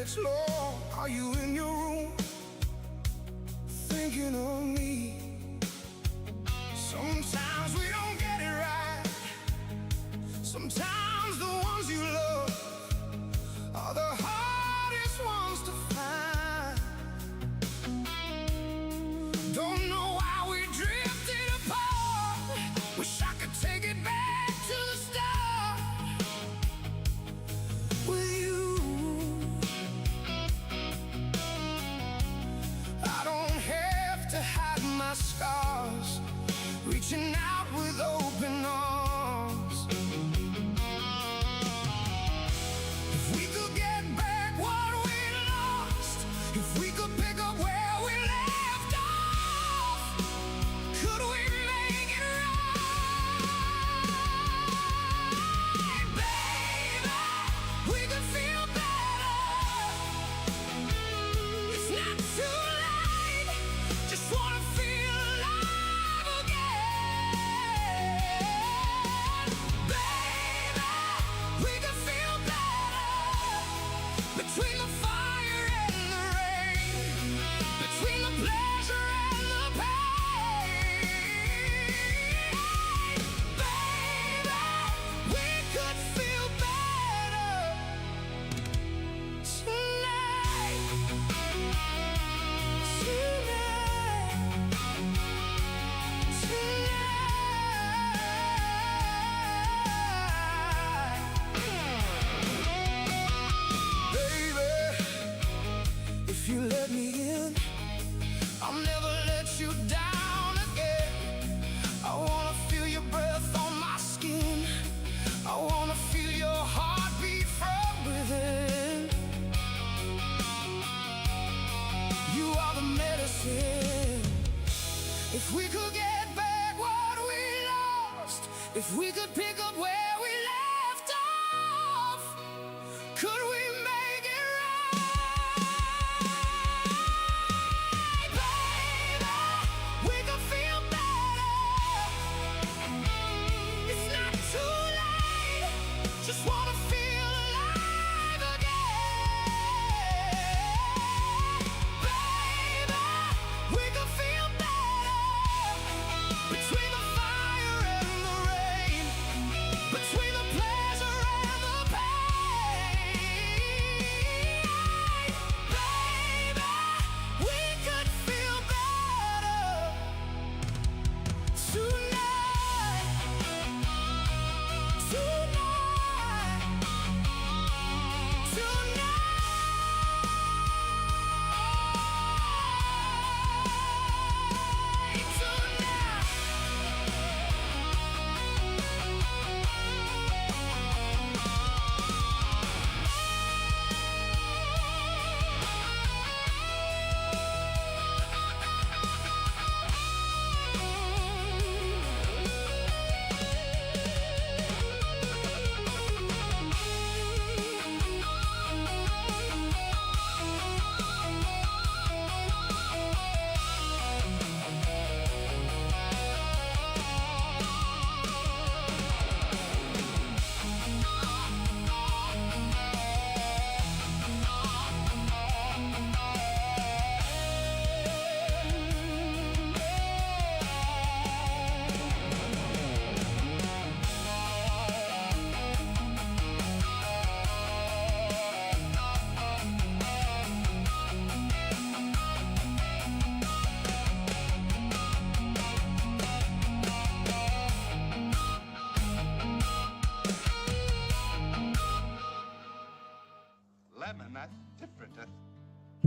minutes long. Are you in your room thinking of me? Sometimes we don't get it right. Sometimes the ones you love are the hardest ones to find. Don't know why we drifted apart. Wish I could take it back to the start with you. I don't have to hide my scars, reaching out with open arms. If we could get back what we lost, if we could pick up where we left off, could we make it right? Baby, we could feel better. It's not too late, just wanna feel alive again. Baby, we could feel better between the fire and the rain, between the pleasure and the pain. Baby, we could feel better tonight. Baby, if you let me in, I'll never let you down again. I wanna feel your breath on my skin. I wanna feel your heartbeat from within. You are the medicine. If we could get back what we lost, if we could pick up where we left off, could we make it right? Baby, we could feel better. It's not too late, just wanna feel alive again. Baby, we could feel better between the fire and the rain, between the pleasure and the pain. Baby, we could feel better tonight.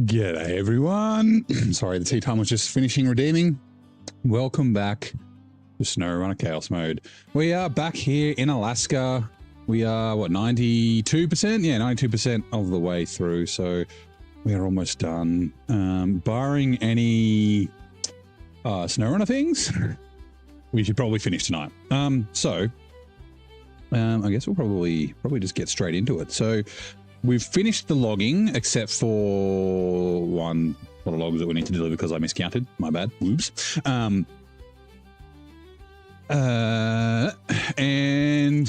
G'day everyone. Sorry, the tea time was just finishing redeeming. Welcome back to SnowRunner Chaos Mode. We are back here in Alaska. We are, what, 92%? Yeah, 92% of the way through, so we are almost done. Barring any SnowRunner things, we should probably finish tonight. I guess we'll probably just get straight into it. So we've finished the logging, except for one lot of logs that we need to deliver because I miscounted. My bad. Whoops. And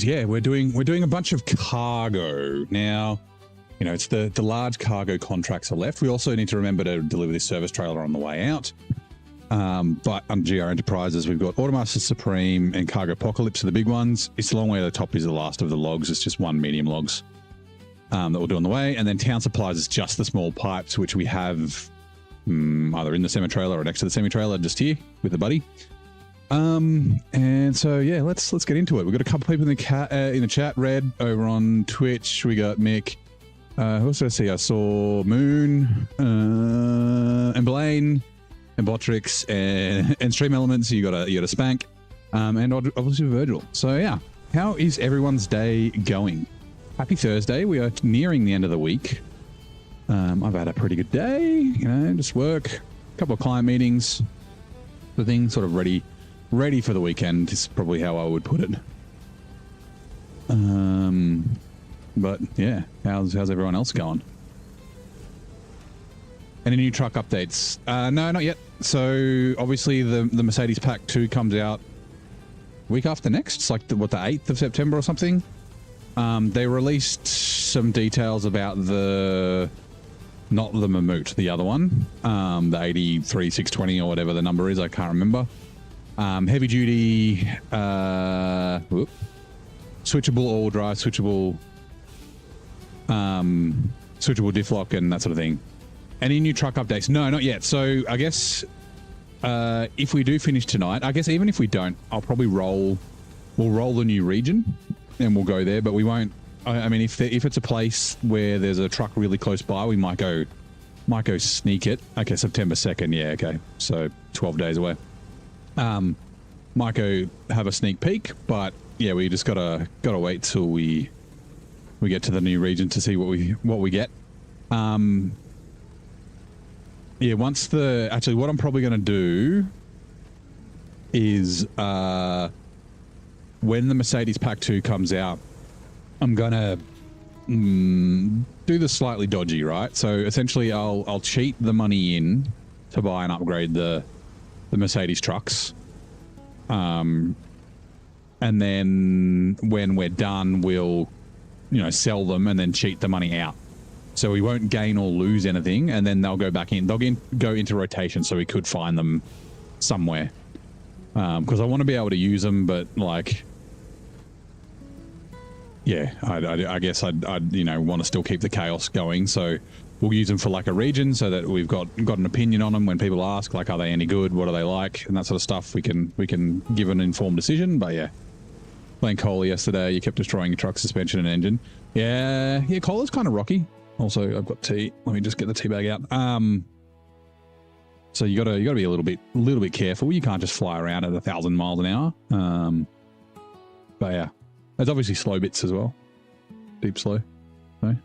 yeah, we're doing a bunch of cargo now. you know, it's the large cargo contracts are left. We also need to remember to deliver this service trailer on the way out. But on GR Enterprises, we've got Automaster Supreme and Cargo Apocalypse are the big ones. It's a long way to the top is the last of the logs. It's just one medium logs that we'll do on the way. And then Town Supplies is just the small pipes, which we have either in the semi-trailer or next to the semi-trailer just here with a buddy. And so, yeah, let's get into it. We've got a couple people in the chat, Red over on Twitch. We got Mick. Who else did I see? I saw Moon and Blaine and Botrix and Stream Elements. You got a Spank, and obviously Virgil. So yeah, how is everyone's day going? Happy Thursday. We are nearing the end of the week. I've had a pretty good day. You know, just work, a couple of client meetings, the thing sort of ready for the weekend is probably how I would put it. But yeah, how's everyone else going? Any new truck updates? No, not yet. So obviously the Mercedes Pack 2 comes out week after next. It's like the 8th of September or something. They released some details about not the Mammut, the other one, the 83620 or whatever the number is. I can't remember. Heavy duty, switchable all drive, switchable diff lock and that sort of thing. Any new truck updates? No, not yet. So I guess if we do finish tonight, I guess even if we don't, I'll probably we'll roll the new region and we'll go there, but we won't. I mean, if it's a place where there's a truck really close by, we might go sneak it. Okay, September 2nd. Yeah, okay. So 12 days away. Might go have a sneak peek, but yeah, we just gotta wait till we get to the new region to see what we get. Yeah, actually what I'm probably going to do is when the Mercedes Pack 2 comes out, I'm going to do the slightly dodgy, right? So essentially I'll cheat the money in to buy and upgrade the Mercedes trucks. And then when we're done, we'll, sell them and then cheat the money out. So we won't gain or lose anything, and then they'll go back in. They'll go into rotation, so we could find them somewhere. Because I want to be able to use them, but yeah, I guess I'd want to still keep the chaos going. So we'll use them for like a region, so that we've got an opinion on them when people ask, like, are they any good? What are they like? And that sort of stuff. We can give an informed decision. But yeah, playing Cola yesterday, you kept destroying your truck suspension and engine. Yeah, Cola's kind of rocky. Also, I've got tea. Let me just get the tea bag out. So you gotta be a little bit careful. You can't just fly around at 1,000 miles an hour. But yeah, there's obviously slow bits as well. Deep slow. So.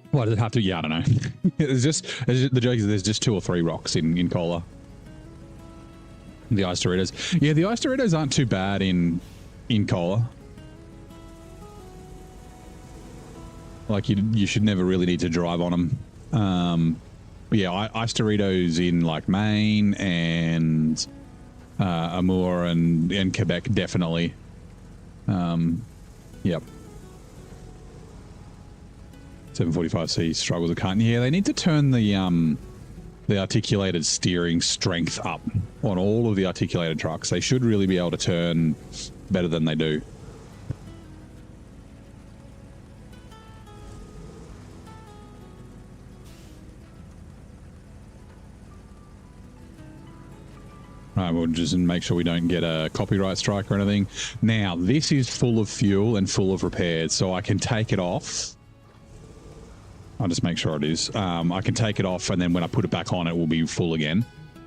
Why does it have to? Yeah, I don't know. The joke is there's just 2 or 3 rocks in Cola. The ice Doritos. Yeah, the ice Doritos aren't too bad in Cola. Like you should never really need to drive on them. But yeah, ice Doritos in like Maine and Amour and Quebec definitely. Yep. 745C struggles a cunt. Yeah, they need to turn the articulated steering strength up on all of the articulated trucks. They should really be able to turn better than they do. Right, we'll just make sure we don't get a copyright strike or anything. Now, this is full of fuel and full of repairs, so I can take it off. I'll just make sure it is. I can take it off, and then when I put it back on, it will be full again,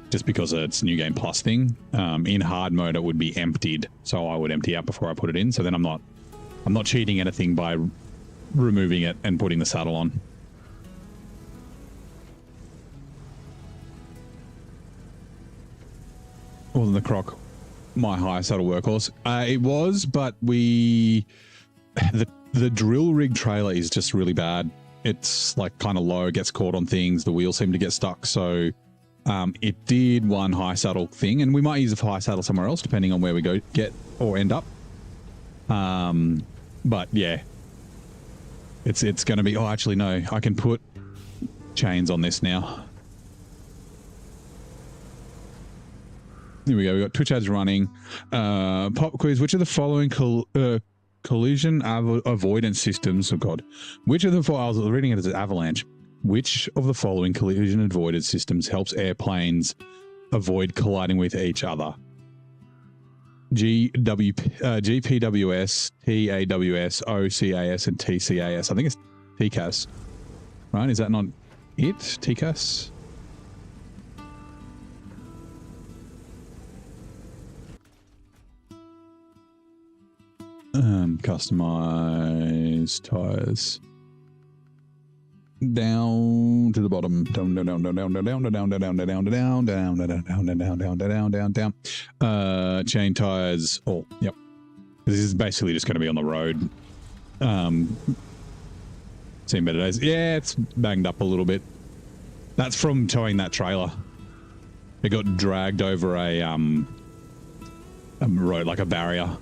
just because it's a New Game Plus thing. In hard mode, it would be emptied, so I would empty out before I put it in. So then I'm not cheating anything by removing it and putting the saddle on. Wasn't the Croc my high saddle workhorse? It was, but the drill rig trailer is just really bad. It's like kind of low, gets caught on things. The wheels seem to get stuck. So it did one high saddle thing, and we might use a high saddle somewhere else depending on where we get or end up. But yeah, It's going to be... Oh, actually, no. I can put chains on this now. Here we go. We got Twitch ads running. Pop quiz. Which of the following collision avoidance systems... Oh, God. Which of the... I was reading it as an avalanche. Which of the following collision avoidance systems helps airplanes avoid colliding with each other? GPWS, TAWS, OCAS, and TCAS. I think it's TCAS, right? Is that not it? TCAS? Customize tires. Down to the bottom. Down. Chain tires. Oh, yep. This is basically just going to be on the road. Seen better days. Yeah, it's banged up a little bit. That's from towing that trailer. It got dragged over a road, like a barrier.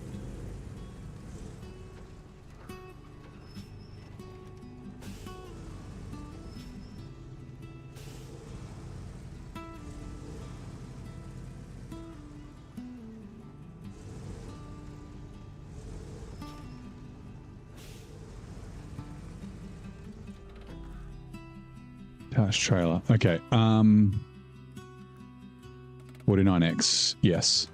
Cash trailer. Okay. 49X. Yes.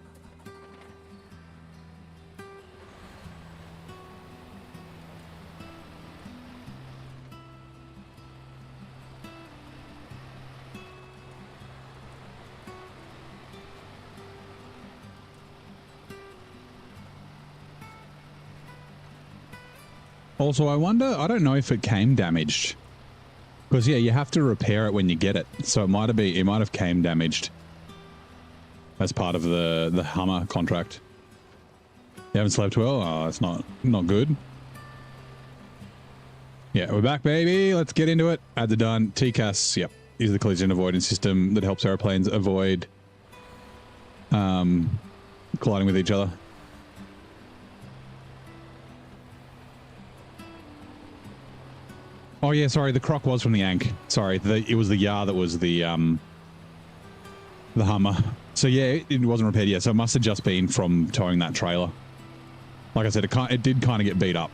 Also, I wonder, I don't know if it came damaged. Because yeah, you have to repair it when you get it, so it might have came damaged as part of the Hummer contract. You haven't slept well? Oh, it's not good. Yeah, we're back, baby. Let's get into it. Ads are done. TCAS, yep, is the collision avoidance system that helps airplanes avoid colliding with each other. Oh yeah, sorry, the croc was from the Ankh. Sorry, it was the Yar that was the Hummer. So yeah, it wasn't repaired yet, so it must have just been from towing that trailer. Like I said, it did kind of get beat up.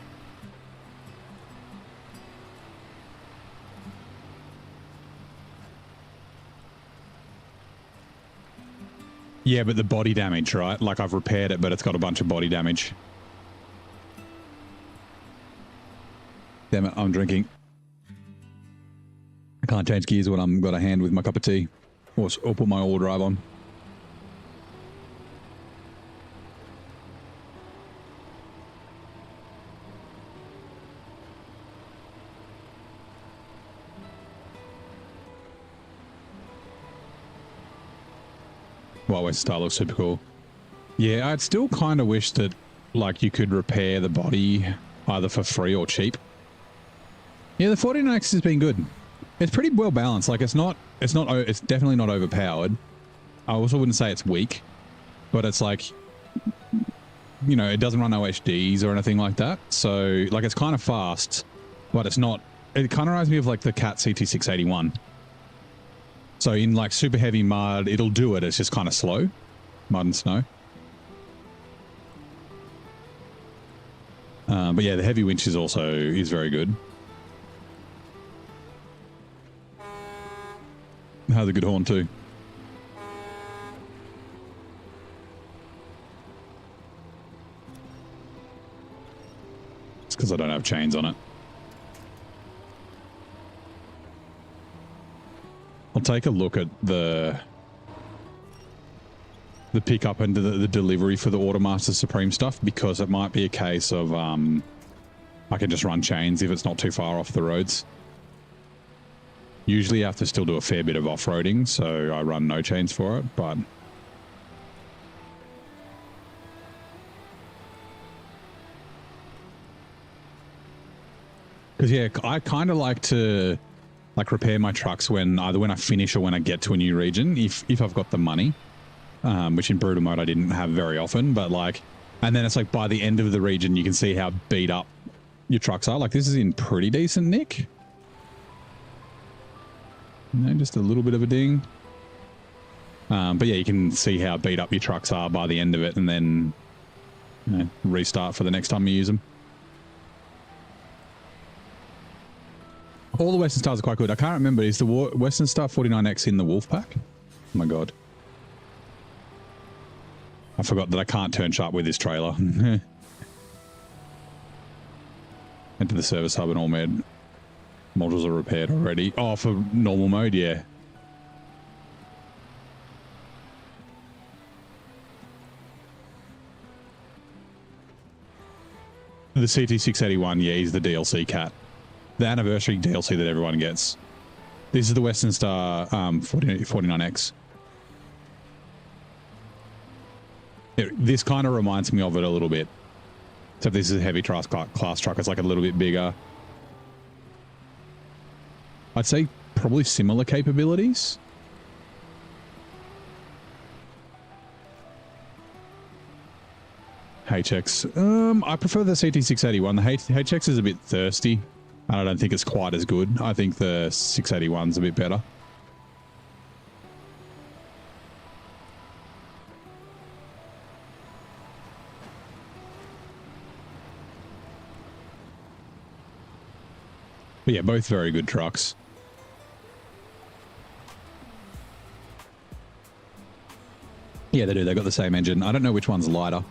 Yeah, but the body damage, right? Like I've repaired it, but it's got a bunch of body damage. Damn it, I'm drinking. I can't change gears when I've got a hand with my cup of tea. Or put my all drive on. Wow, West Star looks super cool. Yeah, I'd still kind of wish that like you could repair the body either for free or cheap. Yeah, the 49X has been good. It's pretty well balanced. Like it's definitely not overpowered. I also wouldn't say it's weak, but it's like, you know, it doesn't run OHDs or anything like that. So like it's kind of fast, but it's not, it kind of reminds me of like the Cat CT681. So in like super heavy mud, it'll do it. It's just kind of slow, mud and snow. But yeah, the heavy winch is very good. Has a good horn too. It's because I don't have chains on it. I'll take a look at the pickup and the delivery for the Automaster Supreme stuff, because it might be a case of I can just run chains if it's not too far off the roads. Usually you have to still do a fair bit of off-roading, so I run no chains for it, but... Because, yeah, I kind of like to, like, repair my trucks either when I finish or when I get to a new region, if I've got the money, which in Brutal Mode I didn't have very often, but, like... And then it's like by the end of the region, you can see how beat up your trucks are. Like this is in pretty decent nick. You know, just a little bit of a ding. But yeah, you can see how beat up your trucks are by the end of it, and then restart for the next time you use them. All the Western Stars are quite good. I can't remember, is the Western Star 49X in the Wolfpack? Oh my god. I forgot that I can't turn sharp with this trailer. Enter the service hub and all modules are repaired already. Oh, for normal mode, yeah. The CT681, yeah, he's the DLC cat. The anniversary DLC that everyone gets. This is the Western Star 49X. This kind of reminds me of it a little bit. So this is a heavy class truck. It's like a little bit bigger. I'd say probably similar capabilities. HX. I prefer the CT681. The HX is a bit thirsty. I don't think it's quite as good. I think the 681's a bit better. But yeah, both very good trucks. Yeah, they do. They've got the same engine. I don't know which one's lighter.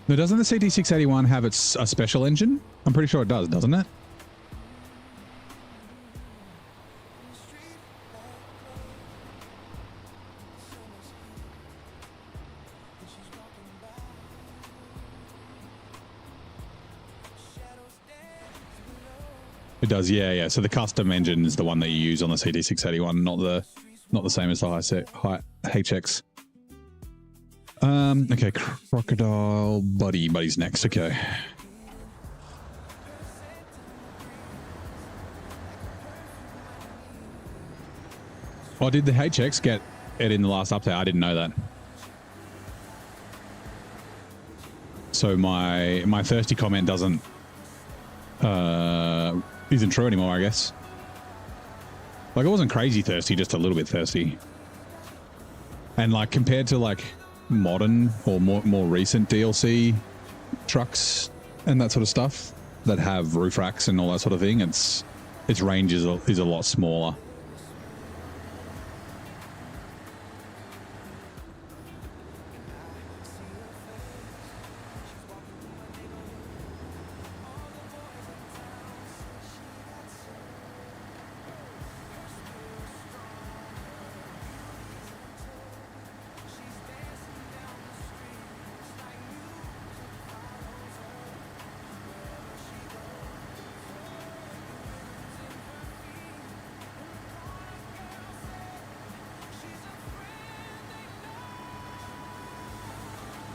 Now, doesn't the CT681 have a special engine? I'm pretty sure it does, doesn't it? It does, yeah. So the custom engine is the one that you use on the CT681, not the same as the high HX. Okay, Crocodile Buddy's next. Okay. Oh, did the HX get it in the last update? I didn't know that. So my thirsty comment doesn't isn't true anymore, I guess. Like, I wasn't crazy thirsty, just a little bit thirsty. And like compared to like modern or more recent DLC trucks and that sort of stuff that have roof racks and all that sort of thing, its range is a lot smaller.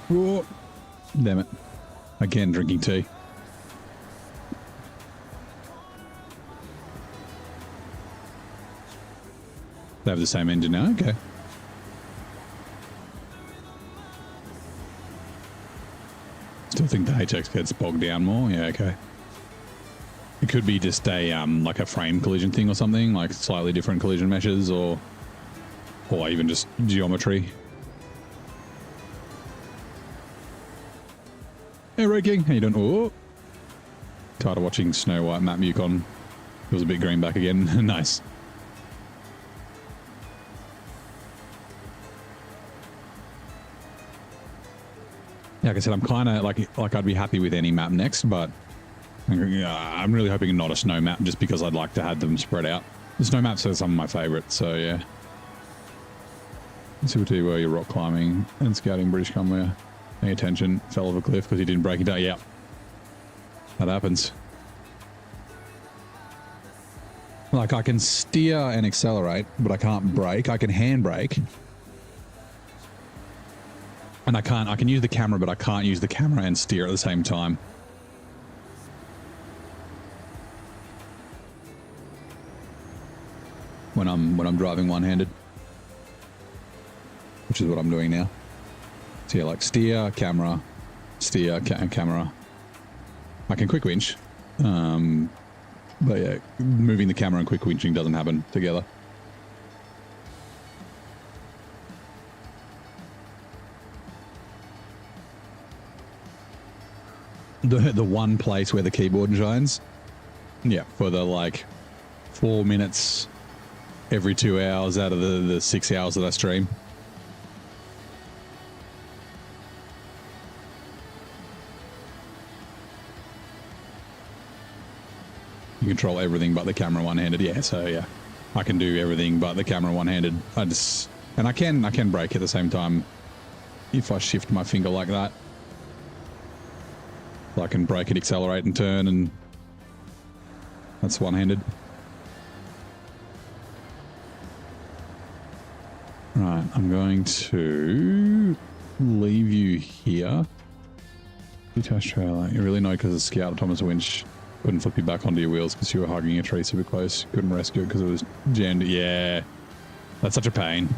Whoa. Damn it. Again, drinking tea. They have the same engine now? Okay. Still think the HX gets bogged down more? Yeah, okay. It could be just a, like a frame collision thing or something, like slightly different collision meshes or even just geometry. Hey, Ray King, how you doing? Oh, tired of watching Snow White Map Yukon. It was a bit green back again. Nice. Like I said, I'm kind of like I'd be happy with any map next, but I'm really hoping not a snow map just because I'd like to have them spread out. The snow maps are some of my favorites, so yeah. Let's see what you were, you're rock climbing and scouting British Columbia. Pay attention, fell off a cliff because he didn't break it down. Yeah, that happens. Like, I can steer and accelerate, but I can't brake. I can handbrake. And I can use the camera, but I can't use the camera and steer at the same time. When I'm driving one-handed. which is what I'm doing now. So yeah, like steer, camera, steer, camera. I can quick winch, but yeah, moving the camera and quick winching doesn't happen together. The one place where the keyboard shines, yeah, for the like 4 minutes every 2 hours out of the 6 hours that I stream. You control everything but the camera one-handed. Yeah, so yeah, I can do everything but the camera one-handed. And I can brake at the same time if I shift my finger like that. I can brake and accelerate and turn, and that's one-handed. Right, I'm going to leave you here. Detached trailer. You really know because the Scout Thomas winch couldn't flip you back onto your wheels because you were hugging a tree super close. Couldn't rescue it because it was jammed. Yeah, that's such a pain.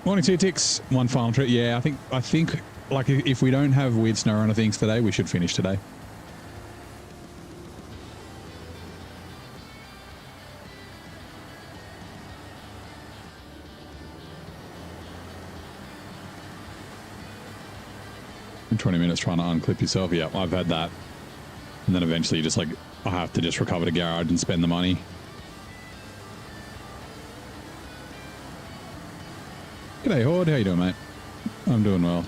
Morning to you, Tix. One final trip. Yeah, I think like if we don't have weird SnowRunner things today, we should finish today. In 20 minutes trying to unclip yourself. Yeah, I've had that. And then eventually you just like, I have to just recover the garage and spend the money. G'day, Horde. How you doing, mate? I'm doing well.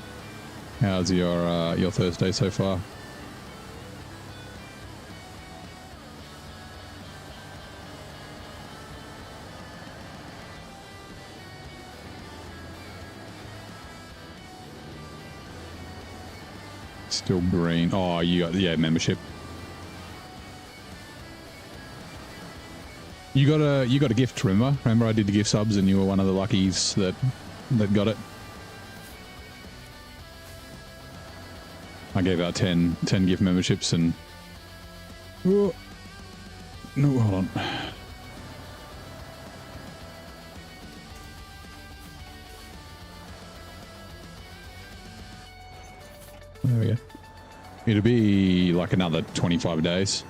How's your Thursday so far? Still green. Oh, you got, yeah, membership. You got a gift, remember? Remember I did the gift subs and you were one of the luckies that got it. I gave out 10 gift memberships and... Oh, no, hold on. There we go. It'll be like another 25 days.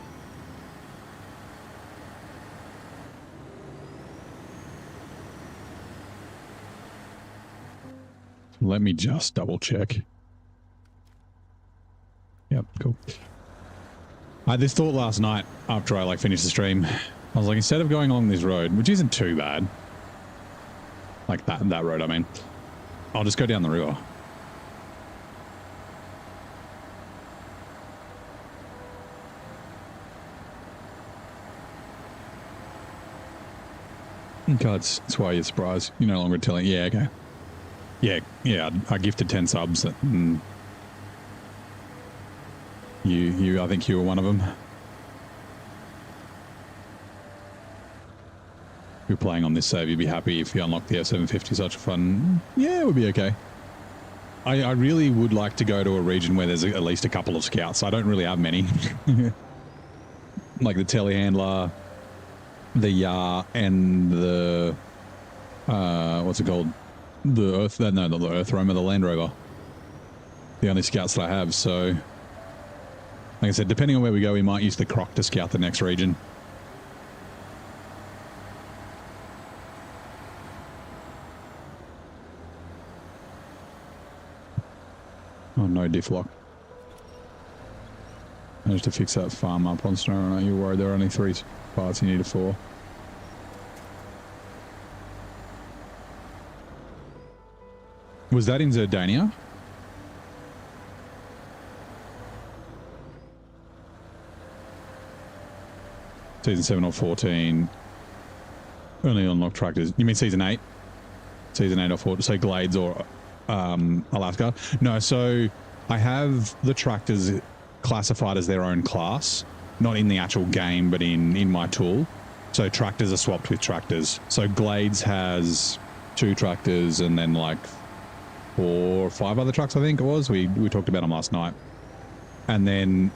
Let me just double check. Yep, cool. I had this thought last night after I like finished the stream. I was like, instead of going along this road, which isn't too bad, like that road, I mean, I'll just go down the river. Okay, that's why you're surprised. You're no longer telling. Yeah, okay. Yeah. I gifted 10 subs. And you. I think you were one of them. If you're playing on this save, you'd be happy if you unlock the F750. Such a fun. Yeah, it would be okay. I really would like to go to a region where there's at least a couple of scouts. I don't really have many. Like the telehandler, the Yar, and the what's it called? The Earth. No, not the Earth Roamer, the Land Rover. The only scouts that I have. So, like I said, depending on where we go, we might use the Croc to scout the next region. Oh no, diff lock. Managed to fix that farm up on SnowRunner. You're worried there are only 3 parts, you need 4. Was that in Zerdania? Season 7 or 14. Only unlock tractors. You mean season 8? Season 8 or 14. So Glades or Alaska? No, so I have the tractors classified as their own class. Not in the actual game, but in my tool. So tractors are swapped with tractors. So Glades has 2 tractors and then like 4 or 5 other trucks, I think it was. We talked about them last night. And then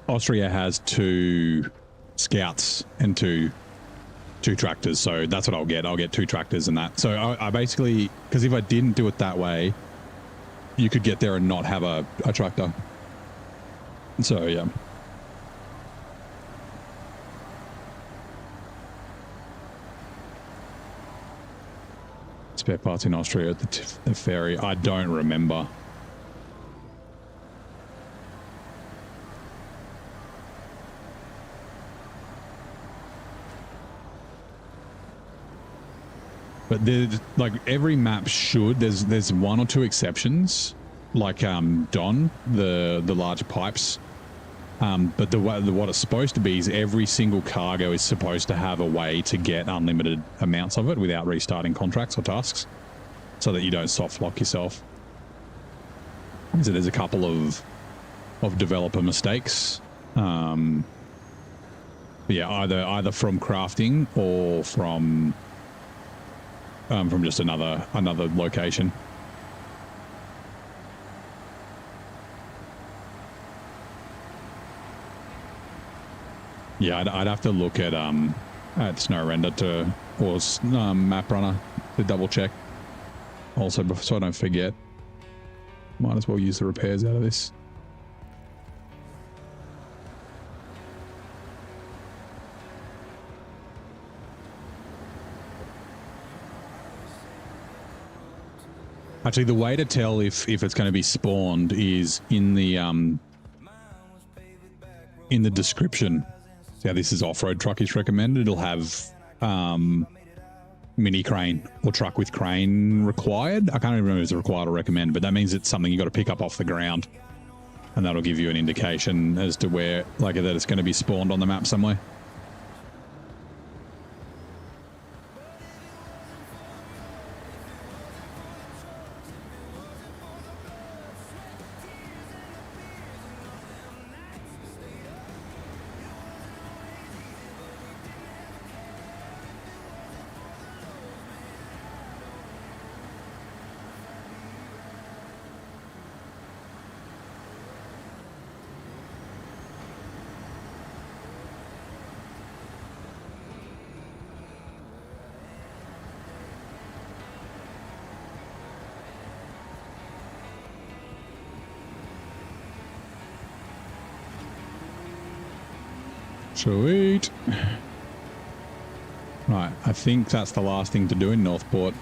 Austria has 2 scouts and 2 2 tractors. So that's what I'll get. I'll get 2 tractors and that. So I basically, because if I didn't do it that way, you could get there and not have a tractor. So yeah. Spare parts in Austria at the ferry. I don't remember. But there's like every map should. There's 1 or 2 exceptions, like Don, the larger pipes. But what it's supposed to be is every single cargo is supposed to have a way to get unlimited amounts of it without restarting contracts or tasks, so that you don't soft lock yourself. So there's a couple of developer mistakes. Yeah, either from crafting or from just another location. Yeah, I'd have to look at SnowRunner or MapRunner to double check. Also, so I don't forget, might as well use the repairs out of this. Actually, the way to tell if it's going to be spawned is in the description. So yeah, this is off-road truckies recommended. It'll have mini crane or truck with crane required. I can't even remember if it's required or recommend, but that means it's something you got to pick up off the ground, and that'll give you an indication as to where, like, that it's going to be spawned on the map somewhere. Sweet. Right, I think that's the last thing to do in Northport.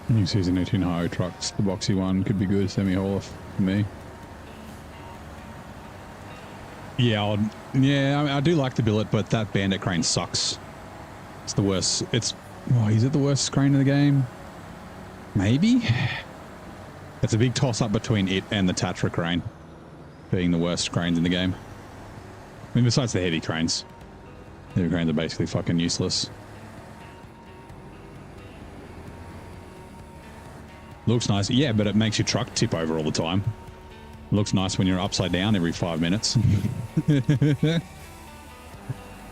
New season 18 highway trucks. The boxy one could be good. Semi-hauler for me. Yeah, I do like the billet, but that bandit crane sucks. It's the worst. Is it the worst crane in the game? Maybe? It's a big toss-up between it and the Tatra crane being the worst cranes in the game. I mean, besides the heavy cranes. The heavy cranes are basically fucking useless. Looks nice. Yeah, but it makes your truck tip over all the time. Looks nice when you're upside down every 5 minutes.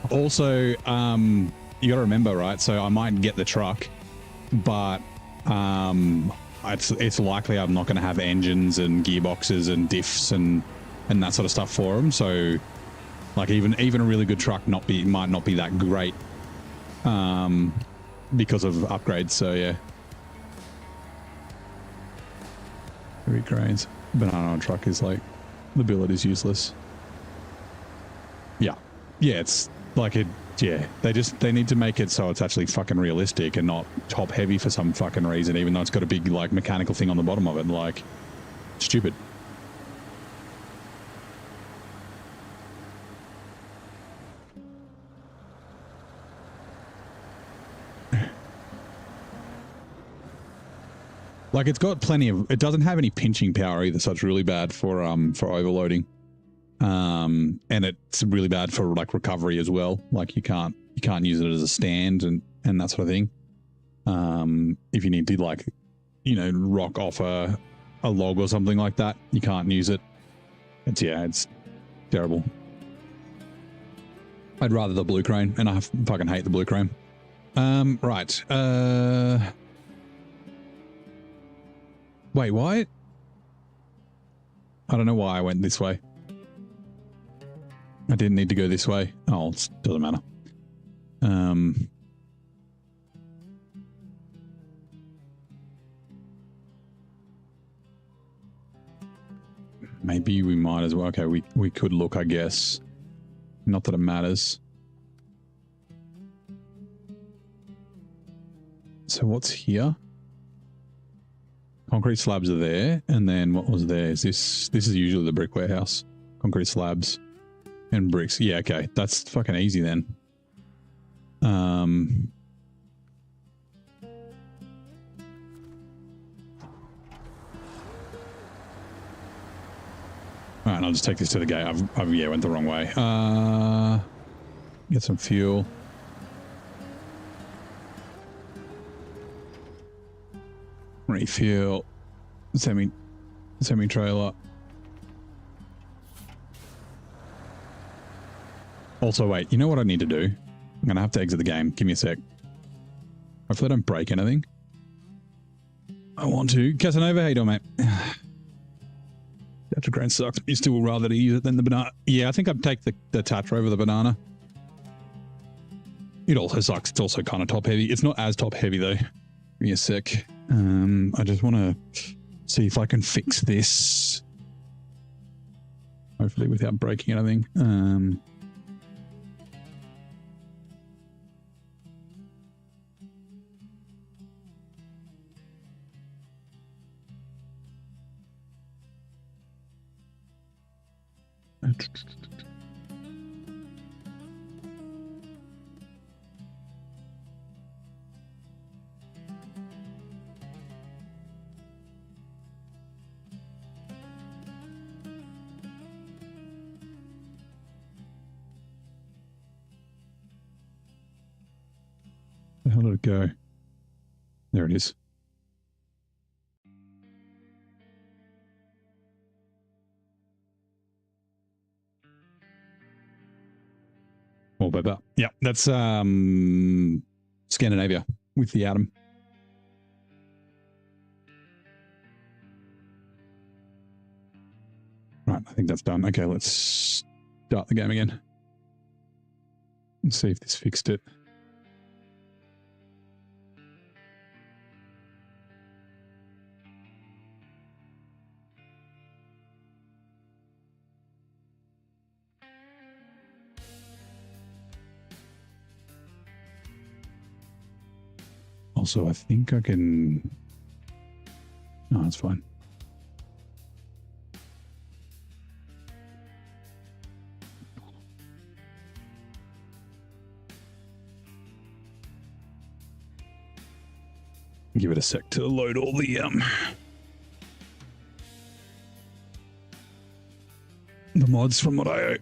Also, you got to remember, right? So I might get the truck, but it's likely I'm not going to have engines and gearboxes and diffs and that sort of stuff for them. So, like, even a really good truck might not be that great. because of upgrades. So yeah. Heavy cranes. Banana on truck is like, the billet is useless. Yeah. Yeah, it's like it, yeah. They need to make it so it's actually fucking realistic and not top heavy for some fucking reason, even though it's got a big like mechanical thing on the bottom of it. Like, stupid. Like it's got plenty of, it doesn't have any pinching power either, so it's really bad for overloading. And it's really bad for like recovery as well. Like you can't use it as a stand and that sort of thing. If you need to like, you know, rock off a log or something like that, you can't use it. It's terrible. I'd rather the blue crane, and I fucking hate the blue crane. Right. Wait, what? I don't know why I went this way. I didn't need to go this way. Oh, it doesn't matter. Maybe we might as well. Okay, we could look, I guess. Not that it matters. So what's here? Concrete slabs are there, and then what was there? Is this is usually the brick warehouse. Concrete slabs and bricks. Yeah, okay. That's fucking easy then. Alright, I'll just take this to the gate. I've yeah, went the wrong way. Get some fuel. Refuel. Semi-trailer. Also, wait, you know what I need to do? I'm going to have to exit the game. Give me a sec. Hopefully I don't break anything. I want to. Casanova, how you doing, mate? Tatra crane sucks. You still would rather use it than the banana. Yeah, I think I'd take the Tatra over the banana. It also sucks. It's also kind of top heavy. It's not as top heavy though. Give me a sec. I just want to see if I can fix this. Hopefully without breaking anything. Where did it go? There it is. Wallpaper. Yeah, that's Scandinavia with the atom. Right, I think that's done. Okay, let's start the game again. Let's see if this fixed it. Also, I think I can... No, that's fine. Give it a sec to load all the mods from Mod.io.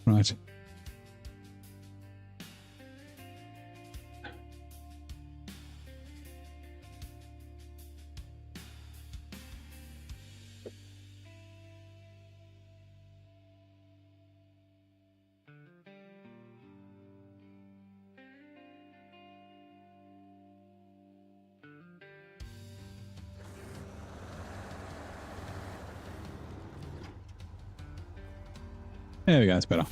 Right. There we go, that's better.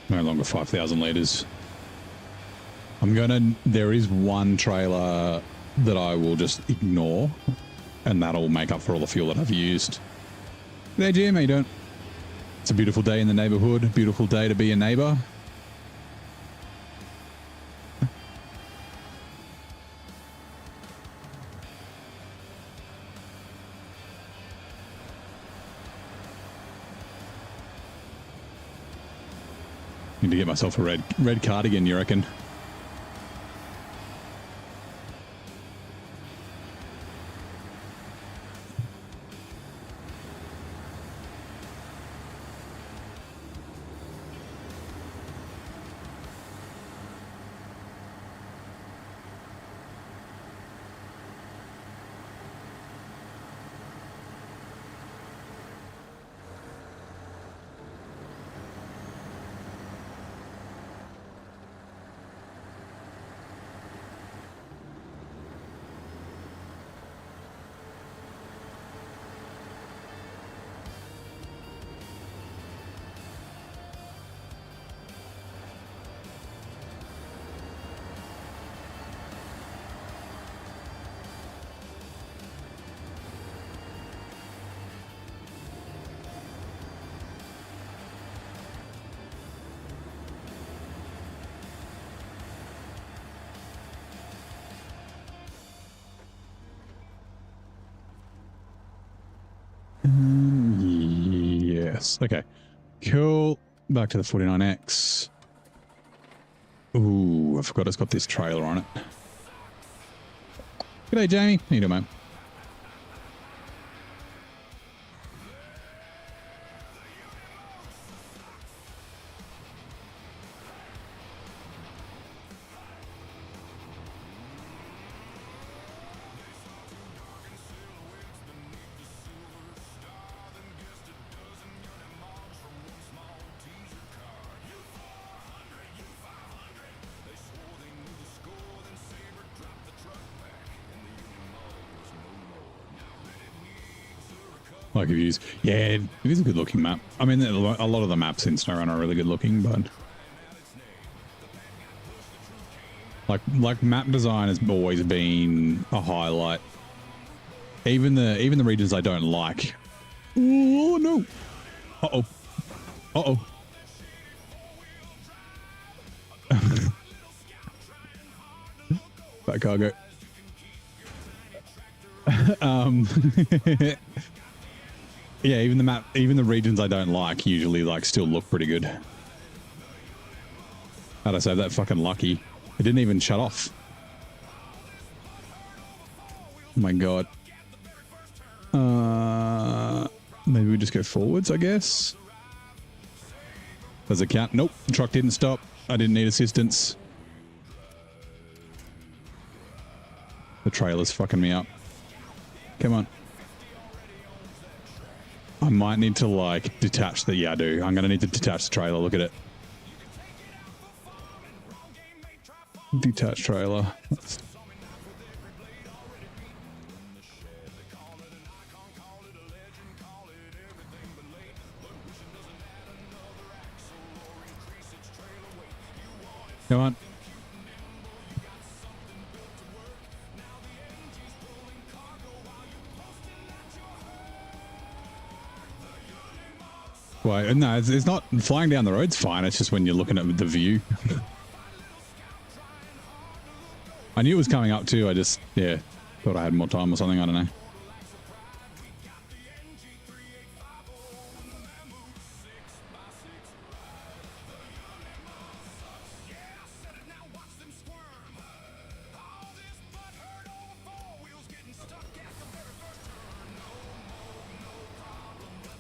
No longer 5,000 litres. There is one trailer that I will just ignore, and that'll make up for all the fuel that I've used. Hey Jim, how you doing? It's a beautiful day in the neighborhood. Beautiful day to be a neighbor. Need to get myself a red cardigan, you reckon? Yes. Okay. Cool. Back to the 49X. Ooh, I forgot it's got this trailer on it. G'day, Jamie. How you doing, mate? Like reviews. Yeah, it is a good looking map. I mean, a lot of the maps in SnowRunner are really good looking, but like map design has always been a highlight. Even the regions I don't like. Oh no! Uh oh! Back cargo. Yeah, even the regions I don't like usually like still look pretty good. How'd I say that? Fucking lucky. It didn't even shut off. Oh my god. Maybe we just go forwards, I guess. Does it count? Nope. The truck didn't stop. I didn't need assistance. The trailer's fucking me up. Come on. I might need to like detach the, yeah I do. I'm going to need to detach the trailer. Look at it. Detach trailer. Come on. Well, no, it's not flying down the road's fine. It's just when you're looking at the view. I knew it was coming up too. I just, yeah, thought I had more time or something. I don't know.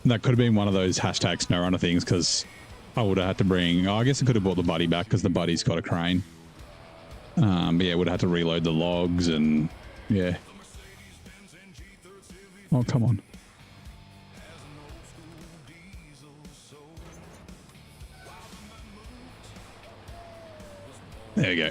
That could have been one of those hashtag SnowRunner things because I would have had to bring, oh, I guess I could have brought the buddy back because the buddy's got a crane. But yeah, would have had to reload the logs and yeah. Oh, come on. There you go.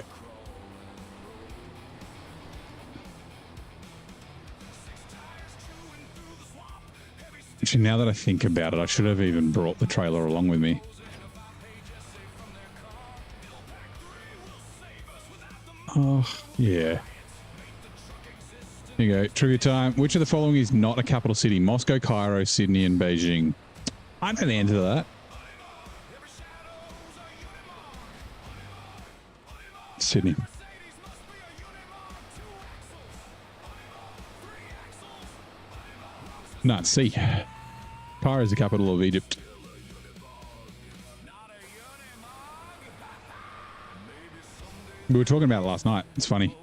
Actually, now that I think about it, I should have even brought the trailer along with me. Oh, yeah. Here you go. Trivia time. Which of the following is not a capital city? Moscow, Cairo, Sydney, and Beijing. I know the answer to that. Sydney. No, it's C. Cairo is the capital of Egypt. We were talking about it last night. It's funny.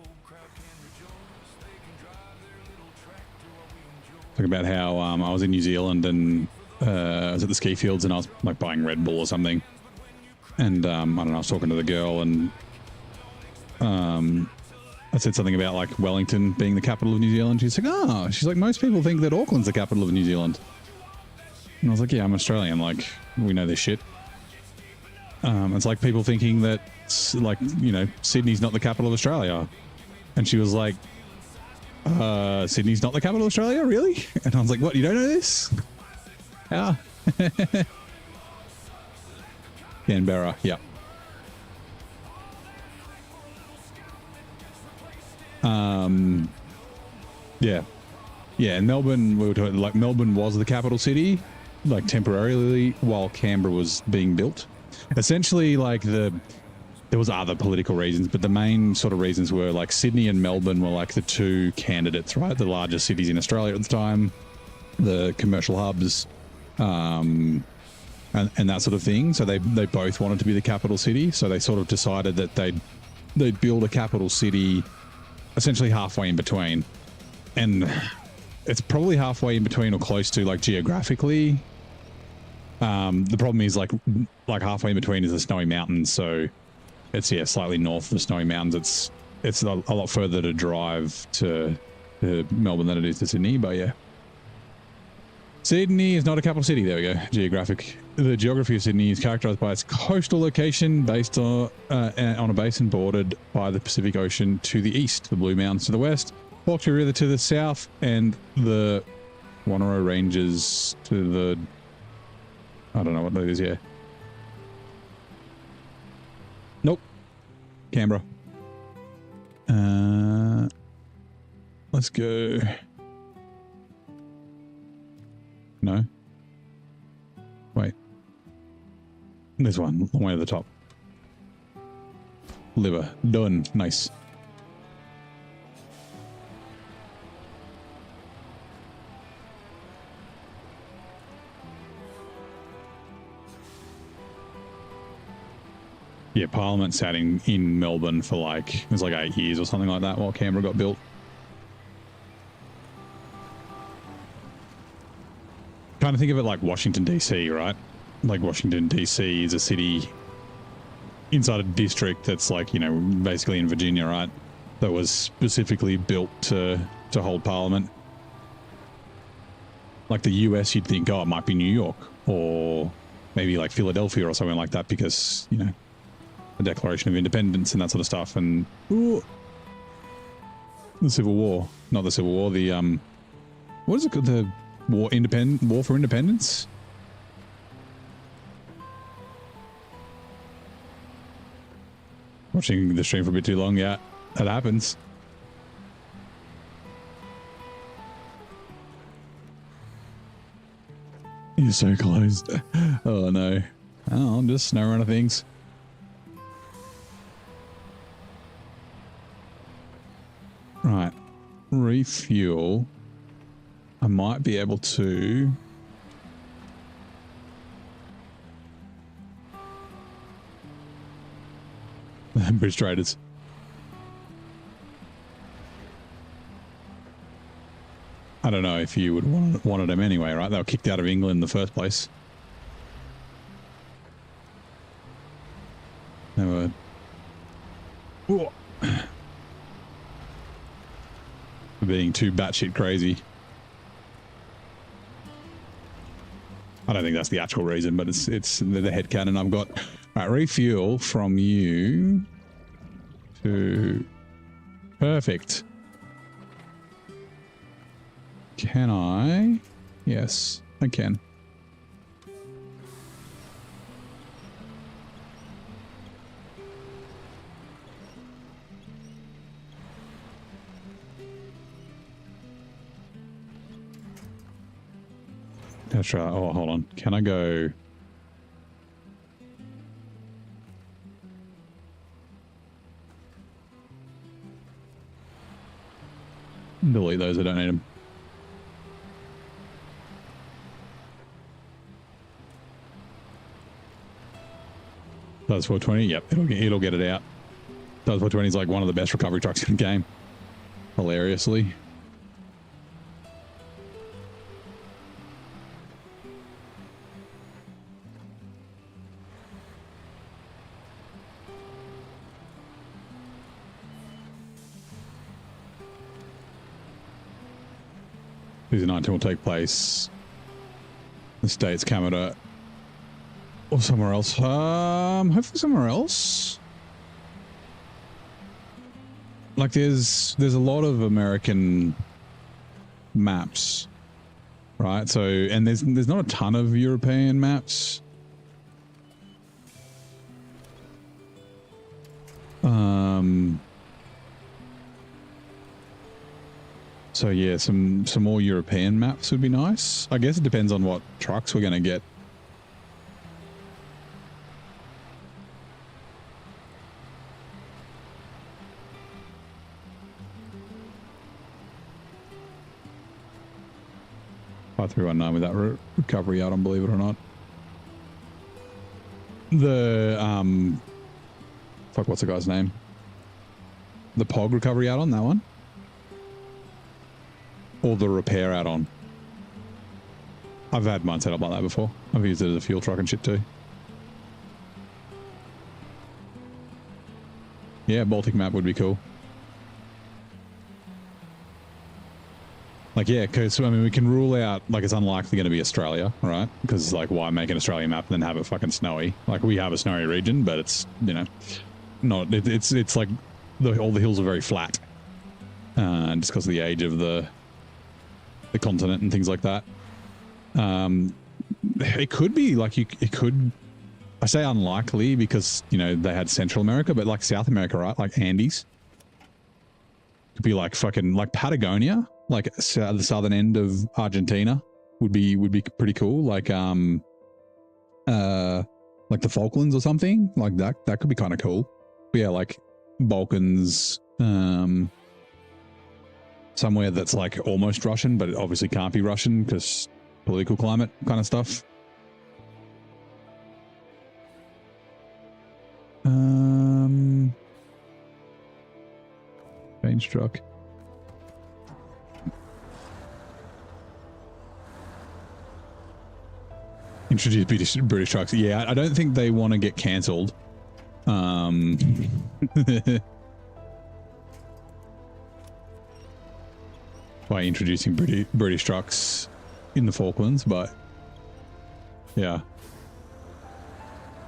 Talking about how I was in New Zealand and I was at the ski fields and I was like buying Red Bull or something. And I don't know, I was talking to the girl and I said something about like Wellington being the capital of New Zealand. She's like, oh, she's like, most people think that Auckland's the capital of New Zealand. And I was like, yeah, I'm Australian. Like, we know this shit. It's like people thinking that, like, you know, Sydney's not the capital of Australia. And she was like, Sydney's not the capital of Australia? Really? And I was like, what? You don't know this? Yeah. Canberra. Yeah. Yeah. Yeah. And Melbourne, we were talking, like, Melbourne was the capital city, like, temporarily while Canberra was being built. Essentially, like, there was other political reasons, but the main sort of reasons were like Sydney and Melbourne were like the two candidates, right? The largest cities in Australia at the time, the commercial hubs, and that sort of thing. So they both wanted to be the capital city. So they sort of decided that they'd build a capital city essentially halfway in between. And it's probably halfway in between or close to, like, geographically. The problem is like halfway in between is the Snowy Mountains. So it's, yeah, slightly north of the Snowy Mountains. It's a lot further to drive to Melbourne than it is to Sydney, but yeah. Sydney is not a capital city. There we go. The geography of Sydney is characterized by its coastal location based on a basin bordered by the Pacific Ocean to the east, the Blue Mountains to the west, Hawkesbury River to the south, and the Wanneroo Ranges to the... I don't know what that is, yeah. Nope. Canberra. Let's go. No. Wait. This one, long way to the top. Liver. Done. Nice. Yeah, Parliament sat in Melbourne for like, it was like 8 years or something like that while Canberra got built. Kind of think of it like Washington, D.C., right? Like Washington, D.C. is a city inside a district that's like, you know, basically in Virginia, right? That was specifically built to hold Parliament. Like the US, you'd think, oh, it might be New York or maybe like Philadelphia or something like that because, you know, the Declaration of Independence and that sort of stuff. And ooh, the Civil War, not the Civil War, the what is it called? The War for Independence. Watching the stream for a bit too long, yeah, that happens. You're so close. Oh no. Oh, I'm just SnowRunner things. Right. Refuel. I might be able to... Bridge traders. I don't know if you would wanted them anyway, right? They were kicked out of England in the first place. They were... Whoa. For being too batshit crazy. I don't think that's the actual reason, but it's the headcanon I've got. Right, refuel from you to... Perfect. Can I? Yes. I can. That's right. Oh, hold on. Can I go? Delete those. I don't need them. Does 420? Yep, it'll get it out. Does 420 is like one of the best recovery trucks in the game. Hilariously. Season 19 will take place in the States, Canada, or somewhere else. Hopefully somewhere else. Like there's a lot of American maps, right? So, and there's not a ton of European maps. So yeah, some more European maps would be nice. I guess it depends on what trucks we're going to get. Five 319 with that recovery out on, believe it or not. The fuck, what's the guy's name? The POG recovery out on that one. Or the repair add-on. I've had mine set up like that before. I've used it as a fuel truck and shit too. Yeah, Baltic map would be cool. Like, yeah, because, I mean, we can rule out, like, it's unlikely going to be Australia, right? Because, like, why make an Australian map and then have it fucking snowy? Like, we have a snowy region, but it's, you know, not, it's like, all the hills are very flat. Just because of the age of the continent and things like that. It could be like it could, I say unlikely because, you know, they had Central America, but like South America, right? Like Andes. Could be like fucking like Patagonia, like the southern end of Argentina would be pretty cool. Like the Falklands or something like that. That could be kind of cool. But yeah, like Balkans, somewhere that's like almost Russian, but it obviously can't be Russian because political climate kind of stuff. Change truck. Introduce British trucks. Yeah, I don't think they want to get cancelled. By introducing British trucks in the Falklands, but yeah.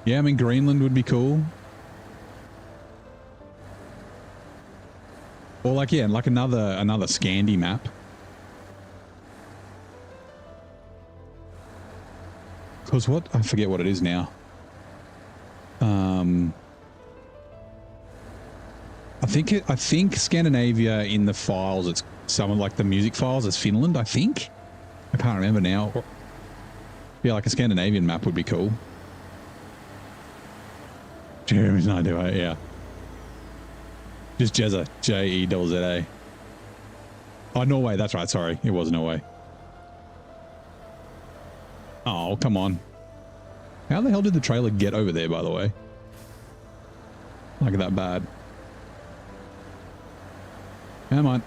Yeah, I mean, Greenland would be cool. Or like, yeah, like another Scandi map. Because what? I forget what it is now. I think Scandinavia in the files, it's some like the music files, it's Finland, I think. I can't remember now. Yeah, like a Scandinavian map would be cool. Jeremy's not doing it, yeah. Just Jezza, Jezza. Oh, Norway, that's right, sorry. It was Norway. Oh, come on. How the hell did the trailer get over there, by the way? Like that bad. Come on.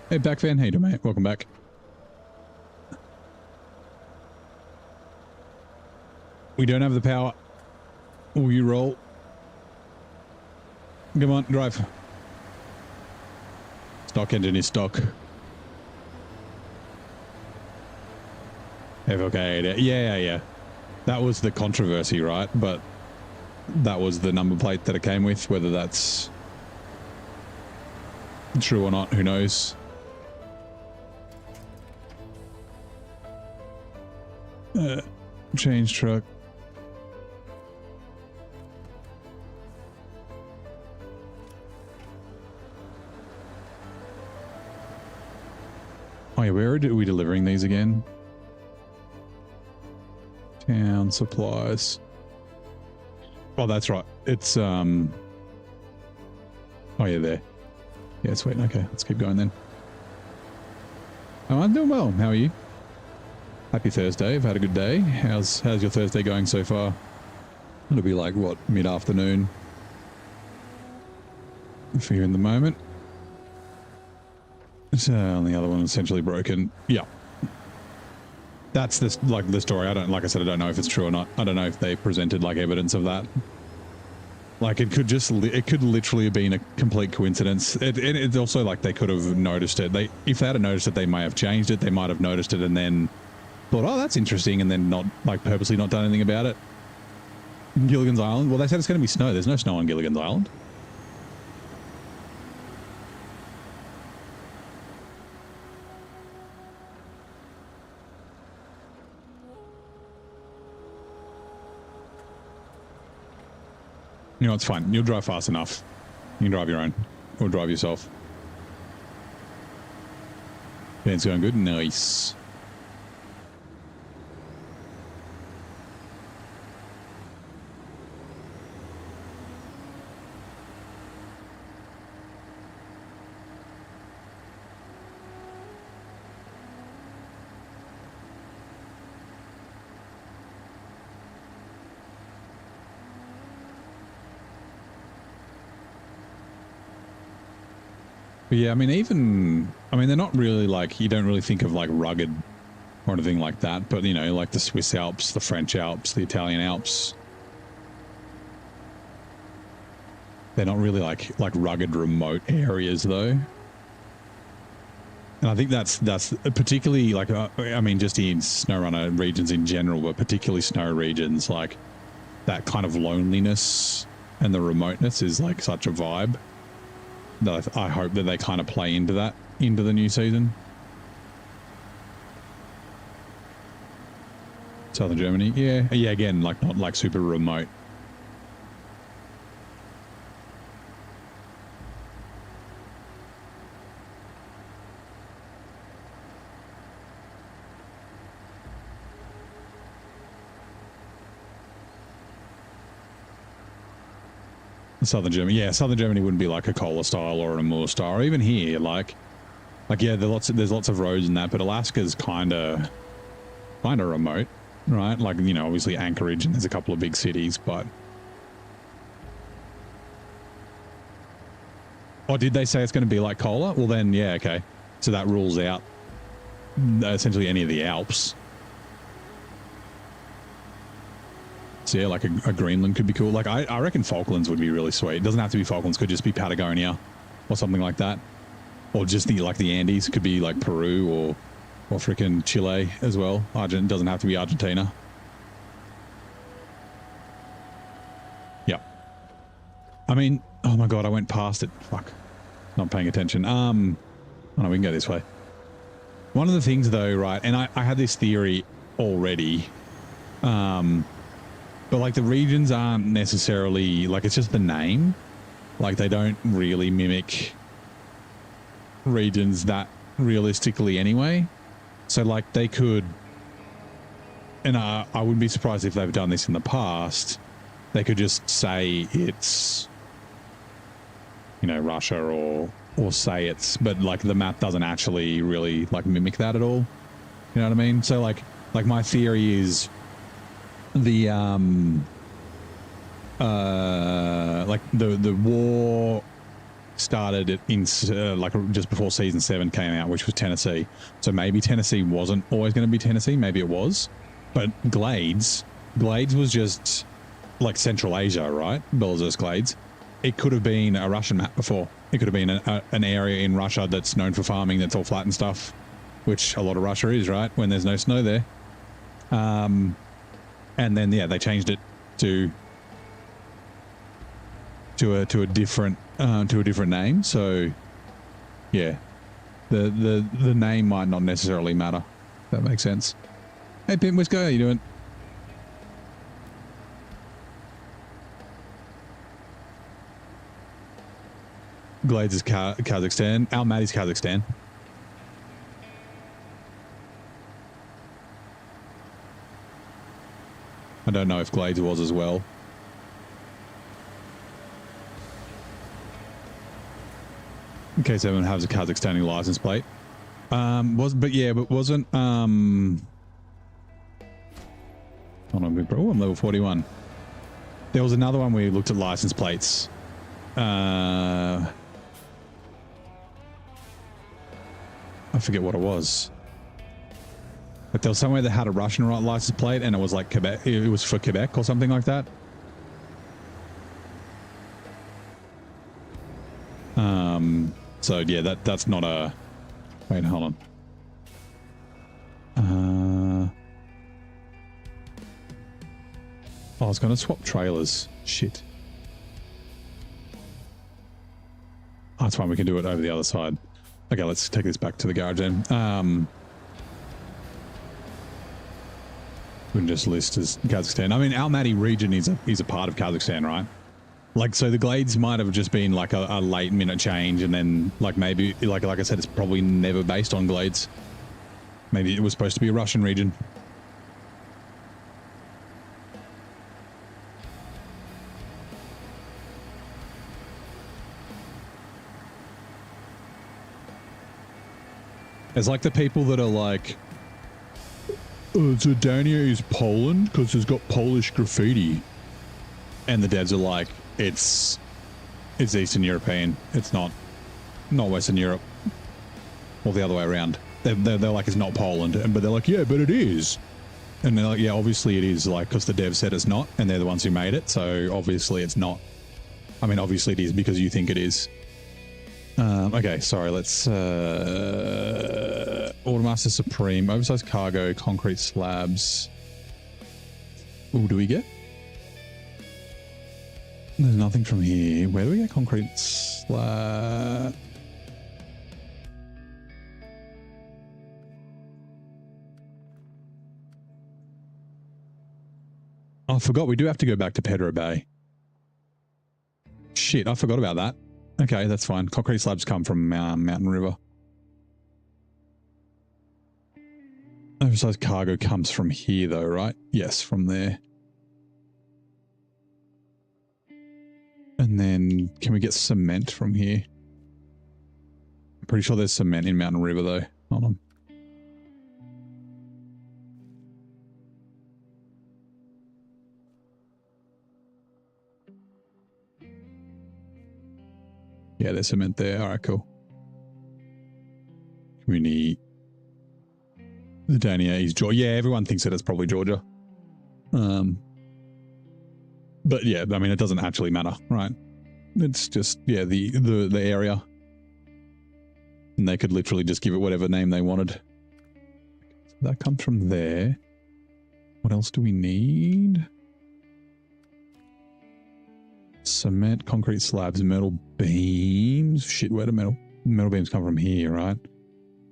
Hey, back fan. How you doing, mate? Welcome back. We don't have the power. Will you roll? Come on, drive. Stock engine is stock. FLK. Yeah. That was the controversy, right? But that was the number plate that it came with. Whether that's true or not, who knows? Change truck. Oh yeah, where are we delivering these again? Town supplies. Oh, that's right. It's oh yeah, there. Yeah, sweet. Okay, let's keep going then. Oh, I'm doing well. How are you? Happy Thursday. I've had a good day. How's your Thursday going so far? It'll be like what, mid-afternoon for you in the moment. So, and the other one essentially broken. Yeah. That's this, like the story. Like I said, I don't know if it's true or not. I don't know if they presented like evidence of that. Like it could literally have been a complete coincidence. It's also like they could have noticed it. If they had noticed it, they may have changed it. They might have noticed it and then thought, oh, that's interesting. And then not like purposely not done anything about it. Gilligan's Island. Well, they said it's going to be snow. There's no snow on Gilligan's Island. You know, it's fine. You'll drive fast enough. You can drive your own. Or drive yourself. It's going good. Nice. But yeah, I mean, they're not really like, you don't really think of like rugged or anything like that, but you know, like the Swiss Alps, the French Alps, the Italian Alps, they're not really like rugged remote areas though. And I think that's particularly like, I mean, just in SnowRunner regions in general, but particularly snow regions, like that kind of loneliness and the remoteness is like such a vibe. That I hope that they kind of play into that into the new season. Southern Germany, yeah, again, like not like super remote. Southern Germany, yeah, Southern Germany wouldn't be like a Kohler style or an Amur style, or even here, like yeah, there's lots of roads and that, but Alaska's kind of remote, right? Like, you know, obviously Anchorage and there's a couple of big cities, but oh, did they say it's going to be like Kohler? Well, then yeah, okay, so that rules out essentially any of the Alps. So yeah, like a Greenland could be cool. Like I reckon Falklands would be really sweet. It doesn't have to be Falklands, could just be Patagonia or something like that. Or just the Andes, could be like Peru or freaking Chile as well. It doesn't have to be Argentina. Yeah. I mean, oh my God, I went past it. Fuck. Not paying attention. Oh no, we can go this way. One of the things though, right, and I had this theory already, but like the regions aren't necessarily, like it's just the name. Like they don't really mimic regions that realistically anyway. So like they could, and I wouldn't be surprised if they've done this in the past, they could just say it's, you know, Russia or say it's, but like the map doesn't actually really like mimic that at all. You know what I mean? So like my theory is the like the war started in like just before season 7 came out, which was Tennessee. So maybe Tennessee wasn't always going to be Tennessee, maybe it was, but Glades was just like Central Asia, right? Belarus Glades. It could have been a Russian map before. It could have been an area in Russia that's known for farming, that's all flat and stuff, which a lot of Russia is, right? When there's no snow there. And then yeah, they changed it to a different name. So yeah, the name might not necessarily matter. If that makes sense. Hey Pim, what's going? How you doing? Glades is Kazakhstan. Almaty's Kazakhstan. I don't know if Glades was as well. K7 has a Kazakhstani license plate. But wasn't hold on, bro. I'm level 41. There was another one where we looked at license plates. I forget what it was. But there was somewhere that had a Russian license plate and it was like Quebec. It was for Quebec or something like that. So yeah, that's not a... Wait, hold on. I was going to swap trailers. Shit. Oh, that's fine. We can do it over the other side. Okay, let's take this back to the garage then. We can just list as Kazakhstan. I mean, Almaty region is a part of Kazakhstan, right? Like, so the Glades might have just been like a late minute change, and then like maybe like I said, it's probably never based on Glades. Maybe it was supposed to be a Russian region. It's like the people that are like, Zidania is Poland because it's got Polish graffiti. And the devs are like, it's Eastern European. It's not Western Europe. Or the other way around. They're like, it's not Poland. But they're like, yeah, but it is. And they're like, yeah, obviously it is, like, because the dev said it's not, and they're the ones who made it, so obviously it's not. I mean, obviously it is because you think it is. Okay, sorry, let's... Automaster Supreme, oversized cargo, concrete slabs. Ooh, do we get? There's nothing from here. Where do we get concrete slab? Oh, I forgot. We do have to go back to Pedro Bay. Shit, I forgot about that. Okay, that's fine. Concrete slabs come from Mountain River. Oversized cargo comes from here, though, right? Yes, from there. And then, can we get cement from here? I'm pretty sure there's cement in Mountain River, though. Hold on. Yeah, there's cement there. All right, cool. Community. The Dania is Georgia. Yeah, everyone thinks that it's probably Georgia. But yeah, I mean, it doesn't actually matter, right? It's just, yeah, the area. And they could literally just give it whatever name they wanted. So that comes from there. What else do we need? Cement, concrete slabs, metal beams. Shit, where do metal beams come from here, right?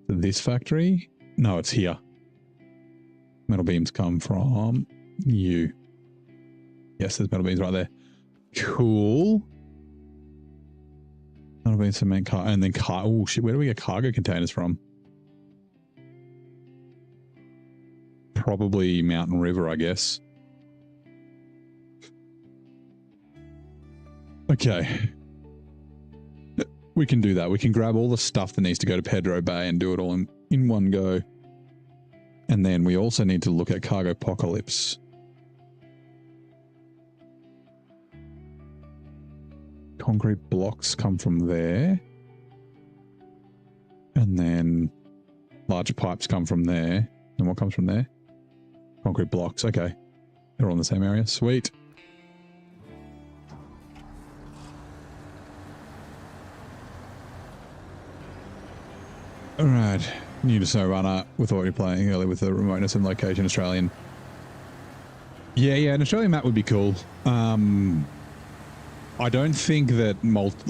This factory? No, it's here. Metal beams come from you. Yes, there's metal beams right there. Cool. Metal beams, cement, car, and then car. Oh shit, where do we get cargo containers from? Probably Mountain River, I guess. Okay. We can do that. We can grab all the stuff that needs to go to Pedro Bay and do it all in one go. And then we also need to look at Cargo Apocalypse. Concrete blocks come from there. And then larger pipes come from there. And what comes from there? Concrete blocks. Okay. They're all in the same area. Sweet. Alright, new to SnowRunner with what you're playing earlier with the remoteness and location Australian. Yeah, an Australian map would be cool. I don't think that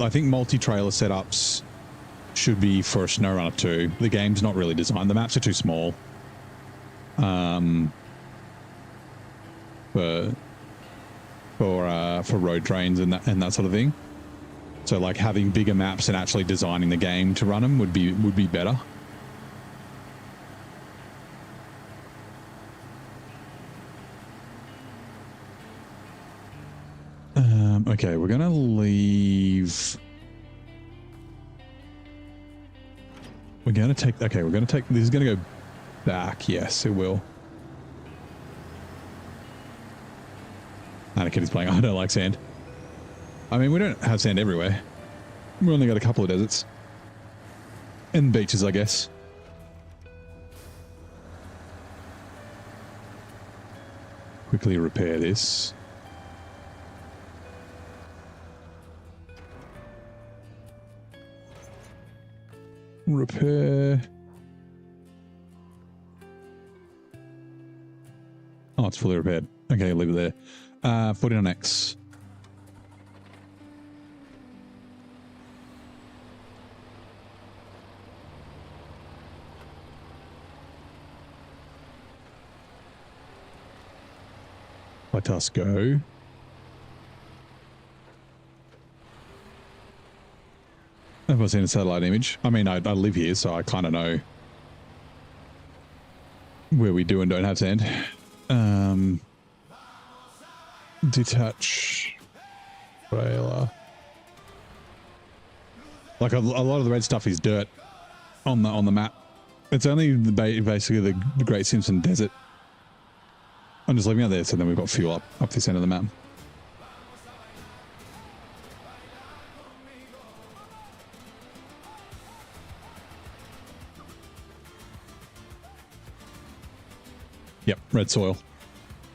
I think multi-trailer setups should be for SnowRunner 2. The game's not really designed. The maps are too small. For road trains and that sort of thing. So like having bigger maps and actually designing the game to run them would be better. Okay, we're gonna leave. We're gonna take. Okay, we're gonna take. This is gonna go back. Yes, it will. Anakin is playing. I don't like sand. I mean, we don't have sand everywhere. We only got a couple of deserts and beaches, I guess. Quickly repair this. Repair. Oh, it's fully repaired. Okay, leave it there. 49X. Let us go. Have I seen a satellite image? I mean, I live here, so I kind of know where we do and don't have sand. Detach trailer. Like a lot of the red stuff is dirt on the map. It's only basically the Great Simpson Desert. I'm just leaving it there, so then we've got fuel up this end of the map. Yep, red soil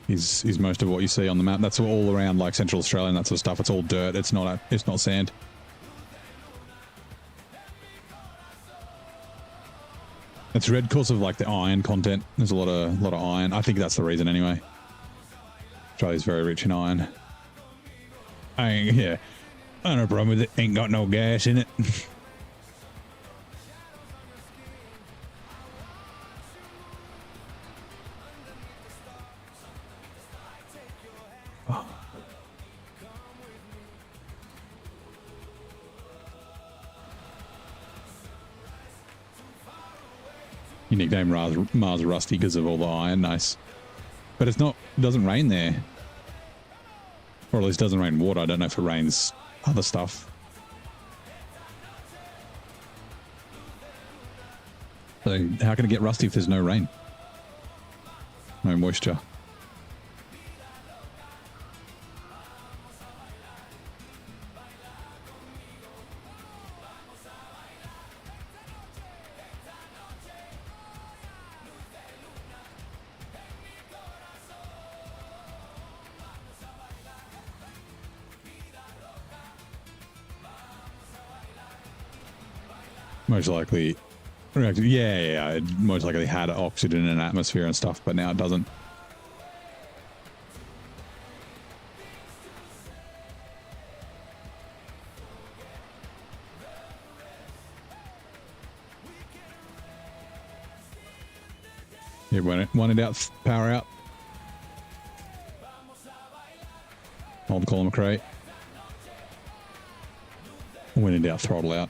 is most of what you see on the map. That's all around like Central Australia and that sort of stuff. It's all dirt. It's not sand. It's red because of like the iron content. There's a lot of iron. I think that's the reason anyway. Australia's very rich in iron. I have no problem with it. Ain't got no gas in it. You nickname Mars Rusty because of all the iron. Nice. But it doesn't rain there. Or at least doesn't rain water. I don't know if it rains other stuff. So how can it get rusty if there's no rain? No moisture. Most likely, yeah, it most likely had oxygen in an atmosphere and stuff, but now it doesn't. Yeah, when in doubt, power out. Hold column crate. When in doubt, throttle out.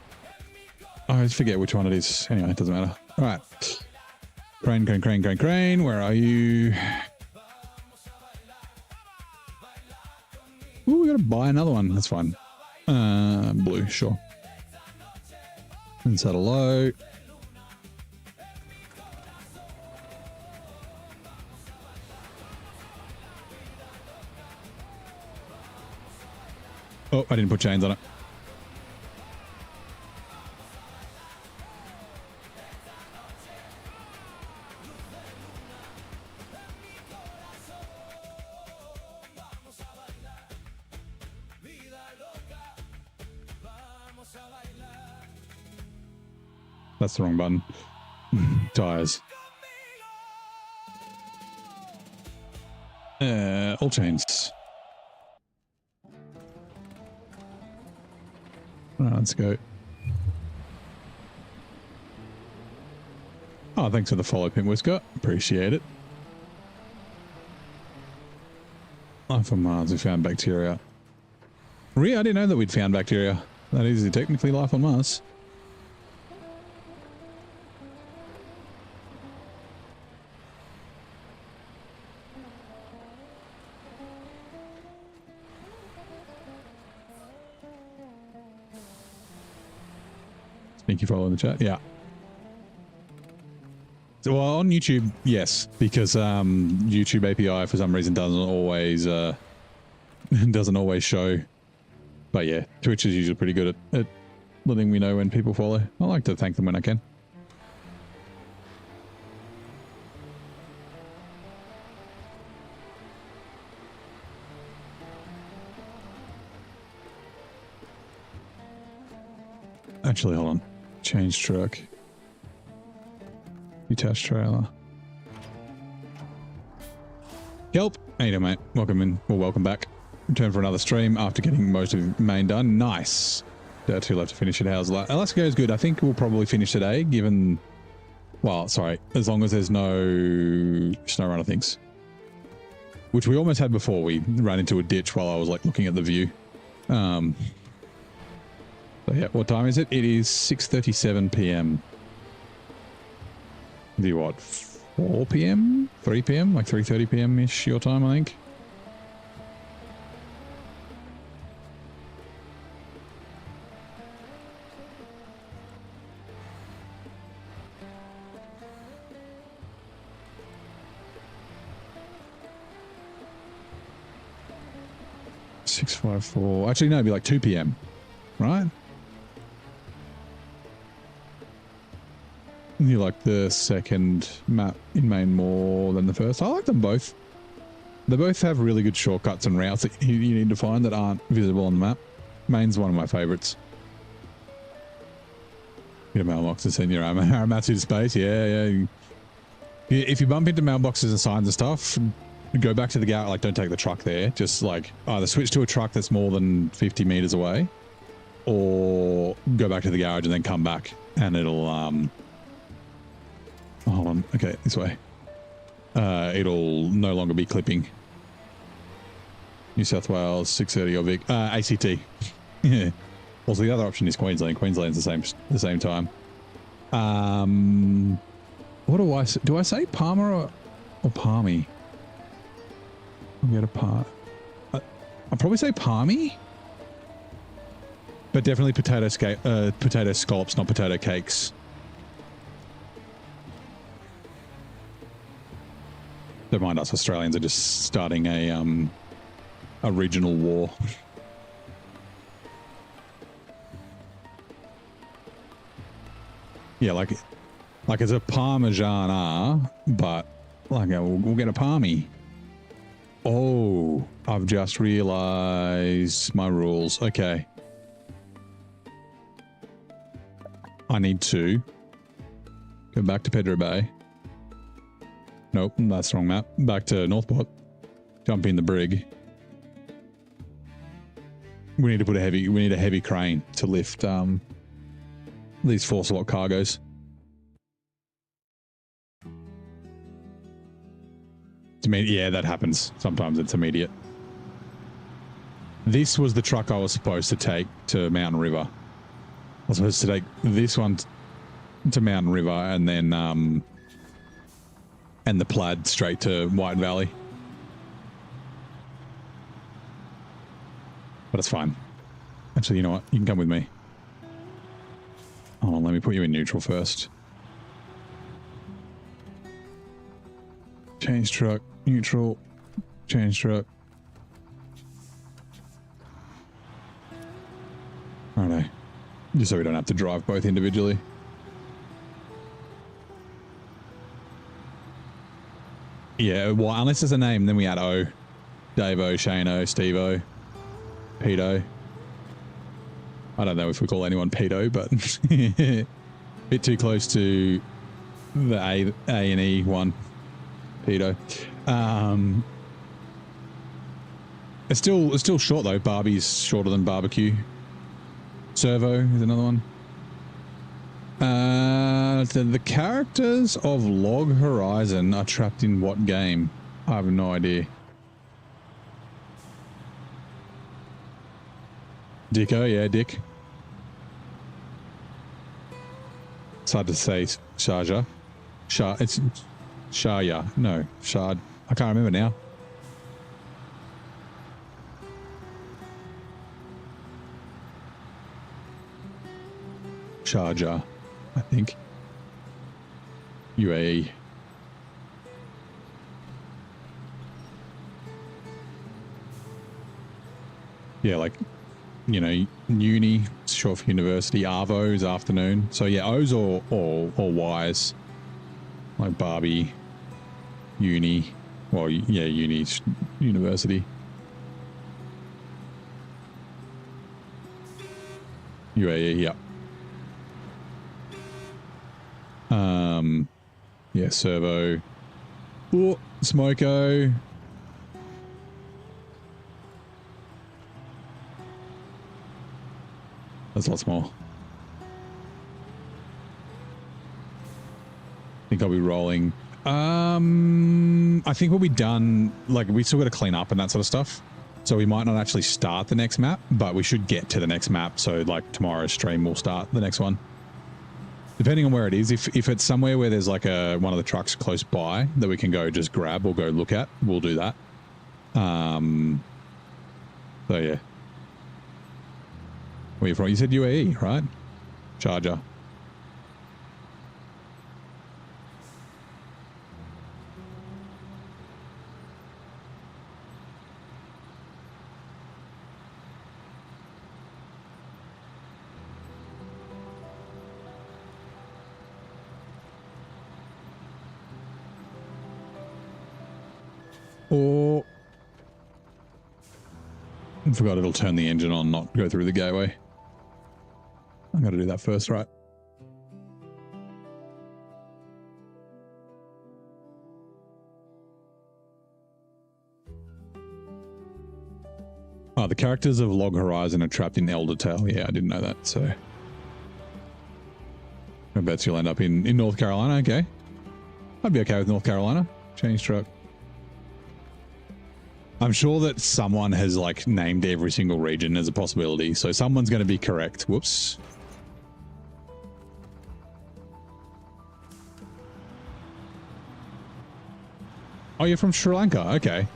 I always forget which one it is. Anyway, it doesn't matter. All right. Crane. Where are you? Ooh, we got to buy another one. That's fine. Blue, sure. And settle low. Oh, I didn't put chains on it. That's the wrong button. Tires. All chains. Right, let's go. Oh, thanks for the follow, Pin Whisker. Appreciate it. Life on Mars, we found bacteria. Really? I didn't know that we'd found bacteria. That is technically life on Mars. Thank you for following the chat. Yeah. So well, on YouTube, yes, because YouTube API for some reason doesn't always show. But yeah, Twitch is usually pretty good at letting me know when people follow. I like to thank them when I can. Actually, hold on. Change truck. Detached trailer. Kelp! How you doing, mate? Welcome in. Well, welcome back. Return for another stream after getting most of main done. Nice. Two left to finish it. How's Alaska is good. I think we'll probably finish today, given... Well, sorry. As long as there's no SnowRunner things. Which we almost had before. We ran into a ditch while I was, like, looking at the view. So, yeah. What time is it? It is 6:37 p.m. The what? 4 p.m? 3 p.m? Like 3:30 p.m.-ish your time, I think. $6:54. Actually, no, it'd be like 2 p.m. Right? You like the second map in main more than the first? I like them both. They both have really good shortcuts and routes that you need to find that aren't visible on the map. Main's one of my favorites. Get a mailbox to send your Aramatsu to space. Yeah. If you bump into mailboxes and signs and stuff, go back to the garage. Like, don't take the truck there. Just like either switch to a truck that's more than 50 meters away, or go back to the garage and then come back, and it'll hold on. Okay, this way. It'll no longer be clipping. New South Wales, 6:30 or Vic. ACT. Yeah. Also, the other option is Queensland. Queensland's the same time. What do I say? Do I say Palmer or Palmy? I'll get a I'll probably say Palmy. But definitely potato scallops, not potato cakes. Don't mind us Australians are just starting a regional war. Yeah, like it's a Parmigiana, but like we'll get a Palmy. Oh, I've just realized my rules. Okay. I need to go back to Pedro Bay. Nope, that's the wrong map. Back to Northport. Jump in the brig. We need to put a heavy crane to lift these 4-slot cargoes. Yeah, that happens. Sometimes it's immediate. This was the truck I was supposed to take to Mountain River. I was supposed to take this one to Mountain River and then and the Plaid straight to White Valley. But it's fine. Actually, you know what? You can come with me. Hold on, let me put you in neutral first. Change truck, neutral, change truck. Righto. Just so we don't have to drive both individually. Yeah, well, unless there's a name, then we add O. Dave-O, Shane-O, Steve-O, Pete-O. I don't know if we call anyone Pete-O, but a bit too close to the A and E one. Pete-O. It's still short though. Barbie's shorter than barbecue. Servo is another one. The characters of Log Horizon are trapped in what game? I have no idea. Dicko, yeah, Dick. It's hard to say. Sharja. It's Sharya. No, Shard. I can't remember now. Sharjah, I think. UAE. Yeah, like, you know, uni, it's short for university. Arvo is afternoon. So yeah, O's or Y's. Like Barbie, uni. Well, yeah, uni, university. UAE, yeah. Yeah, servo. Oh, smoko. There's lots more. I think I'll be rolling. I think we'll be done. Like, we still got to clean up and that sort of stuff. So we might not actually start the next map, but we should get to the next map. So like tomorrow's stream, we'll start the next one. Depending on where it is, if it's somewhere where there's like one of the trucks close by that we can go just grab or go look at, we'll do that. So yeah. Where you from? You said UAE, right? Charger. Or I forgot it'll turn the engine on, not go through the gateway. I got to do that first, right? Oh, the characters of Log Horizon are trapped in Eldertale. Yeah, I didn't know that. So I bet you'll end up in North Carolina. Okay, I'd be okay with North Carolina. Change truck. I'm sure that someone has like named every single region as a possibility. So someone's going to be correct. Whoops. Oh, you're from Sri Lanka. Okay.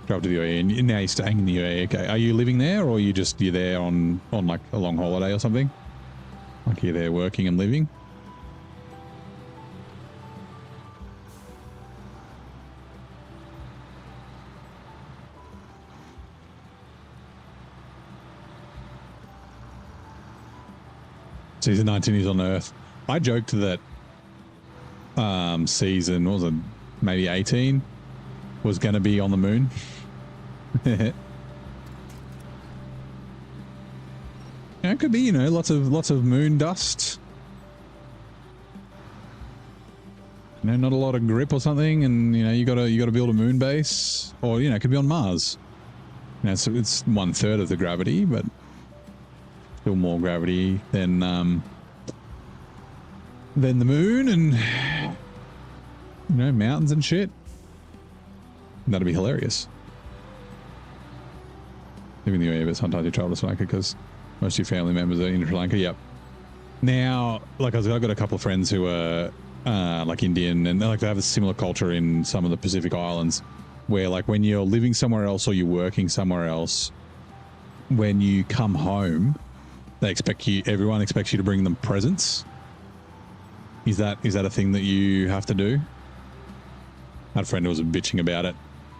Drove to the UAE and now you're staying in the UAE. Okay. Are you living there or are you just, you're there on like a long holiday or something? Like you're there working and living? Season 19 is on Earth. I joked that season, what was it, maybe 18 was going to be on the moon. Yeah, it could be, you know, lots of moon dust. You know, not a lot of grip or something, and you know, you gotta build a moon base, or you know, it could be on Mars. You know, so it's 1/3 of the gravity, but still more gravity than the moon, and you know, mountains and shit. That'd be hilarious. Living in the UAE, but sometimes you travel to Sri Lanka because most of your family members are in Sri Lanka. Yep. Now, like I've got a couple of friends who are like Indian, and they have a similar culture in some of the Pacific Islands, where like when you're living somewhere else or you're working somewhere else, when you come home, everyone expects you to bring them presents. Is that a thing that you have to do? I had a friend who was bitching about it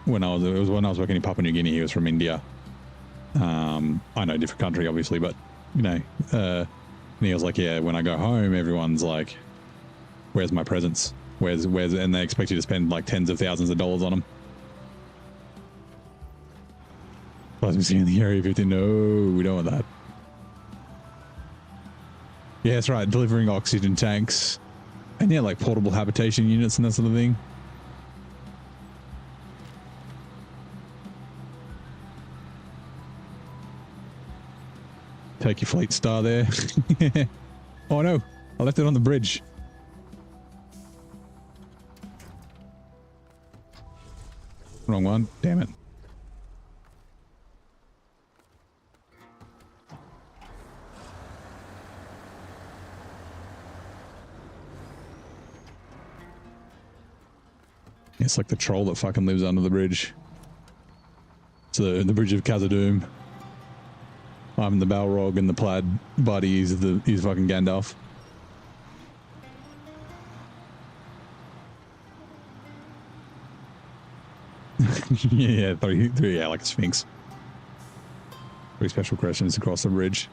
when I was working in Papua New Guinea. He was from India. I know, different country obviously, but you know, and he was like, yeah, when I go home, everyone's like, where's my presents? Where's, and they expect you to spend like tens of thousands of dollars on them. I was seeing the Area 50. No, we don't want that. Yeah, that's right. Delivering oxygen tanks. And yeah, like portable habitation units and that sort of thing. Take your fleet star there. Oh no, I left it on the bridge. Wrong one, damn it. It's like the troll that fucking lives under the bridge. It's the bridge of Khazad-dûm. I'm the Balrog and the plaid buddy. He's fucking Gandalf. Yeah, yeah, like a sphinx. 3 special questions across the bridge.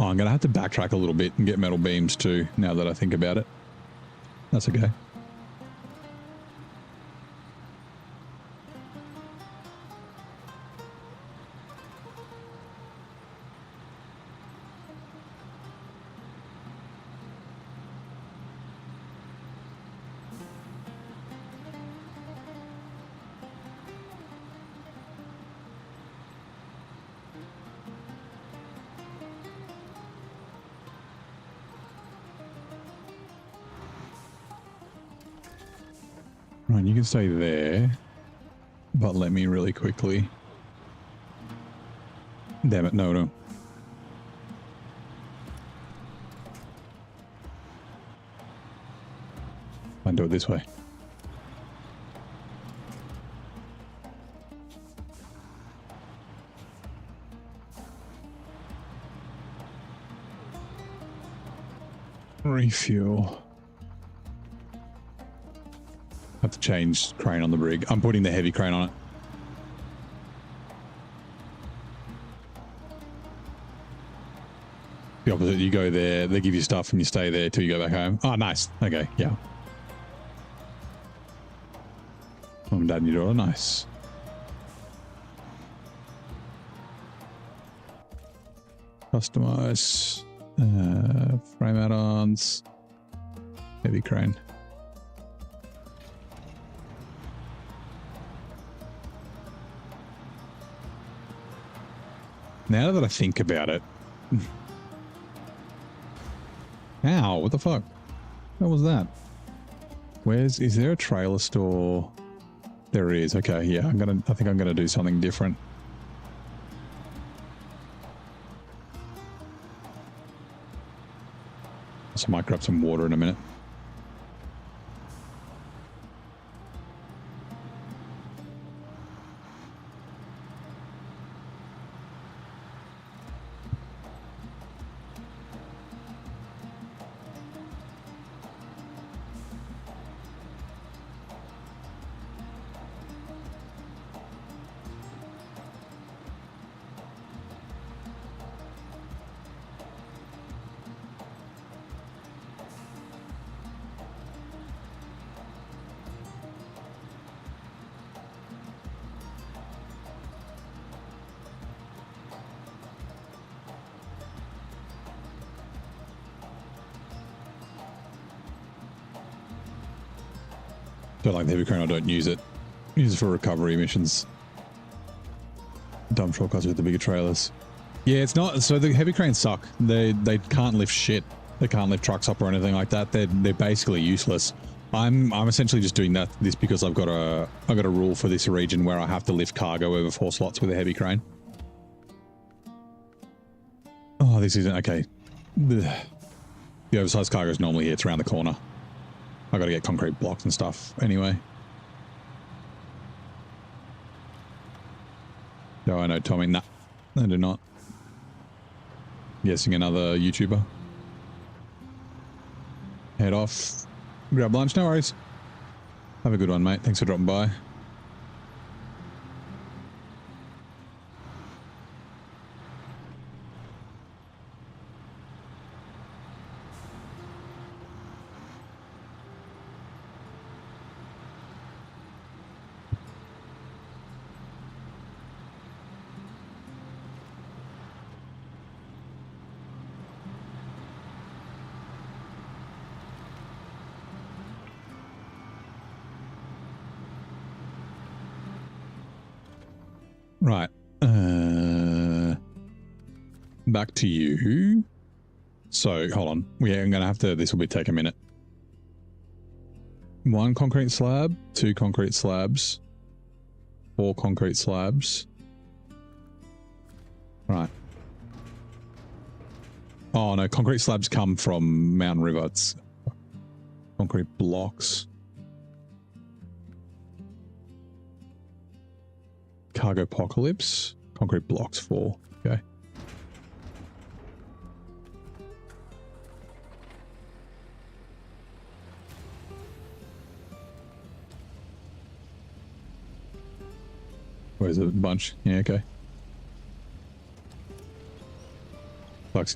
Oh, I'm going to have to backtrack a little bit and get metal beams too, now that I think about it. That's okay. Right, you can stay there, but let me really quickly. Damn it, no. I'll do it this way. Refuel. Have to change crane on the brig. I'm putting the heavy crane on it. The opposite, you go there, they give you stuff and you stay there till you go back home. Oh, nice. Okay, yeah. Mom and dad and your daughter, nice. Customize. Frame add-ons. Heavy crane. Now that I think about it. Ow, what the fuck? What was that? Is there a trailer store? There is. Okay, yeah, I think I'm gonna do something different. So I might grab some water in a minute. Don't like the heavy crane, I don't use it. Use it for recovery missions. Dumb shortcuts with the bigger trailers. Yeah, it's not. So the heavy cranes suck. They can't lift shit. They can't lift trucks up or anything like that. They're basically useless. I'm essentially just doing this because I've got a rule for this region where I have to lift cargo over 4 slots with a heavy crane. Oh, this isn't okay. The oversized cargo is normally here. It's around the corner. I got to get concrete blocks and stuff anyway. Do I know Tommy? Nah, I do not. Guessing another YouTuber. Head off. Grab lunch, no worries. Have a good one, mate. Thanks for dropping by. Right. Back to you. So hold on. I'm gonna have to. This will take a minute. 1 concrete slab, 2 concrete slabs, 4 concrete slabs. Right. Oh no, concrete slabs come from Mountain River. It's concrete blocks. Cargo apocalypse. Concrete blocks 4. Okay. Where's a bunch? Yeah, okay. Bucks.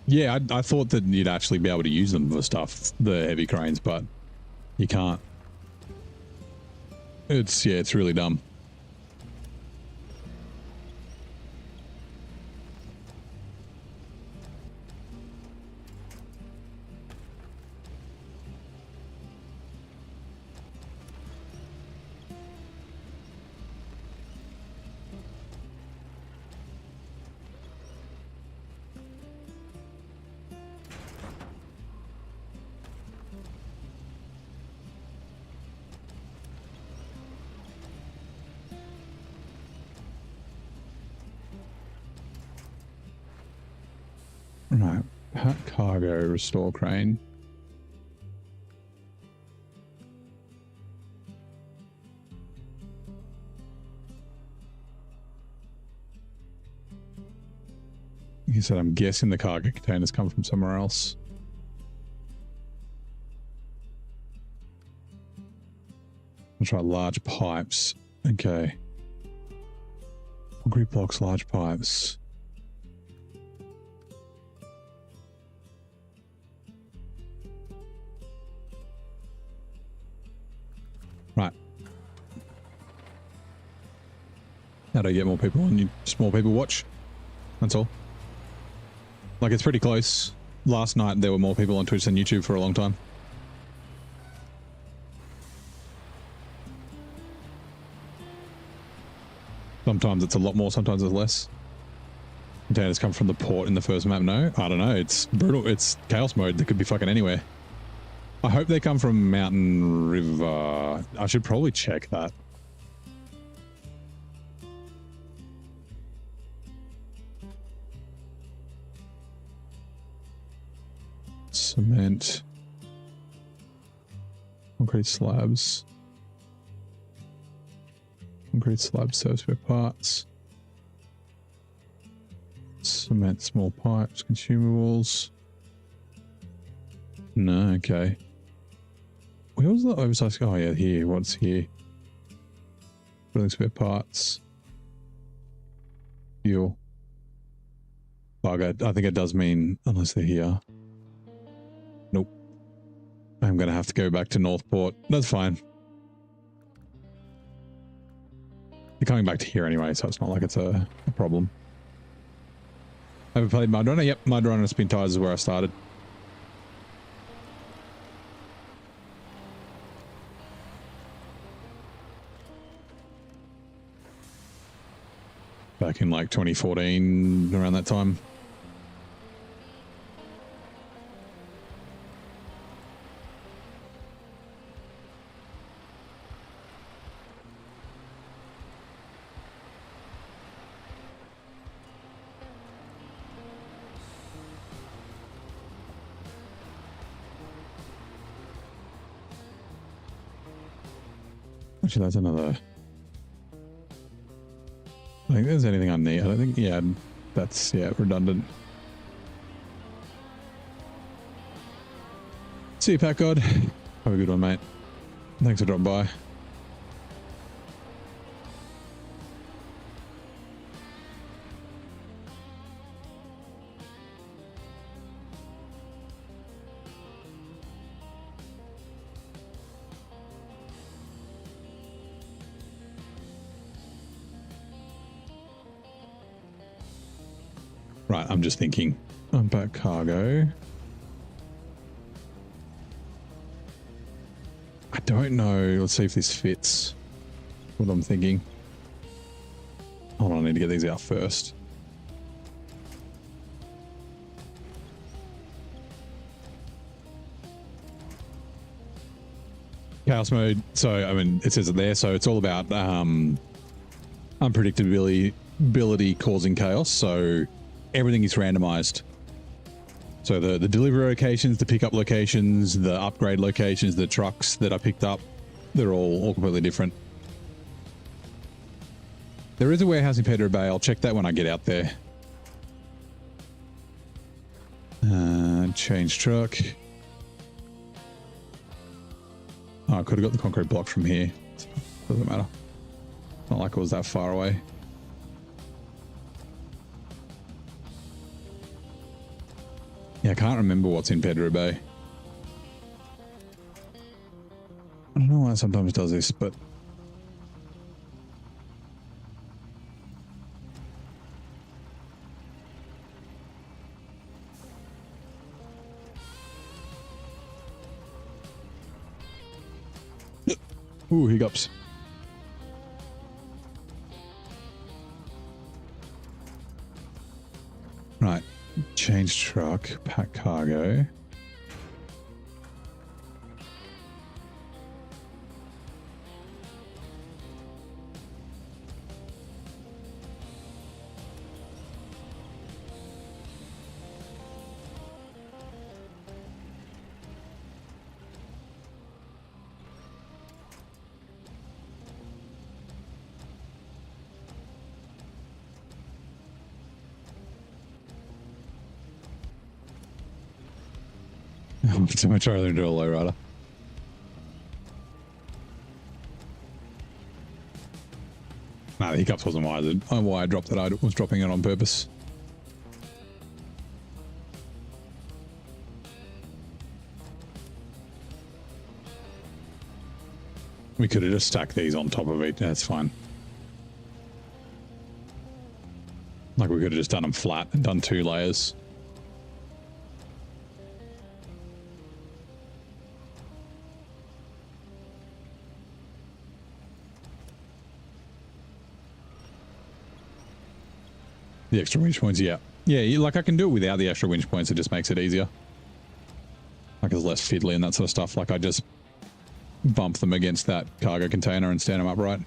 Yeah, I thought that you'd actually be able to use them for stuff, the heavy cranes, but you can't. It's really dumb. Right, pack cargo, restore crane. He said, I'm guessing the cargo containers come from somewhere else. I'll try large pipes. Okay. Concrete blocks, large pipes. Right. How do I get more people on? Just more people watch. That's all. Like, it's pretty close. Last night there were more people on Twitch than YouTube for a long time. Sometimes it's a lot more, sometimes it's less. Containers come from the port in the first map. No, I don't know. It's brutal. It's chaos mode. They could be fucking anywhere. I hope they come from Mountain River. I should probably check that. Cement. Concrete slabs. Concrete slabs, serve spare parts. Cement, small pipes, consumables. No, okay. Where was the oversized? Oh yeah, here. What's here? Building spare parts. Fuel. Bug. I think it does mean unless they're here. Nope. I'm gonna have to go back to Northport. That's fine. You're coming back to here anyway, so it's not like it's a problem. Have you played Mud Runner? Yep, Mud Runner and Spin Tires is where I started. Back in like 2014, around that time. Actually, that's another... I think there's anything I need. I don't think... Yeah, that's... Yeah, redundant. See you, Pat God. Have a good one, mate. Thanks for dropping by. Right, I'm just thinking. Unpack cargo. I don't know. Let's see if this fits what I'm thinking. Hold on, I need to get these out first. Chaos mode. So, I mean, it says it there. So it's all about unpredictability causing chaos. So everything is randomized. So the delivery locations, the pickup locations, the upgrade locations, the trucks that I picked up, they're all completely different. There is a warehouse in Pedro Bay. I'll check that when I get out there. Change truck. Oh, I could have got the concrete block from here. Doesn't matter. Not like it was that far away. Yeah, I can't remember what's in Pedro Bay. I don't know why it sometimes does this, but... Ooh, hiccups. Right. Change truck, pack cargo. So I try to do a low rider. Nah, the hiccups wasn't why I dropped it. I was dropping it on purpose. We could have just stacked these on top of it. That's fine. Like we could have just done them flat and done 2 layers. The extra winch points, yeah. Yeah, like I can do it without the extra winch points. It just makes it easier. Like it's less fiddly and that sort of stuff. Like I just bump them against that cargo container and stand them upright.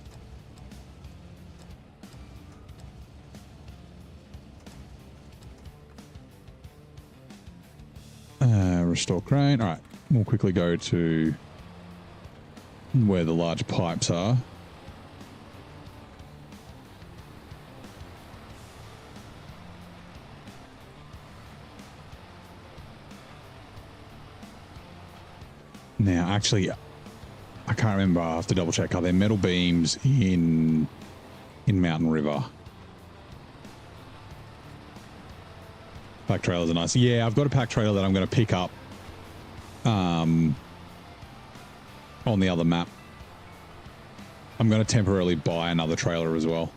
Restore crane. All right, we'll quickly go to where the large pipes are. Now, actually, I can't remember. I have to double check. Are there metal beams in Mountain River? Pack trailers are nice. Yeah, I've got a pack trailer that I'm going to pick up on the other map. I'm going to temporarily buy another trailer as well.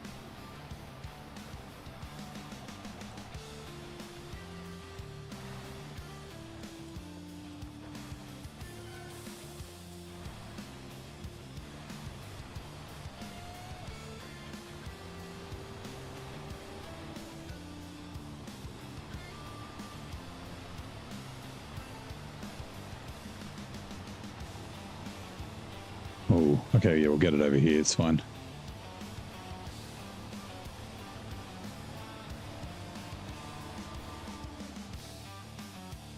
Oh, okay, yeah, we'll get it over here. It's fine.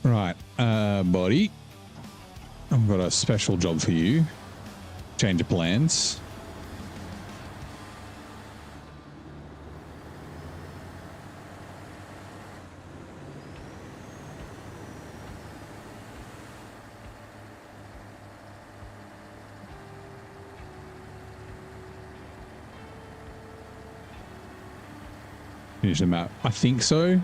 Right, buddy. I've got a special job for you. Change of plans. Finish the map. I think so.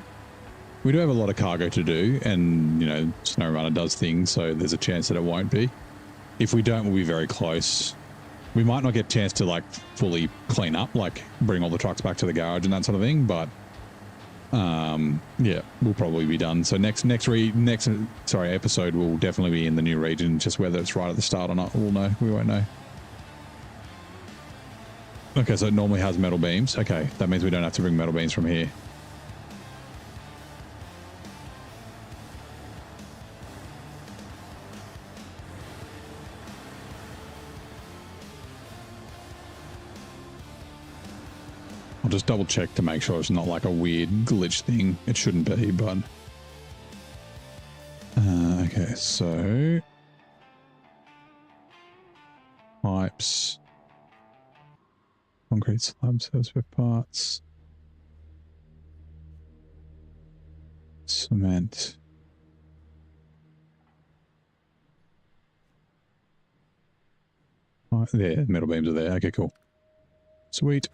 We do have a lot of cargo to do, and you know, SnowRunner does things, so there's a chance that it won't be. If we don't, we'll be very close. We might not get a chance to like fully clean up, like bring all the trucks back to the garage and that sort of thing, but yeah, we'll probably be done. So next episode will definitely be in the new region. Just whether it's right at the start or not, we won't know. Okay, so it normally has metal beams. Okay, that means we don't have to bring metal beams from here. I'll just double check to make sure it's not like a weird glitch thing. It shouldn't be, but... okay, so... Pipes. Concrete slabs, with parts. Cement. Oh, there, metal beams are there. Okay, cool. Sweet.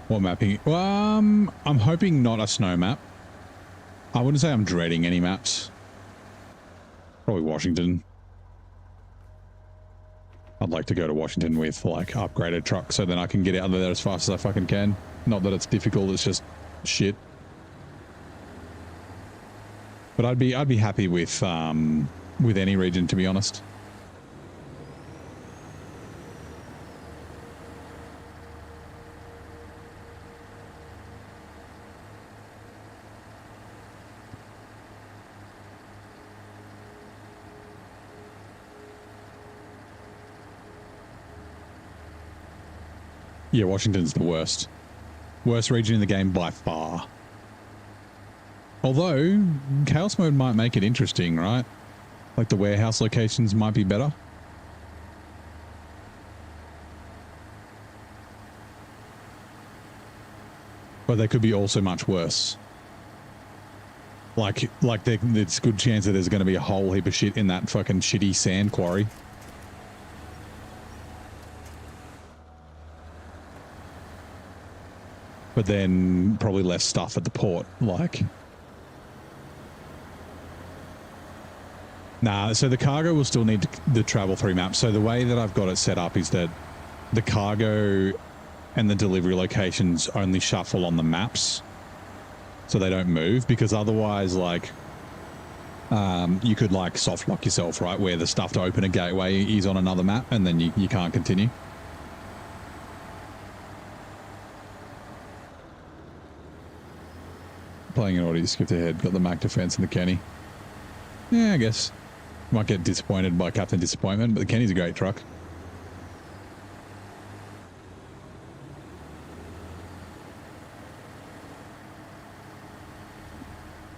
What mapping? I'm hoping not a snow map. I wouldn't say I'm dreading any maps. Probably Washington. I'd like to go to Washington with like upgraded trucks so then I can get out of there as fast as I fucking can. Not that it's difficult, it's just shit. But I'd be happy with any region, to be honest. Yeah, Washington's the worst. Worst region in the game by far. Although, Chaos Mode might make it interesting, right? Like the warehouse locations might be better. But they could be also much worse. Like there's a good chance that there's going to be a whole heap of shit in that fucking shitty sand quarry. But then probably less stuff at the port, like... Nah, so the cargo will still need to travel through maps. So the way that I've got it set up is that the cargo and the delivery locations only shuffle on the maps. So they don't move, because otherwise, like... you could, like, soft lock yourself, right? Where the stuff to open a gateway is on another map, and then you can't continue. Playing an audio skipped ahead, got the Mac defense and the Kenny. Yeah, I guess. Might get disappointed by Captain Disappointment, but the Kenny's a great truck.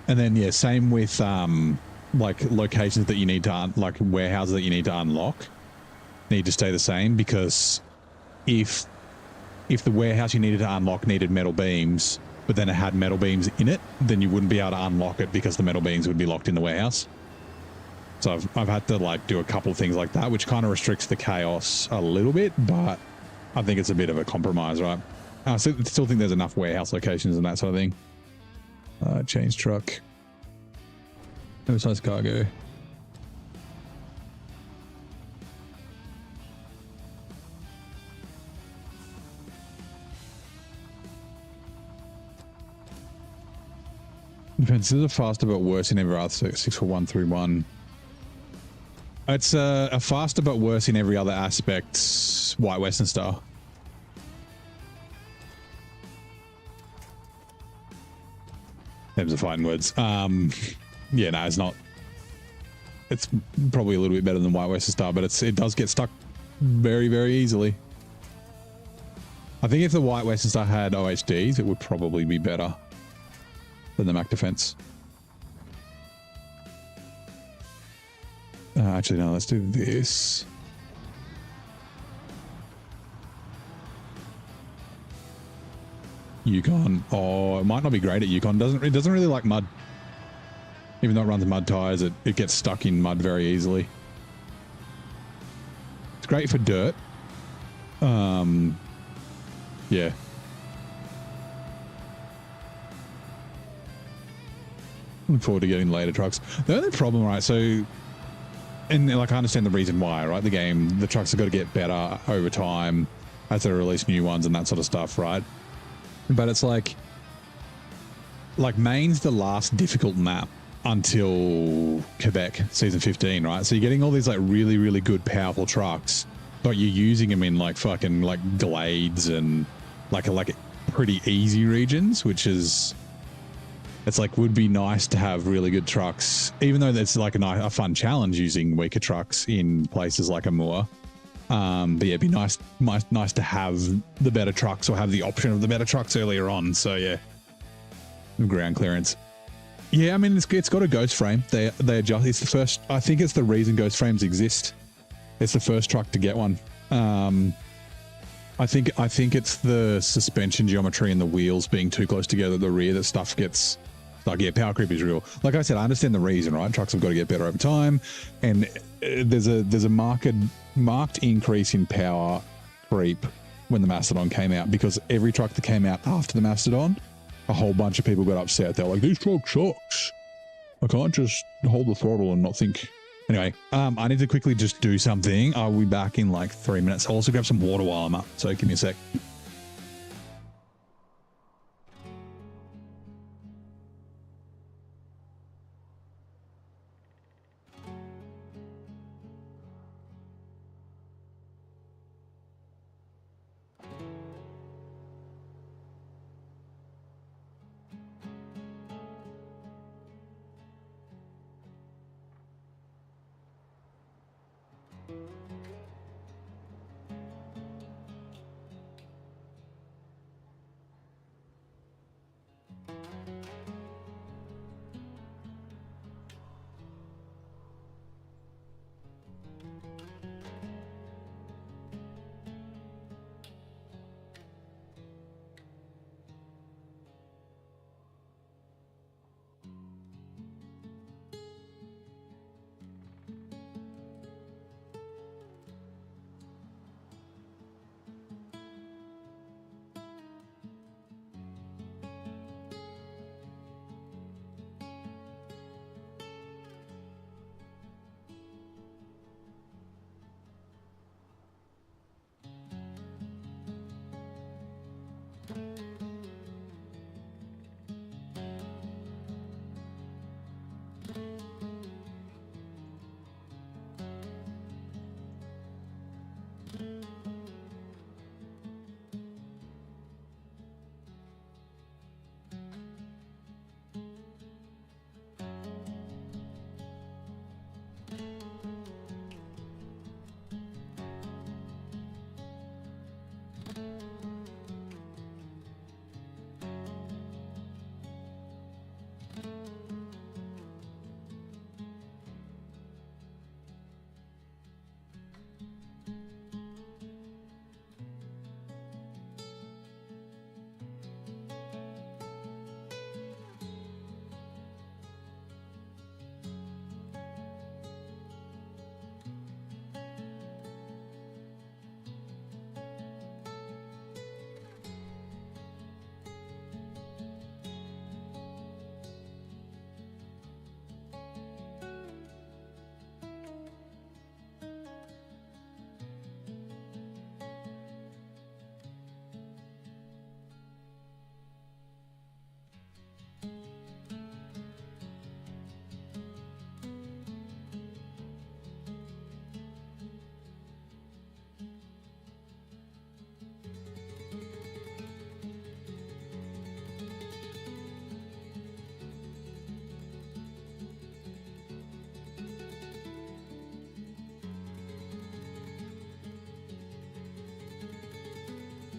And then, yeah, same with, like, locations that you need to, like, warehouses that you need to unlock need to stay the same, because if the warehouse you needed to unlock needed metal beams, but then it had metal beams in it, then you wouldn't be able to unlock it because the metal beams would be locked in the warehouse. So I've had to like do a couple of things like that, which kind of restricts the chaos a little bit, but I think it's a bit of a compromise, right? I still think there's enough warehouse locations and that sort of thing. Change truck. Oversized cargo. Defense is a faster but worse in every other 64131. It's a faster but worse in every other aspect. White Western Star. Them's the fighting words. Yeah, no, it's not. It's probably a little bit better than White Western Star, but it does get stuck very, very easily. I think if the White Western Star had OHDs, it would probably be better than the Mac defense. Actually, no, let's do this. Yukon. Oh, it might not be great at Yukon. It doesn't really like mud. Even though it runs mud tires, it gets stuck in mud very easily. It's great for dirt. Yeah. Looking forward to getting later trucks. The only problem, right, so and like I understand the reason why, right? The trucks have got to get better over time as they release new ones and that sort of stuff, right? But it's like Maine's the last difficult map until Quebec season 15, right? So you're getting all these like really, really good, powerful trucks, but you're using them in like fucking like glades and like pretty easy regions, which is, it's like, would be nice to have really good trucks, even though that's like a fun challenge using weaker trucks in places like Amur. But yeah, it'd be nice to have the better trucks or have the option of the better trucks earlier on. So yeah, ground clearance. Yeah, I mean, it's got a ghost frame. They adjust. It's the first. I think it's the reason ghost frames exist. It's the first truck to get one. I think it's the suspension geometry and the wheels being too close together at the rear that stuff gets like, yeah, power creep is real. Like I said, I understand the reason, right? Trucks have got to get better over time, and there's a marked increase in power creep when the Mastodon came out, because every truck that came out after the Mastodon, a whole bunch of people got upset. They're like, "These truck sucks. I can't just hold the throttle and not think." Anyway, I need to quickly just do something. I'll be back in like 3 minutes. I'll also grab some water while I'm up, so give me a sec.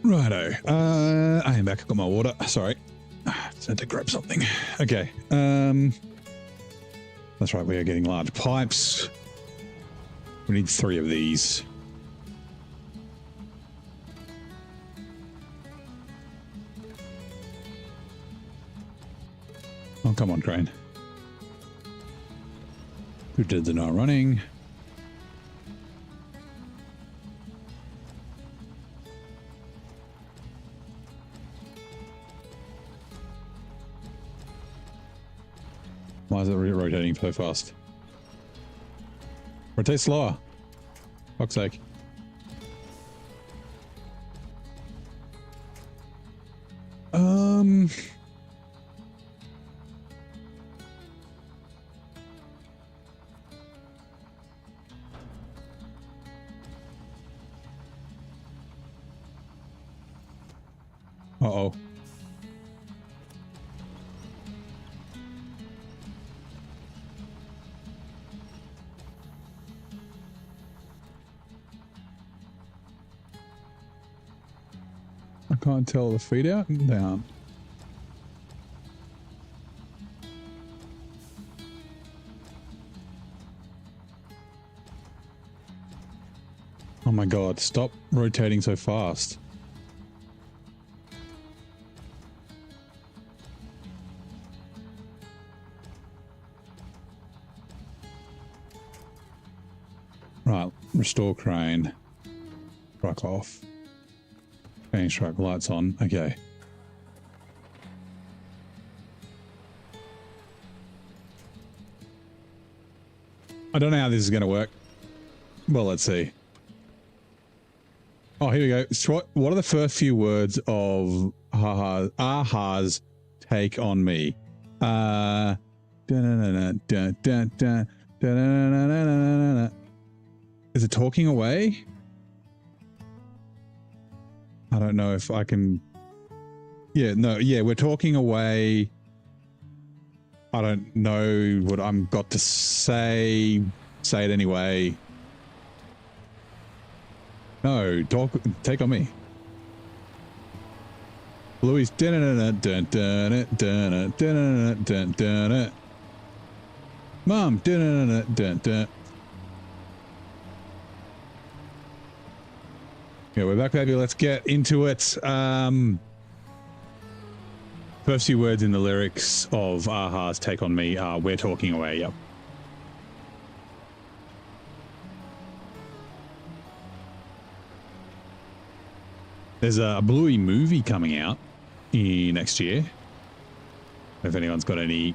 Righto. I am back. I've got my water. Sorry. Just had to grab something. Okay. That's right. We are getting large pipes. We need 3 of these. Oh, come on, crane. Who did the not running? Why is it rotating so fast? Rotate slower. Fuck's sake. Uh-oh. I can't tell the feet out and down. Oh my god, stop rotating so fast. Right, restore crane. Truck off. Change truck, lights on. Okay. I don't know how this is going to work. Well, let's see. Oh, here we go. So what are the first few words of Aha's Take on Me? Is it talking away? I don't know if I can... Yeah, no, yeah, we're talking away. I don't know what I'm got to say. Say it anyway. No, take on me. Louis. Mom. Yeah, we're back, baby. Let's get into it. First few words in the lyrics of Aha's Take on Me are "We're talking away." Yep. There's a Bluey movie coming out next year. If anyone's got any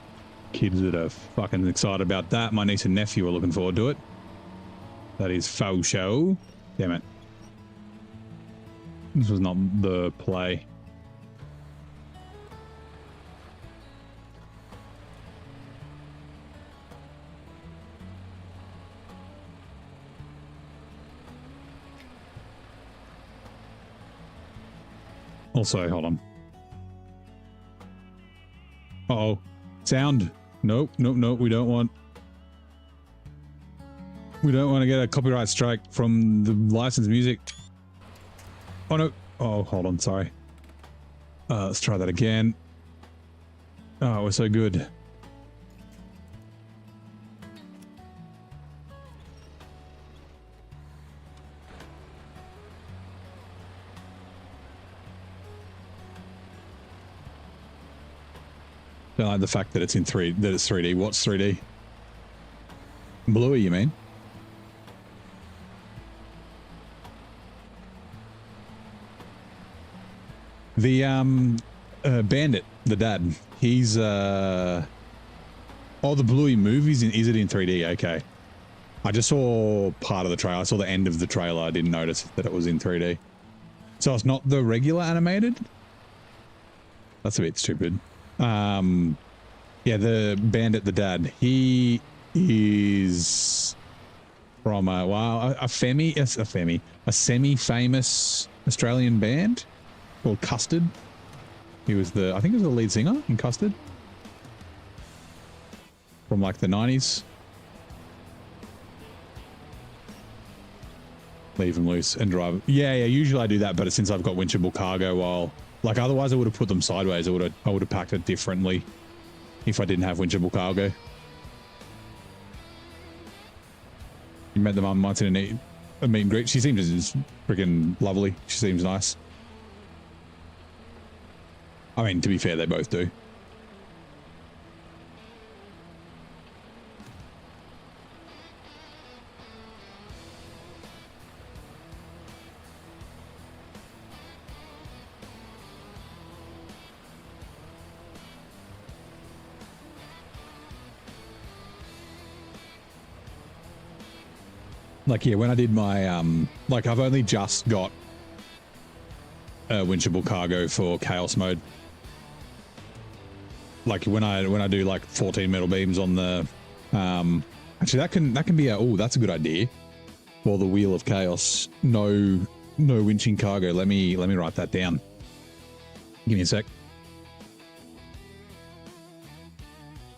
kids that are fucking excited about that, my niece and nephew are looking forward to it. That is faux show. Damn it. This was not the play. Also, hold on. Uh-oh. Sound. Nope, nope, nope. We don't want to get a copyright strike from the licensed music. Oh, no. Oh, hold on. Sorry. Let's try that again. Oh, it was so good. Don't like the fact that it's in 3D. What's 3D? Bluey, you mean? The Bandit, the dad. He's oh, the Bluey movies. Is it in 3D? Okay. I just saw part of the trailer. I saw the end of the trailer. I didn't notice that it was in 3D. So it's not the regular animated? That's a bit stupid. Yeah, the Bandit, the dad, he is from a semi-famous Australian band called Custard. He was I think he was the lead singer in Custard from like the 90s. Leave them loose and drive. Yeah, usually I do that, but since I've got winchable cargo, like otherwise I would have put them sideways. I would have packed it differently if I didn't have winchable cargo. You met the mum once in a meet and greet. She seems freaking lovely. She seems nice. I mean, to be fair, they both do. Like, yeah, when I did my, like, I've only just got a winchable cargo for chaos mode. Like, when I do, like, 14 metal beams on the, actually, that can be a, oh, that's a good idea. For the Wheel of Chaos, no winching cargo. Let me write that down. Give me a sec.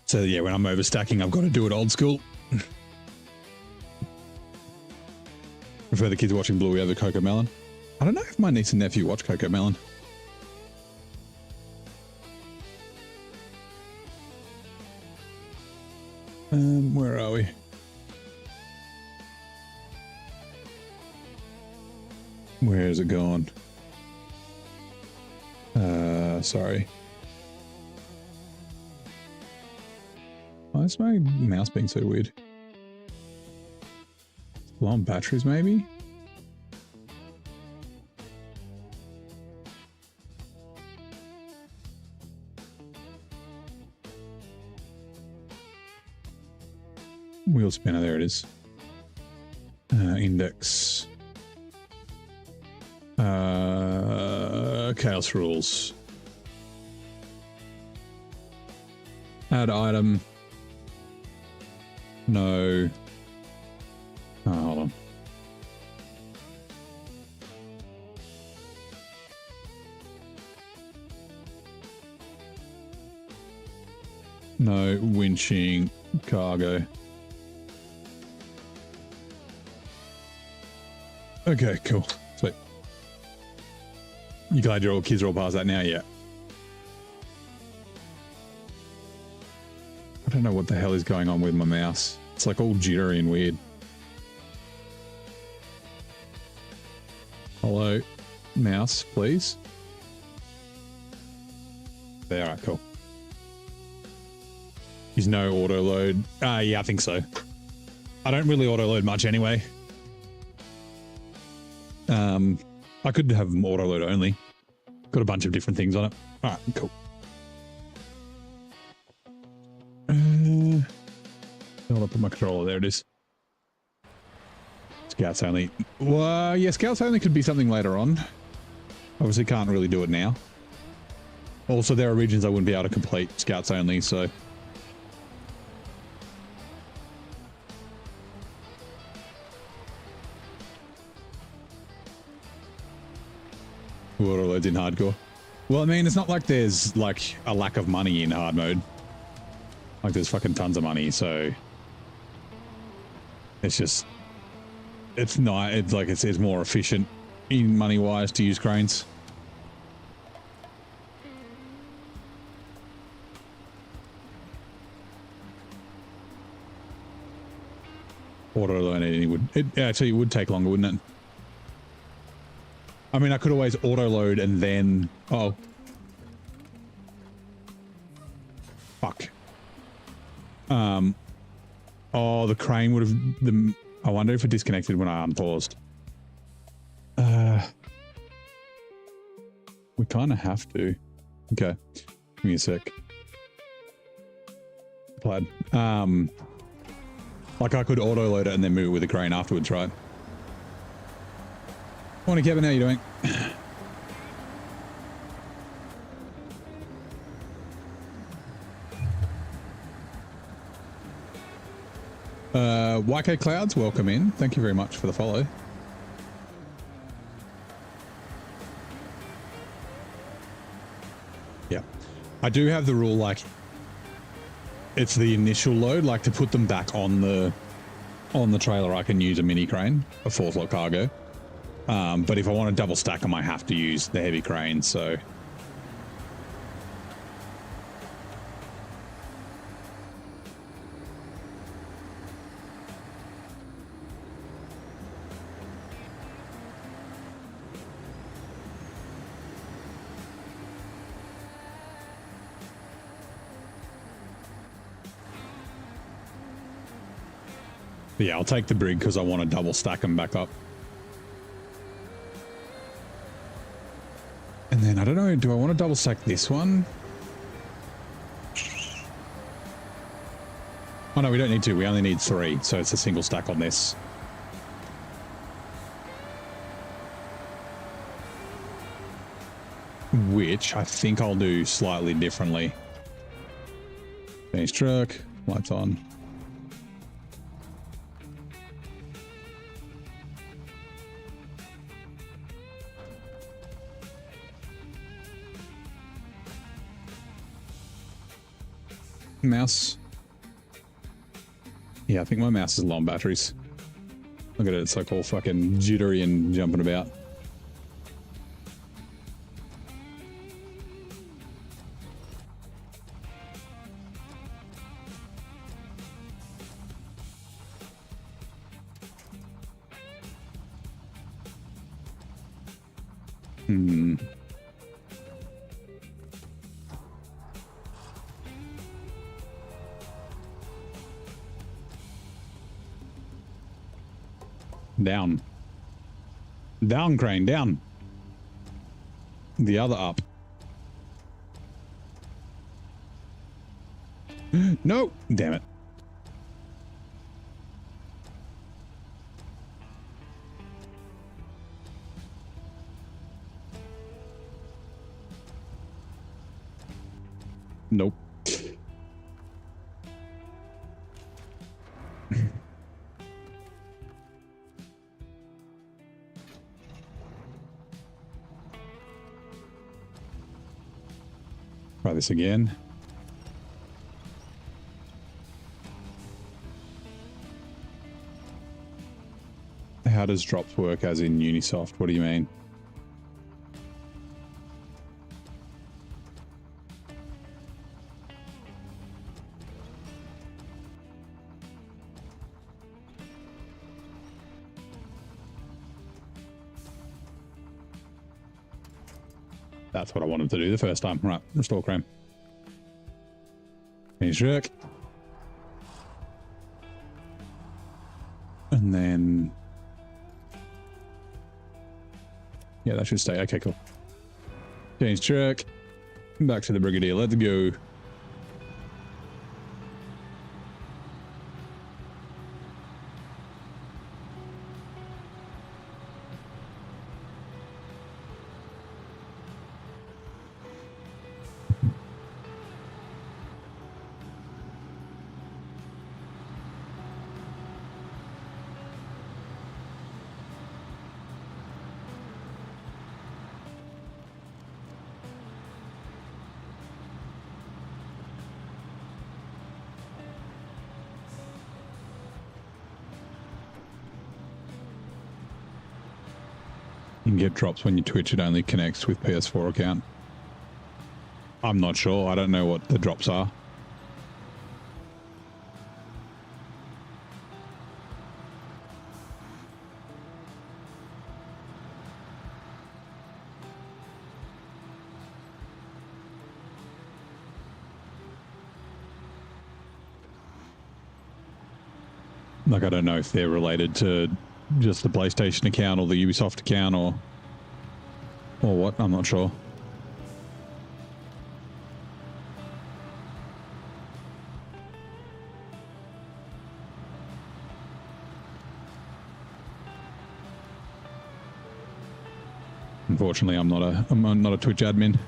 So, yeah, when I'm overstacking, I've got to do it old school. Prefer the kids watching Bluey over Coco Melon. I don't know if my niece and nephew watch Coco Melon. Where are we? Where is it gone? Sorry. Why is my mouse being so weird? Low on batteries, maybe? Wheel spinner, there it is. Index. Chaos rules. Add item. No. Oh, hold on. No winching cargo. Okay, cool. Sweet. You glad your kids are all past that now? Yeah. I don't know what the hell is going on with my mouse. It's like all jittery and weird. Hello, mouse, please. There, all right, cool. Is no auto load? Yeah, I think so. I don't really auto load much anyway. I could have auto load only. Got a bunch of different things on it. All right, cool. I'll put my controller. There it is. Scouts only. Well, yeah, scouts only could be something later on. Obviously can't really do it now. Also, there are regions I wouldn't be able to complete scouts only, so... Auto loads in hardcore. Well, I mean, it's not like there's like a lack of money in hard mode. Like there's fucking tons of money, so it's just it's not. It's like it's more efficient in money wise to use cranes. Auto load it would. It actually would take longer, wouldn't it? I mean, I could always auto load and then... Oh. Fuck. Oh, the crane would have... I wonder if it disconnected when I unpaused. We kind of have to. Okay. Give me a sec. Plaid. Like I could auto load it and then move it with the crane afterwards, right? Morning, Kevin. How you doing? YK Clouds, welcome in. Thank you very much for the follow. Yeah. I do have the rule, like, it's the initial load, like to put them back on the trailer, I can use a mini crane, a 4-slot cargo. But if I want to double stack them, I have to use the heavy crane, so... But yeah, I'll take the brig because I want to double stack them back up. And then, I don't know, do I want to double stack this one? Oh no, we don't need to. We only need 3, so it's a single stack on this. which I think I'll do slightly differently. Finish truck, lights on. Mouse. Yeah, I think my mouse is low on batteries. Look at it, it's like all fucking jittery and jumping about. Down. Down, crane, down. The other up. No! Damn it. Nope. Try this again. How does drops work as in Unisoft? What do you mean? That's what I wanted to do the first time. Right, restore crane. Finish jerk. And then... yeah, that should stay. Okay, cool. Change truck. Back to the Brigadier. Let's go. You can get drops when you Twitch. It only connects with PS4 account. I'm not sure. I don't know what the drops are. Like, I don't know if they're related to just the PlayStation account or the Ubisoft account or what. I'm not sure. Unfortunately, I'm not a Twitch admin.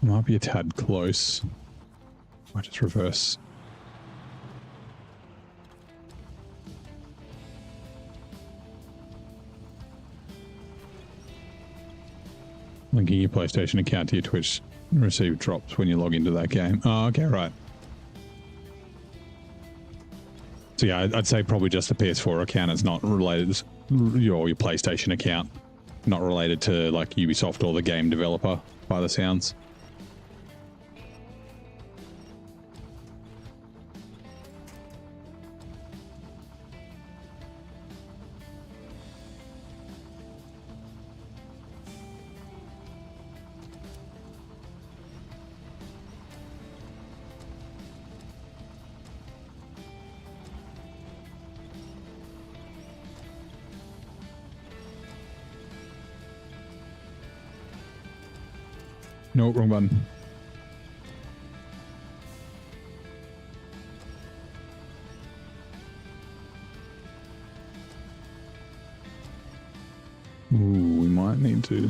Might be a tad close. Might just reverse. Linking your PlayStation account to your Twitch receive drops when you log into that game. Oh, okay, right. So yeah, I'd say probably just the PS4 account. It's not related to your PlayStation account. not related to like Ubisoft or the game developer by the sounds. No, wrong button. Ooh, we might need to.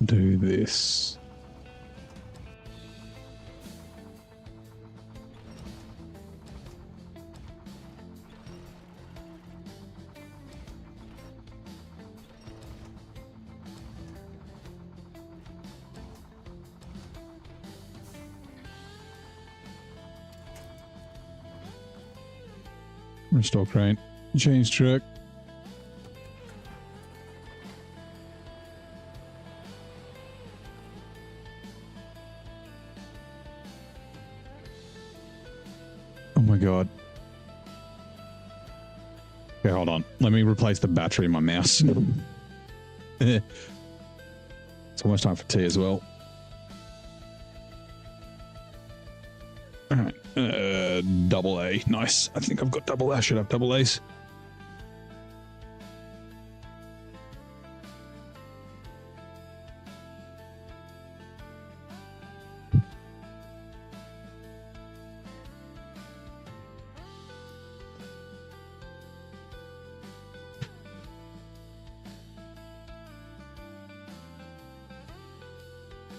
Do this. Restore crane. Change track. Oh my god. Okay, hold on. Let me replace the battery in my mouse. It's almost time for tea as well. All right. Double A. Nice. I think I've got double A. I should have double A's.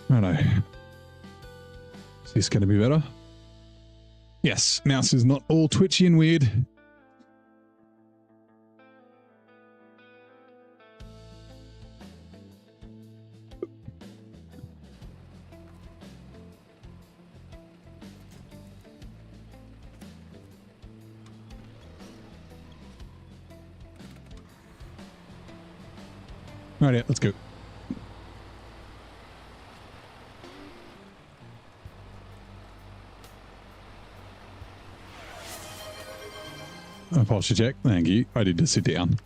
Righto. Is this going to be better? Yes, mouse is not all twitchy and weird. Right, yeah, let's go. Posture check. Thank you. I need to sit down.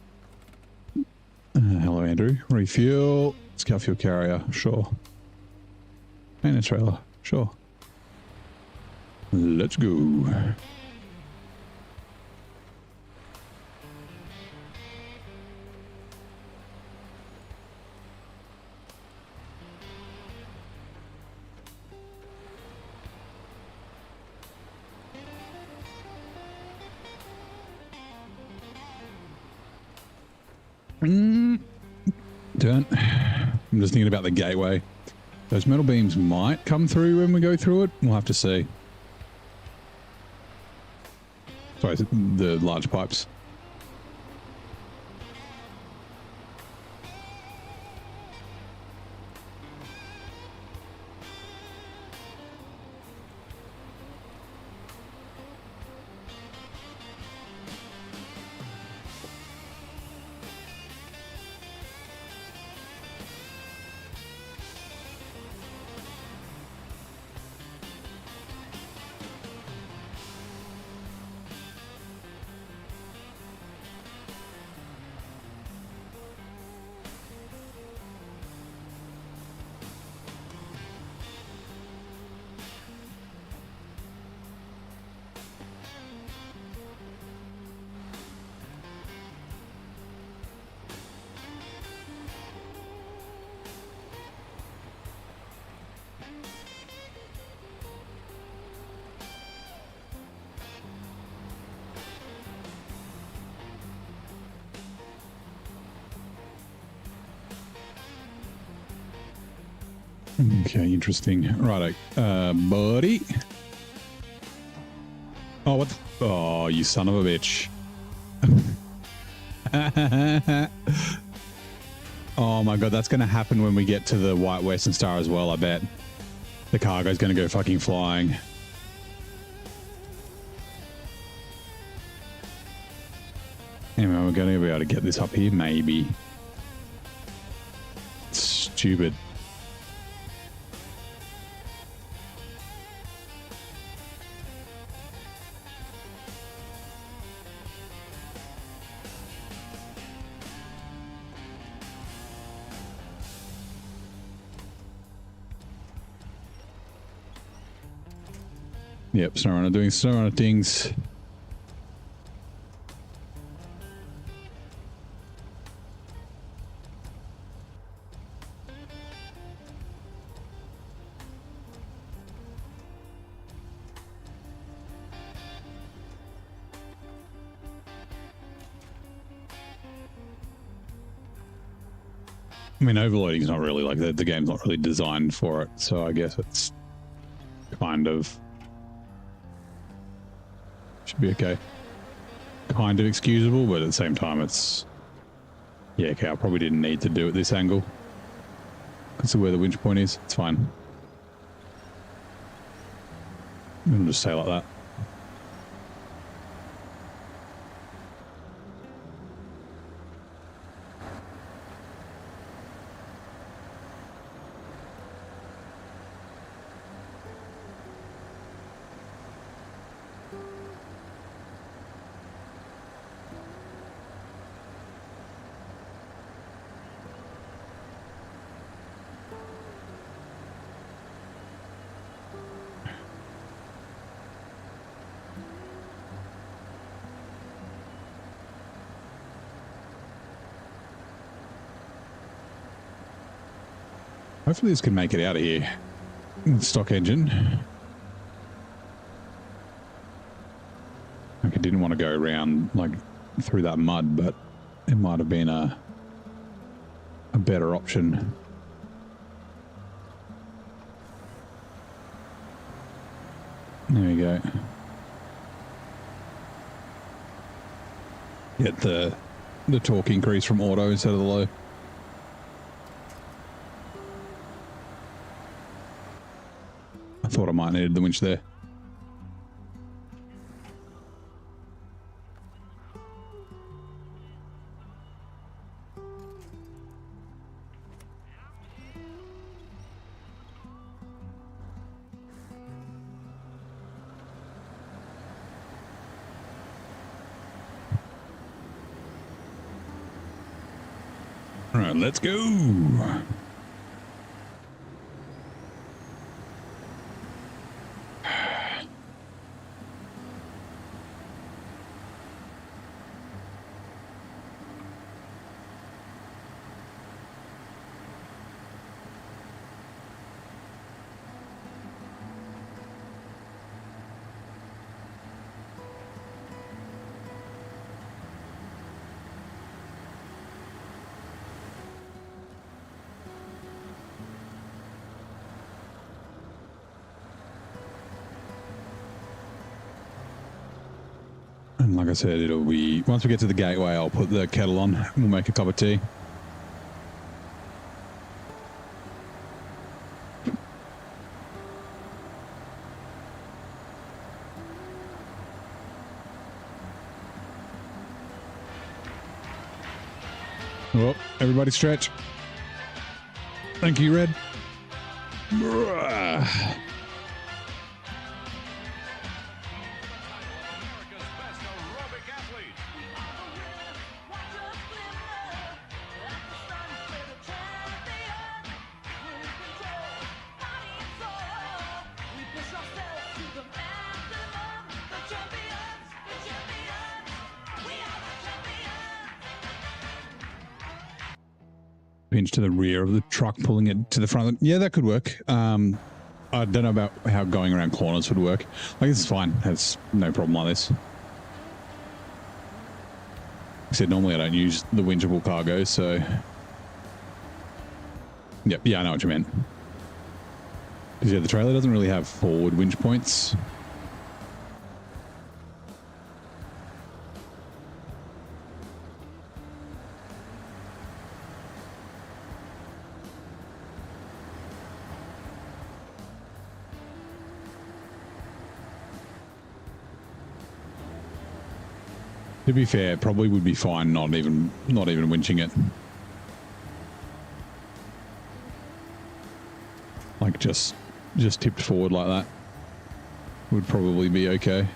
Hello, Andrew. Refuel. Scout fuel carrier. Sure. And a trailer. Sure. Let's go. Turn. I'm just thinking about the gateway. Those metal beams might come through when we go through it. We'll have to see. Sorry, the large pipes. Okay, interesting. Righto. Buddy. Oh, what the? Oh, you son of a bitch. Oh my god, that's going to happen when we get to the White Western Star as well, I bet. The cargo's going to go fucking flying. Anyway, we're going to be able to get this up here, maybe. Stupid. Yep, SnowRunner doing SnowRunner things. I mean, overloading is not really like the game's not really designed for it, so I guess it's kind of should be okay. Kind of excusable, but at the same time, it's yeah, okay. I probably didn't need to do it this angle because of where the winch point is. It's fine. I'll just say like that. Hopefully this can make it out of here. Stock engine. Like I didn't want to go around like through that mud, but it might have been a better option. There we go. Get the torque increase from auto instead of the low. I thought I might need the winch there. All right, let's go. And like I said, it'll be, once we get to the gateway, I'll put the kettle on. We'll make a cup of tea. Well, everybody stretch. Thank you, Red. Bruh. Pinch to the rear of the truck, pulling it to the front. Yeah, that could work. I don't know about how going around corners would work. Like, this is fine. Has no problem like this. Like I said, normally I don't use the winchable cargo, so... Yep, yeah, I know what you meant. Because, yeah, the trailer doesn't really have forward winch points. To be fair, probably would be fine not even winching it. Like just tipped forward like that would probably be okay.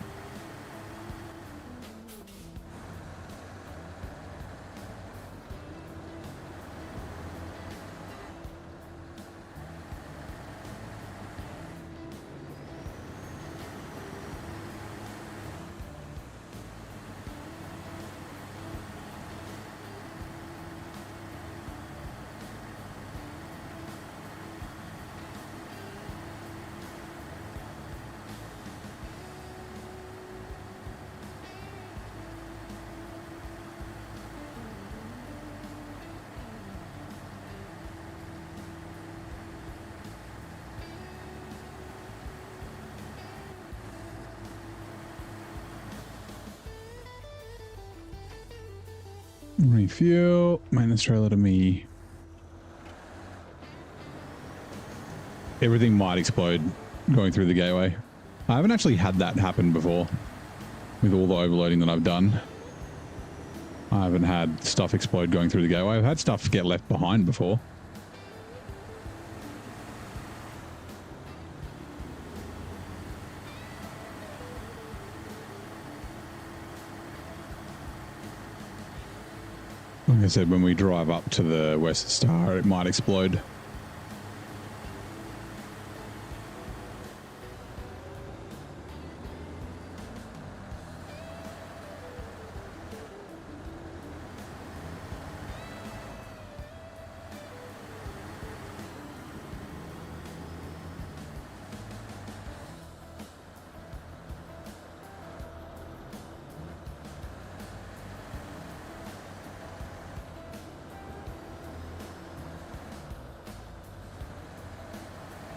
Refuel, maintenance trailer to me. Everything might explode going through the gateway. I haven't actually had that happen before with all the overloading that I've done. I haven't had stuff explode going through the gateway. I've had stuff get left behind before. Like I said, when we drive up to the West Star, it might explode.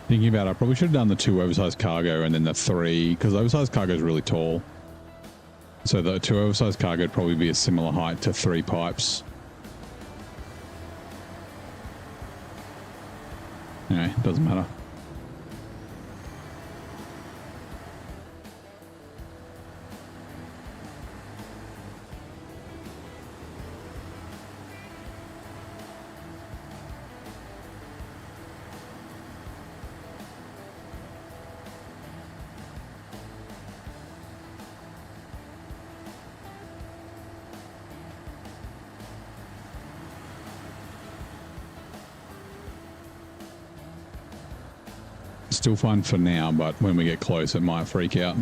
Thinking about it, I probably should have done the 2 oversized cargo and then the 3, because oversized cargo is really tall. So the 2 oversized cargo would probably be a similar height to 3 pipes. Anyway, doesn't matter. Still fine for now, but when we get close, it might freak out.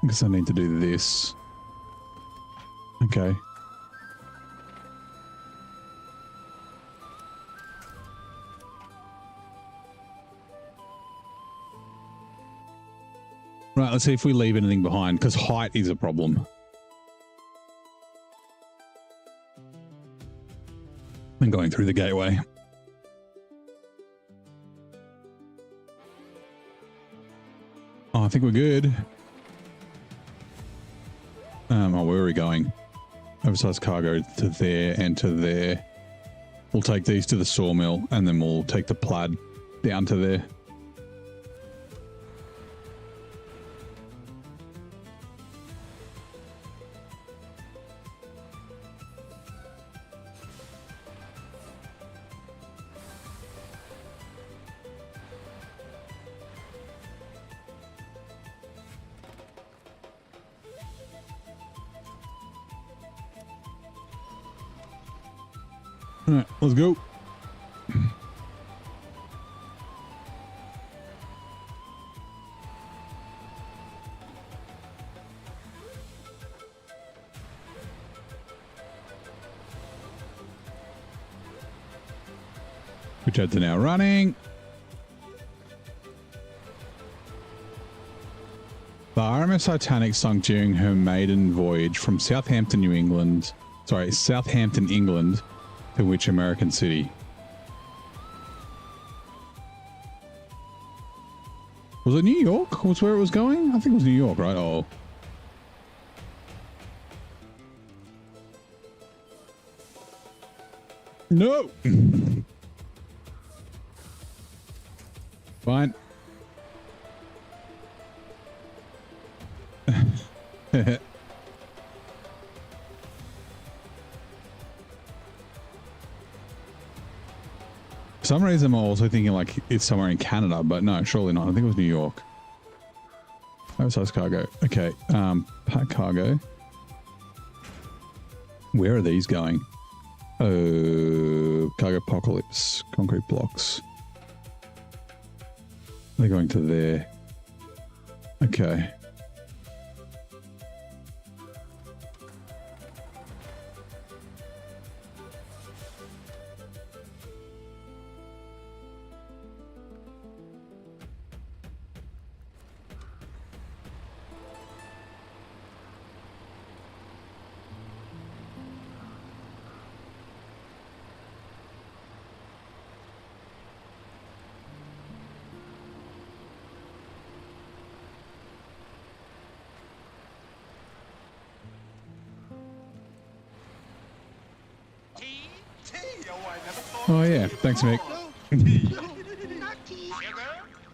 I guess I need to do this. Okay. Right, let's see if we leave anything behind, because height is a problem. And going through the gateway. Oh, I think we're good. Oh, where are we going? Oversized cargo to there and to there. We'll take these to the sawmill, and then we'll take the plaid down to there. All right, let's go. Which ads are now running. The RMS Titanic sunk during her maiden voyage from Southampton, England, to which American city? Was it New York? Was where it was going? I think it was New York, right? Oh. No. Fine. For some reason, I'm also thinking like it's somewhere in Canada, but no, surely not. I think it was New York. Oversized cargo. Okay. Pack cargo. Where are these going? Oh, cargo apocalypse. Concrete blocks. They're going to there. Okay. Oh yeah, thanks, Mick.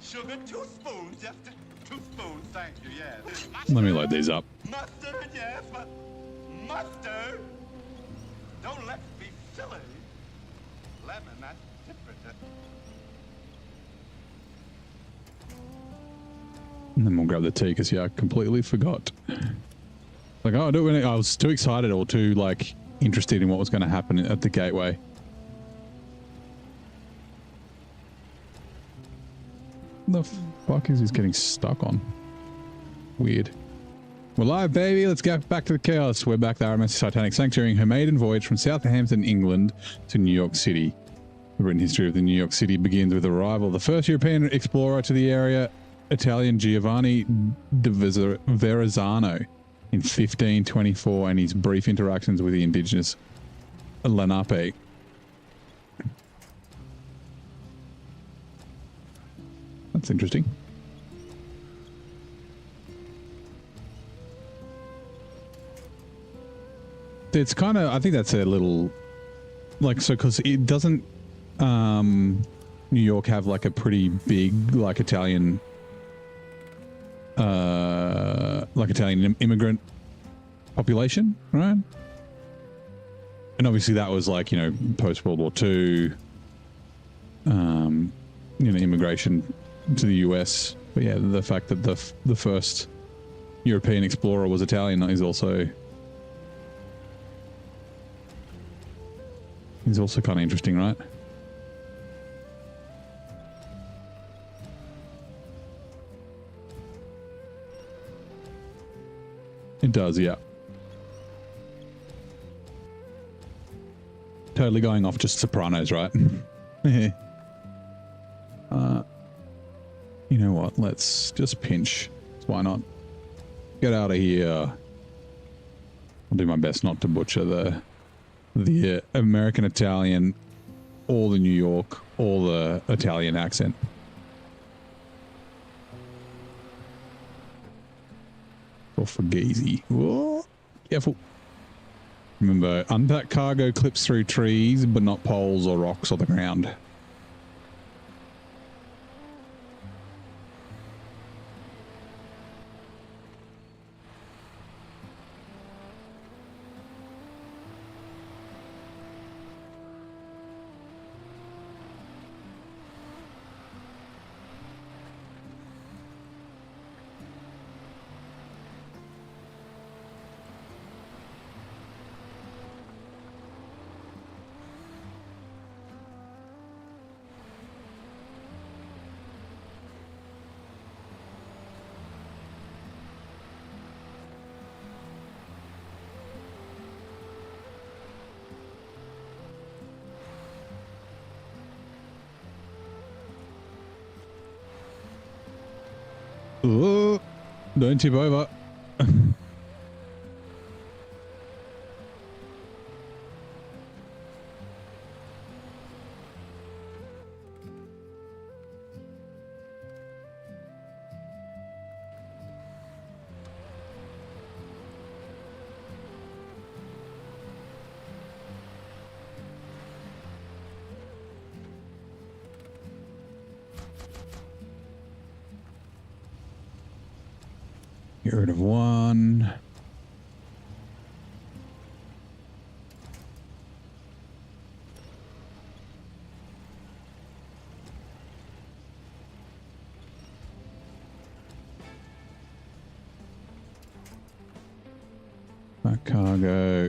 Sugar, 2 spoons, just 2 spoons, thank you, yes. Let me load these up. Mustard, yes, but mustard. Don't let's be silly. Lemon, that's different. And then we'll grab the tea because yeah, I completely forgot. Like, oh, I was too excited or too like interested in what was going to happen at the gateway. What the fuck is he getting stuck on? Weird. We're live, baby. Let's get back to the chaos. We're back. The RMS Titanic sank during her maiden voyage from Southampton, England to New York City. The written history of the New York City begins with the arrival of the first European explorer to the area, Italian Giovanni de Verrazzano, in 1524, and his brief interactions with the indigenous Lenape. That's interesting. It's kind of, I think that's a little, like, so, because it doesn't, New York have like a pretty big, like Italian immigrant population, right? And obviously that was like, you know, post World War II, you know, immigration to the US. But yeah, the fact that the first European explorer was Italian is also kind of interesting, right? It does, yeah. Totally going off just Sopranos, right? You know what? Let's just pinch. Why not? Get out of here. I'll do my best not to butcher the American Italian, or the New York, or the Italian accent. Or Fugazi. Whoa, careful. Remember, unpacked cargo clips through trees, but not poles or rocks or the ground. Oh, don't tip over. Get rid of one. That cargo.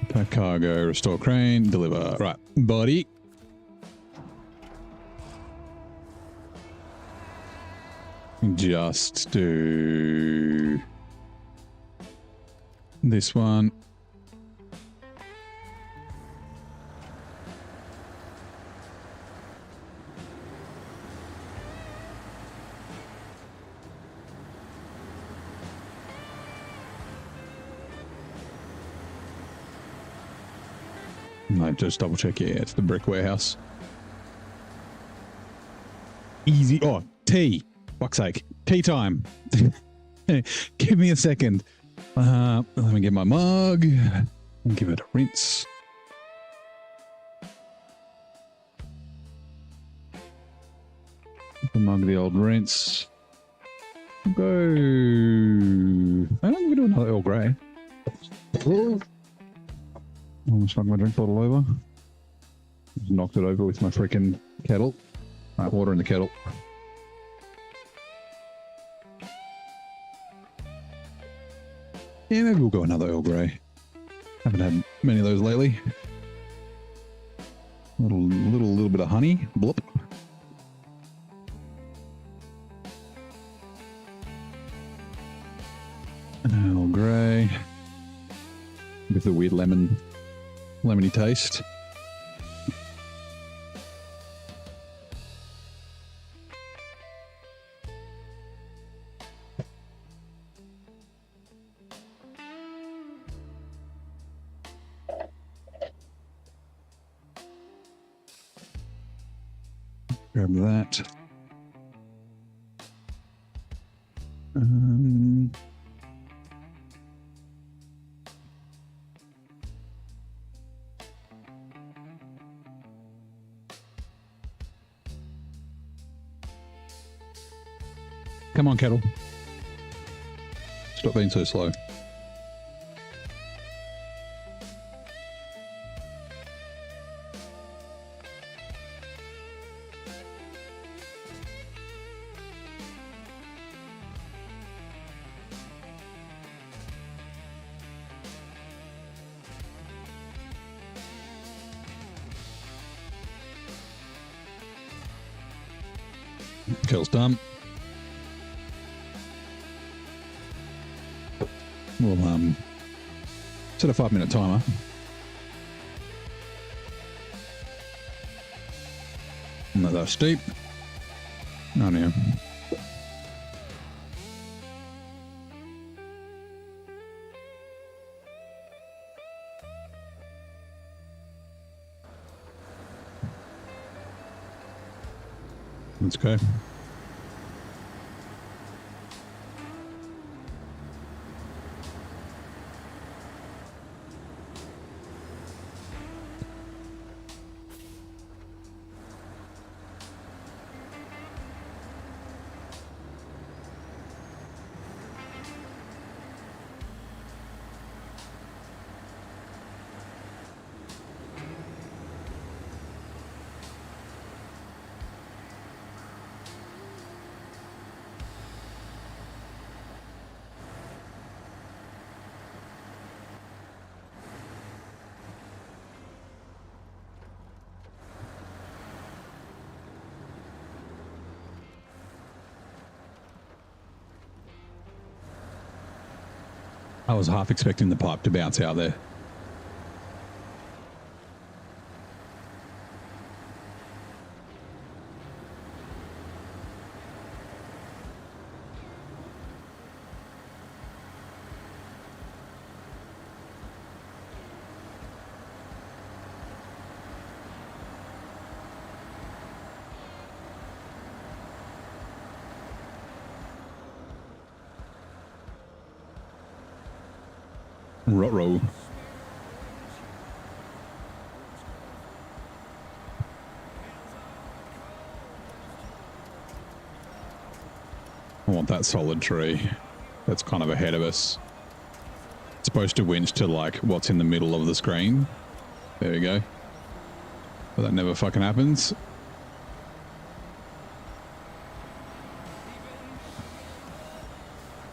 Pack cargo, restore crane, deliver. Right, body. Just do this one. Might just double check. Yeah, it's the brick warehouse. Easy. Oh, tea. Fuck's sake. Tea time. Give me a second. Let me get my mug and give it a rinse. The mug, the old rinse. Go. I don't think we do another Earl Grey. Almost knocked my drink bottle over. Just knocked it over with my freaking kettle. Right, water in the kettle. Yeah, maybe we'll go another Earl Grey. Haven't had many of those lately. Little bit of honey. Blop. Earl Grey. With a weird lemony taste. Grab that. Come on, kettle. Stop being so slow. Kettle's done. We'll set a 5-minute timer. Not that steep. Oh no. Let's go. I was half expecting the pipe to bounce out there. Ruh-roh. I want that solid tree. That's kind of ahead of us. It's supposed to winch to like what's in the middle of the screen. There we go. But that never fucking happens.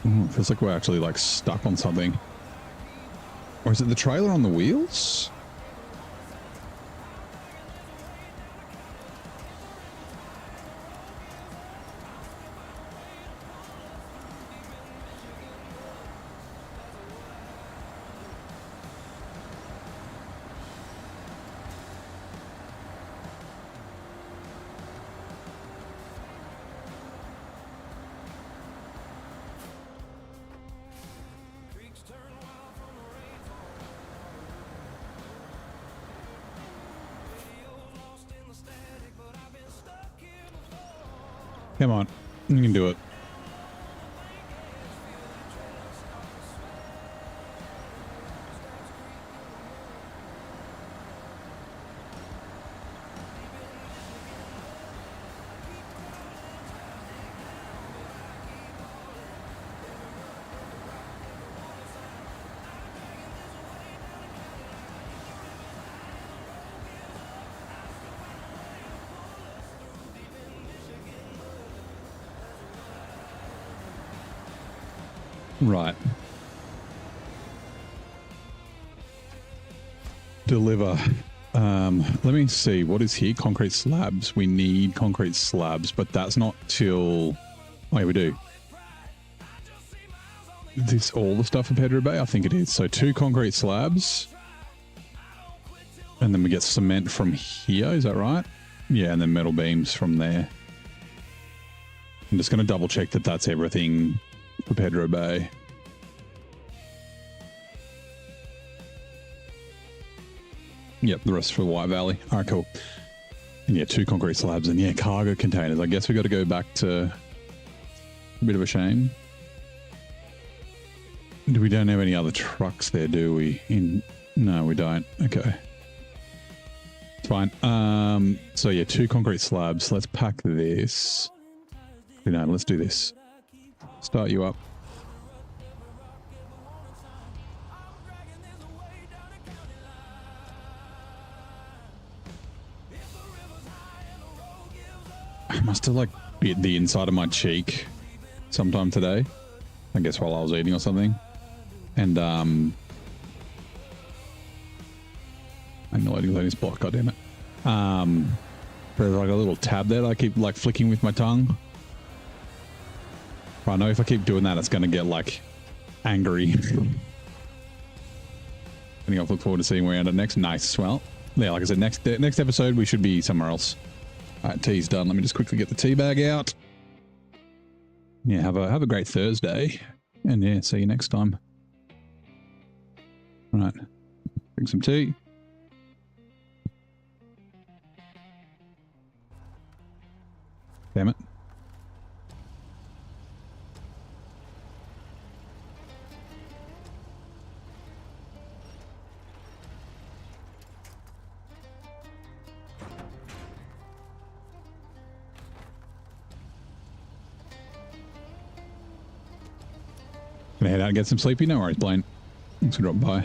Oh, it feels like we're actually like stuck on something. Or is it the trailer on the wheels? Come on, you can do it. Right. Deliver. Let me see. What is here? Concrete slabs. We need concrete slabs, but that's not till... Oh, yeah, we do. Is this all the stuff for Pedro Bay? I think it is. So 2 concrete slabs. And then we get cement from here. Is that right? Yeah, and then metal beams from there. I'm just going to double check that that's everything for Pedro Bay. Yep, the rest for White Valley. All right, cool. And yeah, 2 concrete slabs and yeah, cargo containers. I guess we got to go back to... A bit of a shame. We don't have any other trucks there, do we? No, we don't. Okay. It's fine. So yeah, 2 concrete slabs. Let's pack this. No, let's do this. Start you up. I must have like bit the inside of my cheek sometime today. I guess while I was eating or something. And I'm not letting this block, goddammit. There's like a little tab there that I keep like flicking with my tongue. But I know if I keep doing that, it's going to get like angry. I think I'll look forward to seeing where we end up next. Nice. Well, yeah, like I said, next episode we should be somewhere else. All right, tea's done. Let me just quickly get the tea bag out. Yeah, have a great Thursday. And yeah, see you next time. All right, drink some tea. Damn it. Gonna head out and get some sleepy? No worries, Blaine. Thanks for dropping by.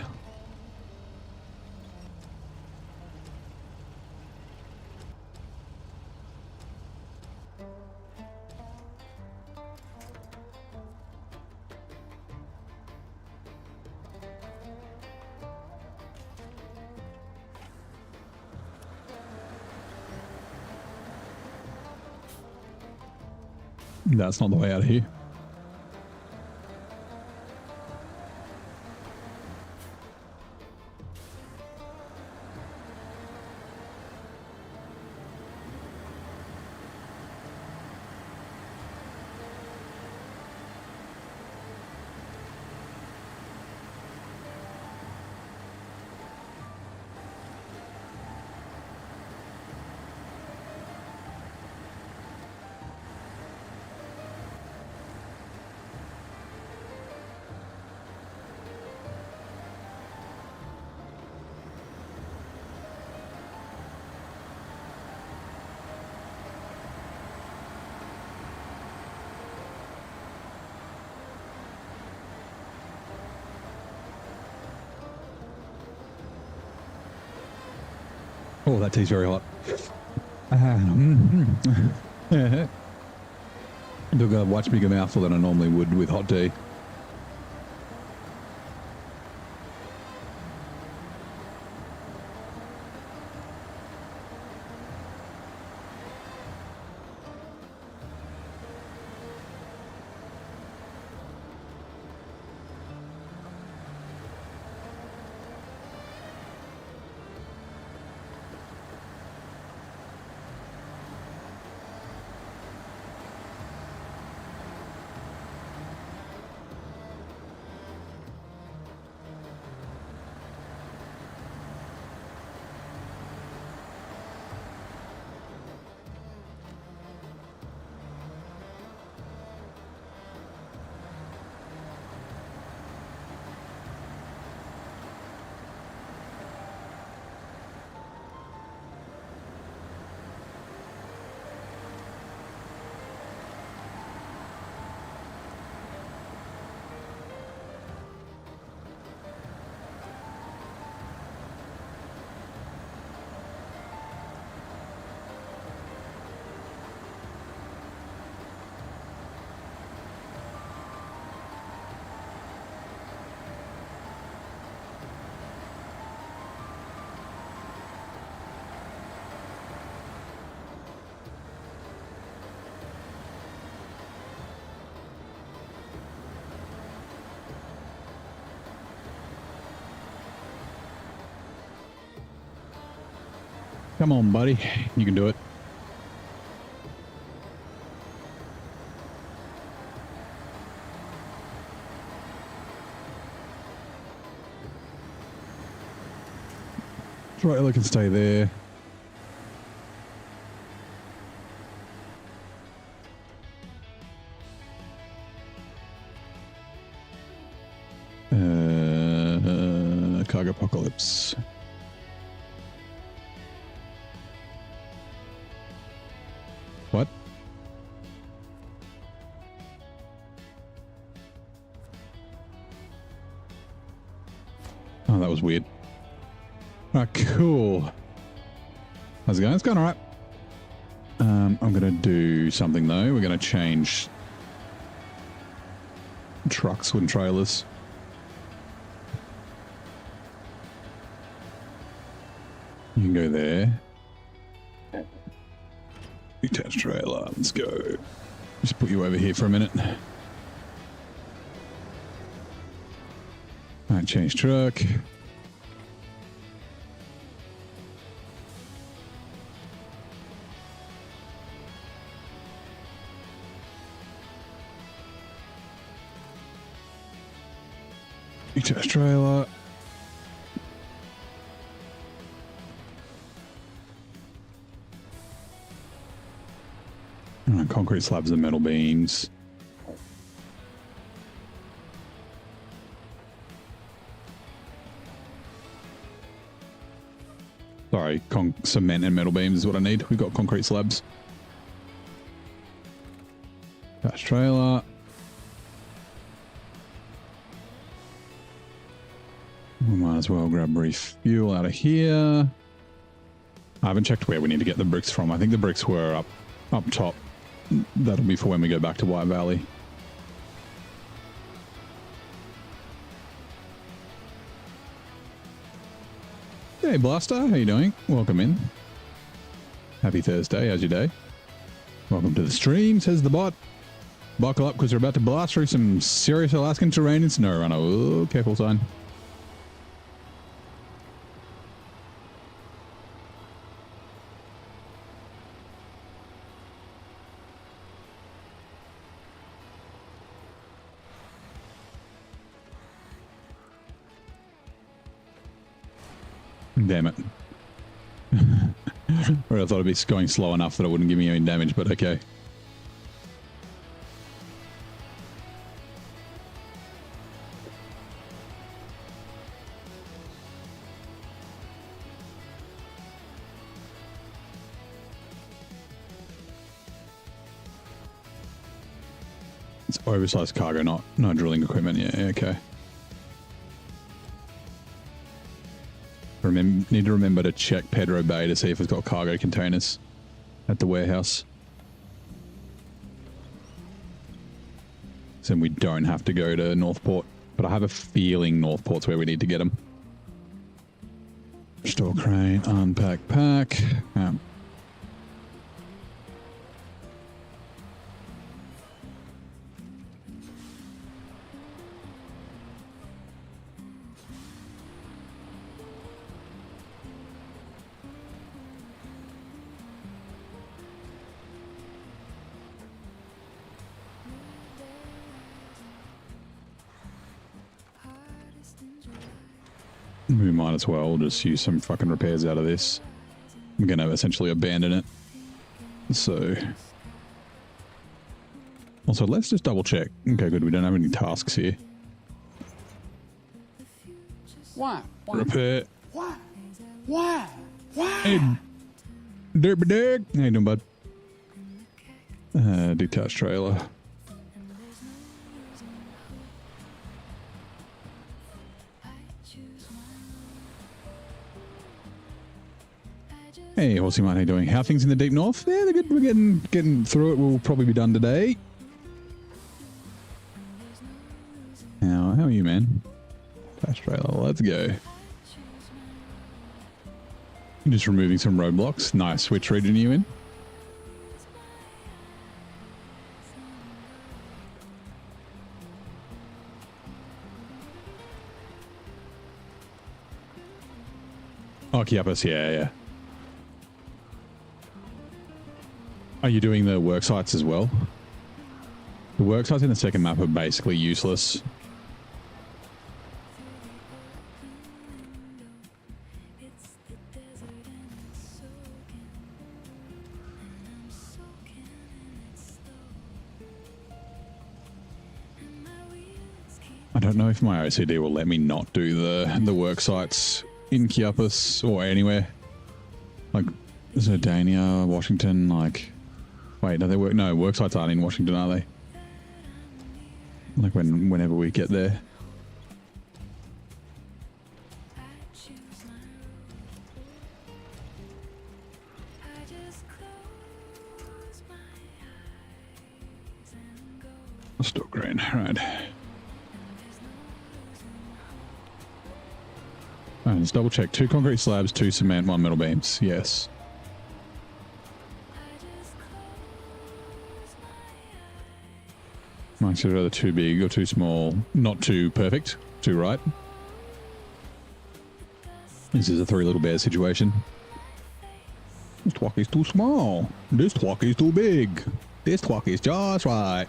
That's not the way out of here. Oh, that tea's very hot. Took a much bigger mouthful than I normally would with hot tea. Come on, buddy. You can do it. Trailer can stay there. Cargo apocalypse. What? Oh, that was weird. Ah, cool. How's it going? It's going all right. I'm going to do something, though. We're going to change trucks and trailers. You can go there. Detached trailer. Let's go. Just put you over here for a minute. All right, change truck. Detached trailer. Concrete slabs and metal beams. Sorry, cement and metal beams is what I need. We've got concrete slabs. Dash trailer. We might as well grab refuel out of here. I haven't checked where we need to get the bricks from. I think the bricks were up top. That'll be for when we go back to White Valley. Hey Blaster, how you doing? Welcome in. Happy Thursday, how's your day? Welcome to the stream, says the bot. Buckle up because we're about to blast through some serious Alaskan terrain in SnowRunner. Oh, careful sign. Damn it. Or I thought it'd be going slow enough that it wouldn't give me any damage, but okay. It's oversized cargo, not drilling equipment. Yeah, okay. Need to remember to check Pedro Bay to see if it's got cargo containers at the warehouse. So we don't have to go to Northport, but I have a feeling Northport's where we need to get them. Store crane, unpack, pack. We might as well just use some fucking repairs out of this. I'm going to essentially abandon it. So... Also, let's just double check. Okay, good. We don't have any tasks here. Why? Repair. Why? Hey, derby dig. How you doing, bud? Detached trailer. Hey, Horsey Man, how you doing? How are things in the deep north? Yeah, they're good. We're getting through it. We'll probably be done today. How are you, man? Detached trailer. Let's go. Just removing some roadblocks. Nice. Which region are you in? Oh, Chiapas. Yeah. Are you doing the work sites as well? The work sites in the second map are basically useless. I don't know if my OCD will let me not do the work sites in Chiapas or anywhere. Like Zerdania, Washington, like... Wait, no, work sites aren't in Washington, are they? Like whenever we get there. Still green, right. Alright, let's double check. 2 concrete slabs, 2 cement, 1 metal beams. Yes. Mine's either too big or too small. Not too perfect. Too right. This is a 3 little bears situation. This twat is too small. This twat is too big. This twat is just right.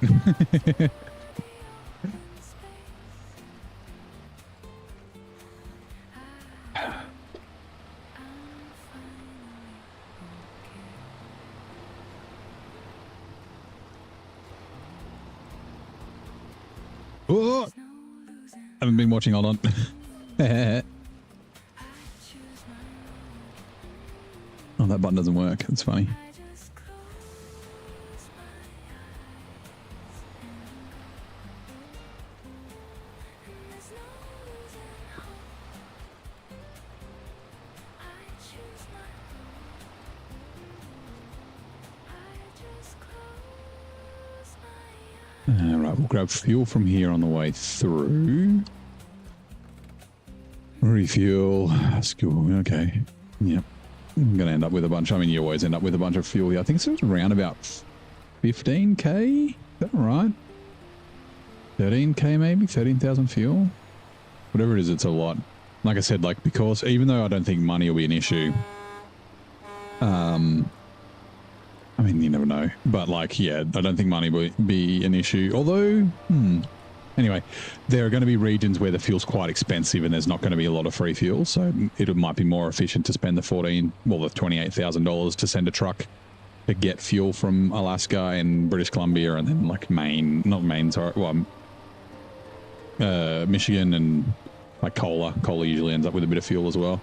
Oh, I haven't been watching. Hold on. Oh, that button doesn't work. That's funny. Alright, we'll grab fuel from here on the way through. Refuel. School. Okay. Yep. I'm going to end up with a bunch. I mean, you always end up with a bunch of fuel here. I think it's around about 15k. Is that right? 13k maybe? 13,000 fuel? Whatever it is, it's a lot. Like I said, like, because even though I don't think money will be an issue, I mean, you never know. But, like, yeah, I don't think money will be an issue. Although, anyway, there are going to be regions where the fuel's quite expensive and there's not going to be a lot of free fuel. So it might be more efficient to spend the $28,000 to send a truck to get fuel from Alaska and British Columbia and then, like, Michigan and, like, Cola. Cola usually ends up with a bit of fuel as well.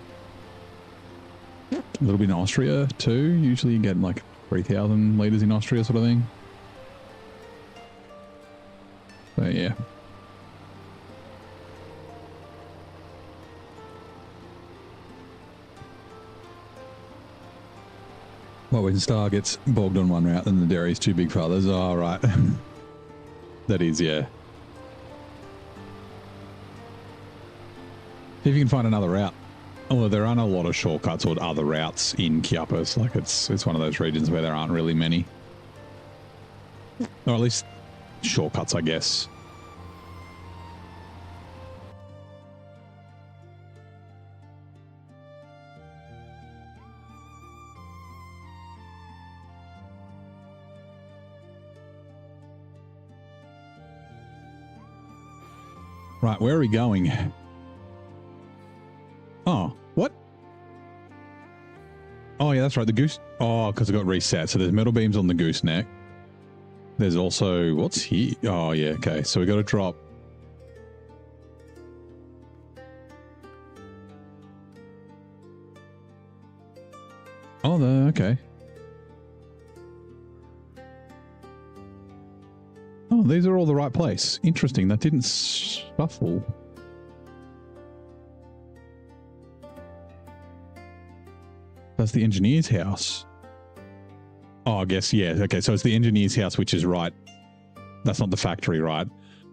A little bit in Austria, too. Usually you get, like, 3,000 litres in Austria sort of thing. So, yeah. Well, when Star gets bogged on one route, then the dairy's too big for others. Oh, right. That is, yeah. See if you can find another route. Although there aren't a lot of shortcuts or other routes in Chiapas. Like it's one of those regions where there aren't really many. Or at least shortcuts, I guess. Right, where are we going? Oh, what? Oh, yeah, that's right. The goose. Oh, because it got reset. So there's metal beams on the gooseneck. There's also, what's here? Oh, yeah, okay. So we got to drop. Oh, okay. Oh, these are all the right place. Interesting. That didn't shuffle. That's the engineer's house. Oh, I guess, yeah. Okay, so it's the engineer's house, which is right. That's not the factory, right?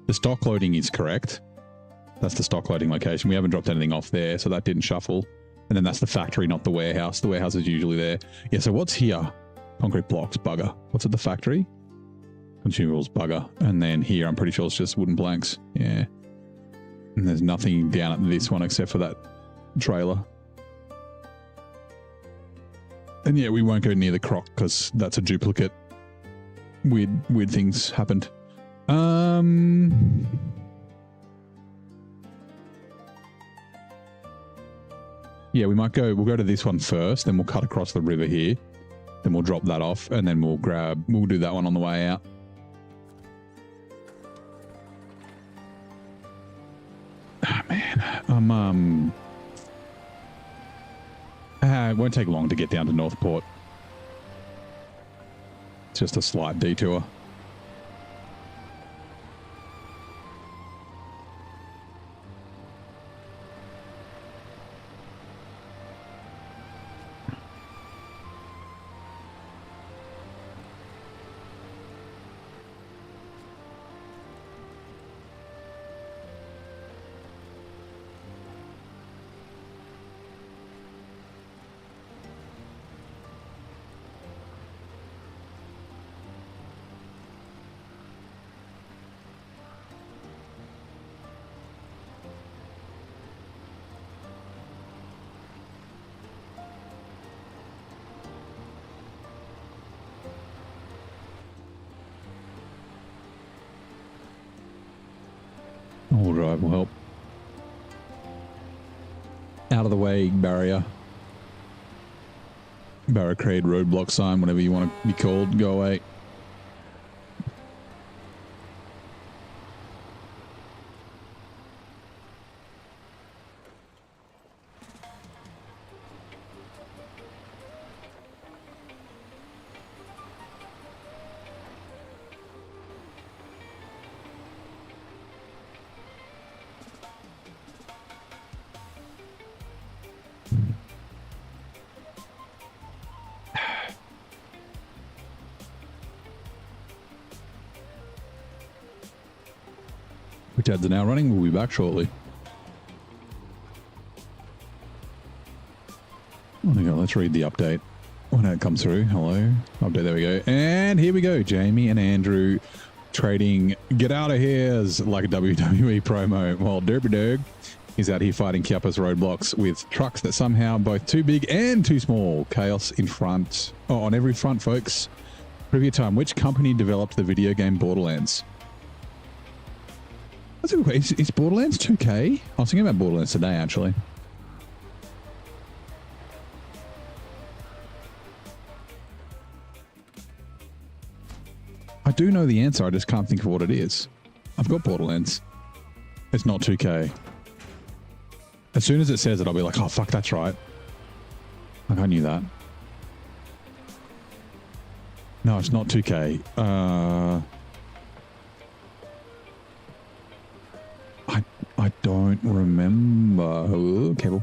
The stock loading is correct. That's the stock loading location. We haven't dropped anything off there, so that didn't shuffle. And then that's the factory, not the warehouse. The warehouse is usually there. Yeah, so what's here? Concrete blocks, bugger. What's at the factory? Consumables, bugger. And then here, I'm pretty sure it's just wooden planks. Yeah. And there's nothing down at this one except for that trailer. And yeah, we won't go near the croc because that's a duplicate. Weird things happened. Yeah, we'll go to this one first, then we'll cut across the river here. Then we'll drop that off and then we'll do that one on the way out. Oh, man. It won't take long to get down to Northport. It's just a slight detour. All right, will help. Out of the way, barrier. Barricade, roadblock sign, whatever you want to be called, go away. Which ads are now running. We'll be back shortly. Oh my god, let's read the update. When it comes through. Hello. Update, there we go. And here we go. Jamie and Andrew trading get out of here's like a WWE promo. While Derby Dog is out here fighting Chiapas roadblocks with trucks that somehow both too big and too small. Chaos in front. Oh, on every front, folks. Preview time. Which company developed the video game Borderlands? That's a good question. Is Borderlands 2K? I was thinking about Borderlands today, actually. I do know the answer. I just can't think of what it is. I've got Borderlands. It's not 2K. As soon as it says it, I'll be like, oh, fuck, that's right. Like, I knew that. No, it's not 2K. I don't remember. Oh, cable.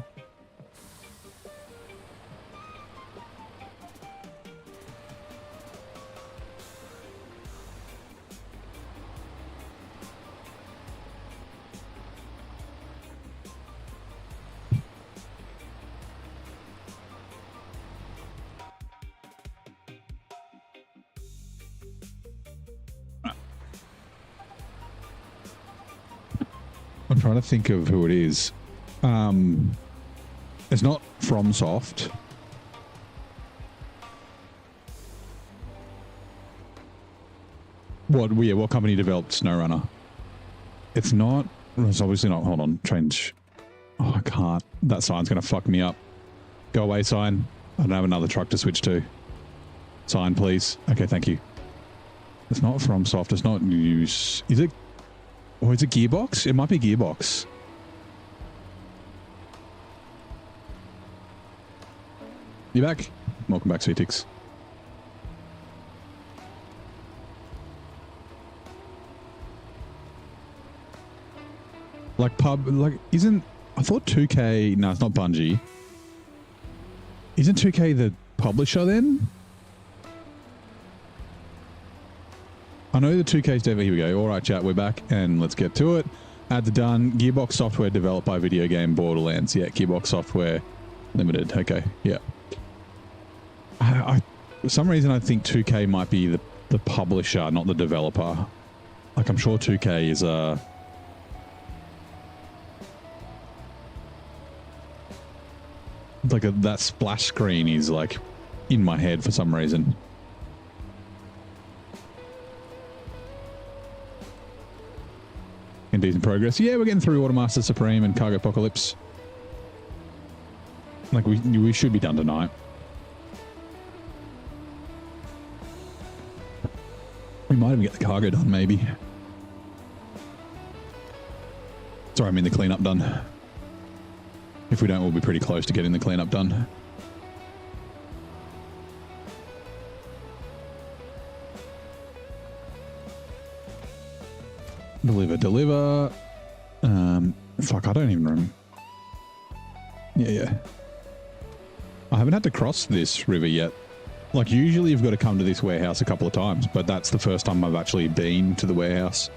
trying to think of who it is. It's not FromSoft. What company developed SnowRunner? It's not. It's obviously not. Hold on. Change. Oh, I can't. That sign's going to fuck me up. Go away, sign. I don't have another truck to switch to. Sign, please. Okay, thank you. It's not FromSoft. It's not use. Is it? Or is it Gearbox? It might be Gearbox. You back? Welcome back, CTX. Like isn't, I thought 2K, no, it's not Bungie. Isn't 2K the publisher then? I know the 2K's dev, here we go. All right, chat, we're back and let's get to it. Ads are done. Gearbox Software developed by video game Borderlands. Yeah, Gearbox Software Limited. Okay, yeah. For some reason, I think 2K might be the publisher, not the developer. Like, I'm sure 2K is like that splash screen is like in my head for some reason. In decent progress. Yeah, we're getting through Watermaster Supreme and Cargo Apocalypse. Like we should be done tonight. We might even get the cargo done, maybe. Sorry, I mean the cleanup done. If we don't, we'll be pretty close to getting the cleanup done. Deliver. Fuck, I don't even remember. Yeah. I haven't had to cross this river yet. Like, usually you've got to come to this warehouse a couple of times, but that's the first time I've actually been to the warehouse.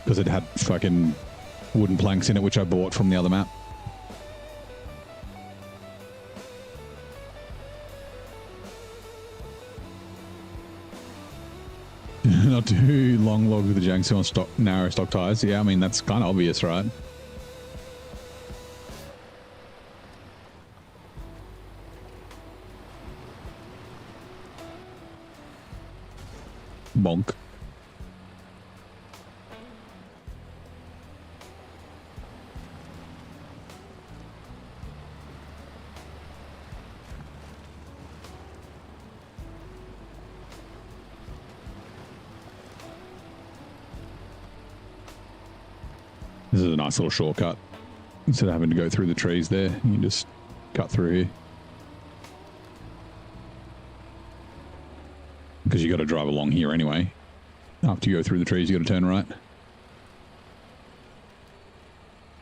Because it had fucking wooden planks in it, which I bought from the other map. Not too long log with the Jiangsu on narrow stock tires. Yeah, I mean, that's kind of obvious, right? Bonk. This is a nice little shortcut. Instead of having to go through the trees there, you can just cut through here. Because you got to drive along here anyway. After you go through the trees, you got to turn right.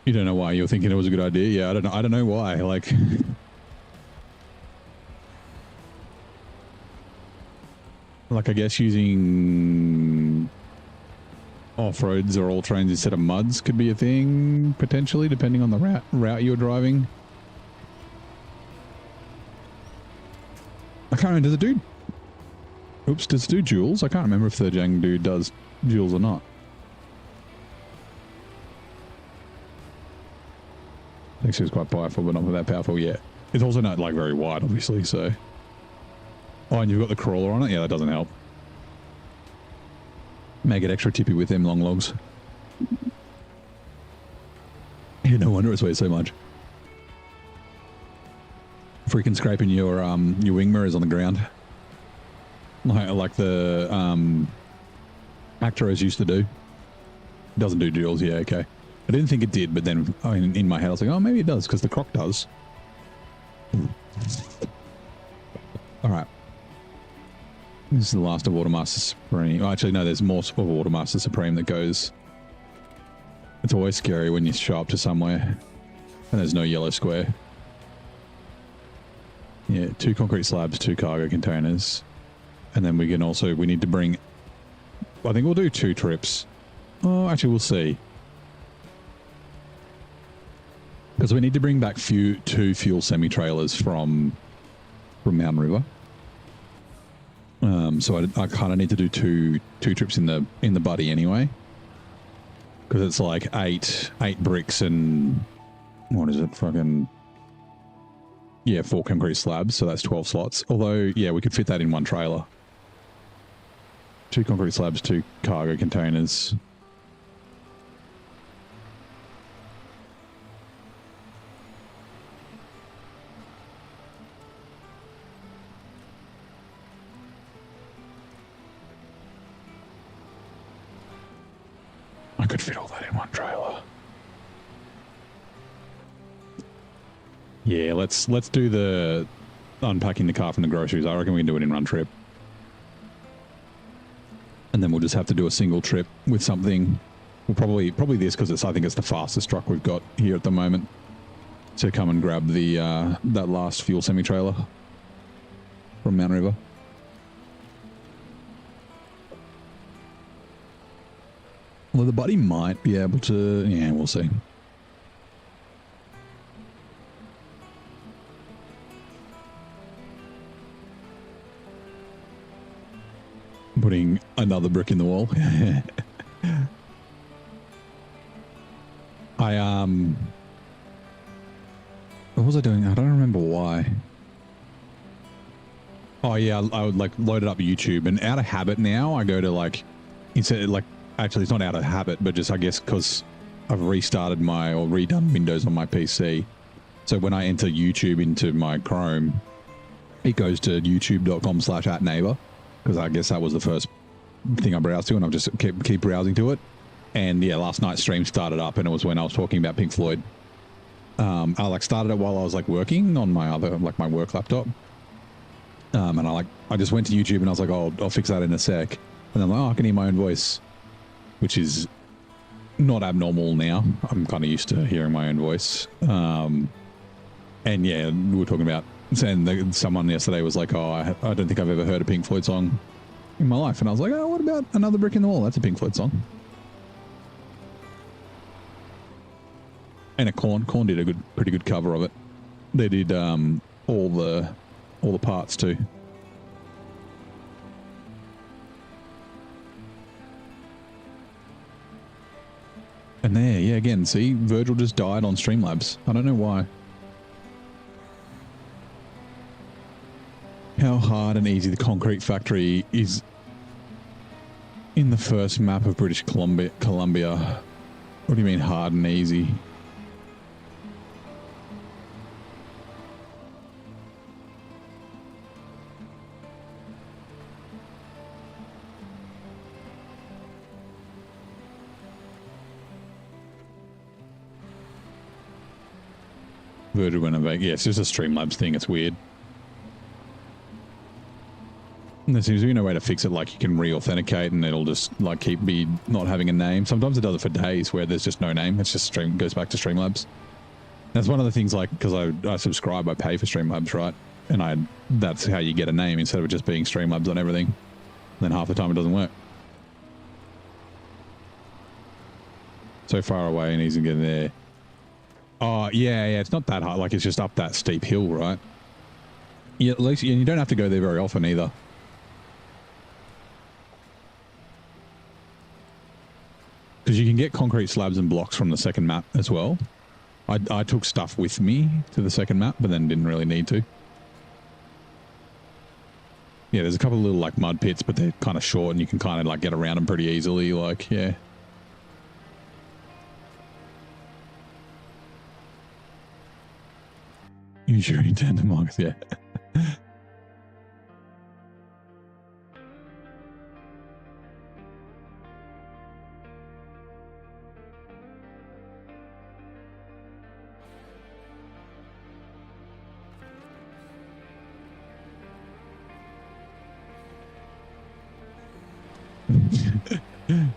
You don't know why you're thinking it was a good idea? Yeah, I don't know why. Like, I guess using off-roads or all trains instead of muds could be a thing, potentially, depending on the route you're driving. I can't remember, does it do... Oops, does it do duels? I can't remember if the Jang dude does duels or not. I think she was quite powerful, but not that powerful yet. It's also not, like, very wide, obviously, so... Oh, and you've got the crawler on it? Yeah, that doesn't help. Make it extra tippy with them long logs. Yeah, no wonder it's weighed so much. Freaking scraping your wing mirrors on the ground. Like the Actros used to do. Doesn't do duels, yeah, okay. I didn't think it did, but then in my head I was like, oh, maybe it does, because the Croc does. Alright. This is the last of Watermaster Supreme. Oh, actually, no, there's more of Watermaster Supreme that goes. It's always scary when you show up to somewhere and there's no yellow square. Yeah, 2 concrete slabs, 2 cargo containers. And then we need to bring, I think we'll do 2 trips. Oh, actually, we'll see. Because we need to bring back 2 fuel semi-trailers from Mountain River. So I kind of need to do two trips in the buddy anyway. because it's like eight bricks and what is it? Fucking yeah, 4 concrete slabs. So that's 12 slots. Although yeah, we could fit that in one trailer. 2 concrete slabs, 2 cargo containers. I could fit all that in one trailer. Yeah, let's do the unpacking the car from the groceries. I reckon we can do it in one trip. And then we'll just have to do a single trip with something. We'll probably this because I think it's the fastest truck we've got here at the moment to come and grab the that last fuel semi-trailer from Mount River. Well, the buddy might be able to... Yeah, we'll see. Putting another brick in the wall. What was I doing? I don't remember why. Oh yeah, I would like load it up YouTube, and out of habit now I go to like, instead like, actually it's not out of habit, but just I guess because I've restarted or redone Windows on my PC. So when I enter YouTube into my Chrome, it goes to youtube.com/@neighbor, because I guess that was the first thing I browsed to, and I've just keep browsing to it. And yeah, last night's stream started up, and it was when I was talking about Pink Floyd. I like started it while I was like working on my other, like my work laptop. And I just went to YouTube and I was like, oh, I'll fix that in a sec. And I'm like, oh, I can hear my own voice, which is not abnormal now. I'm kind of used to hearing my own voice. And yeah, we were talking about, and someone yesterday was like, oh, I don't think I've ever heard a Pink Floyd song in my life. And I was like, oh, what about Another Brick in the Wall? That's a Pink Floyd song. And a Korn did a pretty good cover of it. They did all the parts too. And there, yeah, again, see, Virgil just died on Streamlabs. I don't know why. How hard and easy the concrete factory is in the first map of British Columbia. What do you mean hard and easy? Virgil went away. Yeah, it's just a Streamlabs thing. It's weird. And there seems to be no way to fix it. Like you can re-authenticate and it'll just like be not having a name. Sometimes it does it for days where there's just no name. It's just goes back to Streamlabs. That's one of the things, like, because I subscribe, I pay for Streamlabs, right? And that's how you get a name instead of it just being Streamlabs on everything. And then half the time it doesn't work. So far away and easy to get there. Oh, yeah, it's not that hard. Like, it's just up that steep hill, right? Yeah, at least you don't have to go there very often either. Because you can get concrete slabs and blocks from the second map as well. I took stuff with me to the second map, but then didn't really need to. Yeah, there's a couple of little, like, mud pits, but they're kind of short and you can kind of, like, get around them pretty easily, like, yeah. Use your intended marks, yeah.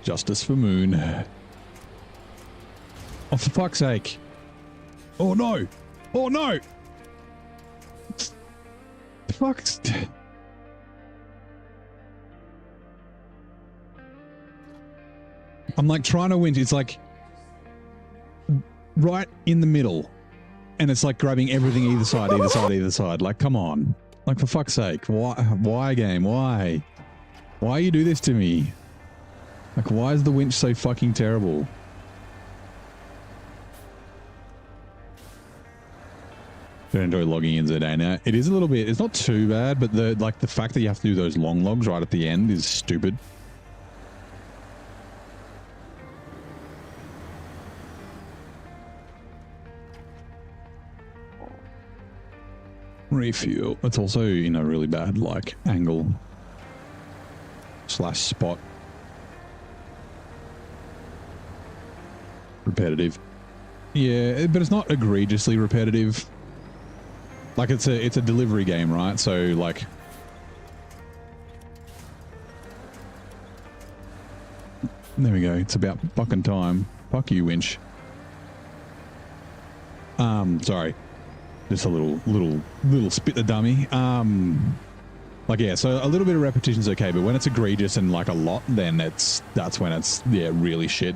Justice for Moon. Oh, for fuck's sake. Oh, no. Oh, no. Fuck's... I'm like trying to win. It's like right in the middle. And it's like grabbing everything either side. Like, come on. Like, for fuck's sake. Why game? Why? Why you do this to me? Like, why is the winch so fucking terrible? Don't enjoy logging in ZA now. It is a little bit, it's not too bad, but the fact that you have to do those long logs right at the end is stupid. Refuel. It's also in a really bad like angle / spot. Repetitive. Yeah, but it's not egregiously repetitive. Like it's a delivery game, right? So like there we go. It's about fucking time. Fuck you, winch. Sorry. Just a little spit the dummy. Like yeah, so a little bit of repetition's okay, but when it's egregious and like a lot, then that's when it's really shit.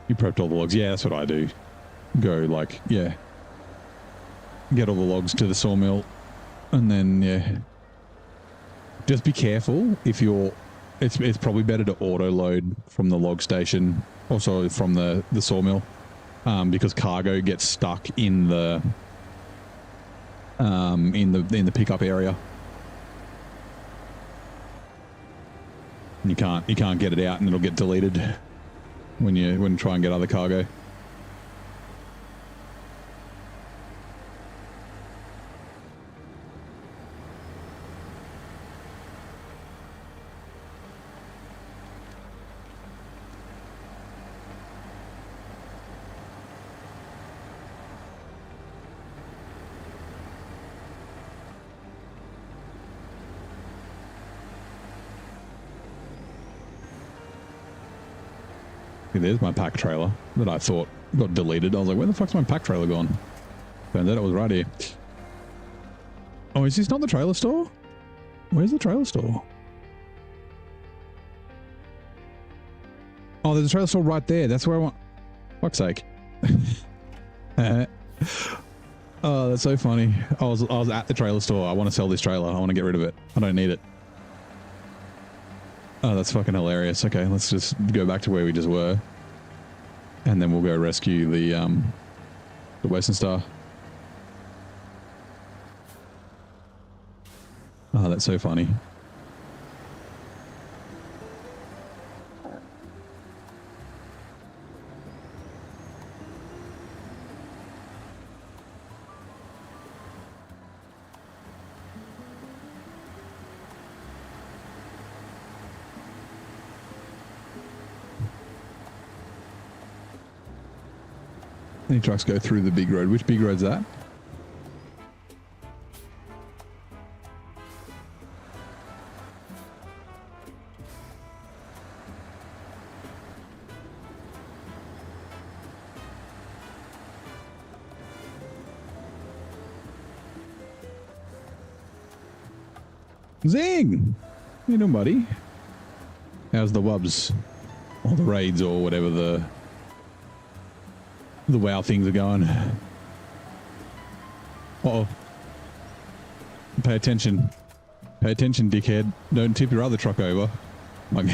You prepped all the logs. Yeah, that's what I do. Go like, yeah. Get all the logs to the sawmill and then, yeah. Just be careful if you're, it's probably better to auto load from the log station, also from the sawmill, because cargo gets stuck in the pickup area. And you can't get it out and it'll get deleted when you try and get other cargo. There's my pack trailer that I thought got deleted. I was like, where the fuck's my pack trailer gone? Turned out it was right here. Oh, is this not the trailer store? Where's the trailer store? Oh, there's a trailer store right there. That's where I want. Fuck's sake. Oh, that's so funny. I was at the trailer store. I want to sell this trailer. I want to get rid of it. I don't need it. Oh, that's fucking hilarious. Okay, let's just go back to where we just were. And then we'll go rescue the Western Star. Oh, that's so funny. Any trucks go through the big road? Which big road's that? Zing! How you doing, buddy? How's the wubs? Or the raids or whatever the WoW things are going. Uh-oh. Pay attention. Pay attention, dickhead. Don't tip your other truck over. Like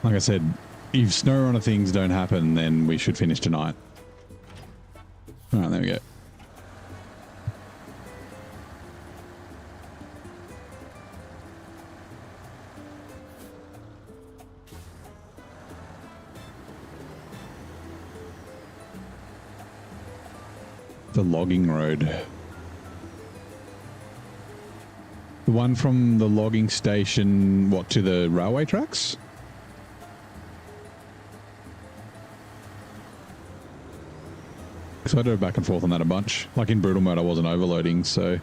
I said, if SnowRunner things don't happen, then we should finish tonight. Alright, there we go. The logging road. The one from the logging station, what, to the railway tracks? So I drove back and forth on that a bunch. Like in brutal mode, I wasn't overloading, so...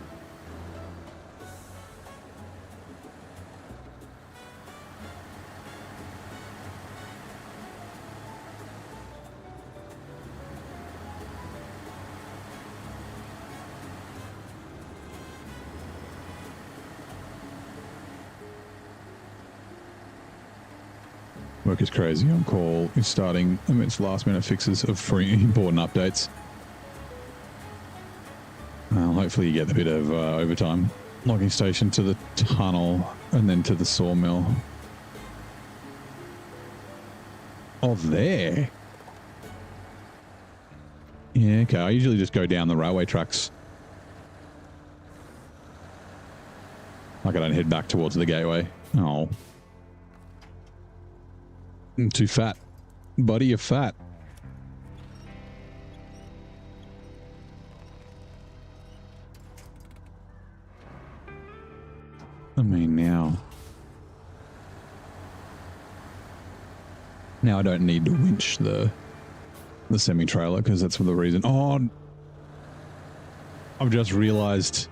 Work is crazy on call is starting amidst last minute fixes of free important updates. Well, hopefully you get a bit of overtime. Logging station to the tunnel and then to the sawmill. Oh, there. Yeah, okay. I usually just go down the railway tracks. Like I don't head back towards the gateway. Oh. I'm too fat. Buddy, you're fat. I mean, now I don't need to winch the semi-trailer because that's for the reason. Oh, I've just realized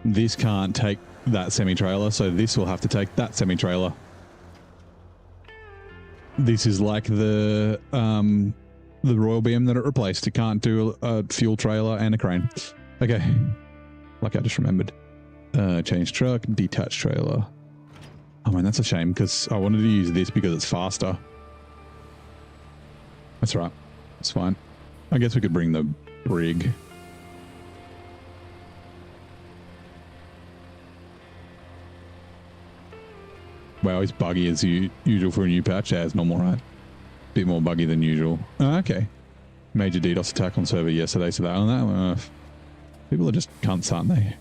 this can't take that semi-trailer, so this will have to take that semi-trailer. This is like the Royal Beam that it replaced. It can't do a fuel trailer and a crane. Okay, like I just remembered. Change truck, detached trailer. I mean, that's a shame because I wanted to use this because it's faster. That's right. It's fine. I guess we could bring the rig. Wow, it's buggy as usual for a new patch. Yeah, it's normal, right? Bit more buggy than usual. Oh, okay. Major DDoS attack on server yesterday, so that on that. People are just cunts, aren't they?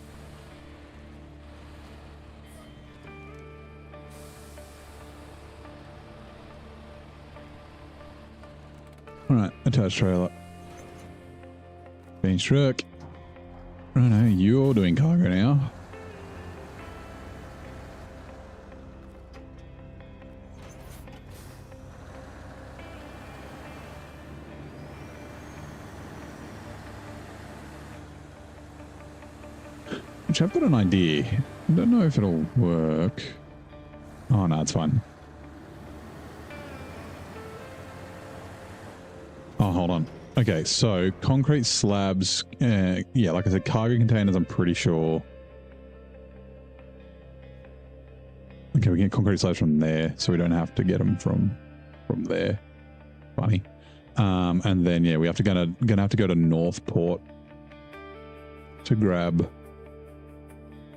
Alright, attached trailer. Bench truck. Oh no, you're doing cargo now. Which I've got an idea. I don't know if it'll work. Oh no, it's fine. Oh, hold on. Okay, so concrete slabs, yeah, like I said, cargo containers, I'm pretty sure. Okay, we get concrete slabs from there, so we don't have to get them from there. Funny. And then, yeah, we have to gonna have to go to Northport to grab...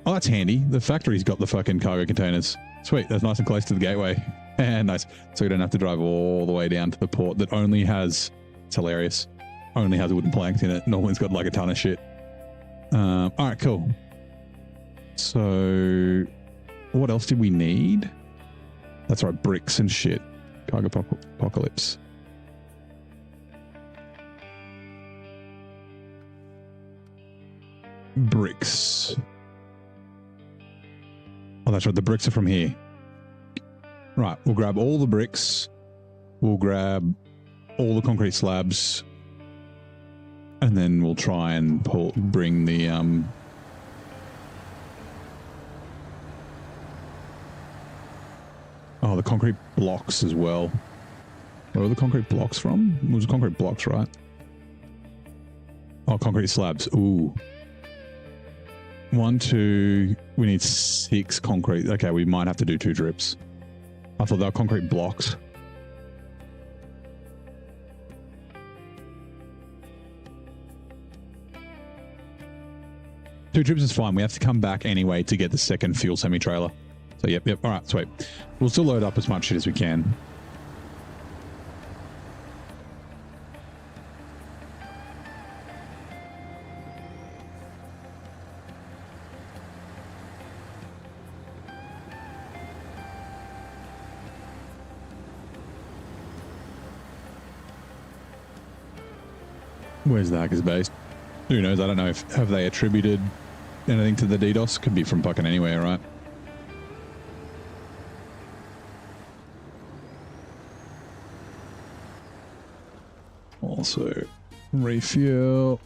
Oh, that's handy. The factory's got the fucking cargo containers. Sweet, that's nice and close to the gateway. Nice. So we don't have to drive all the way down to the port that only has... It's hilarious. Only has wooden planks in it. Normally it's got like a ton of shit. All right, cool. So what else did we need? That's right, bricks and shit. Cargo apocalypse. Bricks. Oh, that's right. The bricks are from here. Right. We'll grab all the bricks. We'll grab all the concrete slabs, and then we'll try and bring the the concrete blocks as well. Where are the concrete blocks from? It was concrete blocks, right? Oh, concrete slabs. Ooh. 1, 2. We need 6 concrete. Okay, we might have to do 2 drips. I thought they were concrete blocks. Two trips is fine. We have to come back anyway to get the second fuel semi-trailer. So, yep. All right, sweet. We'll still load up as much shit as we can. Where's the hackers based? Who knows? I don't know if have they attributed anything to the DDoS. Could be from fucking anywhere, right? Also, refuel.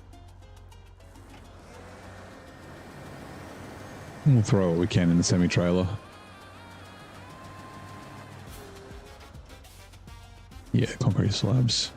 We'll throw what we can in the semi-trailer. Yeah, concrete slabs.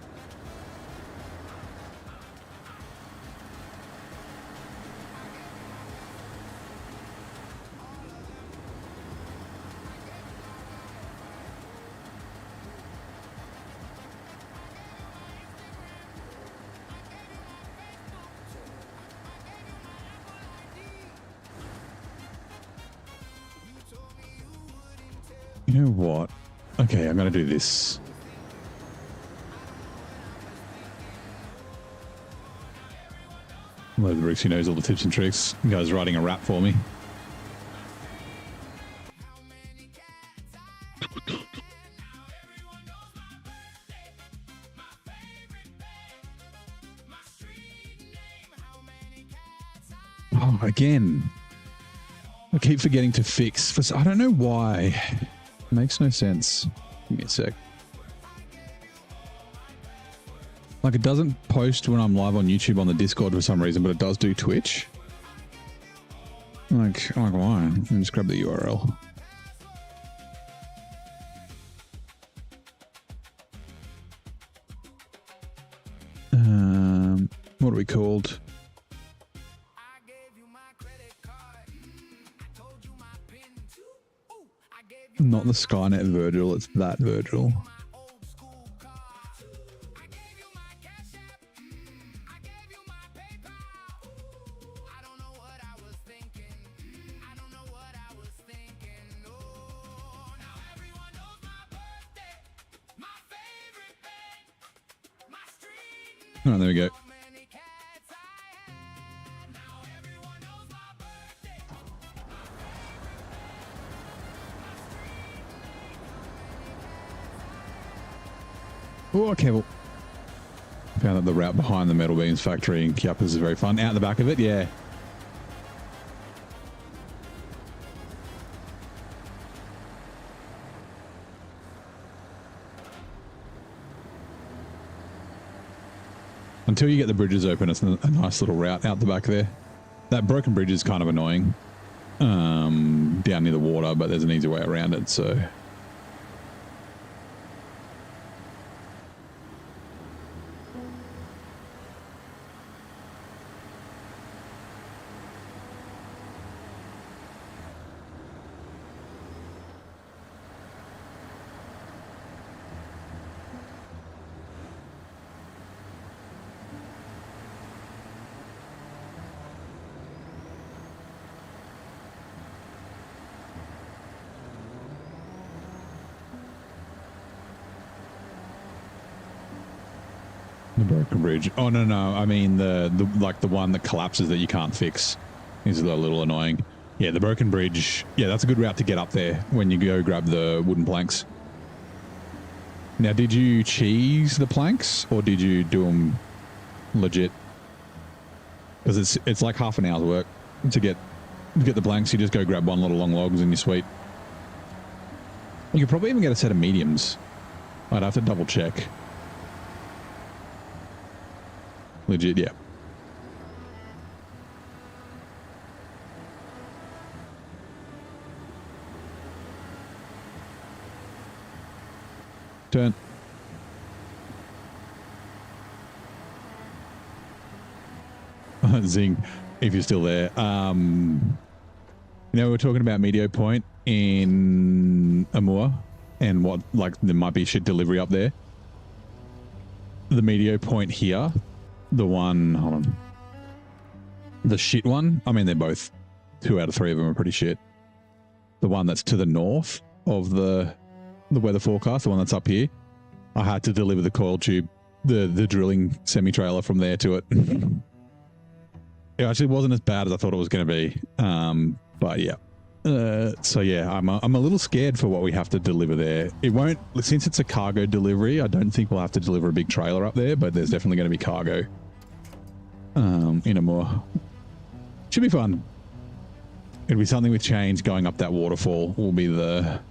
You know what? Okay, I'm going to do this. Load the bricks, he knows all the tips and tricks. The guy's writing a rap for me. Oh, again. I keep forgetting to fix. I don't know why. It makes no sense. Give me a sec. Like, it doesn't post when I'm live on YouTube on the Discord for some reason, but it does do Twitch. Like why? Let me just grab the URL. What are we called? Not the Skynet Virgil, it's that Virgil. Oh, there we go. Oh, okay, well. Found that the route behind the metal beams factory in Chiapas is very fun. Out the back of it, yeah. Until you get the bridges open, it's a nice little route out the back there. That broken bridge is kind of annoying down near the water, but there's an easy way around it, so... The broken bridge. Oh, no. I mean, the one that collapses that you can't fix is a little annoying. Yeah, the broken bridge. Yeah, that's a good route to get up there when you go grab the wooden planks. Now, did you cheese the planks or did you do them legit? Because it's like half an hour's work to get the planks. You just go grab one lot of long logs and you're sweet. You could probably even get a set of mediums. I'd have to double check. Legit, yeah. Turn. Zing, if you're still there. You know, we're talking about Medio Point in Amur and what, like, there might be shit delivery up there. The Medio Point here, the one, hold on. The shit one, I mean, they're both, 2 out of 3 of them are pretty shit. The one that's to the north of the weather forecast, the one that's up here, I had to deliver the coil tube, the drilling semi-trailer from there to it. It actually wasn't as bad as I thought it was going to be. But yeah. So yeah, I'm a little scared for what we have to deliver there. It won't, since it's a cargo delivery, I don't think we'll have to deliver a big trailer up there, but there's definitely going to be cargo. In a more, should be fun. It'll be something with chains going up that waterfall will be the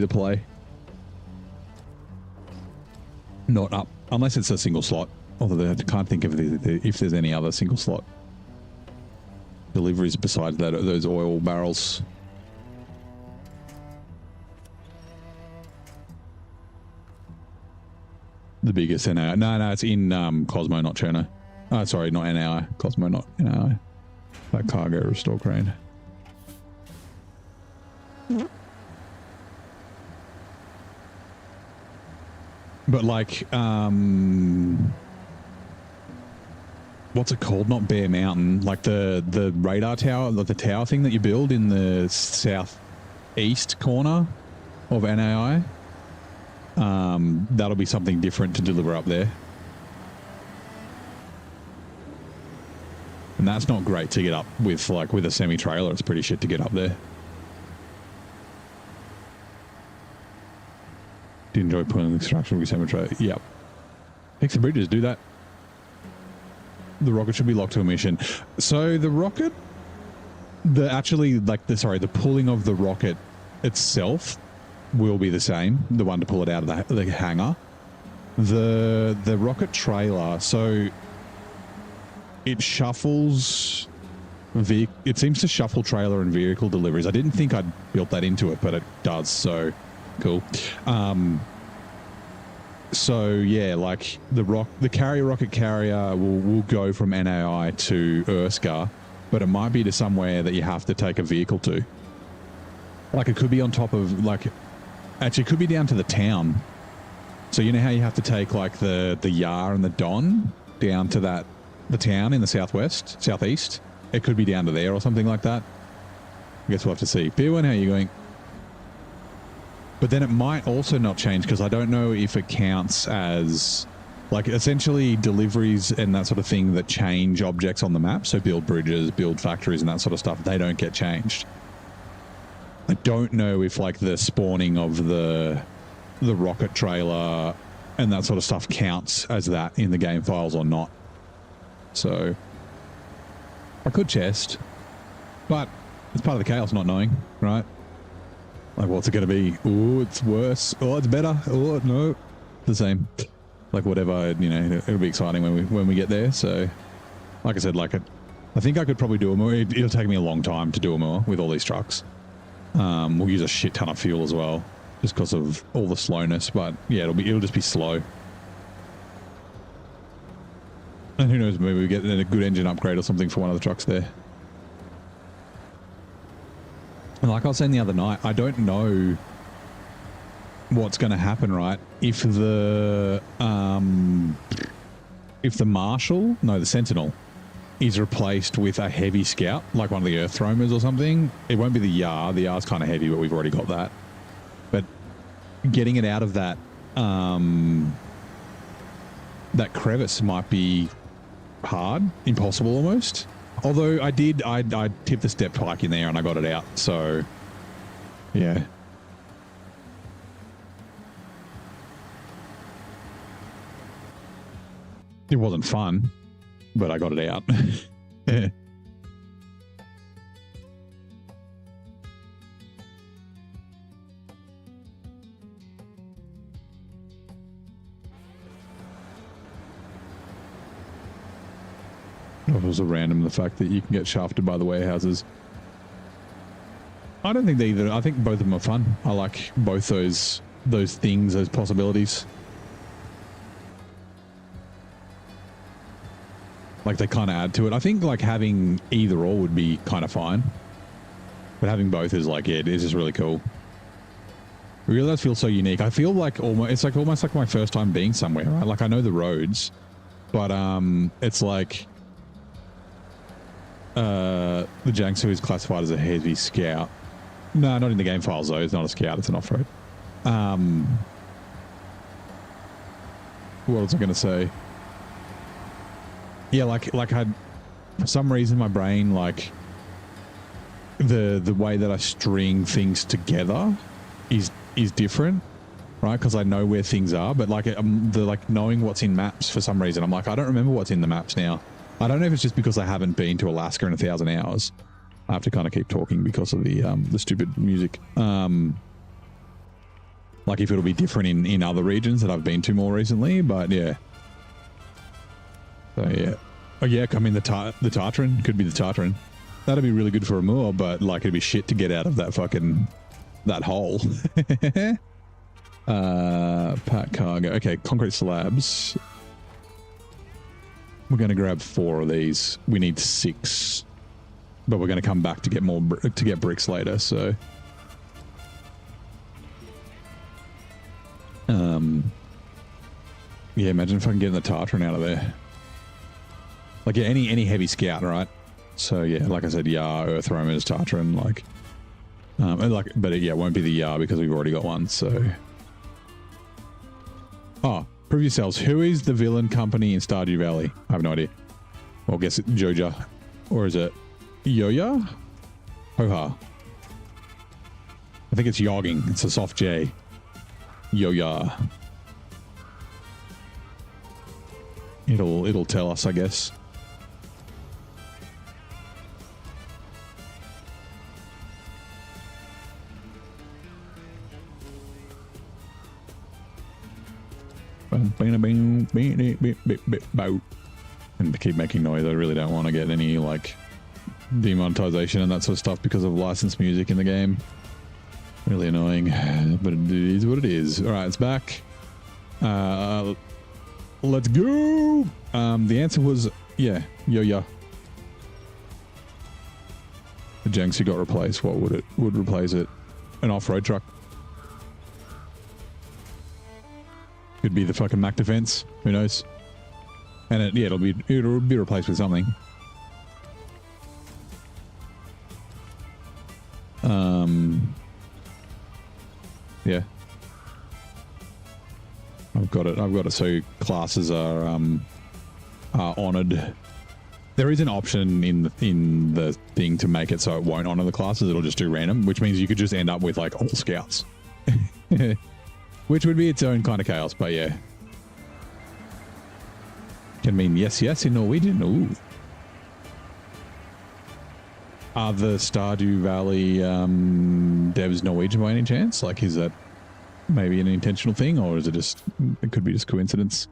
play. Not up, unless it's a single slot. Although I can't think of if there's any other single slot deliveries besides that, those oil barrels. The biggest NAI. No, it's in Cosmo, not Cherno. Oh, sorry, not NAI. Cosmo, not NAI. That cargo restore crane. But like, what's it called? Not Bear Mountain. Like the radar tower, like the tower thing that you build in the southeast corner of NAI. That'll be something different to deliver up there. And that's not great to get up with, like, with a semi-trailer. It's pretty shit to get up there. Do you enjoy pulling the extraction with your semi-trailer? Yep. Fix the bridges, do that. The rocket should be locked to a mission. So the rocket, the pulling of the rocket itself will be the same. The one to pull it out of the hangar. The rocket trailer, so it shuffles. It seems to shuffle trailer and vehicle deliveries. I didn't think I'd built that into it, but it does. So cool. So yeah, like the rocket carrier will go from NAI to Urska, but it might be to somewhere that you have to take a vehicle to. Like it could be on top of, like, actually it could be down to the town. So you know how you have to take like the Yar and the Don down to the town in the southeast? It could be down to there or something like that. I guess we'll have to see. Beerwin, how are you going? But then it might also not change because I don't know if it counts as, like, essentially deliveries and that sort of thing that change objects on the map. So build bridges, build factories and that sort of stuff. They don't get changed. I don't know if, like, the spawning of the rocket trailer and that sort of stuff counts as that in the game files or not. So I could chest, but it's part of the chaos not knowing, right? Like, what's it going to be? Oh, it's worse. Oh, it's better. Oh, no. The same. Like, whatever, you know, it'll be exciting when we get there. So, like I said, like, I think I could probably do a more. It'll take me a long time to do a more with all these trucks. We'll use a shit ton of fuel as well, just because of all the slowness. But, yeah, it'll just be slow. And who knows, maybe we get a good engine upgrade or something for one of the trucks there. And like I was saying the other night, I don't know what's going to happen, right? If the Sentinel is replaced with a heavy scout, like one of the Earth Roamers or something, it won't be the Yar. The Yar's kind of heavy, but we've already got that. But getting it out of that crevice might be hard, impossible almost. Although I tipped the step pike in there and I got it out. So, yeah. It wasn't fun, but I got it out. Yeah. It was a random, the fact that you can get shafted by the warehouses. I don't think they either. I think both of them are fun. I like both those things, those possibilities. Like, they kind of add to it. I think, like, having either or would be kind of fine. But having both is, like, yeah, it is just really cool. It really does feel so unique. I feel like it's like almost like my first time being somewhere, right? Like, I know the roads, but it's like the Jiangsu is classified as a heavy scout. No, not in the game files though. It's not a scout. It's an off-road. What was I going to say? Yeah, like I, for some reason, my brain, like, the way that I string things together is different, right? Because I know where things are, but like knowing what's in maps for some reason, I'm like, I don't remember what's in the maps now. I don't know if it's just because I haven't been to Alaska in 1,000 hours. I have to kind of keep talking because of the stupid music. Like, if it'll be different in other regions that I've been to more recently, but yeah. So yeah. Oh yeah, I mean the Tartran could be the Tartran. That'd be really good for a moor, but like it'd be shit to get out of that that hole. Pack cargo. Okay, concrete slabs. We're going to grab 4 of these. We need 6, but we're going to come back to get more to get bricks later. So, yeah. Imagine if I can get the Tartran out of there. Like, yeah, any heavy scout, right? So yeah, like I said, yeah, Earth Roamers, Tartran, like But it won't be the Yar because we've already got one. So, prove yourselves. Who is the villain company in Stardew Valley? I have no idea. Well, I guess it's Joja, or is it Yoya? Hoha. I think it's Yogging. It's a soft J. Yoya. It'll tell us, I guess. And to keep making noise. I really don't want to get any like demonetization and that sort of stuff because of licensed music in the game. Really annoying, but it is what it is. All right, it's back. Let's go. The answer was Yo-Yo. The Jiangsu got replaced. What would replace it? An off-road truck. Could be the fucking Mac Defense. Who knows? And it'll be replaced with something. Yeah. I've got it so classes are honored. There is an option in the thing to make it so it won't honor the classes. It'll just do random, which means you could just end up with like all scouts. Which would be its own kind of chaos, but yeah. Can mean yes in Norwegian. Ooh. Are the Stardew Valley devs Norwegian by any chance? Like, is that maybe an intentional thing, or is it just, it could be just coincidence?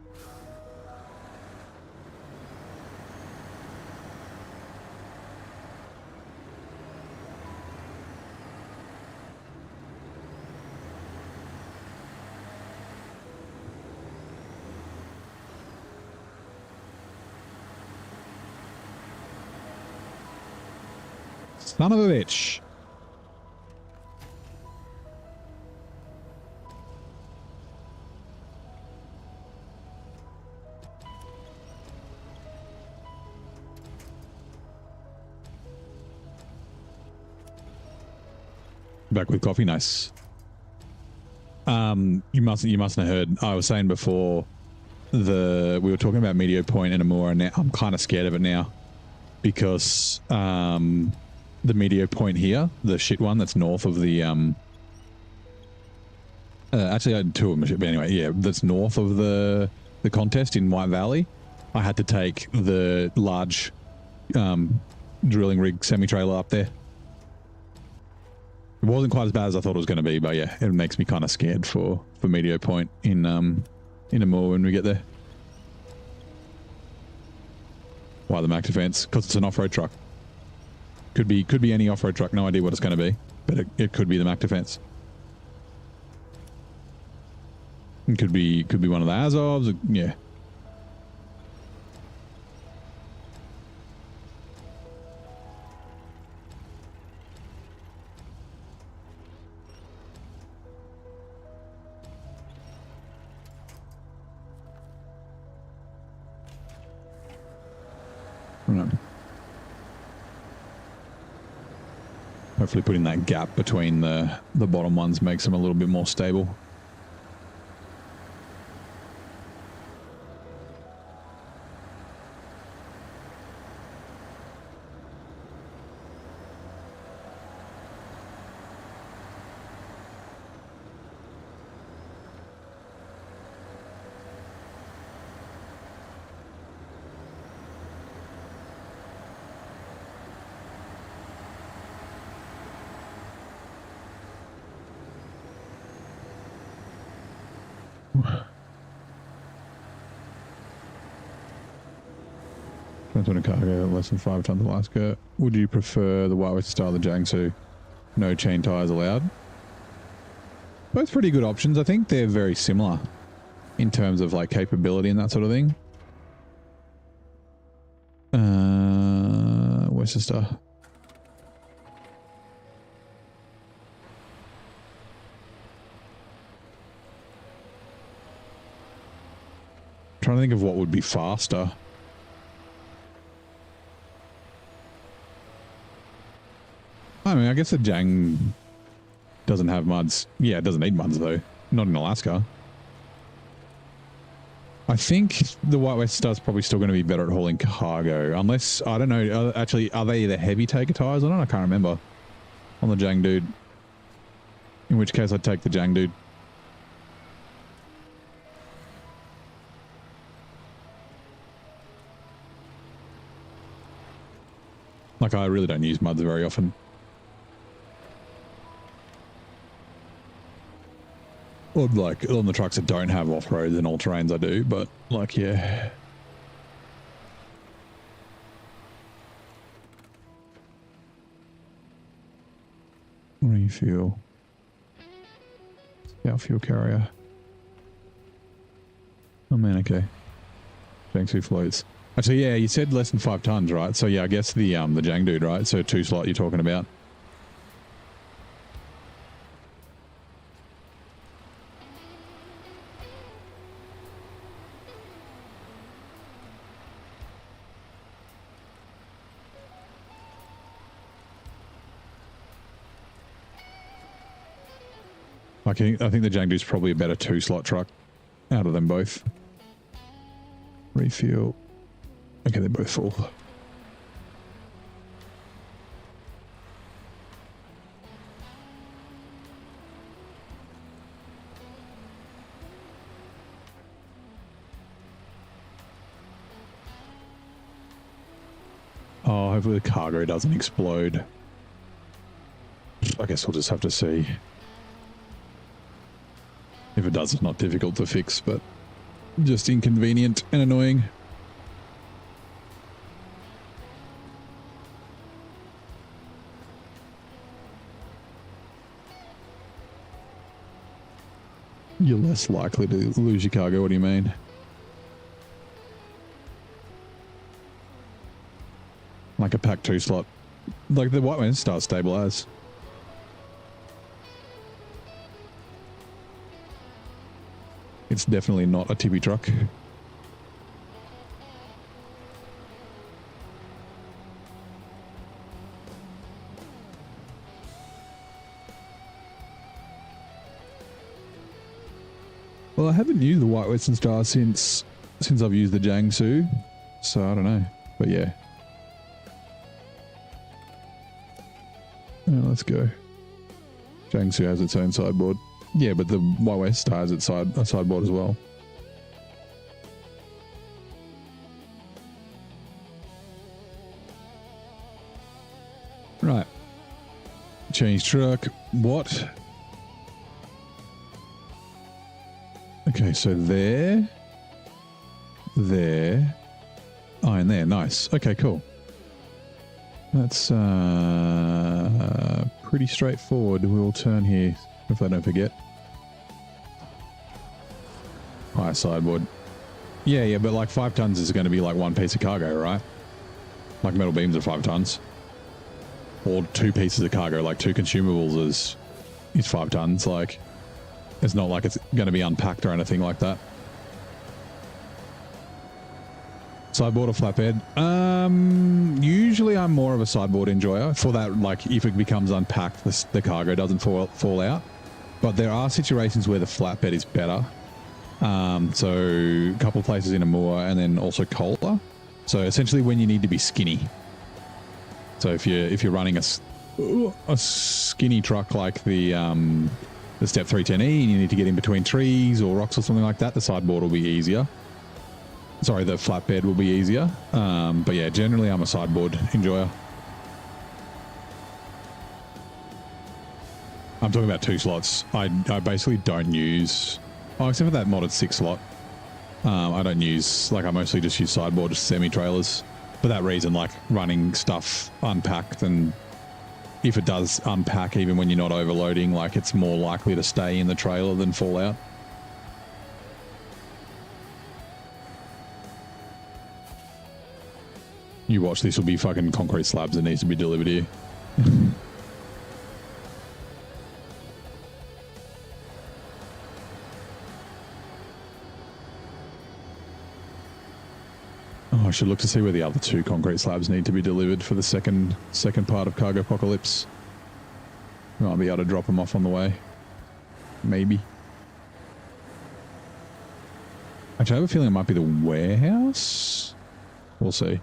Son of a bitch. Back with coffee, nice. You mustn't have heard. I was saying before we were talking about Meteor Point and Amur, and now I'm kind of scared of it now because the Meteor Point here, the shit one that's north of the actually I had two of them, but anyway, yeah, that's north of the contest in White Valley. I had to take the large drilling rig semi-trailer up there. It wasn't quite as bad as I thought it was going to be, but yeah, it makes me kind of scared for Meteor Point in Amur when we get there. Why the Mac Defense? Because it's an off-road truck. Could be any off-road truck. No idea what it's going to be, but it could be the Mac Defense. It could be one of the Azovs. Yeah. Right. Hopefully putting that gap between the bottom ones makes them a little bit more stable. Ton of cargo, less than 5 tons Alaska. Would you prefer the White style of the Jiangsu? No chain tires allowed. Both pretty good options. I think they're very similar in terms of like capability and that sort of thing. Worcester. Trying to think of what would be faster. I mean, I guess the Doesn't have muds. Yeah, it doesn't need muds though. Not in Alaska. I think the White West Star's probably still going to be better at hauling cargo. Unless, I don't know, actually, are they the heavy taker tires or not? I can't remember. On the Jang Dude. In which case I'd take the Jang Dude. Like, I really don't use muds very often. Or like on the trucks that don't have off-roads and all-terrains I do, but like, yeah. Refuel. Scout fuel carrier. Oh man, okay. Jiangsu floats. Actually, yeah, you said less than 5 tons, right? So yeah, I guess the Jang Dude, right? So 2 slot you're talking about. I think the Jang Dude's probably a better 2 slot truck out of them both. Refuel. Okay, they're both full. Oh, hopefully the cargo doesn't explode. I guess we'll just have to see. If it does, it's not difficult to fix, but just inconvenient and annoying. You're less likely to lose your cargo, what do you mean? Like a pack 2 slot. Like the White West Star stable as. It's definitely not a tippy truck. Well, I haven't used the White Western Star since I've used the Jiangsu, so I don't know. But yeah. Yeah, let's go. Jiangsu has its own sideboard. Yeah, but the White West Star has its sideboard as well. Right. Change truck. What? Okay, so there. Oh, and there. Nice. Okay, cool. That's pretty straightforward. We'll turn here if I don't forget. High sideboard. Yeah, but like 5 tons is going to be like 1 piece of cargo, right? Like metal beams are 5 tons. Or 2 pieces of cargo, like 2 consumables is 5 tons. Like, it's not like it's going to be unpacked or anything like that. Sideboard or flatbed? Usually I'm more of a sideboard enjoyer. For that, like, if it becomes unpacked, the cargo doesn't fall out. But there are situations where the flatbed is better. So a couple of places in Amur and then also Cola. So essentially when you need to be skinny. So if you're running a skinny truck like the Step 310E and you need to get in between trees or rocks or something like that, the sideboard will be easier. Sorry, the flatbed will be easier. But yeah, generally I'm a sideboard enjoyer. I'm talking about 2 slots. I basically don't use... Oh, except for that modded 6 slot. I don't use... Like, I mostly just use sideboard semi-trailers. For that reason, like, running stuff unpacked, and if it does unpack, even when you're not overloading, like, it's more likely to stay in the trailer than fall out. You watch, this will be fucking concrete slabs that needs to be delivered here. Oh, I should look to see where the other 2 concrete slabs need to be delivered for the second part of Cargo Apocalypse. Might be able to drop them off on the way. Maybe. Actually, I have a feeling it might be the warehouse. We'll see.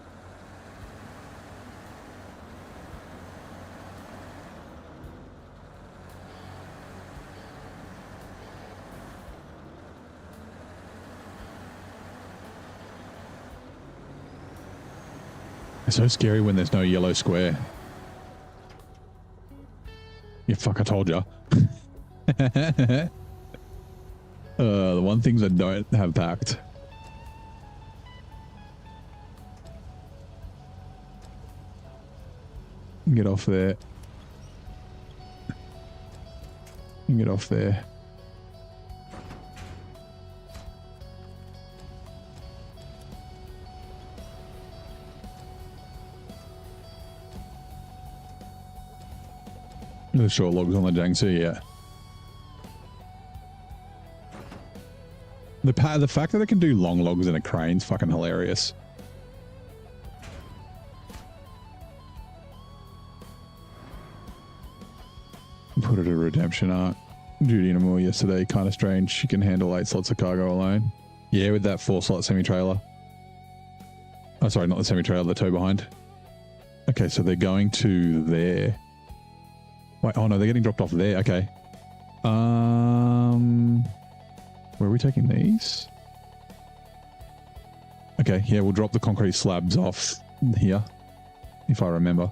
It's so scary when there's no yellow square. Yeah, fuck, I told ya. The one things I don't have packed. Get off there. Get off there. The short logs on the Jiangsu, yeah. The fact that it can do long logs in a crane's fucking hilarious. Put it a redemption art. Judy and Amul yesterday, kind of strange. She can handle 8 slots of cargo alone. Yeah, with that 4-slot semi-trailer. Oh, sorry, not the semi-trailer, the tow behind. Okay, so they're going to there. Wait, oh no, they're getting dropped off there. Okay. Where are we taking these? Okay, yeah, we'll drop the concrete slabs off here, if I remember.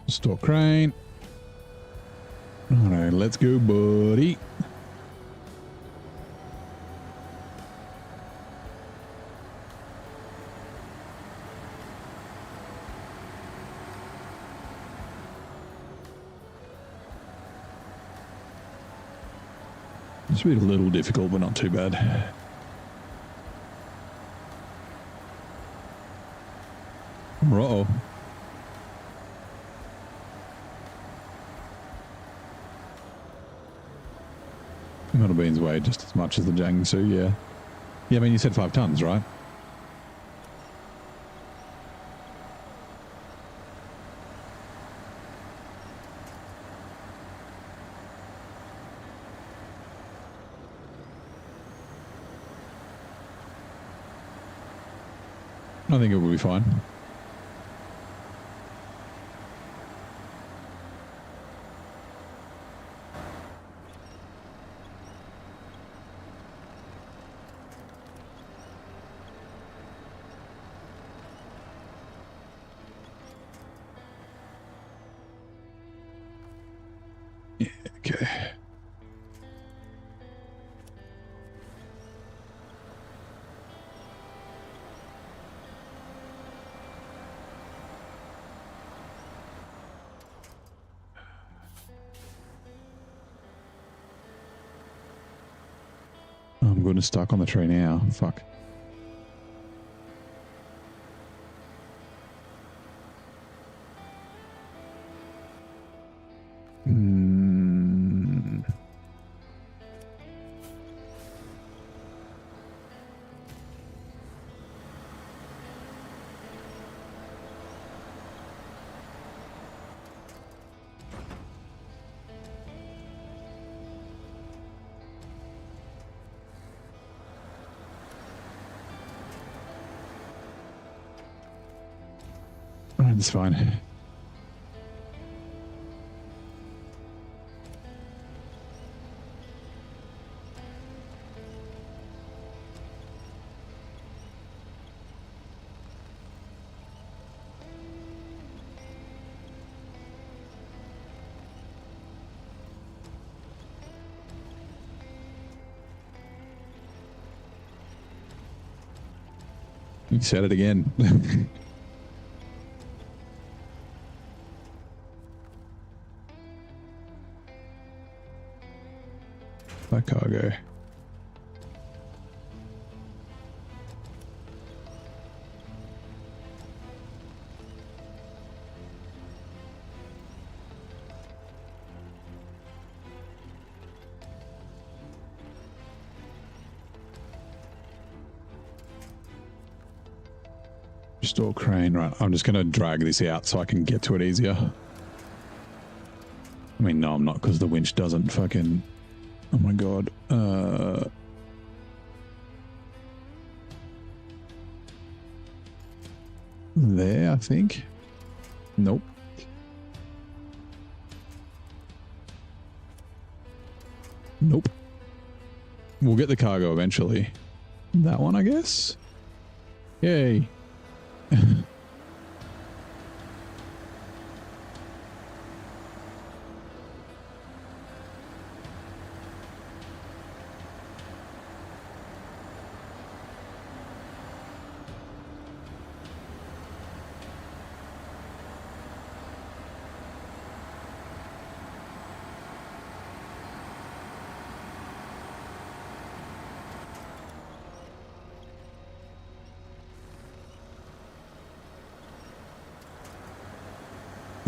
Store crane. All right, let's go, buddy. It's been a little difficult, but not too bad. Uh-oh. Might have been weighed just as much as the Jiangsu, yeah. Yeah, I mean, you said 5 tons, right? I think it will be fine. Okay. I'm going to stuck on the tree now. Fuck. It's fine. You said it again. By cargo. Store crane, right? I'm just gonna drag this out so I can get to it easier. I mean, no, I'm not, because the winch doesn't fucking. Oh my god. There, I think. Nope. Nope. We'll get the cargo eventually. That one, I guess. Yay.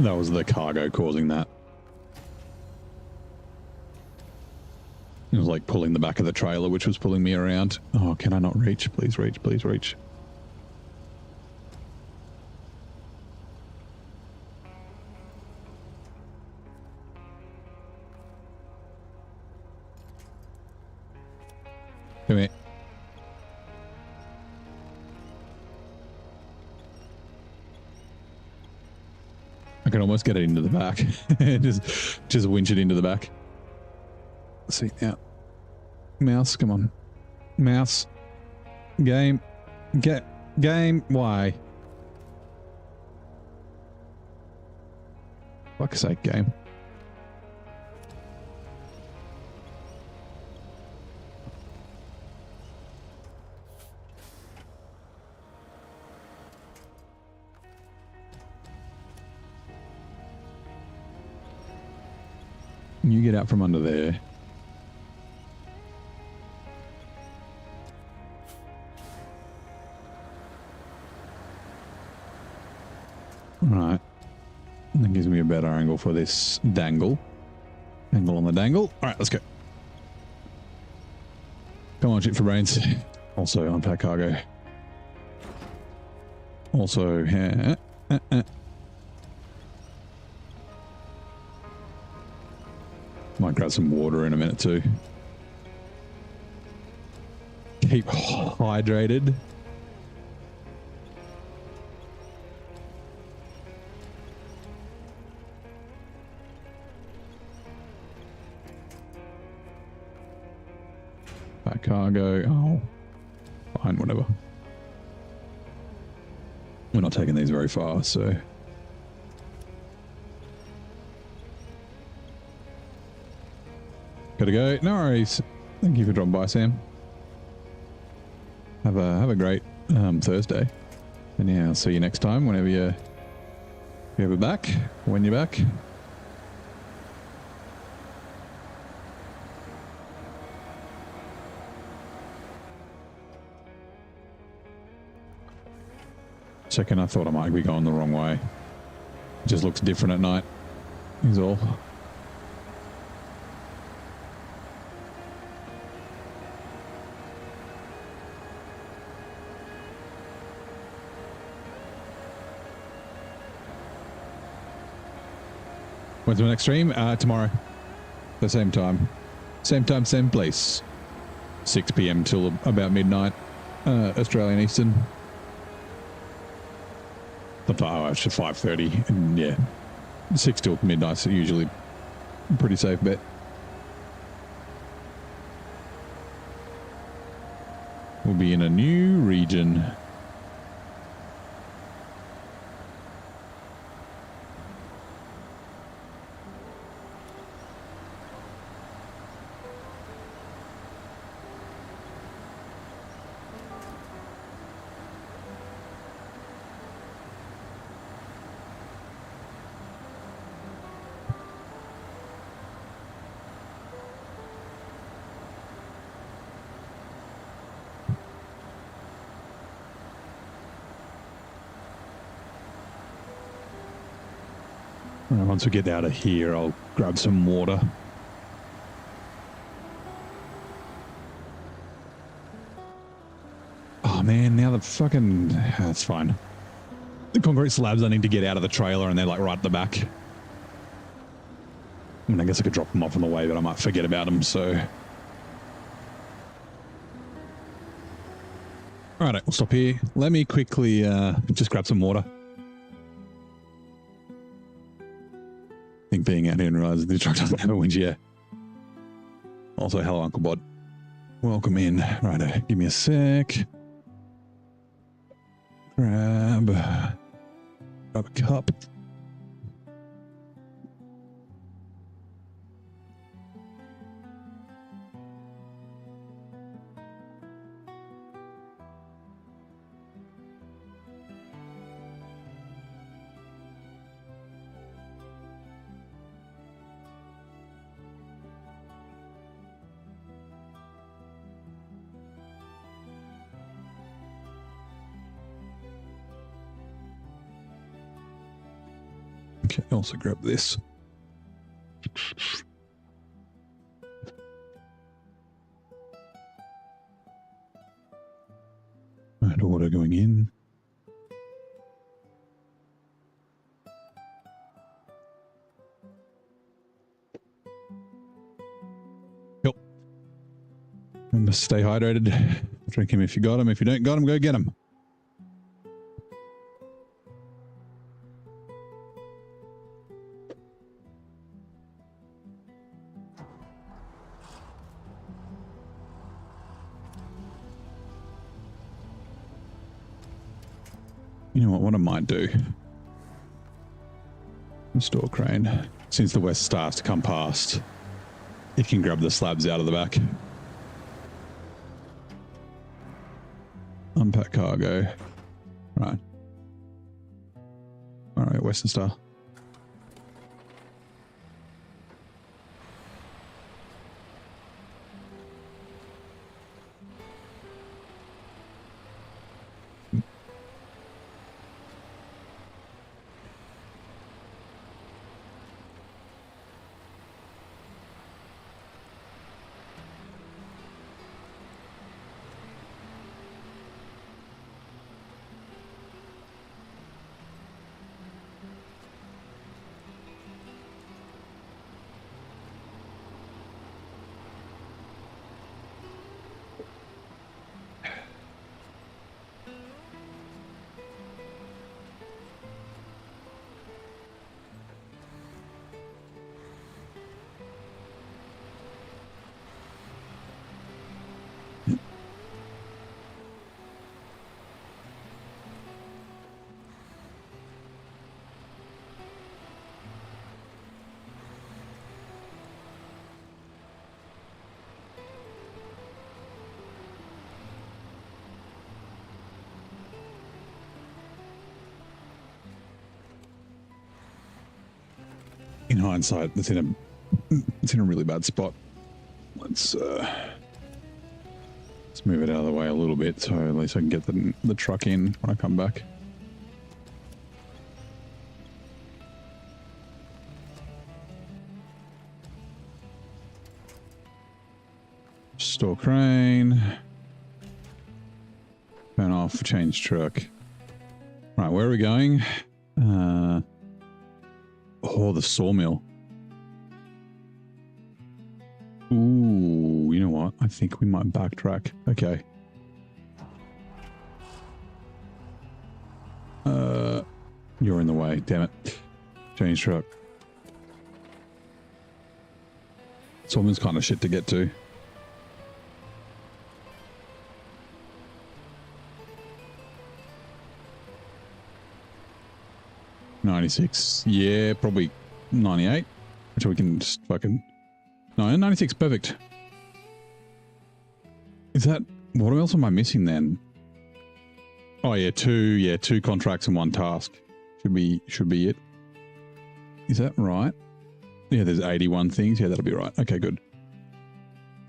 That was the cargo causing that. It was like pulling the back of the trailer, which was pulling me around. Oh, can I not reach? Please reach, please reach. Come here. I can almost get it into the back. just winch it into the back. Let's see now. Mouse, come on. Mouse. Game. Game. Why? Fuck's sake, game. You get out from under there. Right. That gives me a better angle for this dangle. Angle on the dangle. All right, let's go. Come on, shit for brains. Also, unpack cargo. Also, might grab some water in a minute too. Keep hydrated. That cargo. Oh, fine, whatever. We're not taking these very far, so. Gotta go. No worries. Thank you for dropping by, Sam. Have a great Thursday. And yeah, I'll see you next time whenever you're back. When you're back. Second, I thought I might be going the wrong way. It just looks different at night. Is all. When's my next stream? Tomorrow. The same time. Same time, same place. 6 p.m. till about midnight. Australian Eastern. Sometimes actually 5:30. And yeah. 6 till midnight's usually a pretty safe bet. We'll be in a new region. All right, once we get out of here, I'll grab some water. Oh man, now the fucking... That's fine. The concrete slabs I need to get out of the trailer and they're like right at the back. I mean, I guess I could drop them off on the way, but I might forget about them, so... Alright, we'll stop here. Let me quickly just grab some water. I think being out here and realizing the truck doesn't have a winch yet. Also, hello, Uncle Bod. Welcome in. Righto, give me a sec. Grab a cup. Okay, also grab this. And order going in. Yep. Remember, stay hydrated. Drink him if you got him. If you don't got him, go get him. You know what I might do? Store crane. Since the west starts to come past, it can grab the slabs out of the back. Unpack cargo. Right. All right, Western Star. In hindsight, it's in a really bad spot. Let's move it out of the way a little bit so at least I can get the truck in when I come back. Store crane. Turn off, change truck. Right, where are we going? Oh, the sawmill. Ooh, you know what? I think we might backtrack. Okay. You're in the way. Damn it. Change truck. Sawmill's kind of shit to get to. $96. Yeah, probably 98. Which we can just fucking... No, 96. Perfect. Is that... What else am I missing then? Oh yeah, two contracts and one task. Should be it. Is that right? Yeah, there's 81 things. Yeah, that'll be right. Okay, good.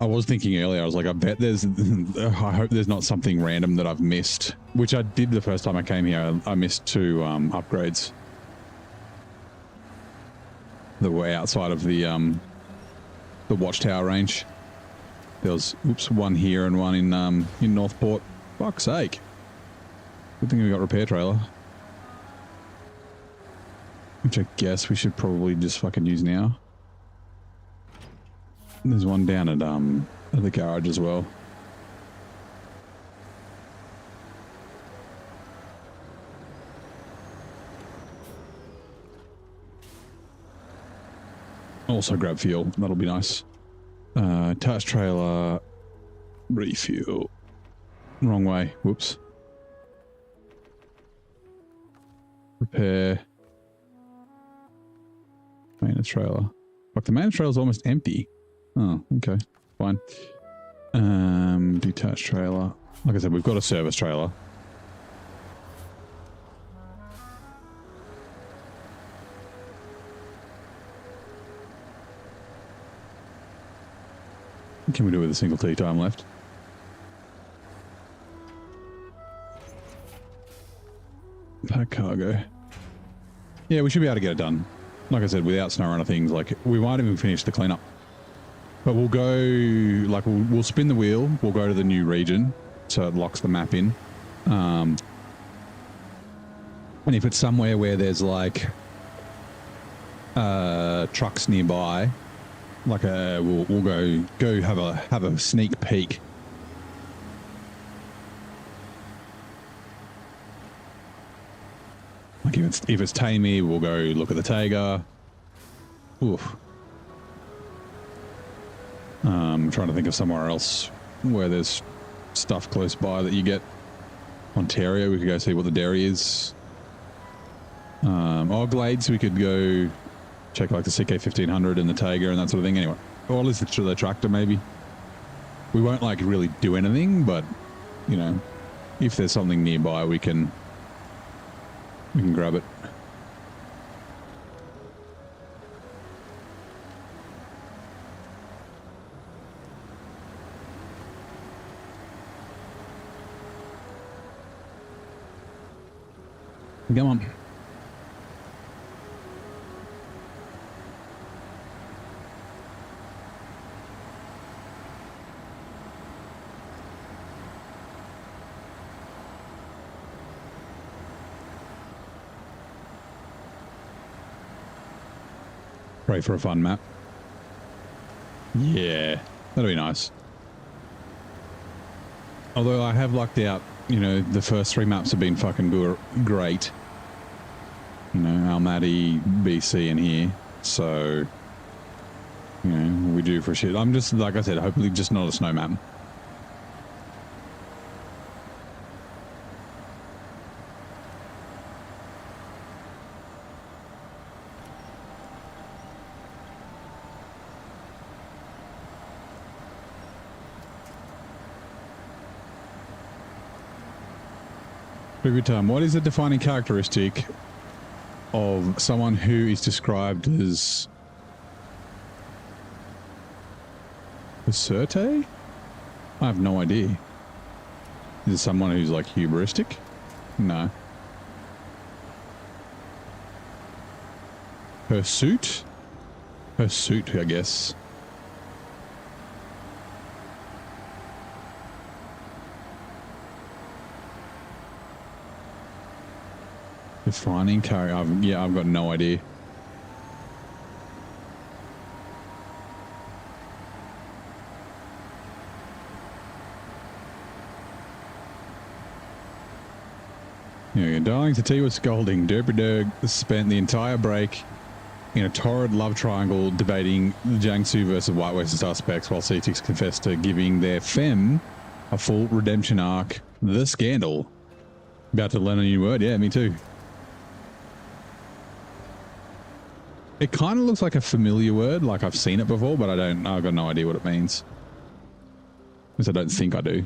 I was thinking earlier, I was like, I bet there's... I hope there's not something random that I've missed. Which I did the first time I came here. I missed two upgrades. that were outside of the watchtower range. There was, oops, one here and one in Northport. Fuck's sake. Good thing we got repair trailer. Which I guess we should probably just fucking use now. There's one down at the garage as well. Also grab fuel. That'll be nice. Touch trailer. Refuel. Wrong way. Whoops. Repair. Maintenance trailer. Fuck, the maintenance trailer's almost empty. Oh, okay. Fine. Detached trailer. Like I said, we've got a service trailer. What can we do with a single tea time left? Pack cargo. Yeah, we should be able to get it done. Like I said, without SnowRunner things, like we might even finish the cleanup. But we'll go, like we'll spin the wheel, we'll go to the new region, so it locks the map in. And if it's somewhere where there's like trucks nearby, like we'll go have a sneak peek. Like if it's Tammy, we'll go look at the Taiga. Oof. I'm trying to think of somewhere else where there's stuff close by that you get. Ontario, we could go see what the dairy is. Glades, we could go check like the CK1500 and the Taiga and that sort of thing. Anyway, or at least the tractor maybe. We won't like really do anything, but you know, if there's something nearby, we can grab it. Come on. Pray for a fun map. Yeah, that'll be nice. Although I have lucked out, you know, the first 3 maps have been fucking great. You know, Almaty, BC, and here. So, you know, we do for shit. I'm just, like I said, hopefully just not a snow map. Every time, what is the defining characteristic of someone who is described as Certe? I have no idea. Is it someone who's like hubristic? No. Hirsute? Hirsute, I guess. Defining character. Yeah, I've got no idea. Yeah, darling, to tea was scolding. Derby spent the entire break in a torrid love triangle debating Jiangsu versus White Western suspects while CTX confessed to giving their femme a full redemption arc. The scandal. About to learn a new word. Yeah, me too. It kind of looks like a familiar word, like I've seen it before, but I've got no idea what it means. At least I don't think I do.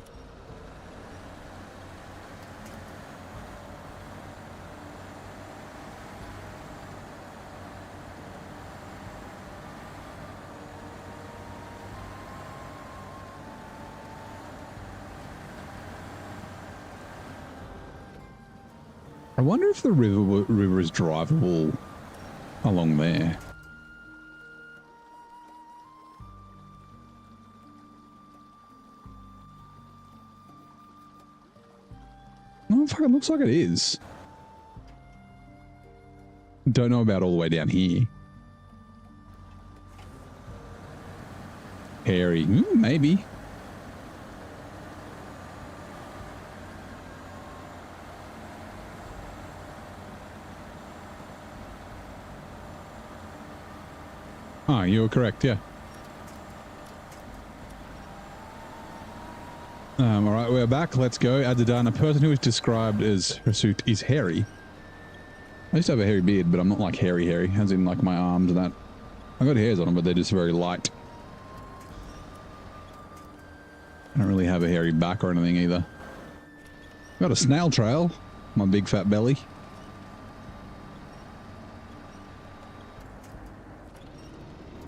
I wonder if the river is drivable along there. Oh, fuck, it looks like it is. Don't know about all the way down here. Hairy. Maybe. Oh, you were correct, yeah. All right, we're back. Let's go. Add the done. A person who is described as hirsute is hairy. I used to have a hairy beard, but I'm not like hairy, as in like my arms and that. I've got hairs on them, but they're just very light. I don't really have a hairy back or anything either. Got a snail trail. My big fat belly.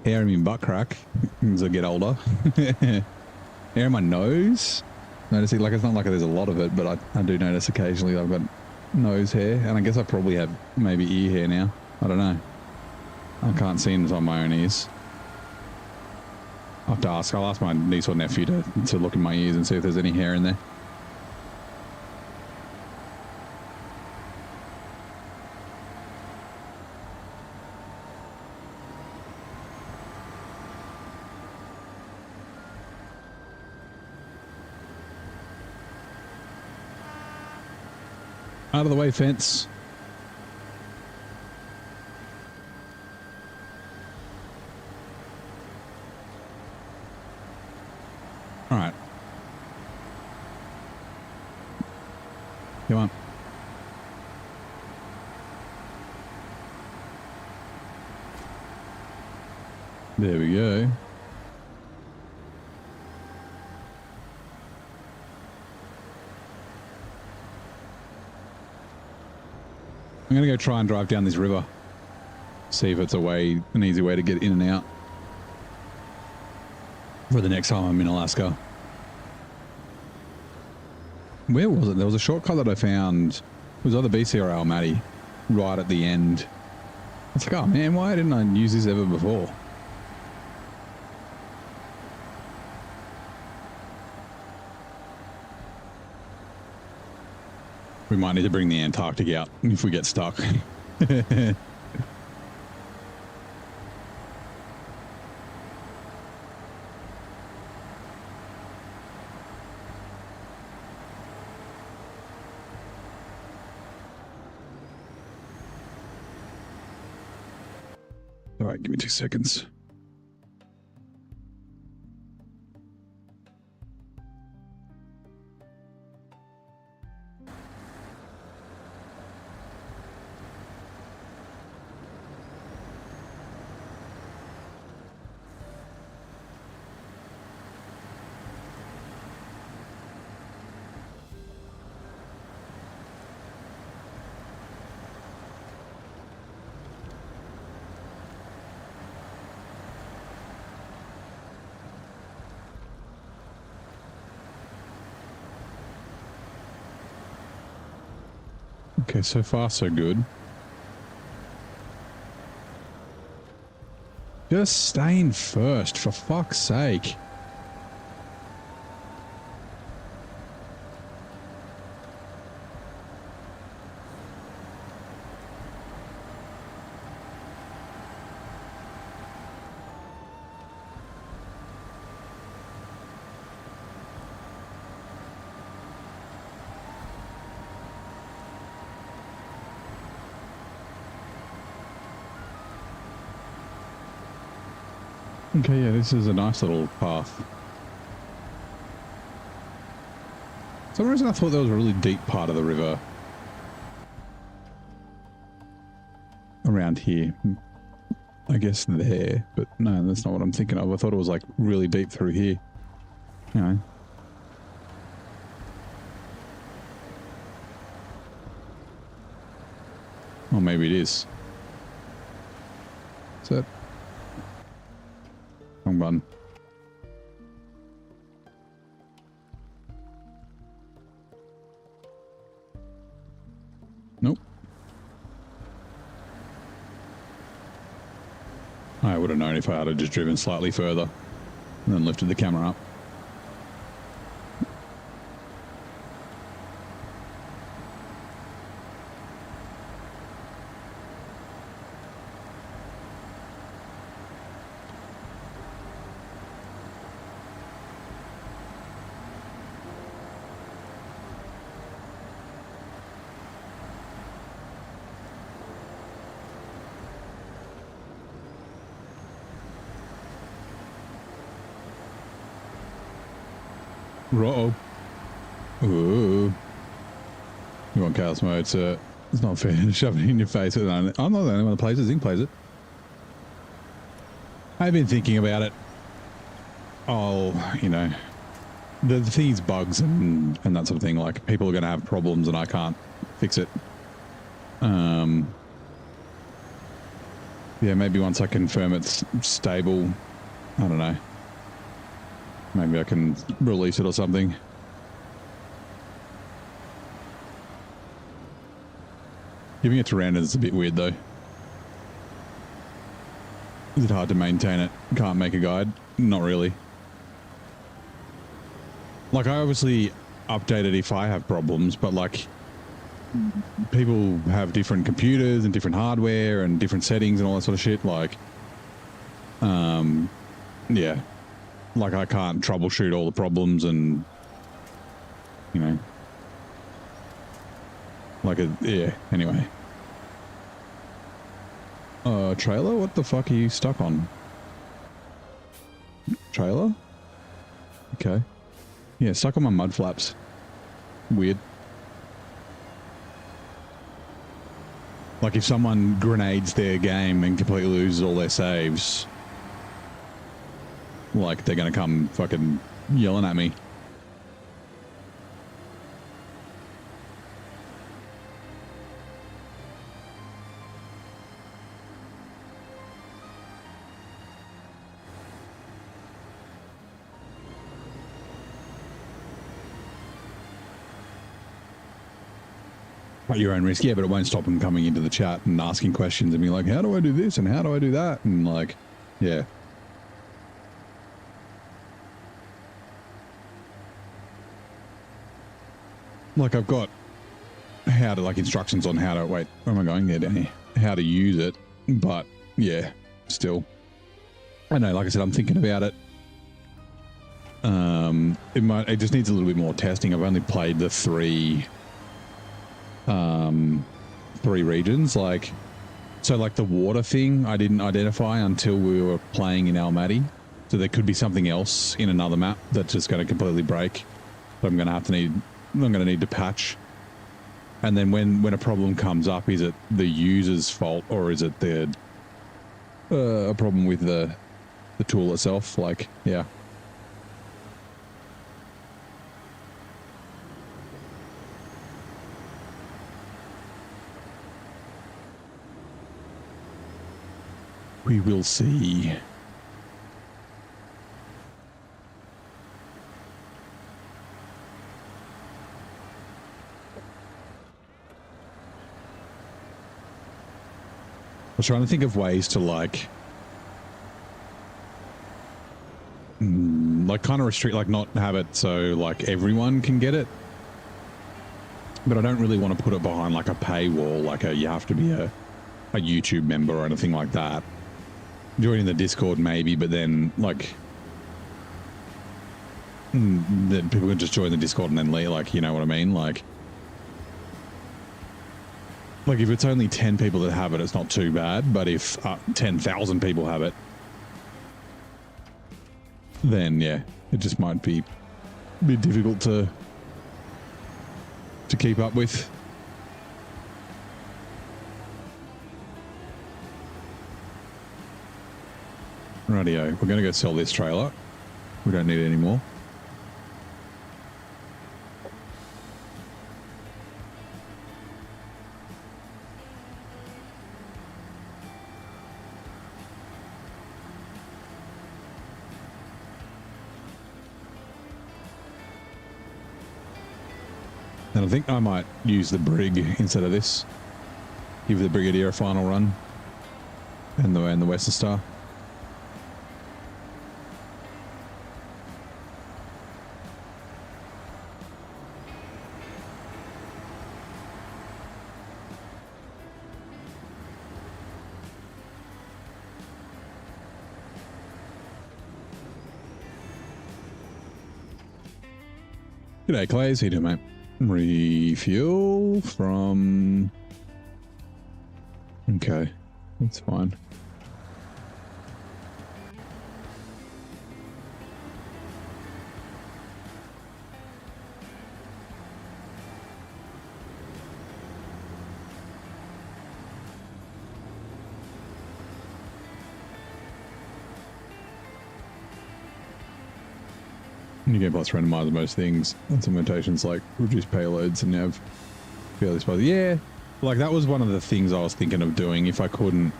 Hair in my butt crack as I get older. Hair in my nose. Noticing, like, it's not like there's a lot of it, but I do notice occasionally I've got nose hair, and I guess I probably have maybe ear hair now. I don't know. I can't see it on my own ears. I'll have to ask. I'll ask my niece or nephew to look in my ears and see if there's any hair in there. Out of the way, fence. All right. Come on. There we go. I'm going to go try and drive down this river. See if it's an easy way to get in and out. For the next time I'm in Alaska. Where was it? There was a shortcut that I found. It was either BC or Almaty. Right at the end. It's like, oh man, why didn't I use this ever before? We might need to bring the Antarctic out if we get stuck. All right, give me 2 seconds. Okay, so far so good. Just staying first, for fuck's sake. Okay, yeah, this is a nice little path. For some reason I thought there was a really deep part of the river around here. I guess there, but no, that's not what I'm thinking of. I thought it was like really deep through here. You know. Or maybe it is. Is that... Wrong button. Nope. I would have known if I had just driven slightly further and then lifted the camera up. Uh-oh. Ooh. You want chaos mode, so it's not fair to shove it in your face. I'm not the only one that plays it. Zing plays it. I've been thinking about it. You know, the thing is bugs and that sort of thing. Like, people are going to have problems and I can't fix it. Yeah, maybe once I confirm it's stable, I don't know. Maybe I can release it or something. Giving it to randoms is a bit weird though. Is it hard to maintain it? Can't make a guide? Not really. Like, I obviously update it if I have problems, but like, people have different computers and different hardware and different settings and all that sort of shit. Like, yeah, like I can't troubleshoot all the problems and, you know, like, yeah, anyway. Trailer? What the fuck are you stuck on? Trailer? Okay. Yeah, stuck on my mud flaps. Weird. Like, if someone grenades their game and completely loses all their saves, like, they're gonna come fucking yelling at me. At your own risk, yeah, but it won't stop them coming into the chat and asking questions and being like, how do I do this and how do I do that? And like, yeah. Like, I've got how to, like, instructions on how to, wait, where am I going there down here? How to use it, but yeah, still. I know, like I said, I'm thinking about it. It just needs a little bit more testing. I've only played the three regions, like, so like the water thing I didn't identify until we were playing in Almaty, so there could be something else in another map that's just going to completely break, so I'm going to need to patch. And then when a problem comes up, is it the user's fault or is it a problem with the tool itself? Like, yeah. We will see. I was trying to think of ways to like kind of restrict, like not have it so like everyone can get it. But I don't really want to put it behind like a paywall, like you have to be a YouTube member or anything like that. Joining the Discord maybe, but then like then people can just join the Discord and then leave, like, you know what I mean? Like if it's only 10 people that have it, it's not too bad. But if 10,000 people have it, then yeah, it just might be a bit difficult to keep up with. Rightio, we're going to go sell this trailer. We don't need it anymore. And I think I might use the brig instead of this. Give the Brigadier a final run. And the Western Star. G'day, Clays. How you doing, mate? Refuel from... Okay, that's fine. New Game Plus randomize most things. And some limitations like reduce payloads and have fairly spicy. Yeah, like that was one of the things I was thinking of doing if I couldn't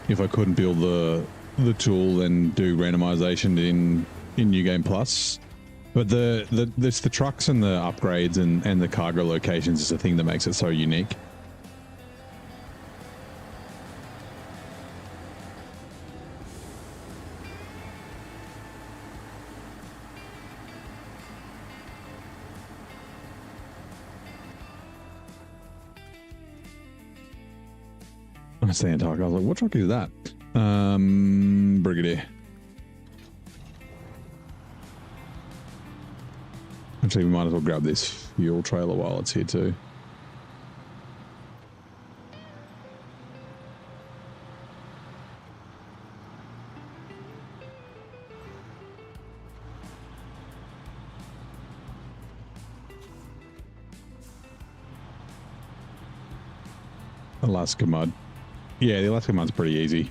build the tool and do randomization in New Game Plus. But it's the trucks and the upgrades and the cargo locations is the thing that makes it so unique. I say Antarctica. I was like, what truck is that? Brigadier. Actually, we might as well grab this fuel trailer while it's here too. Alaska mud. Yeah, the Alaska mud's pretty easy.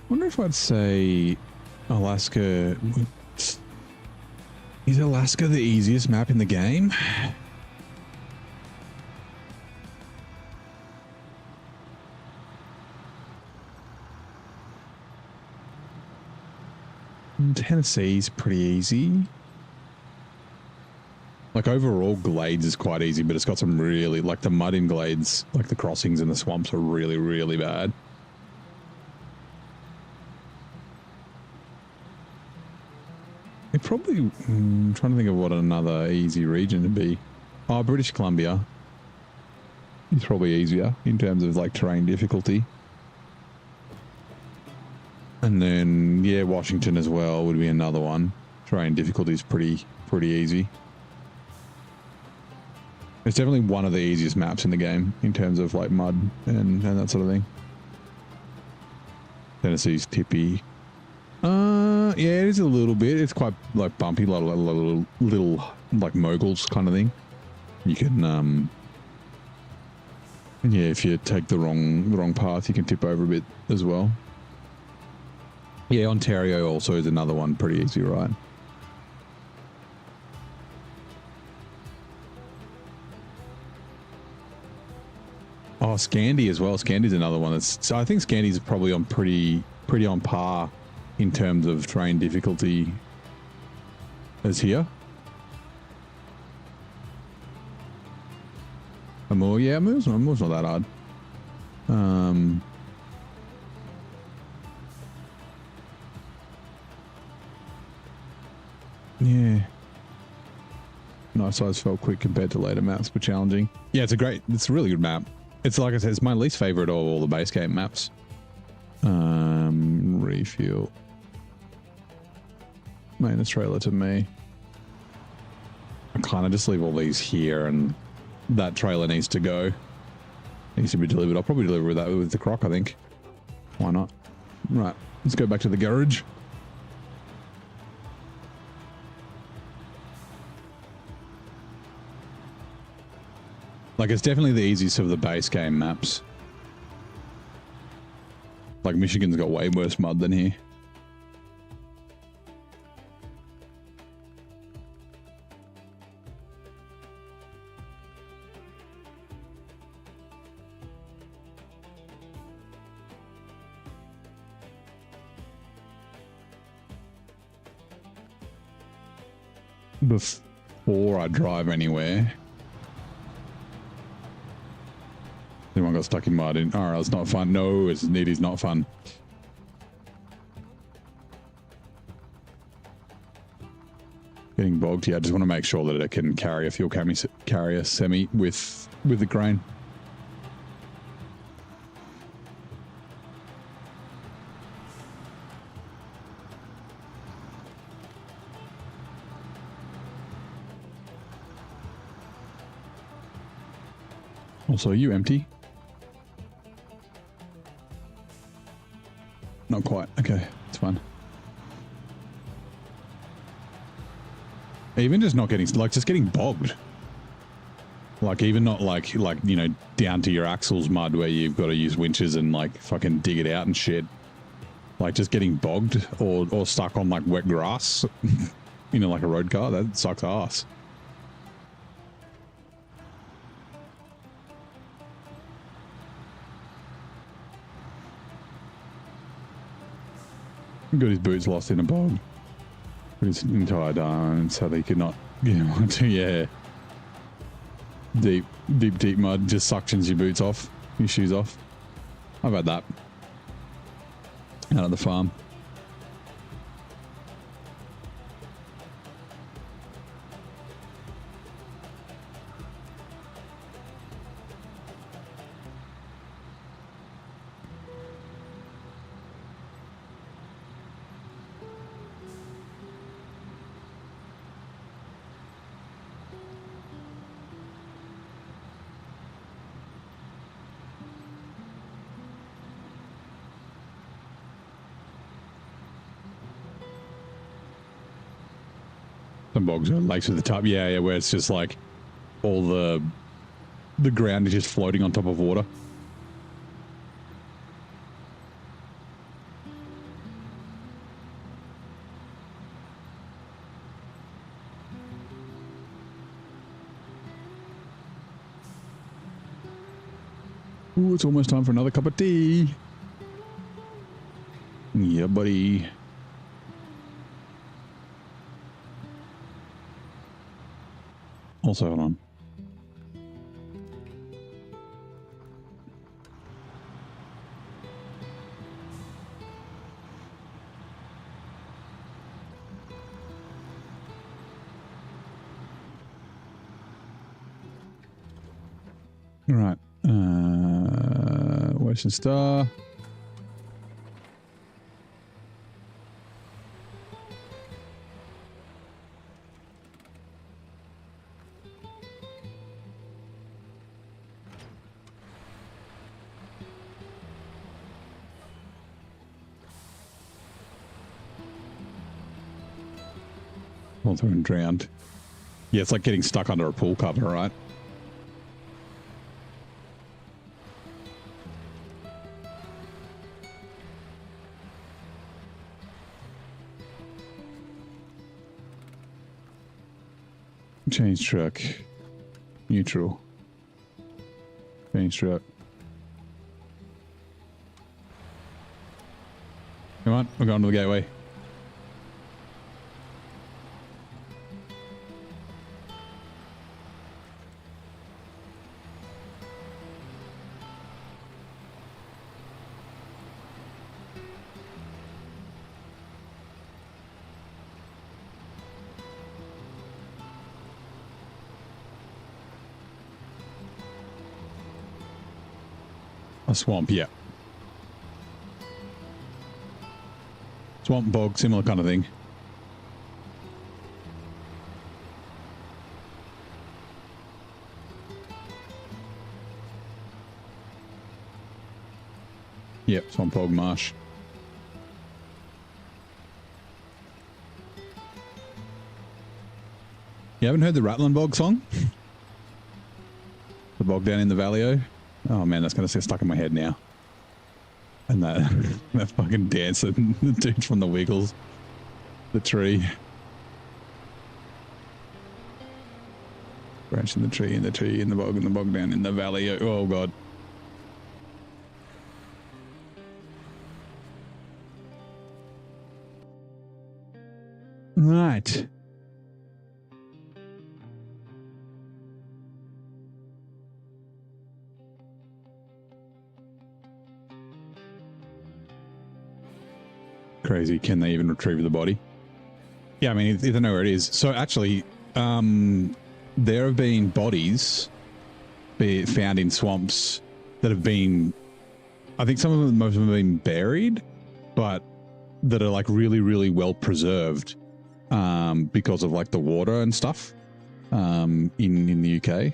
I wonder if I'd say Alaska... Is Alaska the easiest map in the game? Tennessee's pretty easy. Like overall, Glades is quite easy, but it's got some really, like the mud in Glades, like the crossings and the swamps are really, really bad. It probably, I'm trying to think of what another easy region to be. Oh, British Columbia is probably easier in terms of like terrain difficulty. And then, yeah, Washington as well would be another one. Terrain difficulty is pretty easy. It's definitely one of the easiest maps in the game in terms of like mud and that sort of thing. Tennessee's tippy. Yeah, it is a little bit. It's quite like bumpy, little like moguls kind of thing. You can, yeah, if you take the wrong path, you can tip over a bit as well. Yeah, Ontario also is another one, pretty easy, right? Oh, Scandi as well. Scandi's another one that's. So I think Scandi's probably on pretty on par in terms of terrain difficulty as here. Amur, yeah, Amur's not that hard. Yeah. Nice size felt quick compared to later maps, but challenging. Yeah, it's a really good map. It's like I said, it's my least favorite of all the base game maps. Refuel. Maintenance trailer to me. I kind of just leave all these here and that trailer needs to go. Needs to be delivered. I'll probably deliver that with the croc, I think. Why not? Right, let's go back to the garage. Like, it's definitely the easiest of the base game maps. Like, Michigan's got way worse mud than here. Before I drive anywhere... Anyone got stuck in mud? Oh, it's not fun. No, it is not fun. Getting bogged. Yeah, I just want to make sure that it can carry a fuel carrier semi with the grain. Also, are you empty? Not quite. Okay, it's fine. Even just not getting, like, just getting bogged. Like even not like you know, down to your axles mud where you've got to use winches and like fucking dig it out and shit. Like just getting bogged or stuck on like wet grass, you know, like a road car, that sucks ass. Got his boots lost in a bog. Put his entire down so they could not get him onto, yeah. Deep mud just suctions your boots off, your shoes off. I've had that out of the farm. Some bogs are lakes at the top. Yeah, where it's just like all the ground is just floating on top of water. Ooh, it's almost time for another cup of tea. Yeah, buddy. Also, hold on. All right. Western Star. Fall through and drowned. Yeah, it's like getting stuck under a pool cover, right? Change truck. Neutral. Change truck. Come on, we're going to the gateway. A swamp, yeah. Swamp, bog, similar kind of thing. Yep, swamp, bog, marsh. You haven't heard the Rattling Bog song? The bog down in the valley. Oh man, that's going to get stuck in my head now. And that that fucking dancer, the dude from the Wiggles, the tree. Branch in the tree, in the tree, in the bog down in the valley. Oh god. Right. Crazy. Can they even retrieve the body? Yeah, I mean, they know where it is. So actually, there have been bodies found in swamps that have been, I think some of them, most of them have been buried, but that are like really, really well preserved because of like the water and stuff in the UK.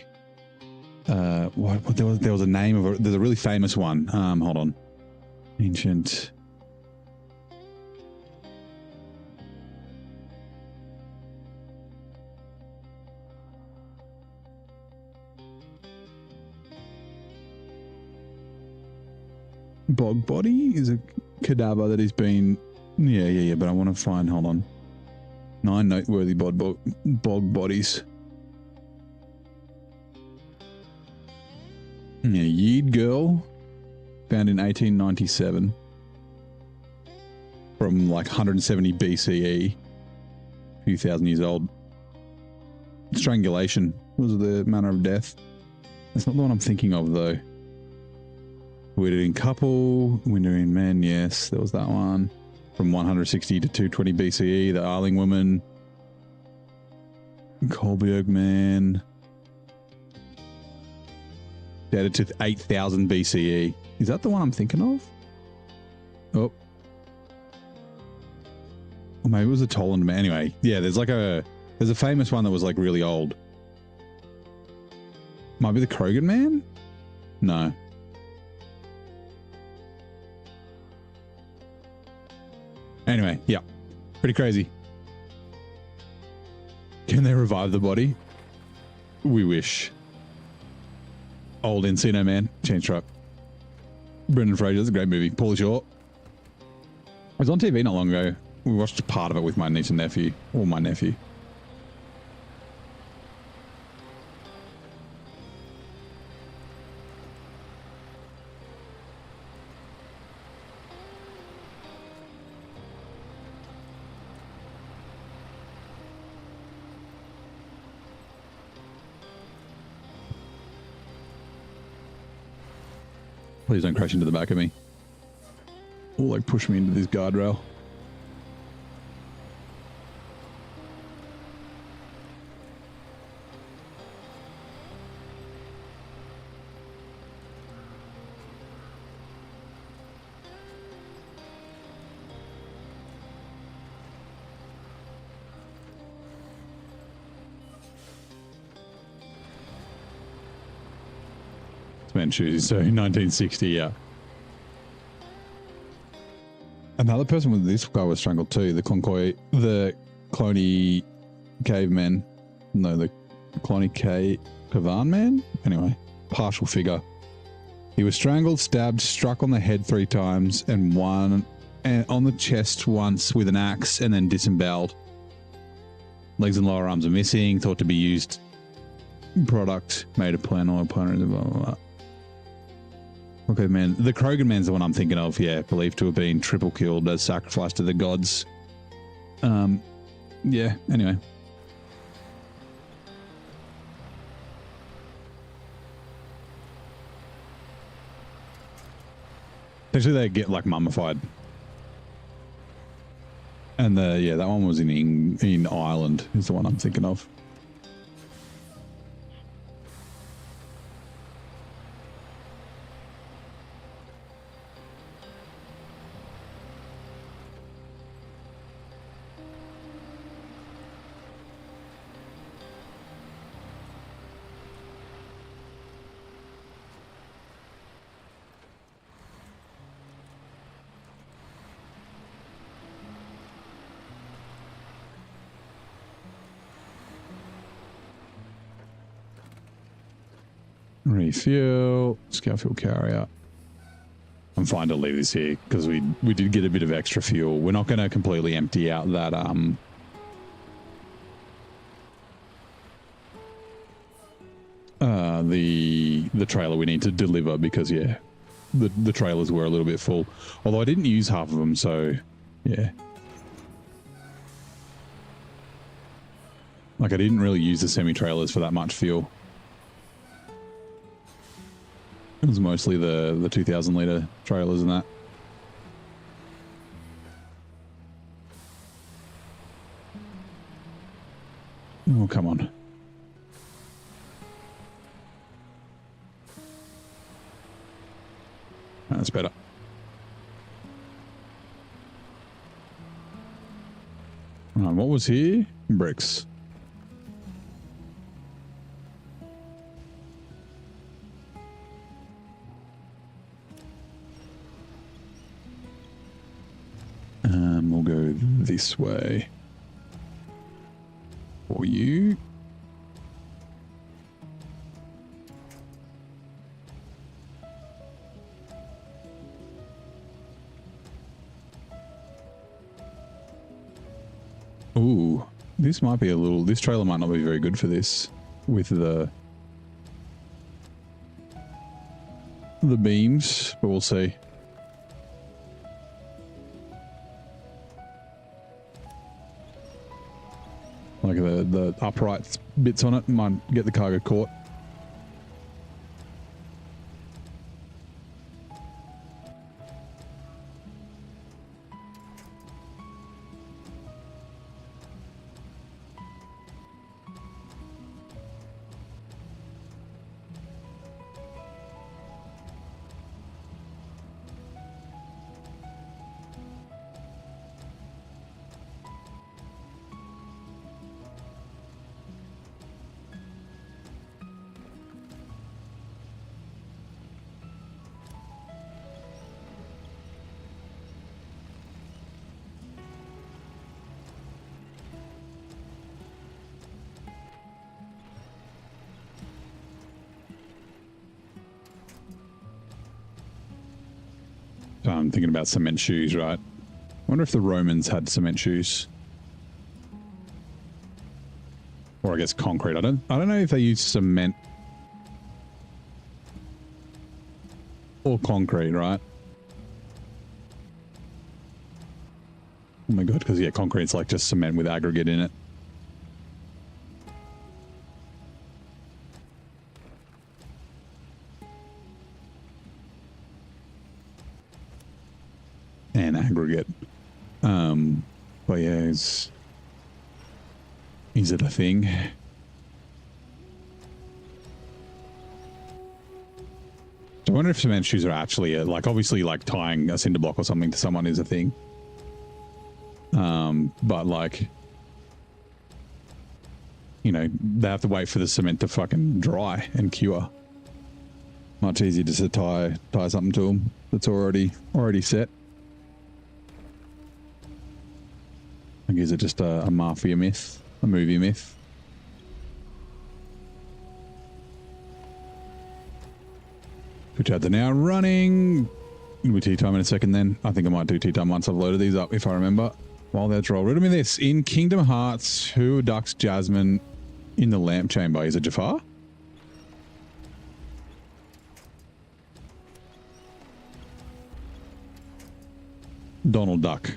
What there was a name of there's a really famous one. Hold on. Ancient. bog body is a cadaver that has been... Yeah, but I want to find... Hold on. 9 noteworthy bog bodies. Yeah, Yeed girl, found in 1897. From like 170 BCE. A few thousand years old. Strangulation was the manner of death. That's not the one I'm thinking of, though. We're in couple, we're in men, yes, there was that one. From 160 to 220 BCE, the Arling woman. Kolberg man. Dated to 8000 BCE. Is that the one I'm thinking of? Oh. Or maybe it was a Toland man. Anyway, yeah, there's a famous one that was like really old. Might be the Krogan man? No. Anyway, yeah. Pretty crazy. Can they revive the body? We wish. Old Encino Man. Change truck. Brendan Fraser. That's a great movie. Pauly Shore. It was on TV not long ago. We watched part of it with my niece and nephew. Or my nephew. Please don't crash into the back of me. Or like push me into this guardrail. So 1960, yeah. Another person with this guy was strangled too. The Cloney caveman. No, the Cloney Kavan man? Anyway, partial figure. He was strangled, stabbed, struck on the head 3 times, and on the chest once with an axe, and then disemboweled. Legs and lower arms are missing, thought to be used product made of plant oil, blah, blah, blah. Okay, man. The Krogan man's the one I'm thinking of, yeah. Believed to have been triple killed as sacrifice to the gods. Yeah, anyway. Essentially, they get, like, mummified. And, yeah, that one was in Ireland, is the one I'm thinking of. Refuel, scout fuel carrier. I'm fine to leave this here because we did get a bit of extra fuel. We're not going to completely empty out that the trailer we need to deliver because yeah, the trailers were a little bit full. Although I didn't use half of them, so yeah. Like I didn't really use the semi-trailers for that much fuel. It was mostly the 2,000 litre trailers and that. Oh, come on. That's better. What was here? Bricks. We'll go this way for you. Ooh, this might be a little, this trailer might not be very good for this with the beams, but we'll see. Like the upright bits on it might get the cargo caught. I'm thinking about cement shoes, right? I wonder if the Romans had cement shoes. Or I guess concrete. I don't know if they used cement or concrete, right? Oh my god, because yeah, concrete's like just cement with aggregate in it. And aggregate. But yeah, is it a thing? I wonder if cement shoes are actually like, obviously like tying a cinder block or something to someone is a thing. But like, you know, they have to wait for the cement to fucking dry and cure. Much easier just to tie something to them that's already set. I guess it's just a mafia myth, a movie myth. Good chat are now running. We'll be tea time in a second then. I think I might do tea time once I've loaded these up, if I remember. While that's roll, riddle me this. In Kingdom Hearts, who abducts Jasmine in the lamp chamber? Is it Jafar? Donald Duck.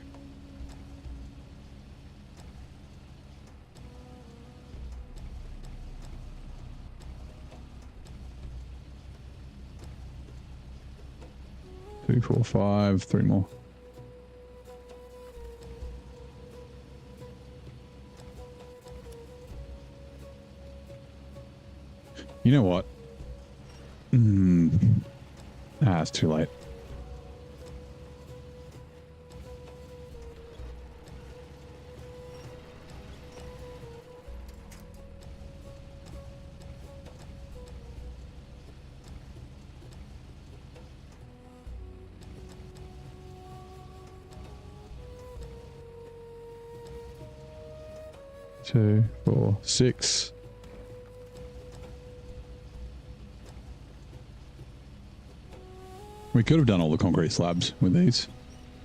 Two, 4, 5, 3 more. You know what? It's too late. Two, 4, 6. We could have done all the concrete slabs with these.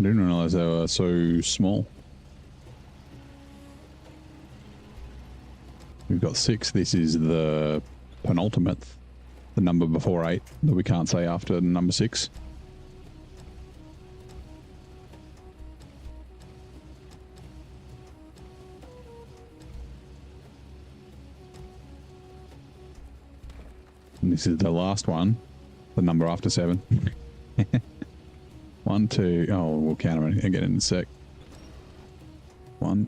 I didn't realize they were so small. We've got 6. This is the penultimate, the number before 8 that we can't say after number 6. And this is the last one, the number after 7. 1, 2. Oh, we'll count them again in a sec. 1,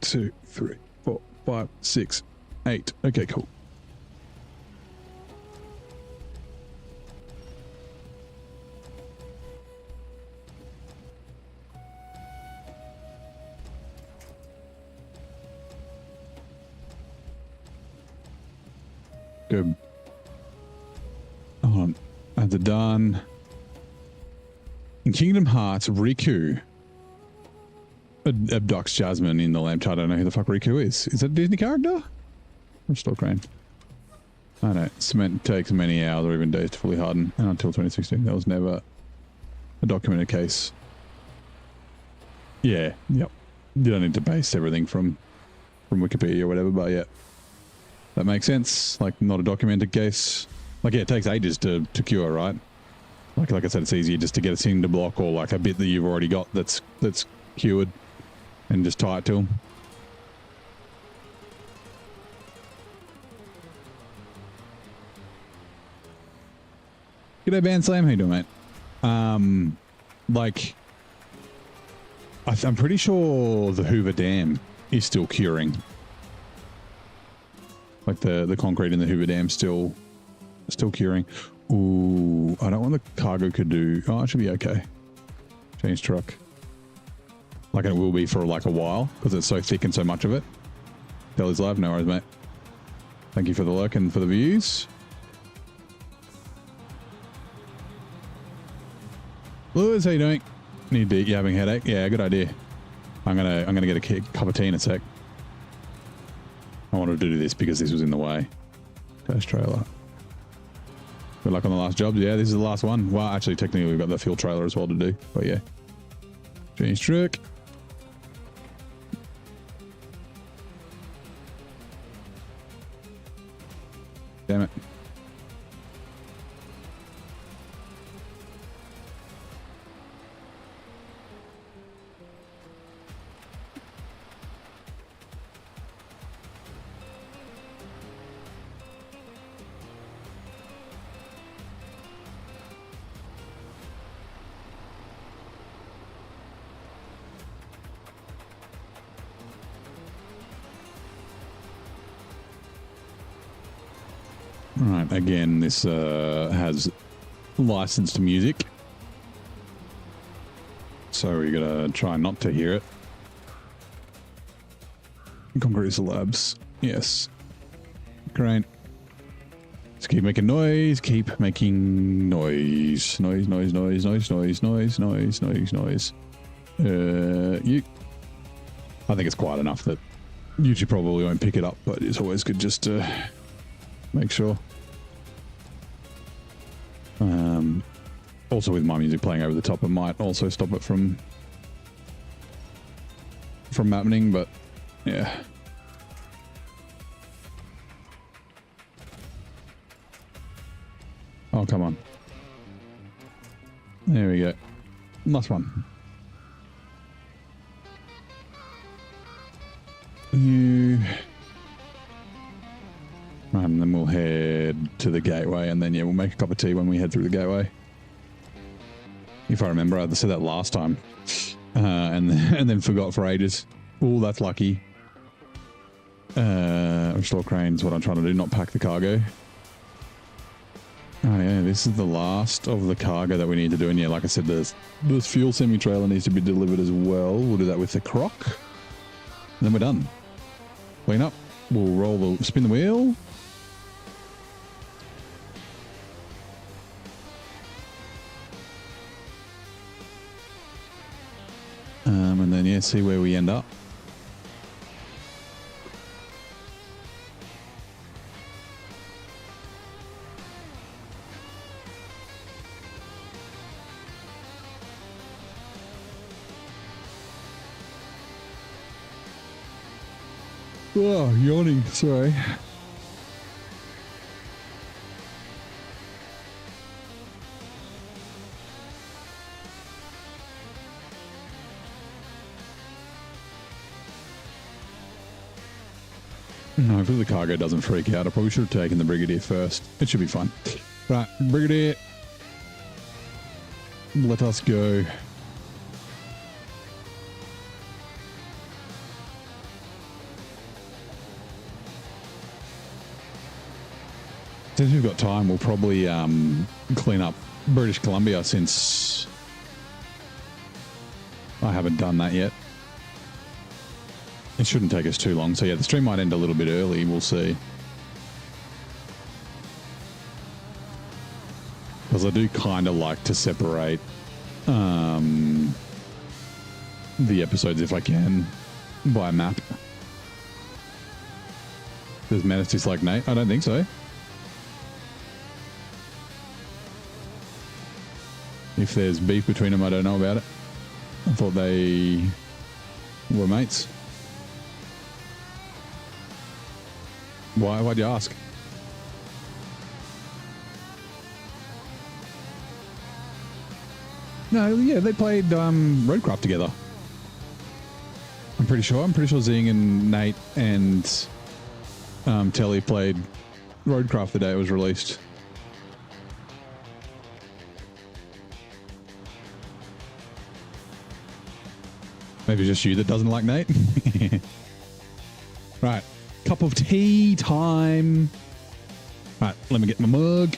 2, 3, 4, 5, 6, 8. Okay, cool. Good. Hold on. Ads are done. In Kingdom Hearts, Riku abducts Jasmine in the lamp chart. I don't know who the fuck Riku is. Is that a Disney character? Or Stalkrain? I don't know. Cement takes many hours or even days to fully harden. And until 2016, there was never a documented case Yeah, yep. You don't need to base everything from Wikipedia or whatever, but yeah, that makes sense. Like, not a documented case. Like, yeah, it takes ages to cure, right? Like I said, it's easier just to get a cinder block or like a bit that you've already got that's cured and just tie it to them. G'day, Band Slam. How you doing, mate? Like, I'm pretty sure the Hoover Dam is still curing. Like the concrete in the Hoover Dam still curing. Ooh, I don't want the cargo canoe. Oh, it should be okay. Change truck. Like it will be for like a while because it's so thick and so much of it. Deli's live. No worries, mate. Thank you for the lurk and for the views. Lewis, how you doing? You having a headache? Yeah, good idea. I'm gonna get a cup of tea in a sec. I wanted to do this because this was in the way. Ghost trailer. Good luck on the last jobs. Yeah, this is the last one. Well, actually, technically, we've got the fuel trailer as well to do. But yeah. Change truck. Damn it. Right, again, this has licensed music. So we gotta try not to hear it. Concrete slabs. Yes. Great. Let's keep making noise. Keep making noise. Noise, noise, noise, noise, noise, noise, noise, noise, noise. I think it's quiet enough that YouTube probably won't pick it up, but it's always good just to make sure. Also with my music playing over the top, it might also stop it from happening, but yeah. Oh, come on. There we go. Last one. And then we'll head to the gateway, and then yeah, we'll make a cup of tea when we head through the gateway. If I remember, I said that last time, and then forgot for ages. Oh, that's lucky. Restore cranes. What I'm trying to do, not pack the cargo. Oh yeah, this is the last of the cargo that we need to do, and yeah, like I said, this fuel semi-trailer needs to be delivered as well. We'll do that with the croc, and then we're done. Clean up. We'll spin the wheel. And then, yeah, see where we end up. Oh, yawning. Sorry. No, if the cargo doesn't freak out, I probably should have taken the Brigadier first. It should be fun. Right, Brigadier. Let us go. Since we've got time, we'll probably clean up British Columbia since I haven't done that yet. It shouldn't take us too long. So yeah, the stream might end a little bit early. We'll see. Because I do kind of like to separate the episodes if I can by map. Does Menace dislike Nate? I don't think so. If there's beef between them, I don't know about it. I thought they We're mates. Why? Why'd you ask? No, yeah, they played Roadcraft together. I'm pretty sure. Zing and Nate and Telly played Roadcraft the day it was released. Maybe just you that doesn't like Nate. Right, cup of tea time. Right, let me get my mug.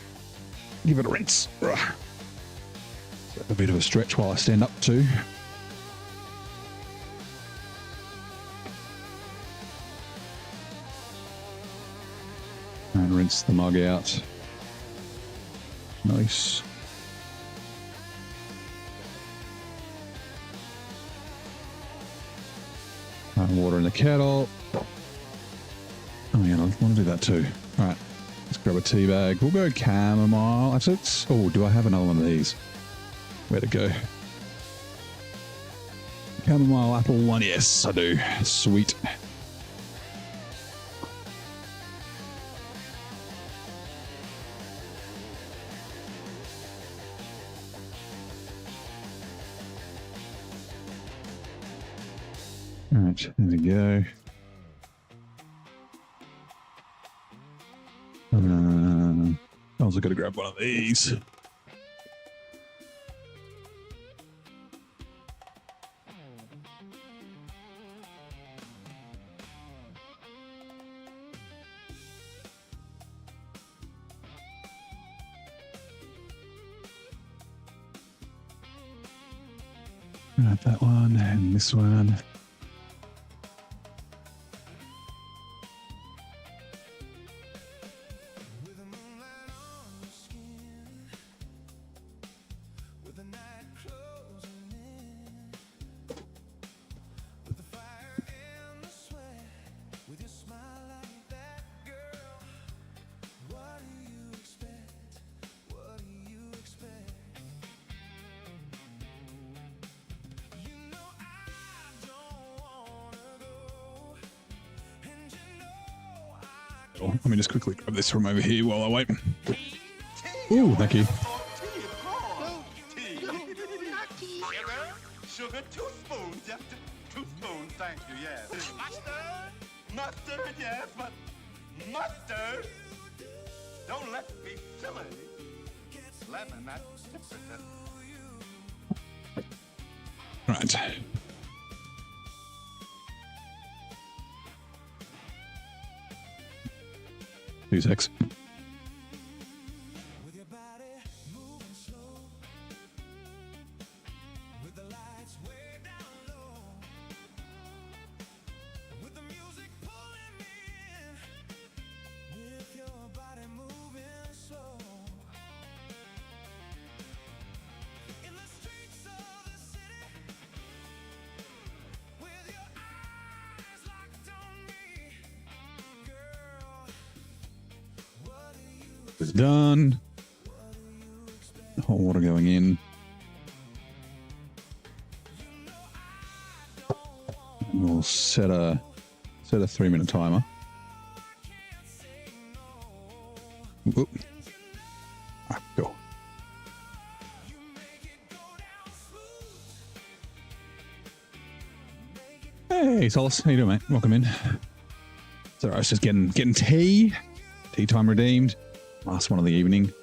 Give it a rinse. A bit of a stretch while I stand up too. And rinse the mug out. Nice. Water in the kettle. Oh yeah, I want to do that too. All right, let's grab a tea bag. We'll go chamomile. Actually, oh, do I have another one of these? Where to go? Chamomile apple one. Yes, I do. Sweet. All right, there we go. I also got to grab one of these. Grab that one and this one. Let me just quickly grab this from over here while I wait. Ooh, thank you. Sugar, 2 spoons after 2 spoons, thank you, yes. Mustard? Mustard, yes, but mustard? Don't let's be silly. Lemon, that's different. Right. 2 secs. It's done. Hot water going in. And we'll set a 3-minute timer. Whoop. Ah, cool. Hey, Solace, how you doing, mate? Welcome in. It's alright, I was just getting tea. Tea time redeemed. Last one of the evening,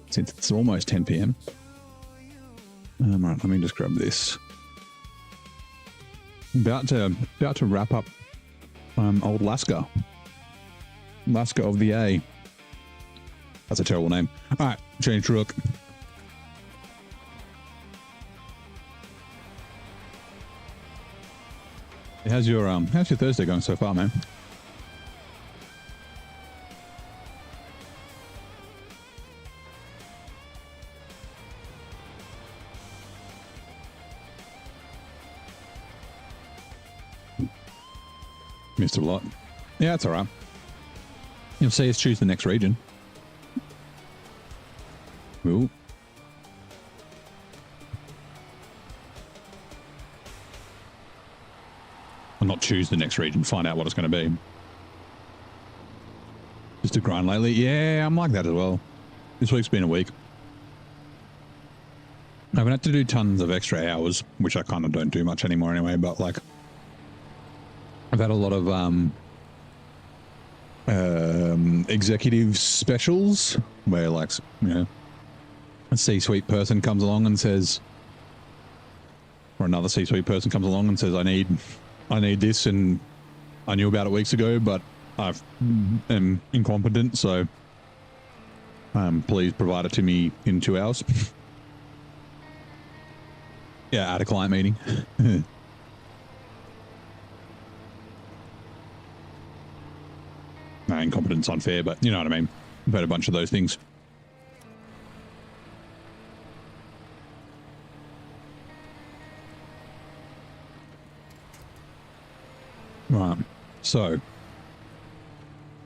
since it's almost 10 p.m. Right, let me just grab this. About to wrap up old Lasker. Lasker of the A. That's a terrible name. All right, change rook. How's your Thursday going so far, man? Missed a lot. Yeah, that's all right. You'll see us choose the next region. Ooh. not choose the next region, find out what it's going to be. Just to grind lately? Yeah, I'm like that as well. This week's been a week. I haven't had to do tons of extra hours, which I kind of don't do much anymore anyway, but like I've had a lot of executive specials where like, you know, a C-suite person comes along and says, or another C-suite person comes along and says, I need this, and I knew about it weeks ago, but I am incompetent, so please provide it to me in 2 hours. Yeah, at a client meeting. No, incompetence unfair, but you know what I mean. I've had a bunch of those things. Right, so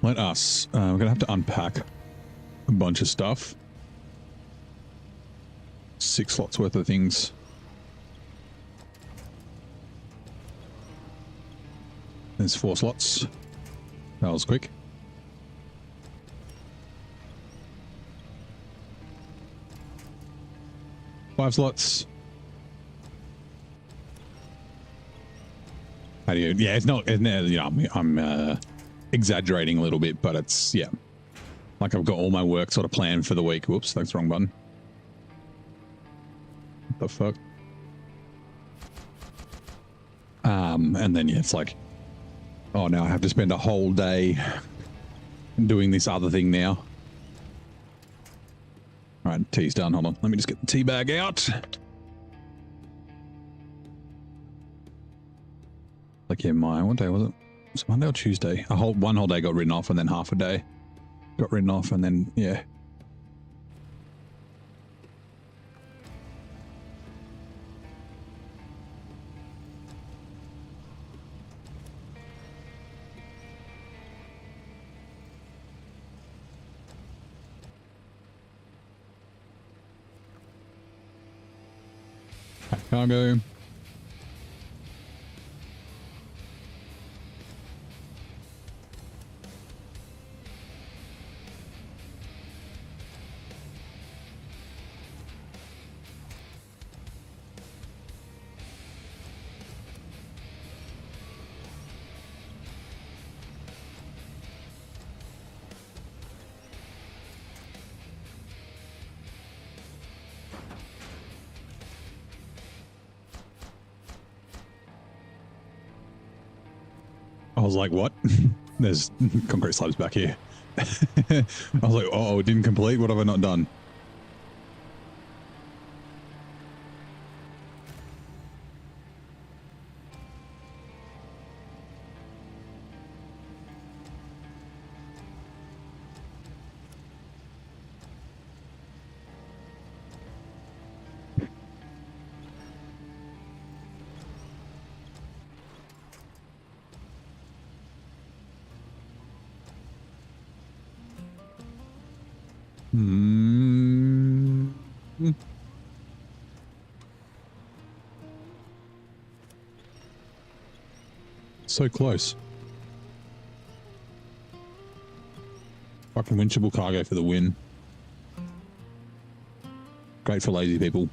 let us, we're going to have to unpack a bunch of stuff. 6 slots worth of things. There's 4 slots. That was quick. Five slots. How do you? Yeah, it's not. You know, I'm exaggerating a little bit, but it's, yeah. Like I've got all my work sort of planned for the week. Whoops, that's the wrong button. What the fuck? And then yeah, it's like, oh, now I have to spend a whole day doing this other thing now. All right, tea's done. Hold on. Let me just get the tea bag out. Like, yeah, what day was it? Was it Monday or Tuesday? One whole day got written off, and then half a day got written off, and then, yeah. Cargo. I was like, what? There's concrete slabs back here. I was like, oh, it didn't complete. What have I not done? So close. Fucking winchable cargo for the win. Great for lazy people.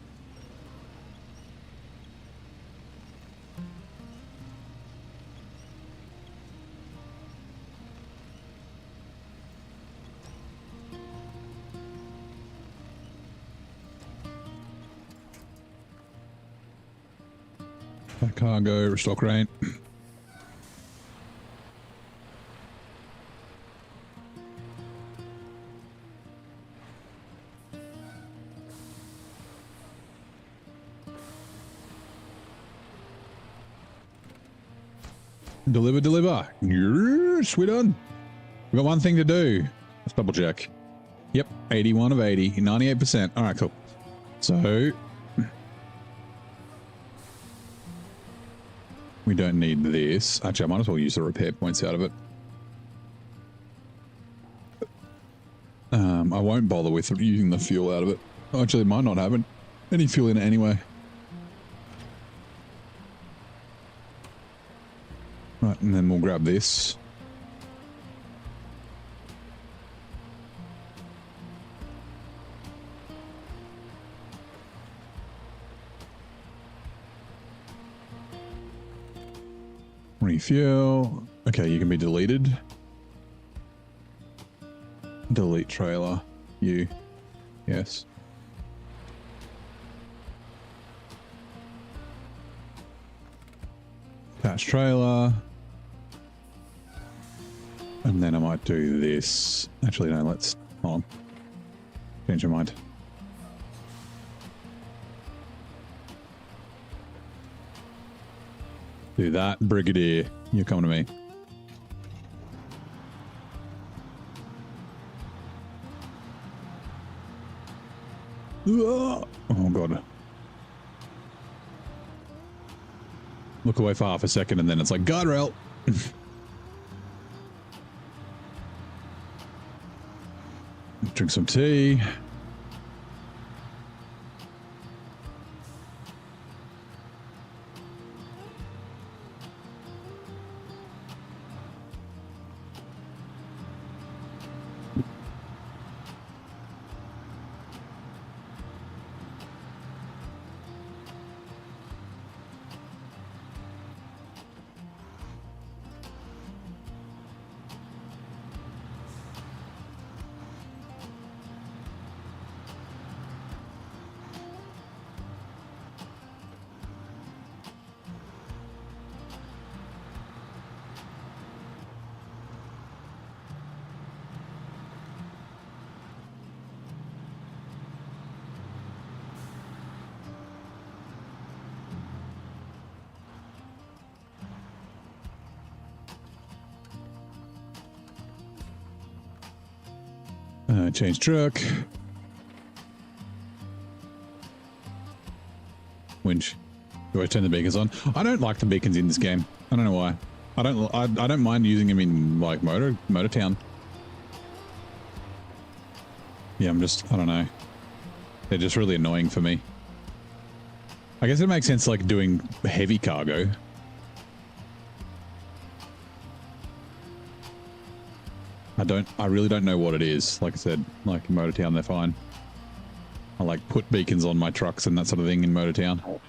Cargo, restock rate. Deliver. Yes, we're done. We've got one thing to do. Let's double check. Yep, 81 of 80, 98%. All right, cool. So we don't need this. Actually, I might as well use the repair points out of it. I won't bother with using the fuel out of it. Actually, it might not have any fuel in it anyway. Right, and then we'll grab this. Refuel. Okay, you can be deleted. Delete trailer. You. Yes. Attach trailer. And then I might do this. Actually, no, let's... Hold on. Change your mind. Do that. Brigadier, you're coming to me. Oh, God. Look away for half a second and then it's like, guardrail. Drink some tea. Change truck. Winch. Do I turn the beacons on? I don't like the beacons in this game. I don't know why. I don't mind using them in like Motor Town. Yeah, I don't know. They're just really annoying for me. I guess it makes sense like doing heavy cargo. I really don't know what it is. Like I said, like in Motortown, they're fine. I like put beacons on my trucks and that sort of thing in Motortown.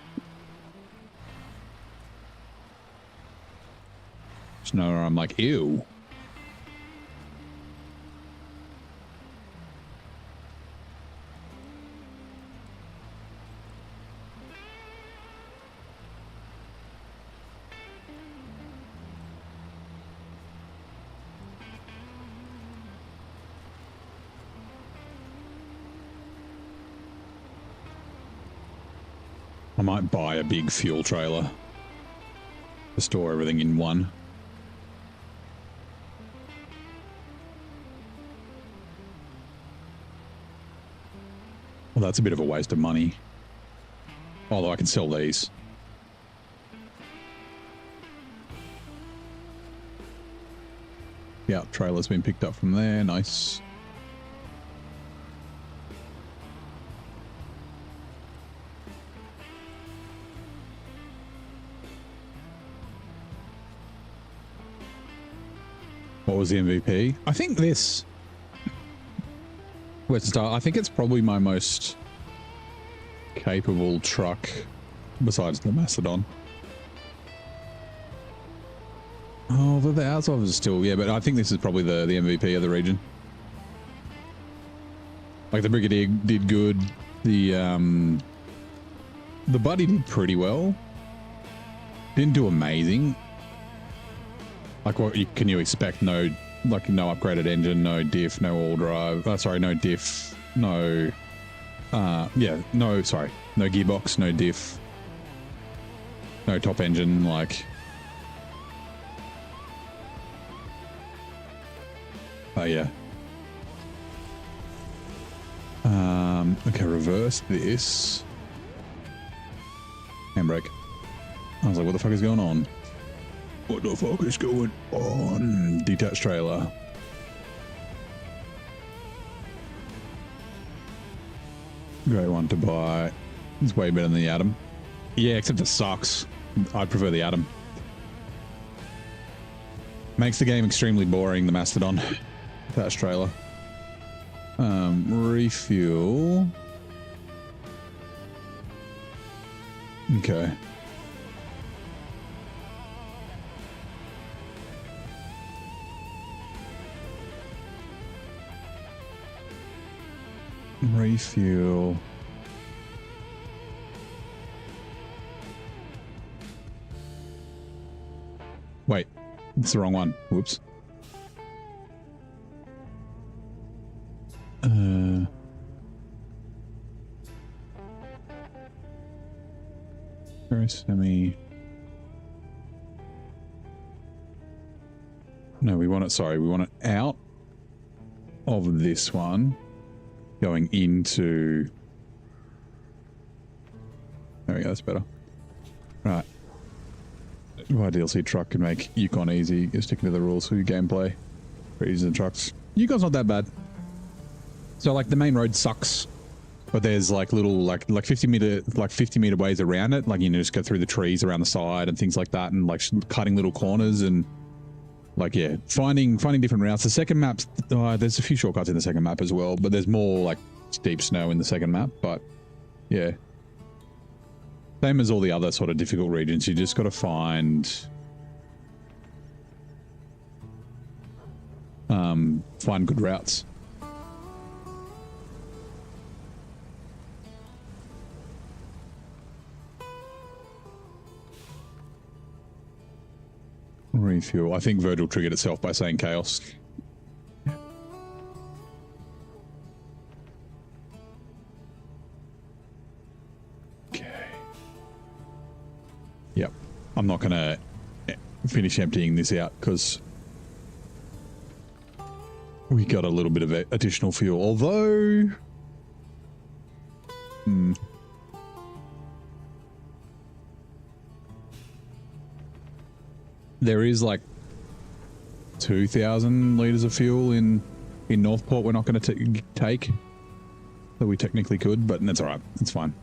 SnowRunner, I'm like, ew. I might buy a big fuel trailer to store everything in one. Well, that's a bit of a waste of money. Although I can sell these. Yeah, trailer's been picked up from there. Nice. What was the MVP? I think this... Where's the start? I think it's probably my most capable truck besides the Macedon. Oh, the outside is still... Yeah, but I think this is probably the MVP of the region. Like, the Brigadier did good. The Buddy did pretty well. Didn't do amazing. Like, what can you expect? No, like, no upgraded engine, no diff, no all drive. Sorry, no diff, no. Yeah, no. Sorry, no gearbox, no diff, no top engine. Like, yeah. Okay, reverse this. Handbrake. I was like, what the fuck is going on? What the fuck is going on? Detached trailer. Great one to buy. It's way better than the Atom. Yeah, except it sucks. I prefer the Atom. Makes the game extremely boring, the Mastodon. Attached trailer. Refuel. Okay. Refuel. Wait, it's the wrong one. Whoops. Semi. No, we want it, sorry, we want it out of this one, going into... There we go, that's better. Right. Why DLC truck can make Yukon easy, is sticking to the rules for your gameplay. For using the trucks. Yukon's not that bad. So like the main road sucks, but there's like little like 50 meter ways around it. Like, you know, just go through the trees around the side and things like that, and like cutting little corners and like, yeah, finding different routes. The second map's there's a few shortcuts in the second map as well, but there's more like steep snow in the second map. But yeah, same as all the other sort of difficult regions. You just got to find good routes. Refuel. I think Virgil triggered itself by saying chaos. Okay. Yep. I'm not going to finish emptying this out because we got a little bit of additional fuel. Although... there is like 2,000 litres of fuel in Northport we're not going to take. That we technically could, but that's alright. It's fine.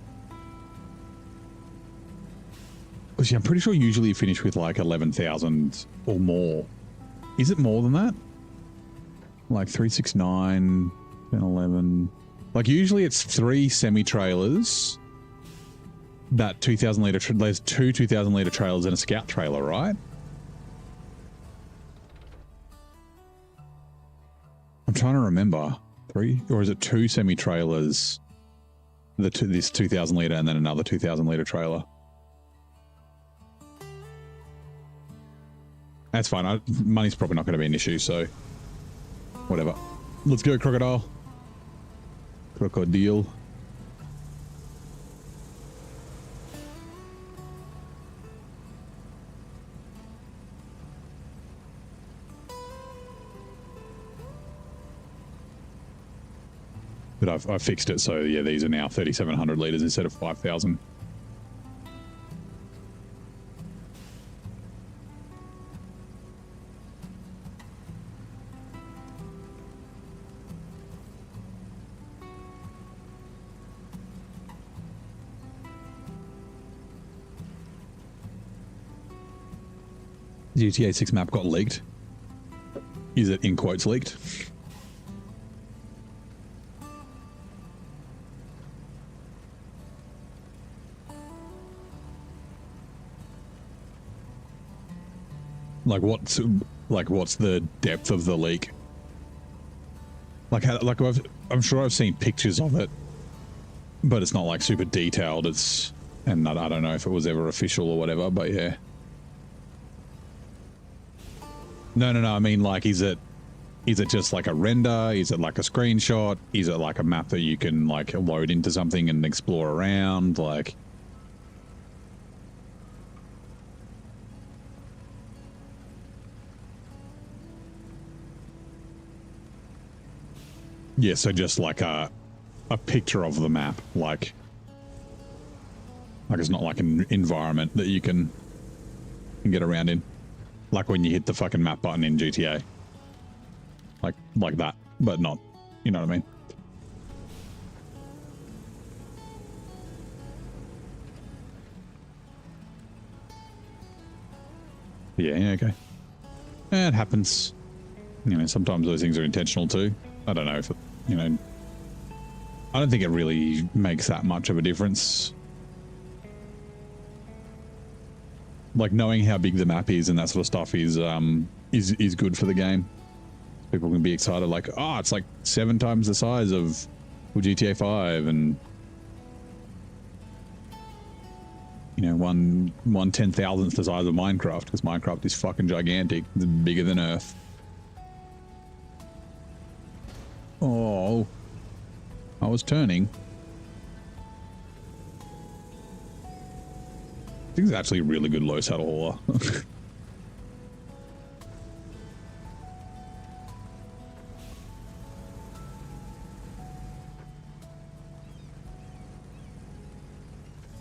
Because yeah, I'm pretty sure usually you finish with like 11,000 or more. Is it more than that? Like 369, 10, 11. Like usually it's 3 semi-trailers. That 2,000 litre... there's 2 2,000 litre trailers and a scout trailer, right? I'm trying to remember. 3? Or is it 2 semi-trailers? This 2,000 litre and then another 2,000 litre trailer. That's fine. Money's probably not going to be an issue, so... whatever. Let's go, crocodile. Crocodile. But I've fixed it, so yeah, these are now 3,700 litres instead of 5,000. GTA 6 map got leaked. Is it in quotes leaked? What's the depth of the leak? I'm sure I've seen pictures of it, but it's not like super detailed. And I don't know if it was ever official or whatever, but yeah. No. I mean, like, is it just like a render? Is it like a screenshot? Is it like a map that you can like load into something and explore around? Like, yeah, so just like a picture of the map, like it's not like an environment that you can get around in, like when you hit the fucking map button in GTA, like that, but not, you know what I mean? Yeah, okay. It happens. You know, sometimes those things are intentional too. I don't know if, you know, I don't think it really makes that much of a difference. Like knowing how big the map is and that sort of stuff is good for the game. People can be excited, like, oh, it's like 7 times the size of GTA 5, and you know, one 10,000th the size of Minecraft, because Minecraft is fucking gigantic. It's bigger than Earth. Oh, I was turning. I think it's actually a really good low saddle hauler.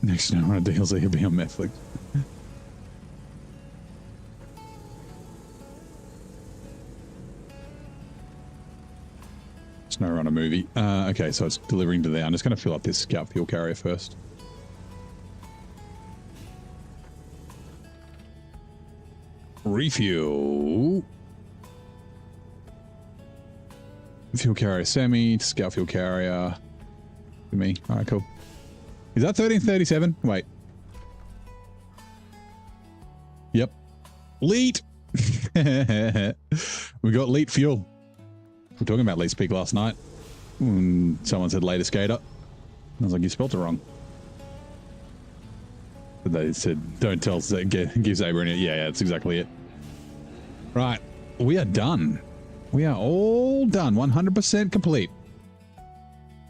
Next SnowRunner DLC will be on Netflix. SnowRunner movie. Okay, so it's delivering to there. I'm just going to fill up this scout fuel carrier first. Refuel. Fuel carrier semi, scout fuel carrier. For me. Alright, cool. Is that 1337? Wait. Yep. Leet! We got Leet fuel. We're talking about Leet Speak last night. Someone said later skater. I was like, you spelled it wrong. But they said, don't tell, give Saber in it. Yeah, that's exactly it. Right. We are done. We are all done. 100% complete.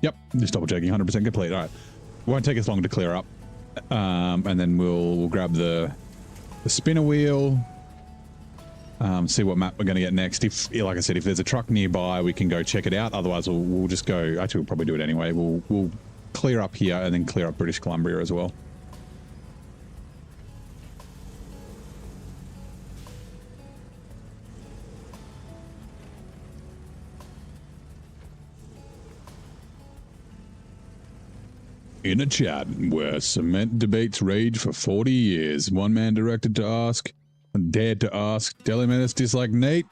Yep. Just double checking. 100% complete. All right. Won't take us long to clear up. And then we'll grab the spinner wheel. See what map we're going to get next. If, like I said, if there's a truck nearby, we can go check it out. Otherwise, we'll just go. Actually, we'll probably do it anyway. We'll clear up here and then clear up British Columbia as well. In a chat where cement debates rage for 40 years, one man directed to ask, dared to ask, Delimetis dislike Nate.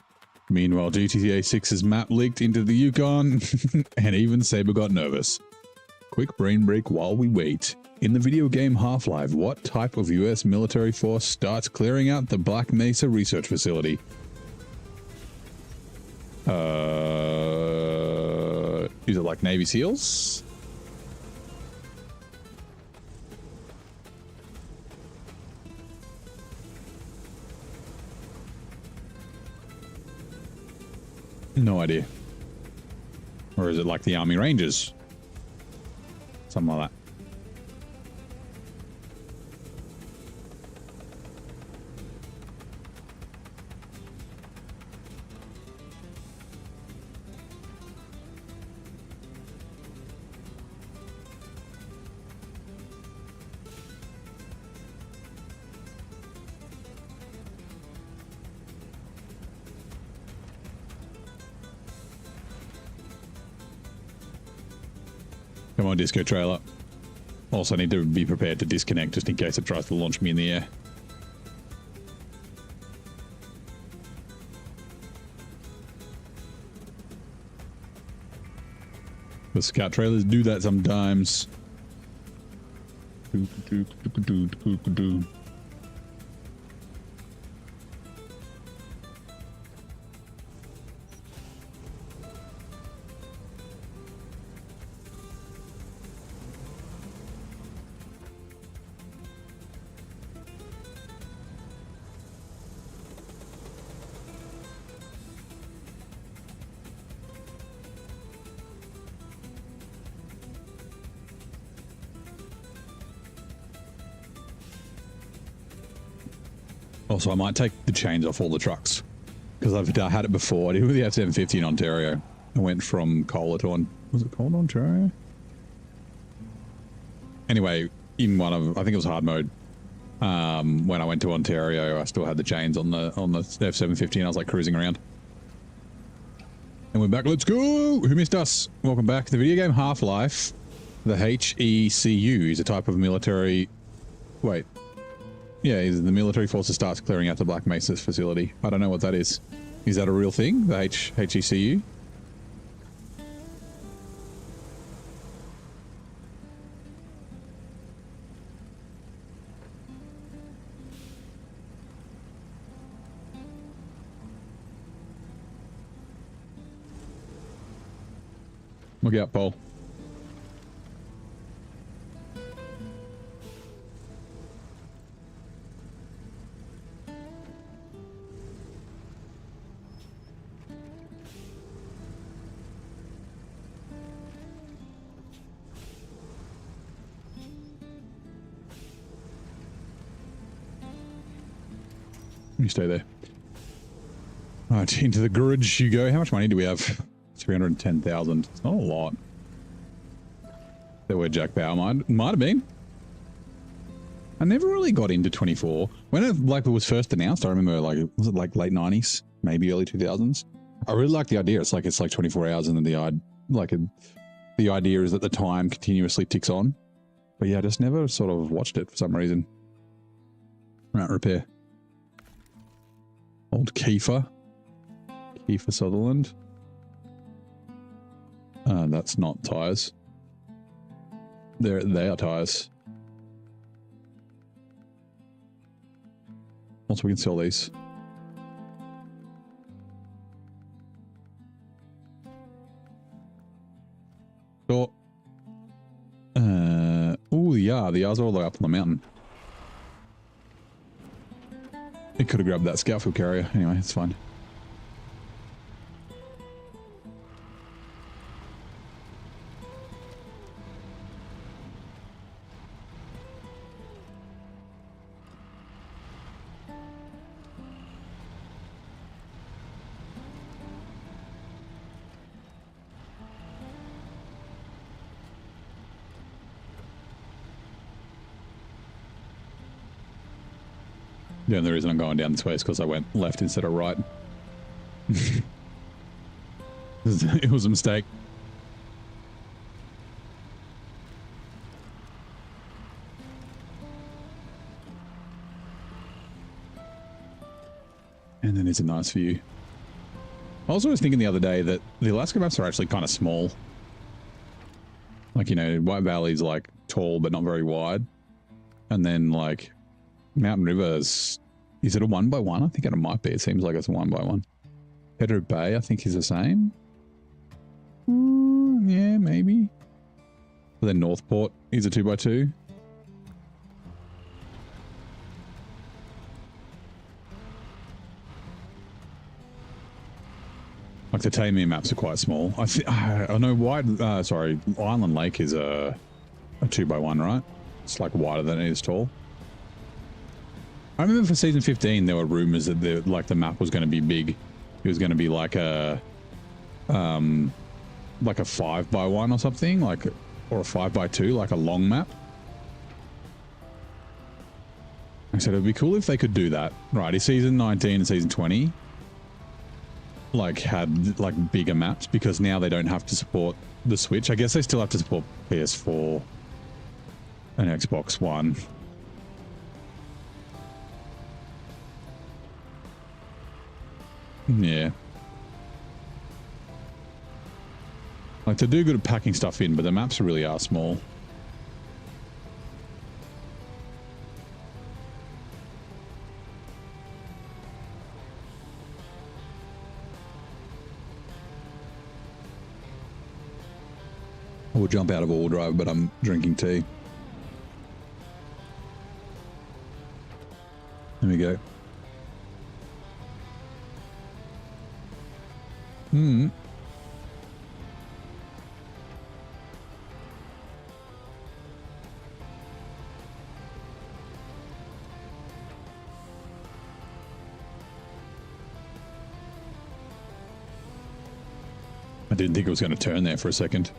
Meanwhile, GTA 6's map leaked into the Yukon, and even Saber got nervous. Quick brain break while we wait. In the video game Half-Life, what type of US military force starts clearing out the Black Mesa research facility? Is it like Navy SEALs? No idea. Or is it like the Army Rangers? Something like that. Come on, disco trailer. Also, I need to be prepared to disconnect just in case it tries to launch me in the air. The scout trailers do that sometimes. Also, I might take the chains off all the trucks because I've had it before. I did it with the F750 in Ontario. I went from Kohler to was it Kohler, Ontario? Anyway, in one of, I think it was hard mode. When I went to Ontario, I still had the chains on the F750, and I was like cruising around. And we're back. Let's go! Who missed us? Welcome back. The video game Half-Life. The HECU is a type of military. Wait. Yeah, the military forces starts clearing out the Black Mesa's facility. I don't know what that is. Is that a real thing? The HECU? Look out, Paul. You stay there. Right, into the garage you go. How much money do we have? 310,000. It's not a lot. There were Jack Bauer might have been. I never really got into 24. When it like it was first announced, I remember like was it like late 90s, maybe early 2000s. I really like the idea. It's like 24 hours and then the idea is that the time continuously ticks on. But yeah, I just never sort of watched it for some reason. Right, repair. Old Kiefer Sutherland. That's not tires. They are tires. Also, we can sell these. So, oh yeah, the yards are all the way up on the mountain. It could have grabbed that scout fuel carrier. Anyway, it's fine. The only reason I'm going down this way is because I went left instead of right. It was a mistake. And then it's a nice view. I was always thinking the other day that the Alaska maps are actually kind of small. Like, you know, White Valley's like tall but not very wide. And then like Mountain Rivers, is it a 1x1? I think it might be. It seems like it's a 1x1. Pedro Bay, I think, is the same. Yeah, maybe. But then Northport is a 2x2. Like the Tamir maps are quite small. I know Island Lake is a 2x1, right? It's like wider than it is tall. I remember for season 15 there were rumors that the map was going to be big. It was going to be like a 5x1 or something, or a 5x2, like a long map. I said it would be cool if they could do that. Right, is season 19 and season 20 had bigger maps, because now they don't have to support the Switch. I guess they still have to support PS4 and Xbox One. Yeah. Like, they do good at packing stuff in, but the maps really are small. I would jump out of all drive, but I'm drinking tea. There we go. I didn't think it was going to turn there for a second.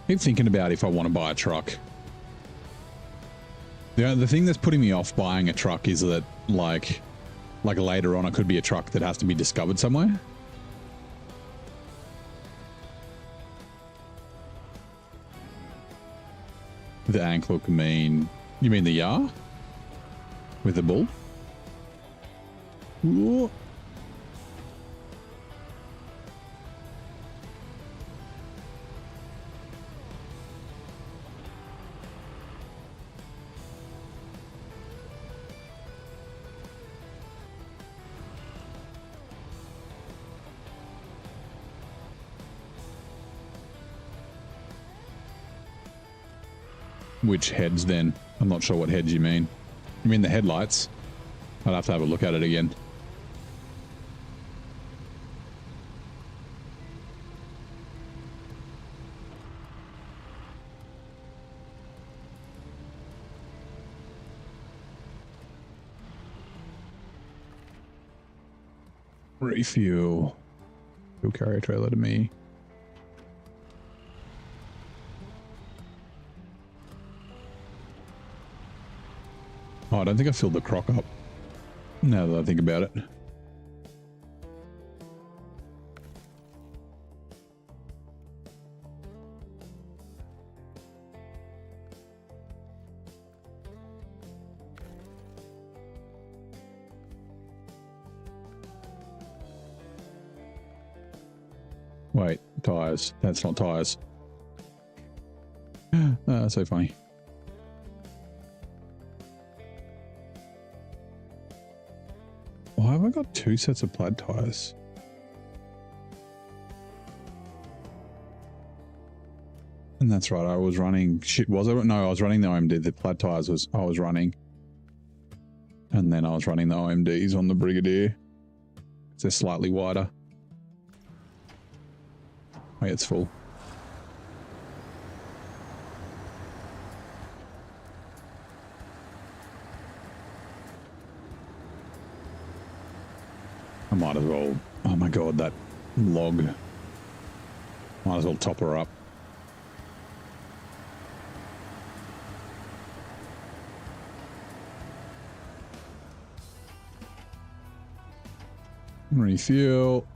Keep thinking about if I want to buy a truck. The thing that's putting me off buying a truck is that like later on it could be a truck that has to be discovered somewhere. The ankh look mean... You mean the Yar? With the bull? Ooh. Which heads then? I'm not sure what heads you mean. You mean the headlights? I'd have to have a look at it again. Refuel. Fuel carrier trailer to me. Oh, I don't think I filled the crock up. Now that I think about it. Wait, tires. That's not tires. That's so funny. Why have I got two sets of plaid tires? And that's right, I was running... Shit, was I? No, I was running the OMD. The plaid tires I was running. And then I was running the OMDs on the Brigadier. They're slightly wider. Wait, it's full. I might as well... Oh my god, that log. Might as well top her up. Refuel.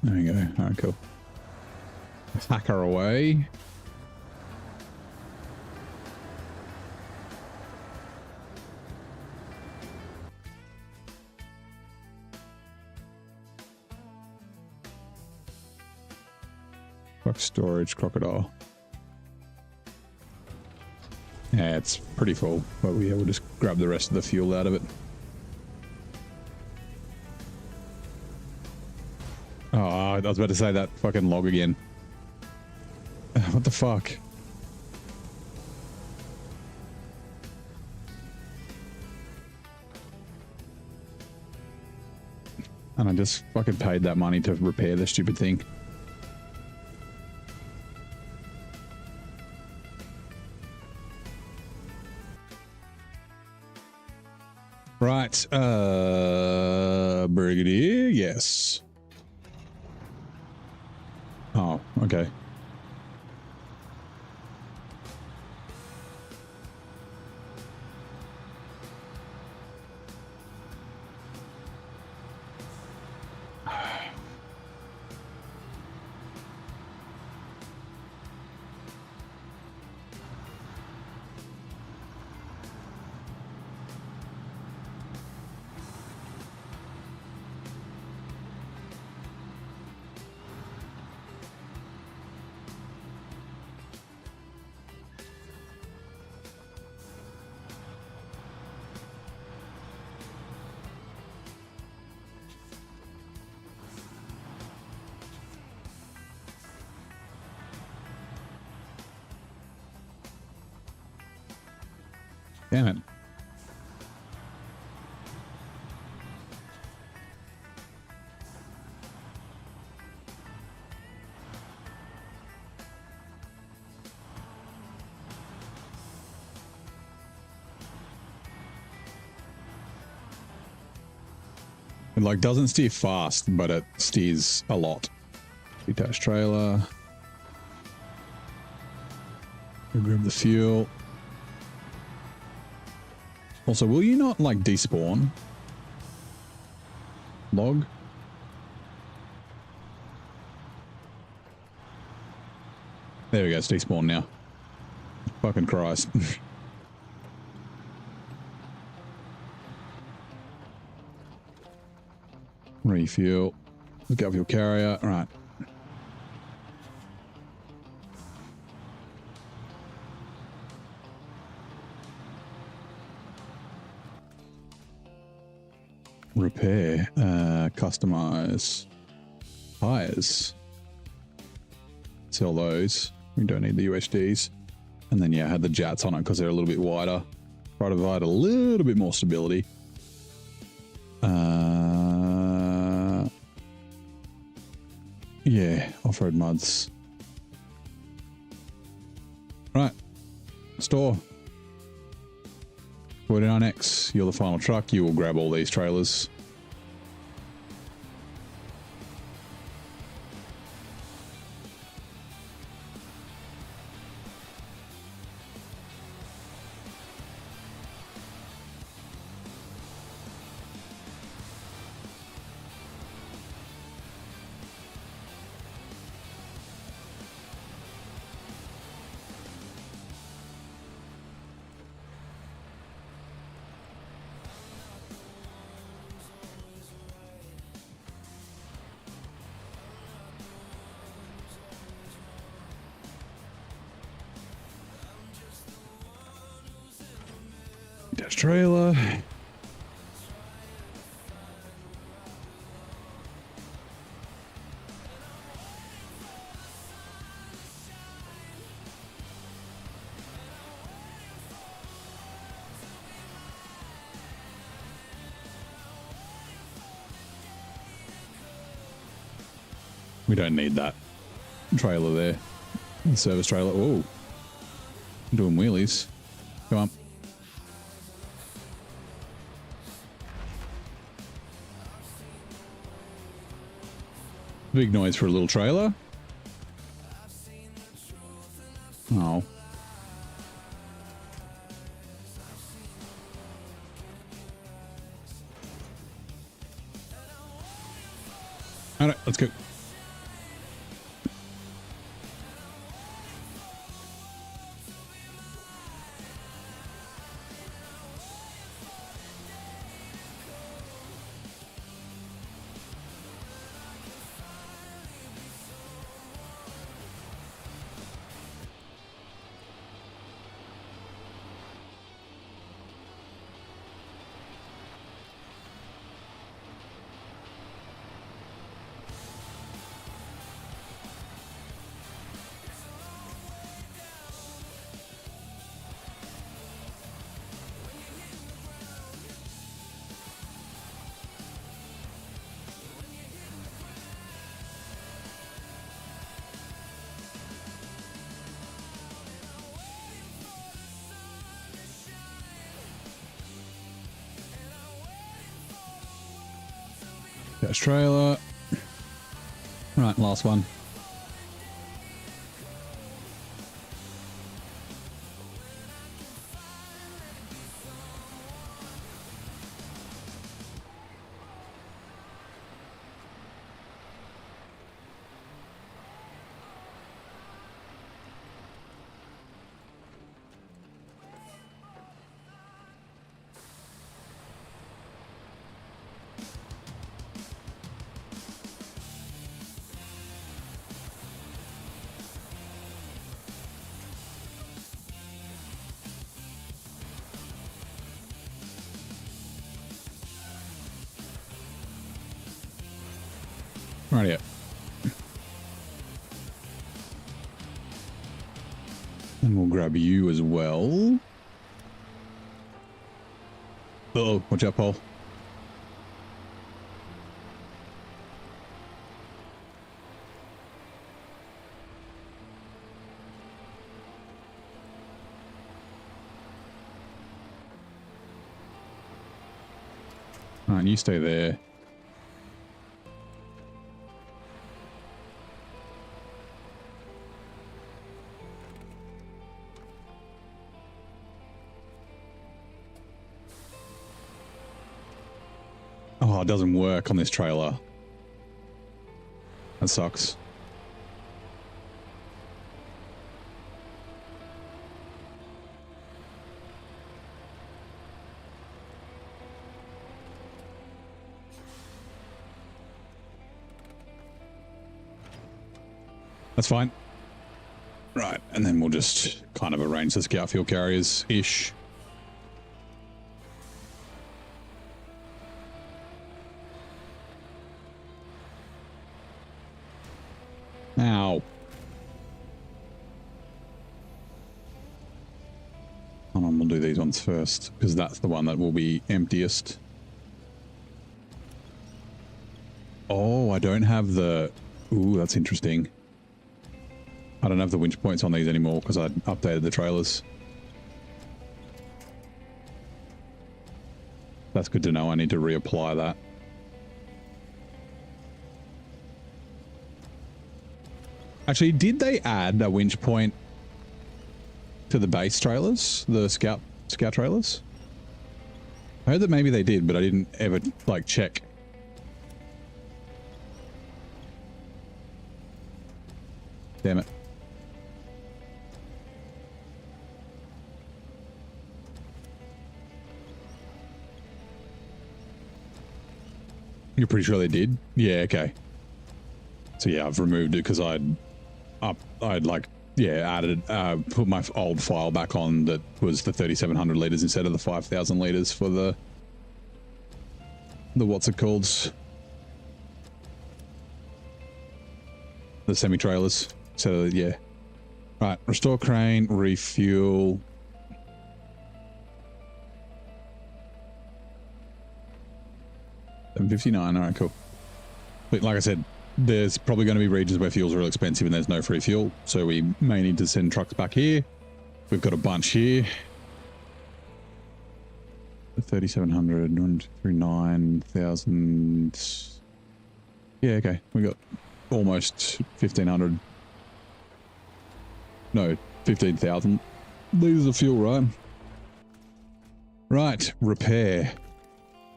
There we go. Alright, cool. Hack her away. Truck storage, crocodile. Yeah, it's pretty full, but we'll just grab the rest of the fuel out of it. Oh, I was about to say that fucking log again. What the fuck? And I just fucking paid that money to repair the stupid thing. Right, Brigadier, yes. Oh, okay. Damn it. It like doesn't steer fast, but it steers a lot. Detached trailer. We'll grab the fuel. Also, will you not like despawn? Log? There we go, it's despawn now. Fucking Christ. Refuel. Look up your carrier. All right. Repair. Customize. Tires. Sell those. We don't need the UHDs. And then, yeah, I had the jats on it because they're a little bit wider. Try to provide a little bit more stability. Yeah, off-road muds. Right. Store. 49X, you're the final truck. You will grab all these trailers. Dash trailer. We don't need that trailer there. The service trailer. Oh, doing wheelies. Come on. Big noise for a little trailer. Oh. All right, let's go. Dash trailer. Right, last one. Right. And we'll grab you as well. Uh-oh, watch out, Paul. All right, you stay there. it doesn't work on this trailer. That sucks. That's fine. Right, and then we'll just kind of arrange the scout fuel carriers-ish. Ow. Hold on, we'll do these ones first, because that's the one that will be emptiest. Oh, I don't have the... Ooh, that's interesting. I don't have the winch points on these anymore because I updated the trailers. That's good to know. I need to reapply that. Actually, did they add a winch point to the base trailers? The scout trailers? I heard that maybe they did, but I didn't ever, like, check. Damn it. You're pretty sure they did? Yeah, okay. So yeah, I've removed it because I'd like, yeah, added, put my old file back on that was the 3,700 liters instead of the 5,000 liters for the what's it called? The semi-trailers. So yeah. Right, restore crane, refuel. $7.59, all right, cool. But like I said, there's probably going to be regions where fuel's real expensive and there's no free fuel, so we may need to send trucks back here. We've got a bunch here. 3,700, 9,000. Yeah, okay. We got almost 1,500. No, 15,000 liters of fuel, right? Right, repair.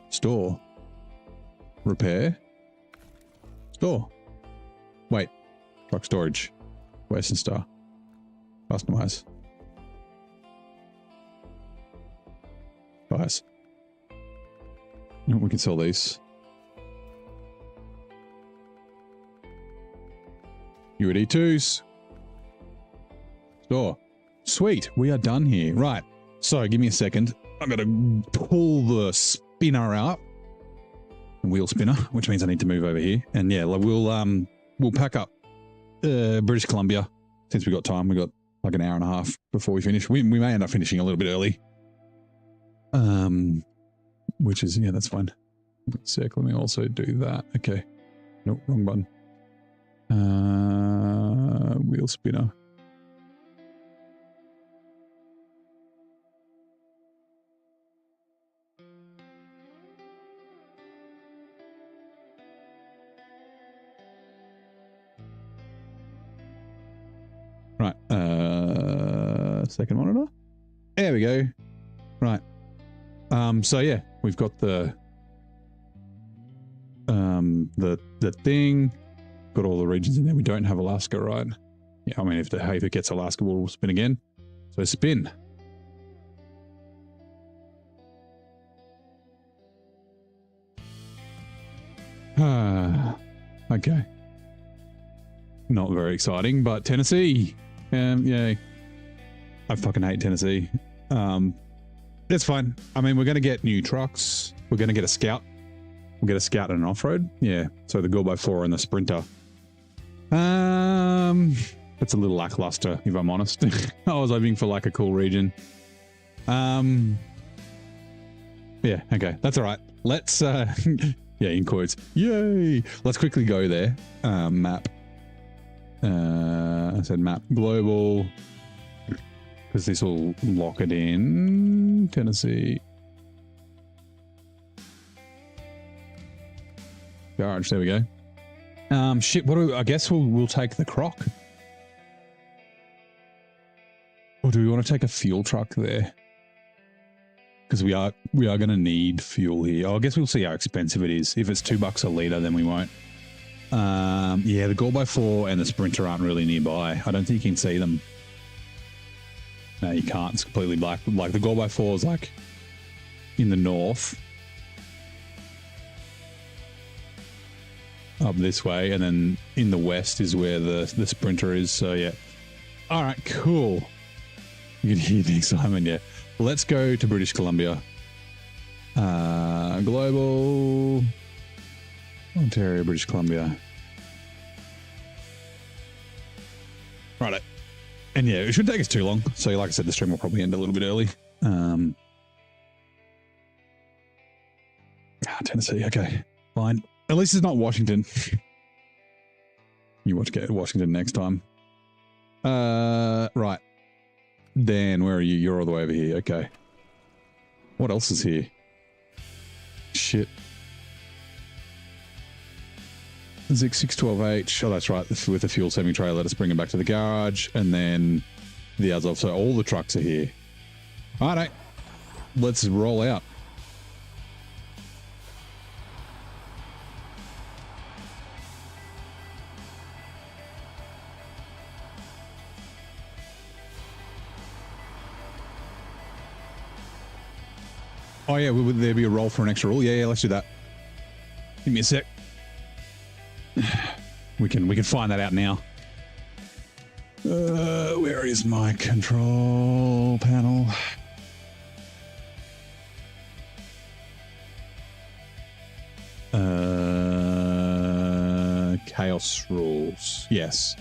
Store. Repair. Store. Wait. Truck storage. Western Star. Customize. Price. We can sell these. UAD2s. Store. Sweet. We are done here. Right. So give me a second. I'm going to pull the spinner out. Wheel spinner, which means I need to move over here. And yeah, we'll pack up British Columbia since we got time. We got like an hour and a half before we finish. We may end up finishing a little bit early. Which is, yeah, that's fine. One sec, let me also do that. Okay. Nope, wrong button. Wheel spinner. Right, second monitor. There we go. Right. So yeah, we've got the thing, got all the regions in there. We don't have Alaska, right? Yeah, I mean, if it gets Alaska, we'll spin again. So spin. Okay. Not very exciting, but Tennessee. Yay. I fucking hate Tennessee. It's fine. I mean, we're going to get new trucks. We're going to get a Scout. We'll get a Scout and an off-road. Yeah. So the 4x4 and the Sprinter. It's a little lackluster, if I'm honest. I was hoping for like a cool region. Yeah. Okay. That's all right. Let's, yeah, in quotes. Yay. Let's quickly go there. Map. I said map global. Because this will lock it in. Tennessee. Garage, there we go. Shit, what do we, I guess we'll take the Croc. Or do we want to take a fuel truck there? because we are going to need fuel here. Oh, I guess we'll see how expensive it is. If it's $2 a litre, then we won't. Yeah, the 4x4 and the Sprinter aren't really nearby. I don't think you can see them. No, you can't. It's completely black. Like the 4x4 is like in the north, up this way, and then in the west is where the Sprinter is. So yeah. All right, cool. You can hear the excitement. Yeah. Let's go to British Columbia. Global. Ontario, British Columbia. Right. And yeah, it shouldn't take us too long. So like I said, the stream will probably end a little bit early. Tennessee. Okay, fine. At least it's not Washington. You watch Washington next time. Right. Dan, where are you? You're all the way over here. Okay. What else is here? Shit. Zik 612H. Oh, that's right. With the fuel saving trailer, let us bring it back to the garage. And then the Azov. So all the trucks are here. All right. Let's roll out. Oh yeah, would there be a roll for an extra rule? Yeah, let's do that. Give me a sec. We can find that out now. Where is my control panel? Chaos rules. Yes.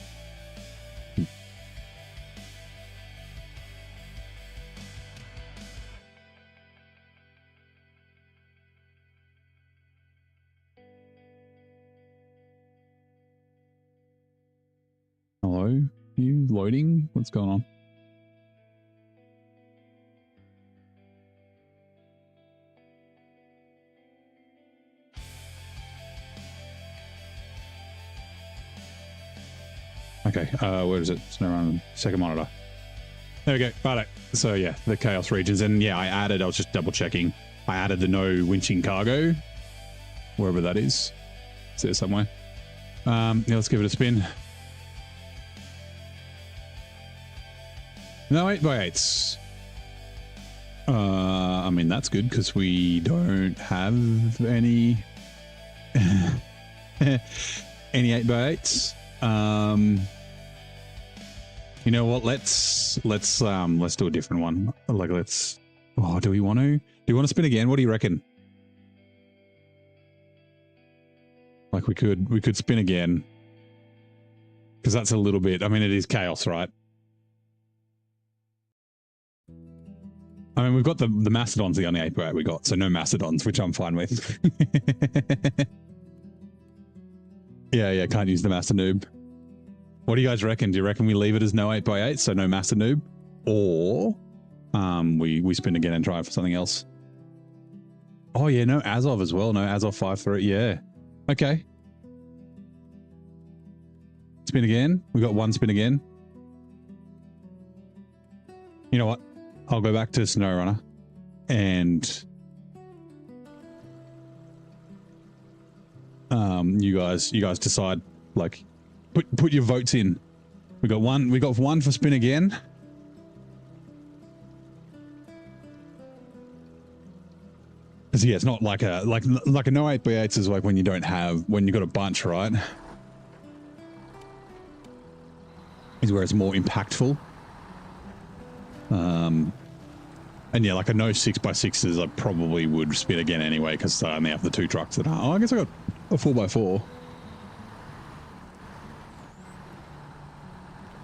Hello? You loading? What's going on? Okay, where is it? SnowRunner, second monitor. There we go. Right. So yeah, the chaos regions. And yeah, I was just double checking. I added the no winching cargo, wherever that is. It's there somewhere. Yeah, let's give it a spin. No, 8x8s. I mean, that's good because we don't have any any 8x8s. You know what? Let's do a different one. Like, oh, do we want to? Do you want to spin again? What do you reckon? Like, we could spin again because that's a little bit. I mean, it is chaos, right? I mean, we've got the Mastodon's the only 8x8 we got, so no Mastodons, which I'm fine with. Yeah, can't use the Master Noob. What do you guys reckon? Do you reckon we leave it as no 8x8, so no Master Noob? Or we spin again and try for something else? Oh yeah, no Azov as well. No Azov 5-3, yeah. Okay. Spin again. We got one spin again. You know what? I'll go back to SnowRunner and you guys decide, like, put your votes in. We got one for spin again. Because yeah, it's not like a no 8x8s is like when you got a bunch, right? Is where it's more impactful. And yeah, like a no 6x6s, I probably would spin again anyway because I only have the two trucks that are. Oh, I guess I got a 4x4.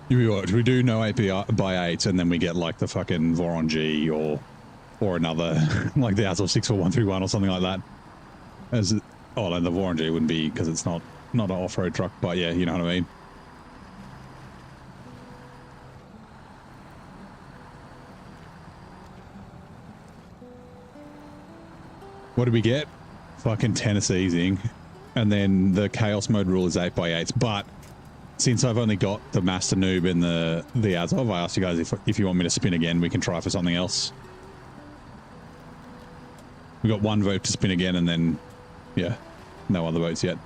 We do no 8x8s and then we get like the fucking Voronezh or another like the Azov 64131 or something like that. Oh no, the Voronezh wouldn't be because it's not an off-road truck, but yeah, you know what I mean. What did we get? Fucking Tennessee'sing. And then the chaos mode rule is 8x8s. But since I've only got the Master Noob and the Azov, I asked you guys if you want me to spin again, we can try for something else. We got one vote to spin again, and then, yeah, no other votes yet.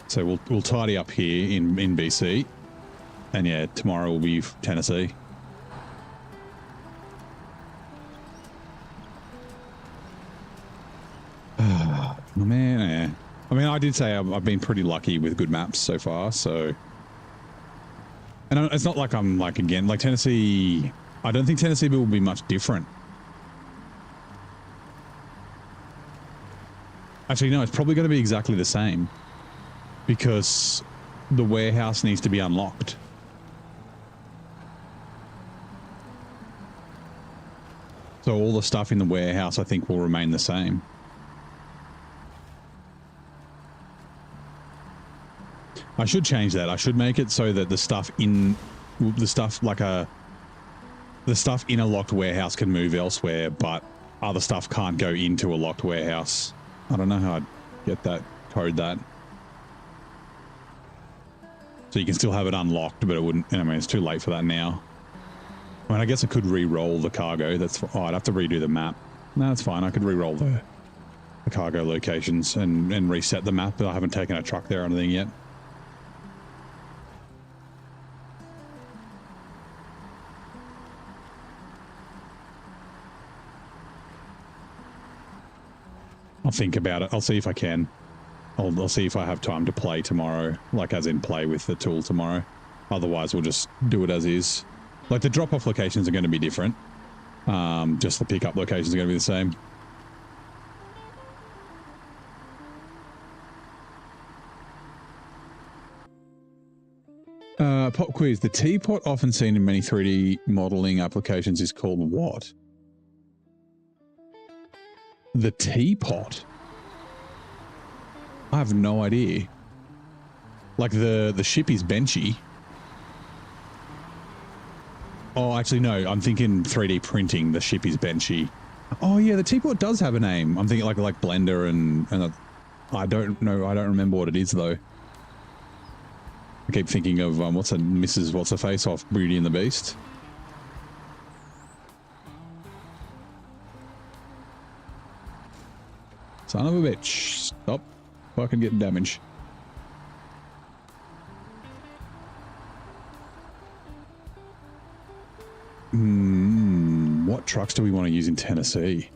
So we'll tidy up here in BC, and yeah, tomorrow will be Tennessee. Oh man, yeah. I mean, I did say I've been pretty lucky with good maps so far, so. And it's not like I'm like, again, like Tennessee, I don't think Tennessee will be much different. Actually, no, it's probably going to be exactly the same because the warehouse needs to be unlocked. So all the stuff in the warehouse, I think, will remain the same. I should change that. I should make it so that the stuff in a locked warehouse can move elsewhere, but other stuff can't go into a locked warehouse. I don't know how I'd get that, code that. So you can still have it unlocked, but it wouldn't, I mean, it's too late for that now. I mean, I guess I could re-roll the cargo. I'd have to redo the map. No, that's fine. I could re-roll the cargo locations and reset the map, but I haven't taken a truck there or anything yet. I'll think about it. I'll see if I can. I'll see if I have time to play tomorrow, like as in play with the tool tomorrow. Otherwise, we'll just do it as is. Like the drop-off locations are going to be different. Just the pickup locations are going to be the same. Pop quiz. The teapot often seen in many 3D modeling applications is called what? The teapot? I have no idea. Like the ship is benchy. Oh, actually, no. I'm thinking 3D printing. The ship is benchy. Oh, yeah. The teapot does have a name. I'm thinking like Blender and I don't know. I don't remember what it is, though. I keep thinking of what's her face off Beauty and the Beast. Son of a bitch. Stop fucking getting damage. What trucks do we want to use in Tennessee?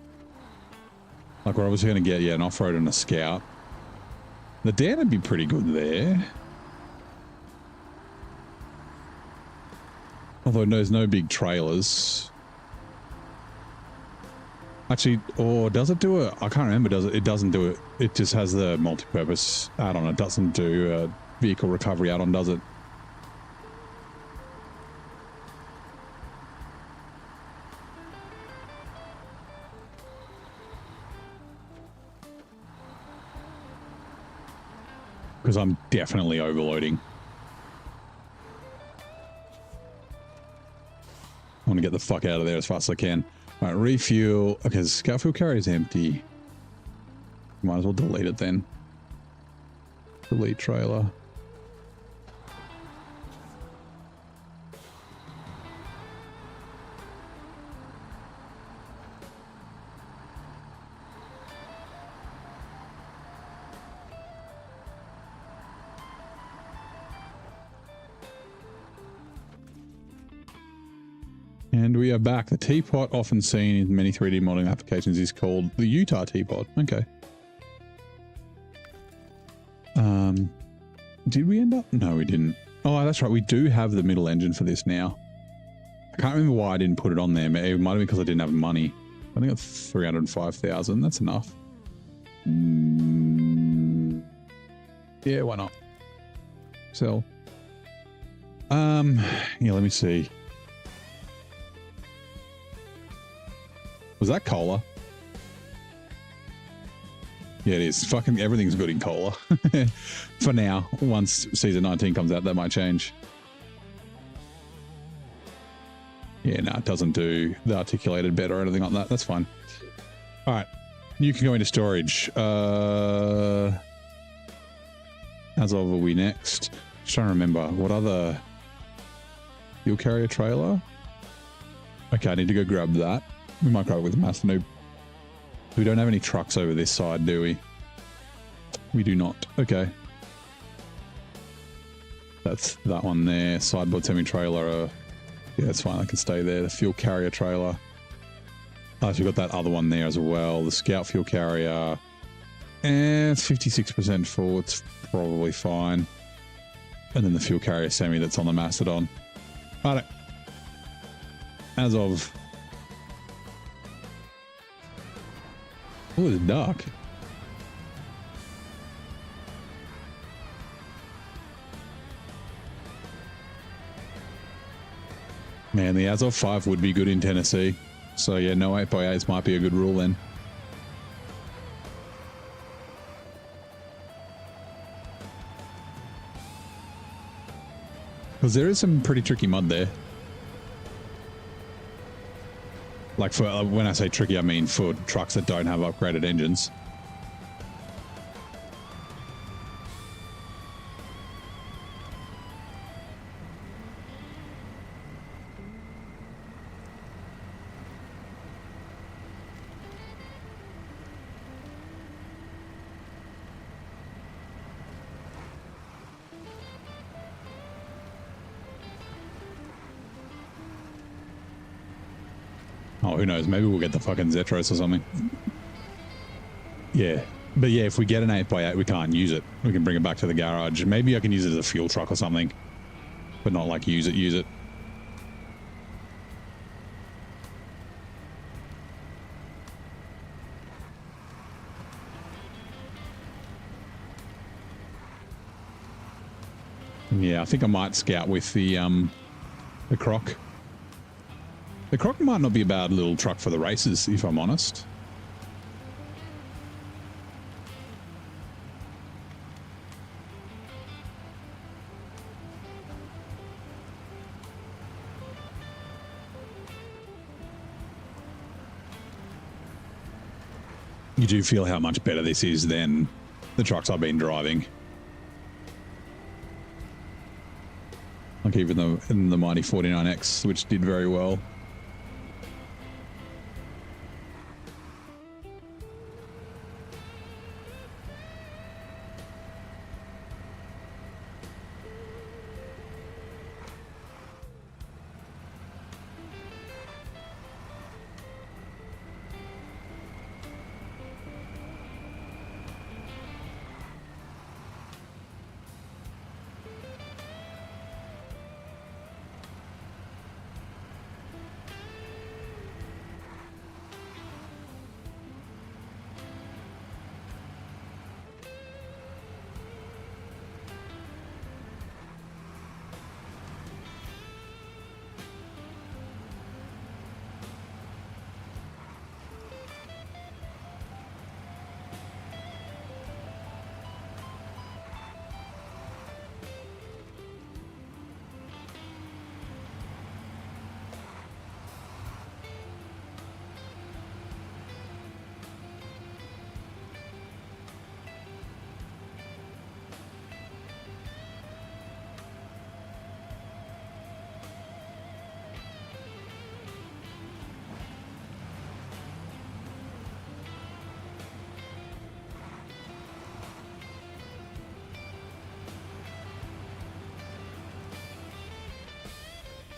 Like we're obviously going to get, yeah, an off-road and a scout. The Dan would be pretty good there. Although there's no big trailers. Actually, or does it do it? I can't remember. Does it? It doesn't do it. It just has the multi-purpose add-on. It doesn't do vehicle recovery add-on, does it? Because I'm definitely overloading. I want to get the fuck out of there as fast as I can. All right, refuel. Okay, the scout fuel carrier is empty. Might as well delete it then. Delete trailer. And we are back. The teapot, often seen in many 3D modeling applications, is called the Utah teapot. Okay. Did we end up? No, we didn't. Oh, that's right. We do have the middle engine for this now. I can't remember why I didn't put it on there. It might have been because I didn't have money. I think it's 305,000. That's enough. Yeah, why not? Sell. Yeah, let me see. Was that cola? Yeah, it is. Fucking everything's good in cola. For now. Once season 19 comes out, that might change. Yeah, no, it doesn't do the articulated bed or anything like that. That's fine. All right. You can go into storage. As of, are we next? Just trying to remember. What other... Fuel carrier trailer? Okay, I need to go grab that. We might grab it with the Master Noob. We don't have any trucks over this side, do we? We do not. Okay. That's that one there. Sideboard semi-trailer. Yeah, that's fine. I can stay there. The fuel carrier trailer. Oh, so we've got that other one there as well. The scout fuel carrier. It's 56% full. It's probably fine. And then the fuel carrier semi that's on the Mastodon. Right. As of... Oh, it's dark. Man, the Azov 5 would be good in Tennessee. So yeah, no 8x8s might be a good rule then. Because there is some pretty tricky mud there. Like for when I say tricky, I mean for trucks that don't have upgraded engines. Oh, who knows? Maybe we'll get the fucking Zetros or something. Yeah. But yeah, if we get an 8x8, we can't use it. We can bring it back to the garage. Maybe I can use it as a fuel truck or something. But not like use it. Yeah, I think I might scout with the Croc. The Croc might not be a bad little truck for the races, if I'm honest. You do feel how much better this is than the trucks I've been driving. Like even the Mighty 49X, which did very well.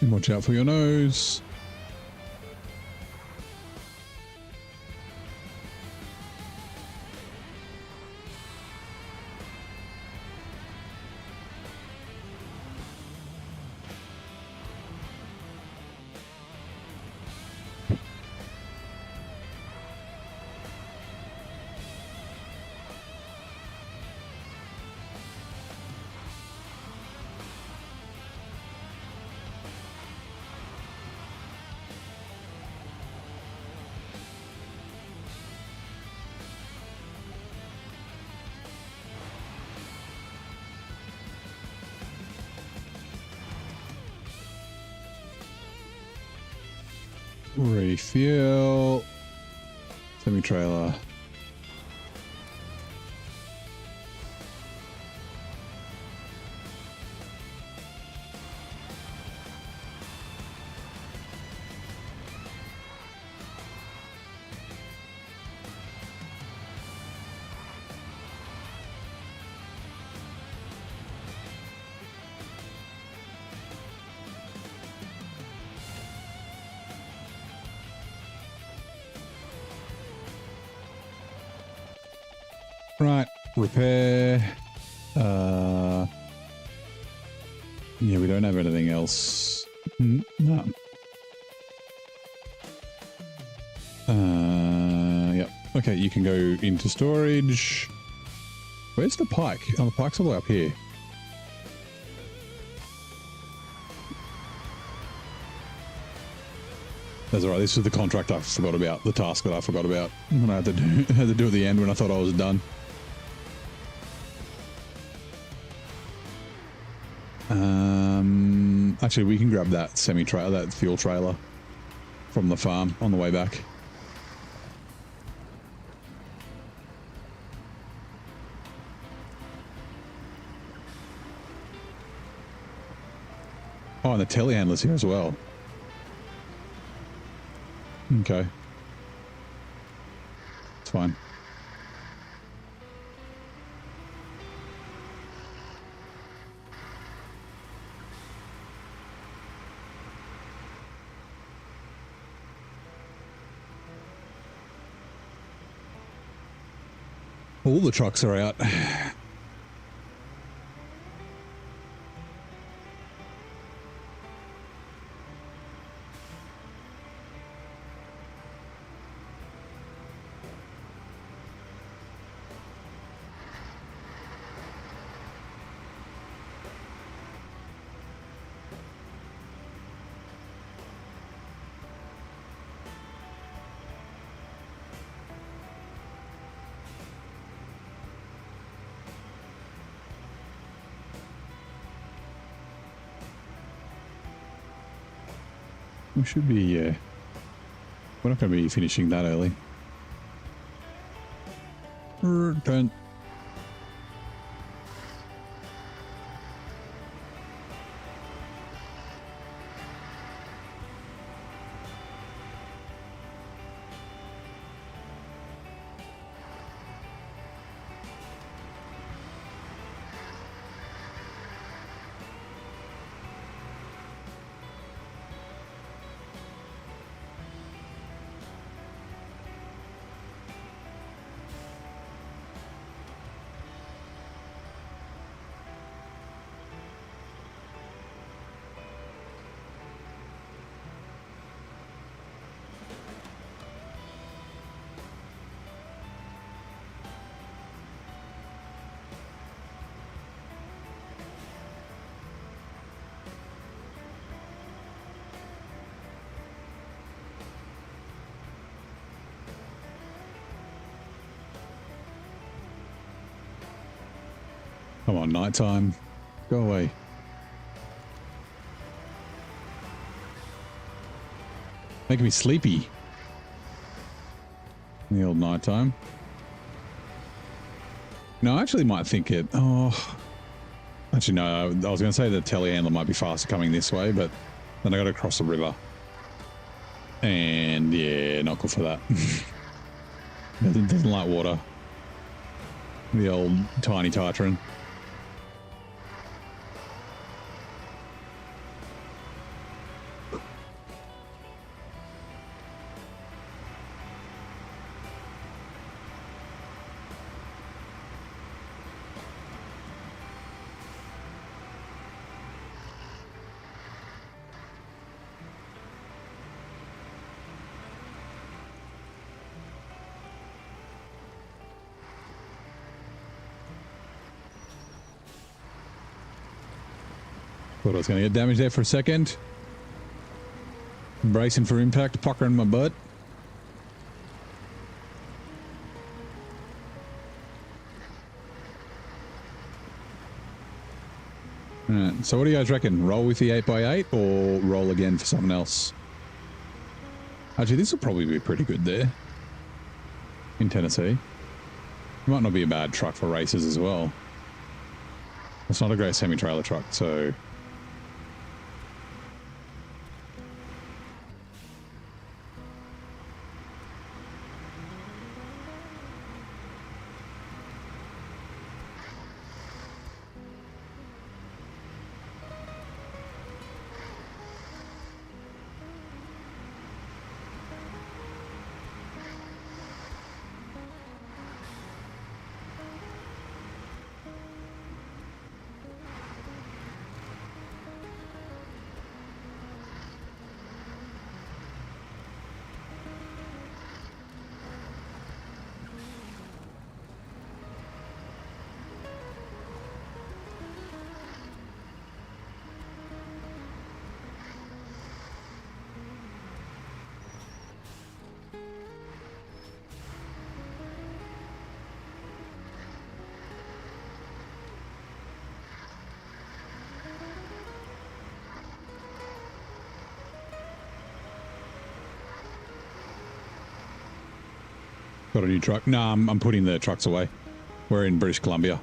Watch out for your nose. Refuel. Semi-trailer. Right, repair. Yeah, we don't have anything else. No. Yep. Okay, you can go into storage. Where's the pike? Oh, the pike's all the way up here. That's all right. This is the contract I forgot about. The task that I forgot about. And I had to do at the end when I thought I was done. Actually, we can grab that semi-trailer, that fuel trailer from the farm on the way back. Oh, and the telehandler's here as well. Okay. It's fine. All the trucks are out. We should be, yeah. We're not going to be finishing that early. Turn. Come on, nighttime. Go away. Making me sleepy. The old nighttime. No, I actually might think it... Oh... Actually, no. I was going to say the telehandler might be faster coming this way, but then I got to cross the river. And, yeah, not good for that. doesn't like water. The old tiny Titran. Thought I was going to get damaged there for a second. Bracing for impact, puckering my butt. Alright, so what do you guys reckon? Roll with the 8x8 or roll again for someone else? Actually, this will probably be pretty good there. In Tennessee. Might not be a bad truck for races as well. It's not a great semi-trailer truck, so... Got a new truck. No, I'm putting the trucks away. We're in British Columbia.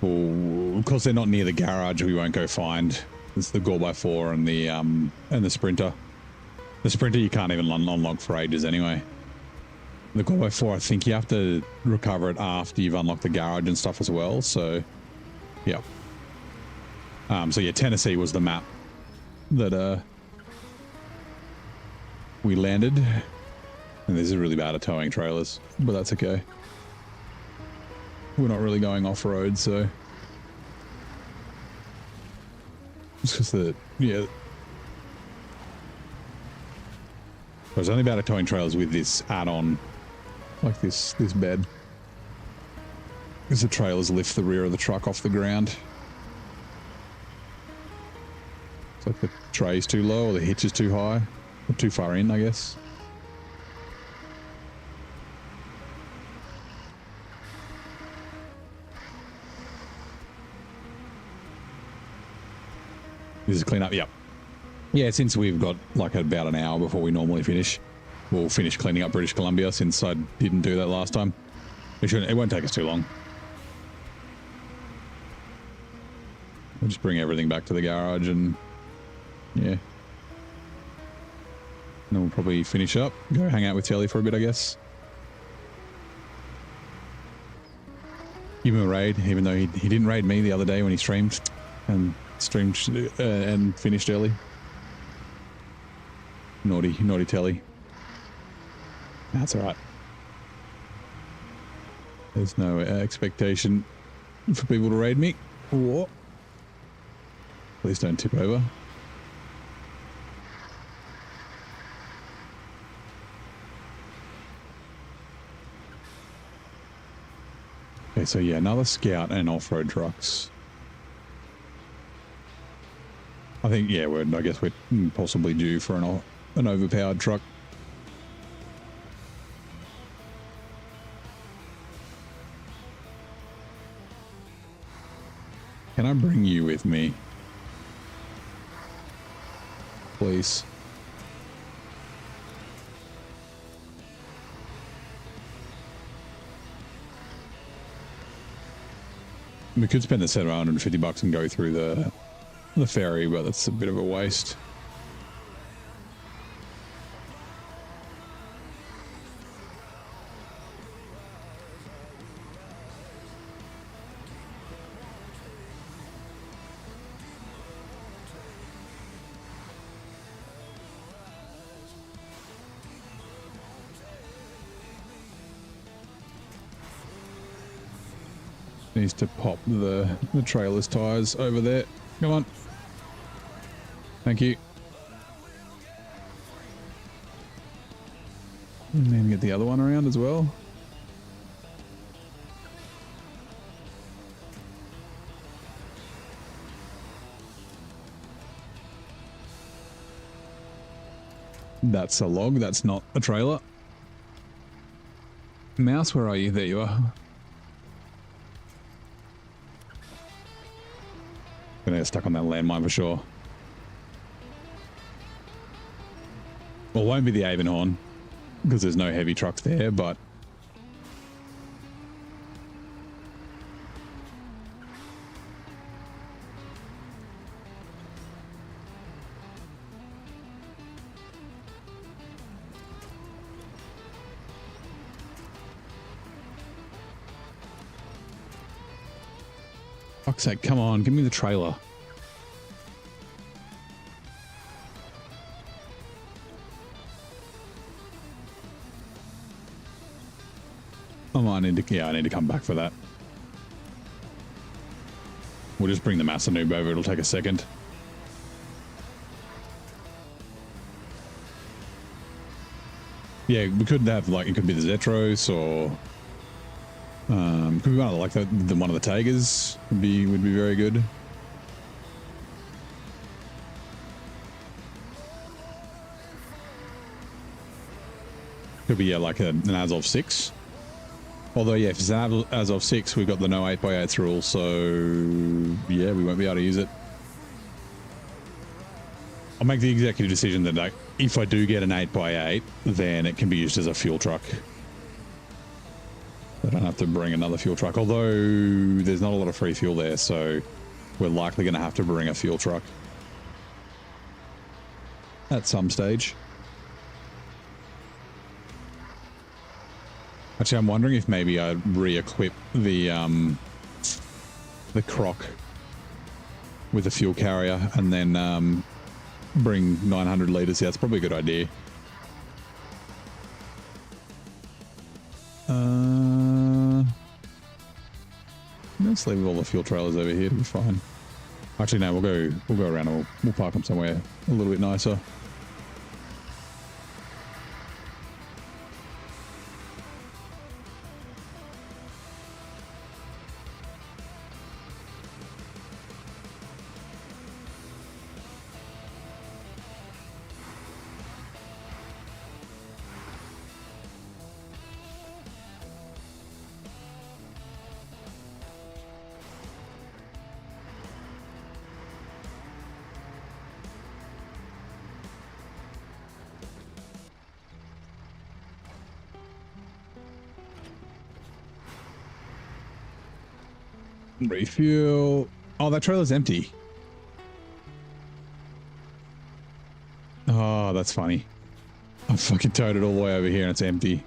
Of course, they're not near the garage. We won't go find. It's the 4x4 and the Sprinter. The Sprinter you can't even unlock for ages anyway. The 4x4, I think you have to recover it after you've unlocked the garage and stuff as well. So, yeah. So yeah, Tennessee was the map that we landed. And this is really bad at towing trailers, but that's okay. We're not really going off-road, so... It's just that, yeah... I was only bad at towing trailers with this add-on, like this bed. Because the trailers lift the rear of the truck off the ground. It's like the tray's too low or the hitch is too high. Or too far in, I guess. This is clean up, yep. Yeah, since we've got like about an hour before we normally finish, we'll finish cleaning up British Columbia since I didn't do that last time. It won't take us too long. We'll just bring everything back to the garage and yeah. And then we'll probably finish up, go hang out with Telly for a bit, I guess. Give him a raid, even though he didn't raid me the other day when he streamed and finished early. Naughty Telly. That's all right. There's no expectation for people to raid me. Whoa. Please don't tip over. Okay, so yeah, another Scout and off-road trucks. I think, yeah, I guess we're possibly due for an overpowered truck. Can I bring you with me? Please. We could spend the $750 and go through the ferry, but that's a bit of a waste. Needs to pop the trailer's tires over there. Come on. Thank you. And then get the other one around as well. That's a log, that's not a trailer. Mouse, where are you? There you are. Gonna get stuck on that landmine for sure. Well, it won't be the Avonhorn because there's no heavy trucks there, but fuck's sake, come on, give me the trailer. I need to come back for that. We'll just bring the Massa Noob over, it'll take a second. Yeah, we could have, like, it could be the Zetros or could be one of the, like the one of the Tigers would be very good. Could be, yeah, like an Azov 6. Although, yeah, if it's an Azov 6, we've got the no 8x8s rule, so yeah, we won't be able to use it. I'll make the executive decision that if I do get an 8x8, then it can be used as a fuel truck I don't have to bring another fuel truck, although there's not a lot of free fuel there, so we're likely going to have to bring a fuel truck at some stage. Actually, I'm wondering if maybe I'd re-equip the croc with a fuel carrier and then bring 900 litres. Yeah, that's probably a good idea. Let's leave all the fuel trailers over here to be fine. Actually, no, we'll go around and we'll park them somewhere a little bit nicer. Refuel. Oh, that trailer's empty. Oh, that's funny. I fucking towed it all the way over here and it's empty.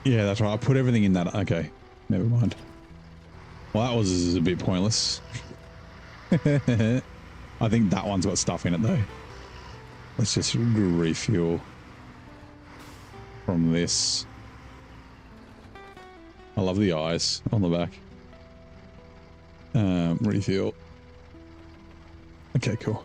Yeah, that's right. I put everything in that. Okay, never mind. Well, that was a bit pointless. I think that one's got stuff in it though. Let's just refuel from this. I love the eyes on the back. Refuel. Okay, cool.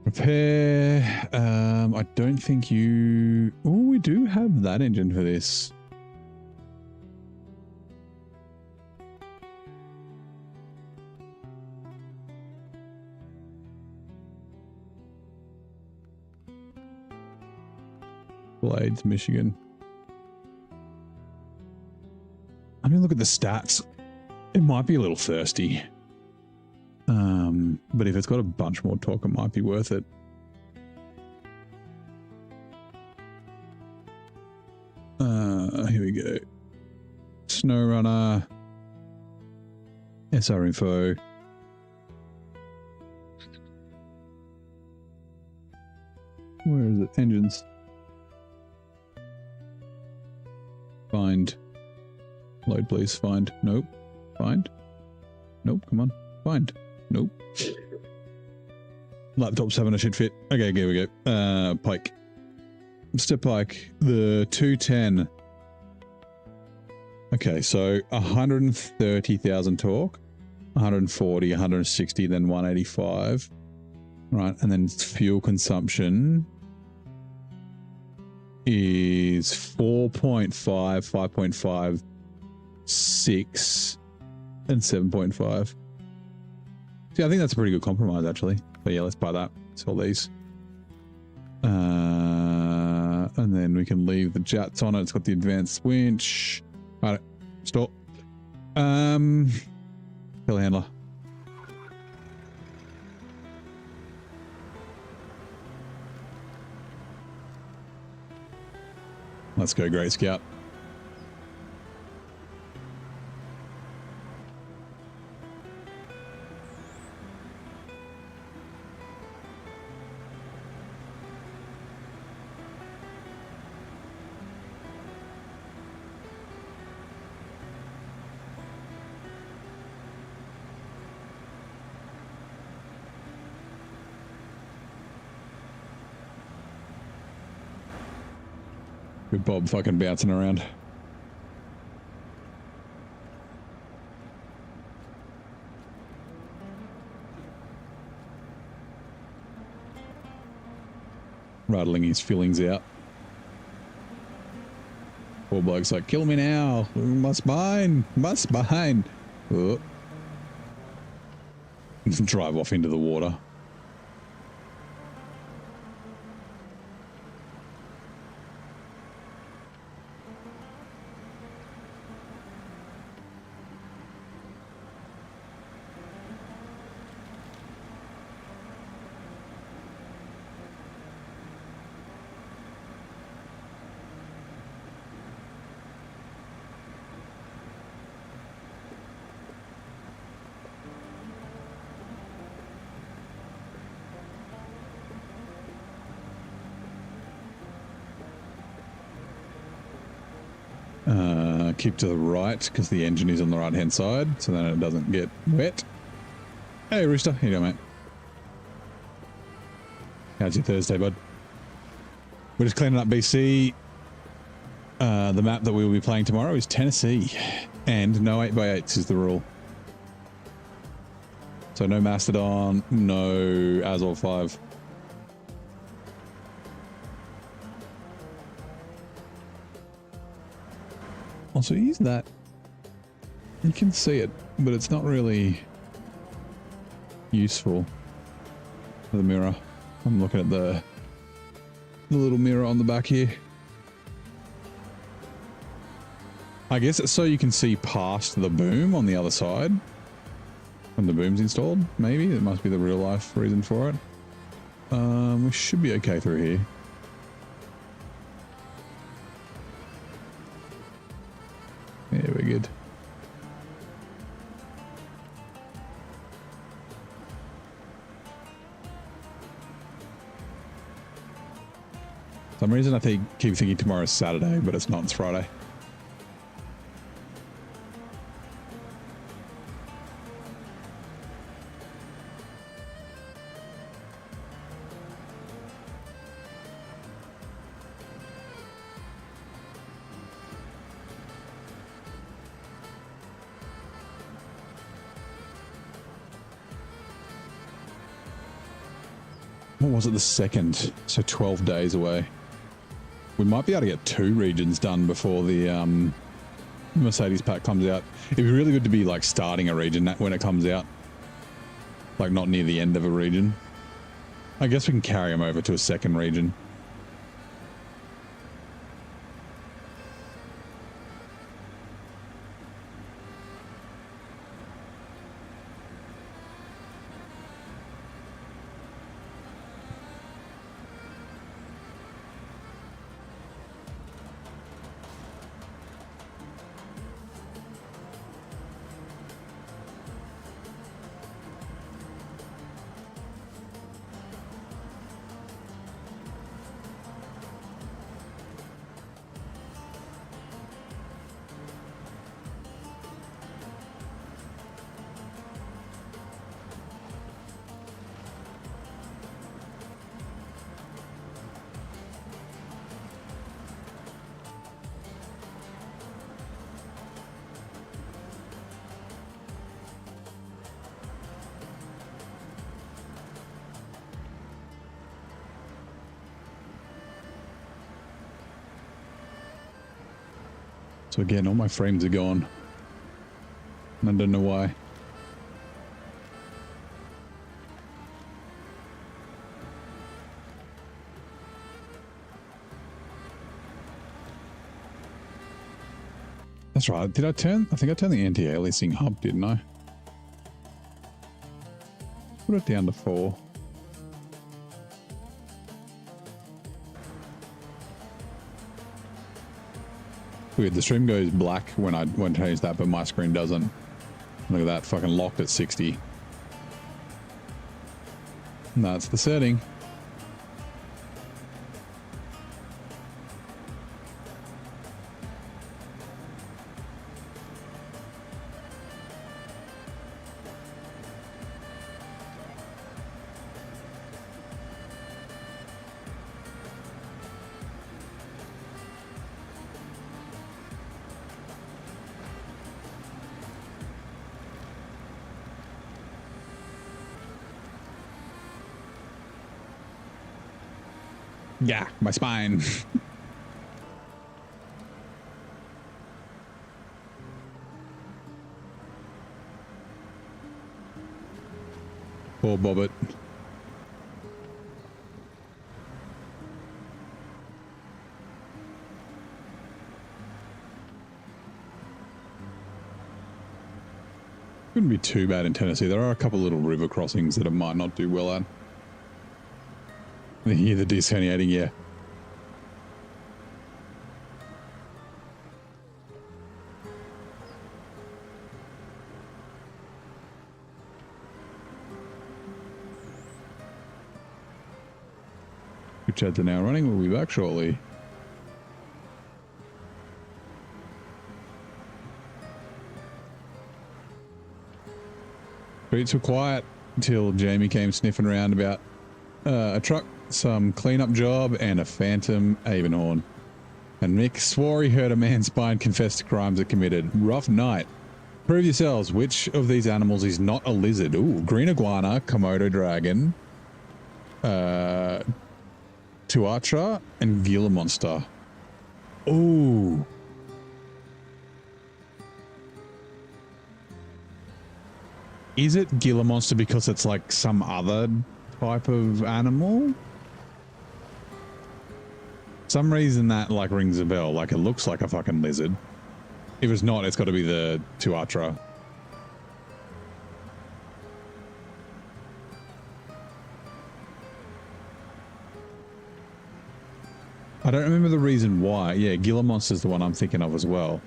Repair. I don't think you... Oh, we do have that engine for this. Blades, Michigan. I mean, look at the stats. It might be a little thirsty. But if it's got a bunch more torque, it might be worth it. Here we go. SnowRunner. SR info. Where is it? Engines. Find. Load, please. Find. Nope. Find. Nope. Come on. Find. Nope. Laptop's having a shit fit. Okay, here we go. Pike. Step Pike. The 210. Okay, so 130,000 torque. 140, 160, then 185. Right, and then fuel consumption is 4.5, 5.5, 6, and 7.5. See, I think that's a pretty good compromise, actually. But yeah, let's buy that. Sell these. And then we can leave the jets on it. It's got the advanced winch. All right, stop. Telehandler. Let's go, Great Scout. Good Bob fucking bouncing around. Rattling his fillings out. Poor bloke's like, kill me now. Must bind. Must bind. Oh. drive off into the water. Keep to the right because the engine is on the right hand side, so then it doesn't get wet. Hey Rooster, how you doing, mate? How's your Thursday, bud? We're just cleaning up BC. The map that we will be playing tomorrow is Tennessee, and no 8x8s is the rule. So no Mastodon, no Azure 5. Also, use that. You can see it, but it's not really useful for the mirror. I'm looking at the little mirror on the back here. I guess it's so you can see past the boom on the other side when the boom's installed. Maybe it must be the real life reason for it. We should be okay through here. Yeah, we're good. For some reason I keep thinking tomorrow's Saturday, but it's not, it's Friday. What was it, the 2nd? So 12 days away. We might be able to get 2 regions done before the Mercedes pack comes out. It'd be really good to be like starting a region when it comes out. Like not near the end of a region. I guess we can carry them over to a 2nd region. So again, all my frames are gone. And I don't know why. That's right. Did I turn? I think I turned the anti-aliasing hub, didn't I? Put it down to 4. Weird, the stream goes black when I change that, but my screen doesn't. Look at that, fucking locked at 60. And that's the setting. Yeah, my spine. Poor Bobbit. Wouldn't be too bad in Tennessee. There are a couple little river crossings that it might not do well at. Yeah, the disc herniating, yeah. Which ads are now running. We'll be back shortly. Streets were quiet until Jamie came sniffing around about a truck, some cleanup job, and a phantom Avonhorn. And Mick swore he heard a man spine confess to crimes it committed. Rough night. Prove yourselves. Which of these animals is not a lizard? Ooh, green iguana, Komodo dragon, Tuatara, and Gila monster. Ooh. Is it Gila monster because it's like some other type of animal? Some reason that like rings a bell. Like it looks like a fucking lizard. If it's not, it's got to be the Tuatara. I don't remember the reason why. Yeah, Gila monster's the one I'm thinking of as well.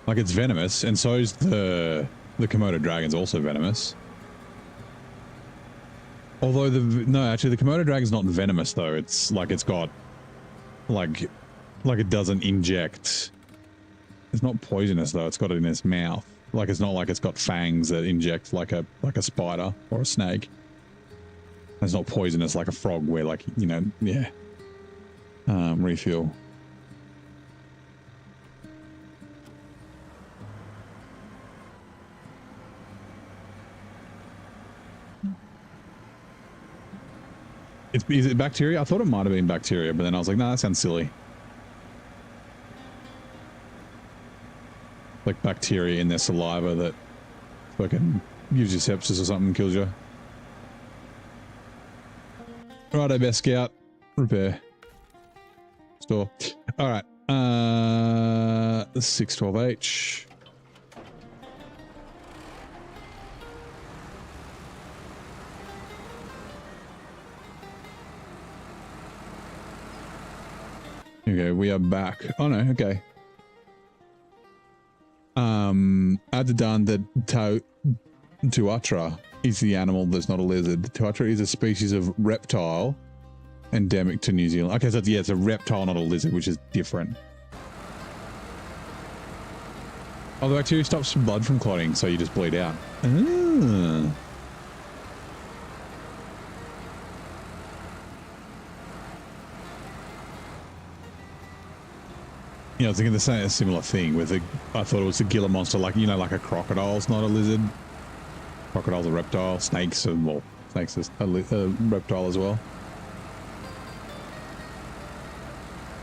Like it's venomous, and so is the Komodo dragon's also venomous. Although no, actually the Komodo dragon's not venomous though. It's like it's got like it doesn't inject. It's not poisonous though. It's got it in its mouth. Like it's not like it's got fangs that inject like a spider or a snake. It's not poisonous like a frog where like, you know, yeah. Refuel. Is it bacteria? I thought it might have been bacteria, but then I was like, no, that sounds silly. Like bacteria in their saliva that fucking gives you sepsis or something, kills you. Righto, best scout. Repair. Store. Alright. 612H. Okay, we are back. Oh no, okay. Add done that Tuatara is the animal that's not a lizard. Tuatara is a species of reptile endemic to New Zealand. Okay, so yeah, it's a reptile, not a lizard, which is different. Oh, the bacteria stops blood from clotting, so you just bleed out. Ah. Yeah, I was thinking the same, a similar thing with I thought it was a Gila monster, like, you know, like a crocodile's not a lizard. Crocodile's a reptile. Snakes are, well, snakes is a reptile as well.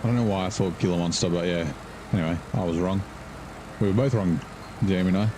I don't know why I thought Gila monster, but yeah. Anyway, I was wrong. We were both wrong, Jamie and I.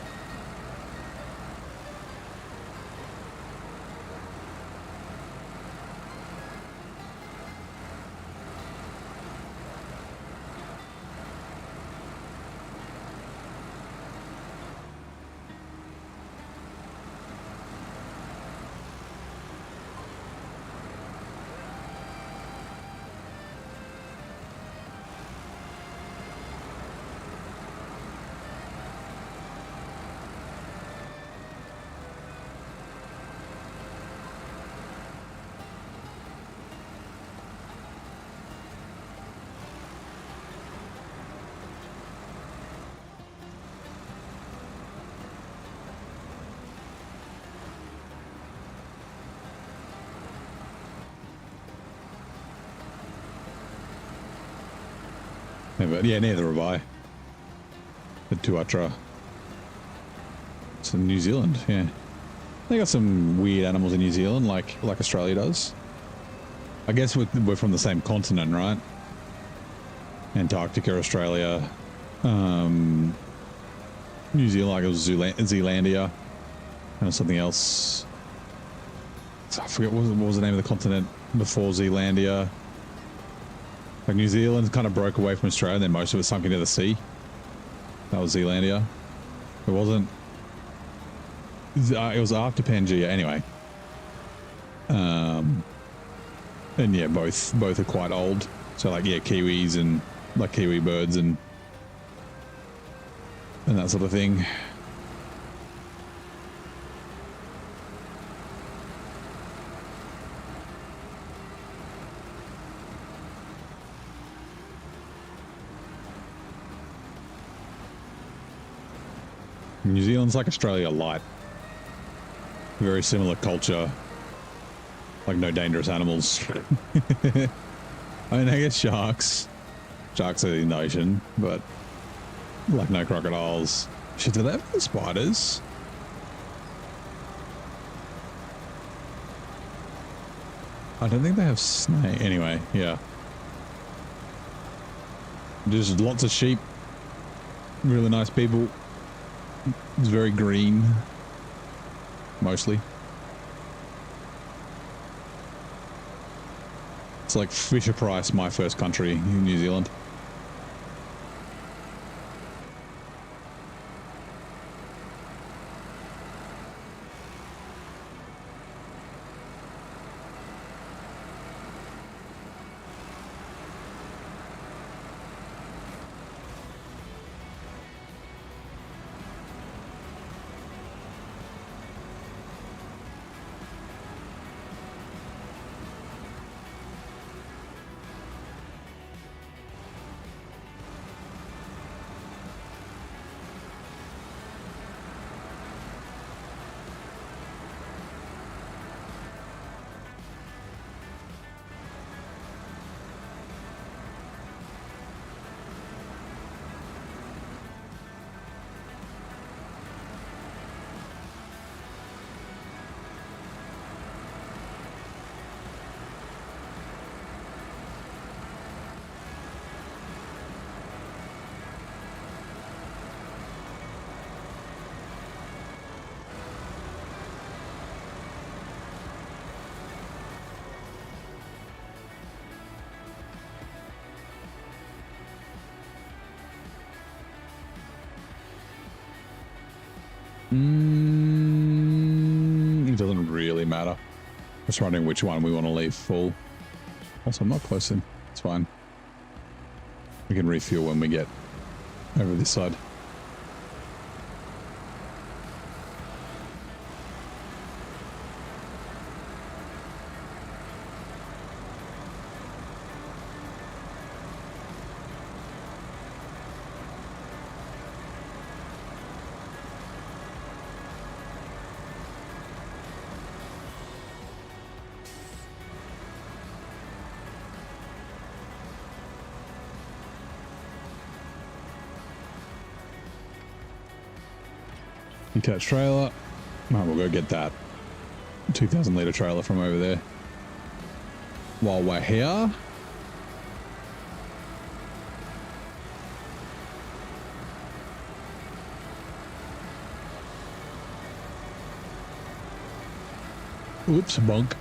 Yeah, but yeah, neither have I. The Tuatara. It's in New Zealand, yeah. They got some weird animals in New Zealand, like Australia does. I guess we're from the same continent, right? Antarctica, Australia, New Zealand, like it was Zealandia, and something else. I forget what was the name of the continent before Zealandia. Like New Zealand kind of broke away from Australia, and then most of it sunk into the sea. That was Zealandia. It wasn't. It was after Pangaea, anyway. And yeah, both are quite old. So like yeah, kiwis and like kiwi birds and that sort of thing. New Zealand's like Australia light. Very similar culture. Like no dangerous animals. I mean, I guess sharks. Sharks are in the ocean, but like no crocodiles. Shit, do they have any spiders? I don't think they have snake. Anyway, yeah. Just lots of sheep. Really nice people. It's very green. Mostly. It's like Fisher Price, my first country in New Zealand. It doesn't really matter. Just wondering which one we want to leave full. Also, I'm not close in. It's fine. We can refuel when we get over this side. Detached trailer. Right, we'll go get that 2,000 litre trailer from over there. While we're here, oops, bunk.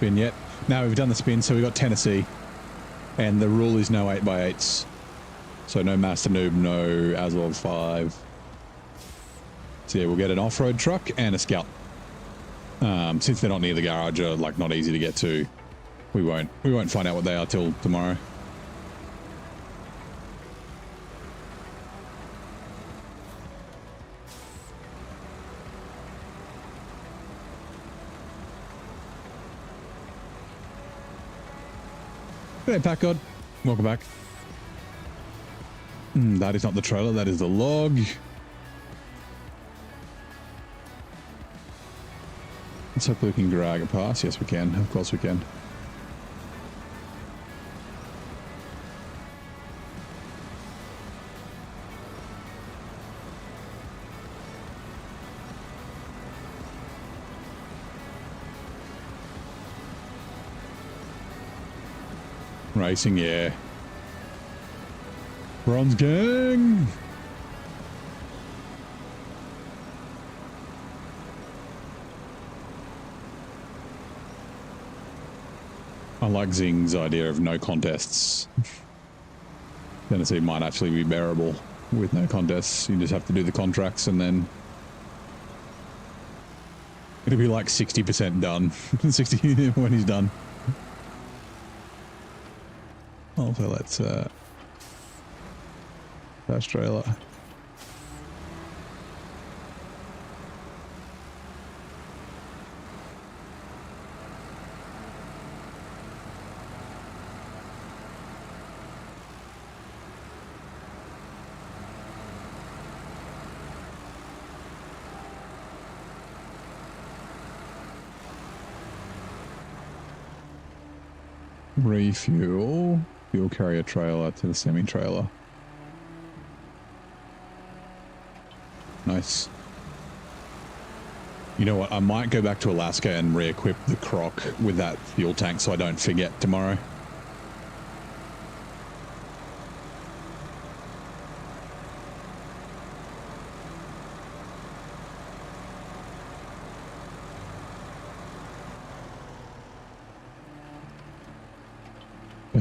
Spin yet. Now we've done the spin, so we've got Tennessee. And the rule is no 8x8s. So no Master Noob, no Aswell 5. So yeah, we'll get an off-road truck and a Scout. Since they're not near the garage or like not easy to get to, we won't find out what they are till tomorrow. Hey, Pack God. Welcome back. That is not the trailer, that is the log. Let's hope we can drag it past. Yes, we can. Of course we can. Racing, yeah. Bronze gang! I like Zing's idea of no contests. Tennessee might actually be bearable with no contests. You just have to do the contracts and then it'll be like 60% done. 60 when he's done. Also, let's dash trailer. Refuel. Fuel carrier trailer to the semi-trailer. Nice. You know what? I might go back to Alaska and re-equip the croc with that fuel tank so I don't forget tomorrow.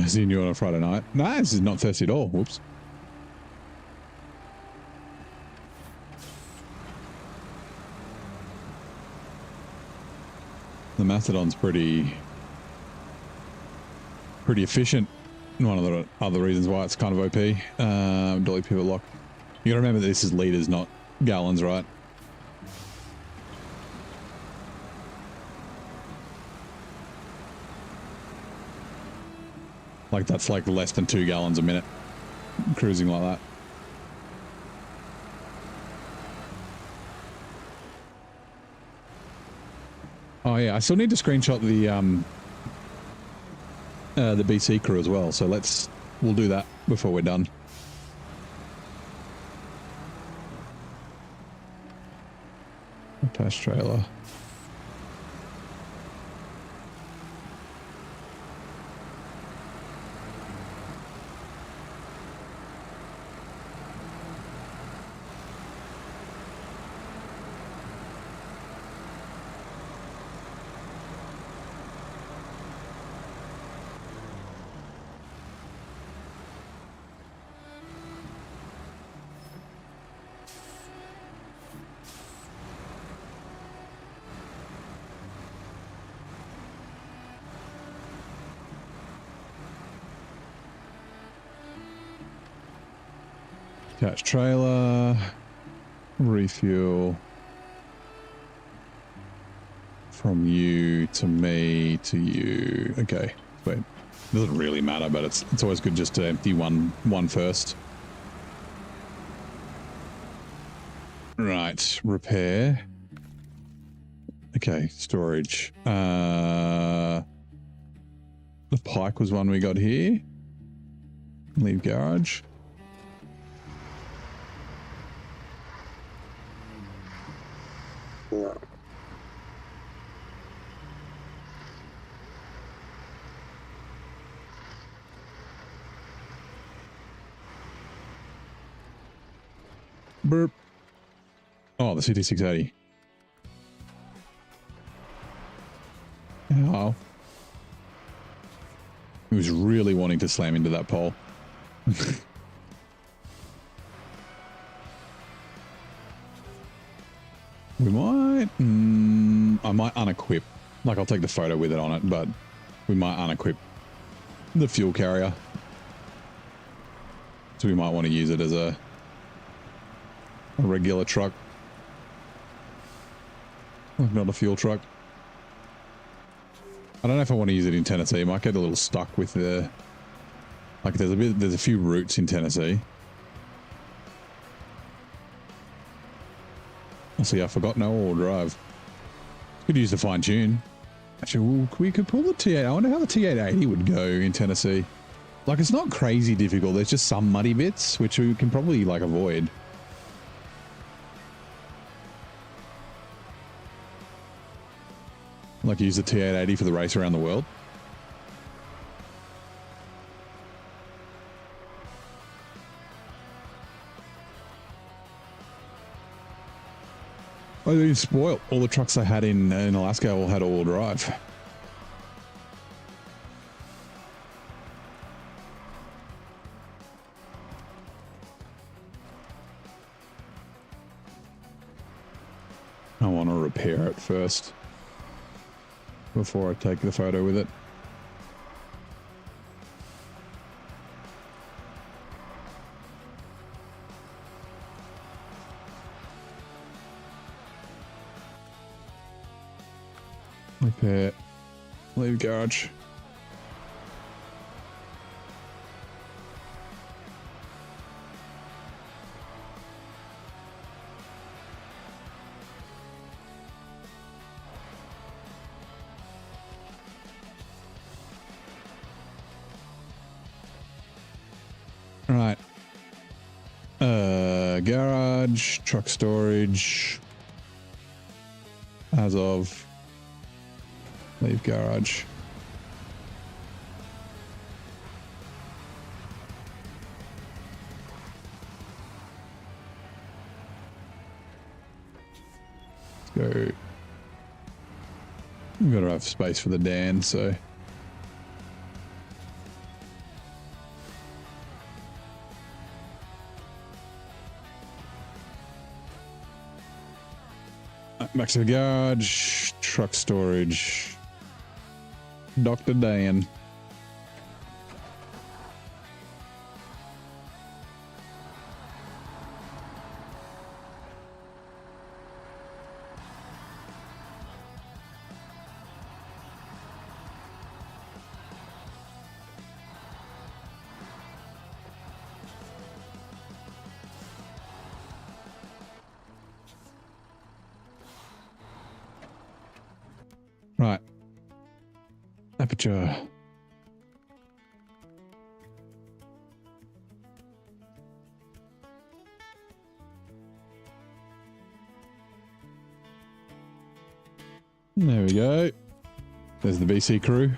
Seeing you on a Friday night. Nah, this is not thirsty at all. Whoops. The Mastodon's pretty efficient. One of the other reasons why it's kind of OP. Dolly pivot lock. You gotta remember that this is liters, not gallons, right? Like that's like less than 2 gallons a minute, cruising like that. Oh yeah, I still need to screenshot the BC crew as well. So we'll do that before we're done. Attached trailer. Attached trailer, refuel from you to me to you. Okay, wait, doesn't really matter, but it's always good just to empty one first. Right, repair. Okay, storage. The Pike was one we got here. Leave garage. Burp. Oh, the CT680. Oh. He was really wanting to slam into that pole. We might... I might unequip. Like, I'll take the photo with it on it, but we might unequip the fuel carrier. So we might want to use it as a regular truck. Like, not a fuel truck. I don't know if I want to use it in Tennessee. I might get a little stuck with the... Like, there's a few routes in Tennessee. See, I forgot no all-wheel drive. Could use the fine tune. Actually, we could pull the T8. I wonder how the T880 would go in Tennessee. Like, it's not crazy difficult. There's just some muddy bits, which we can probably, like, avoid. Like, use the T880 for the race around the world. I didn't spoil. All the trucks I had in Alaska all had all-wheel drive. I want to repair it first before I take the photo with it. Repair. Leave garage. Right. Garage, truck storage. As of. Leave garage. Let's go. We've got to have space for the Dan, so. Back to the garage, truck storage. Dr. Dan. Right. Aperture. There we go. There's the BC crew.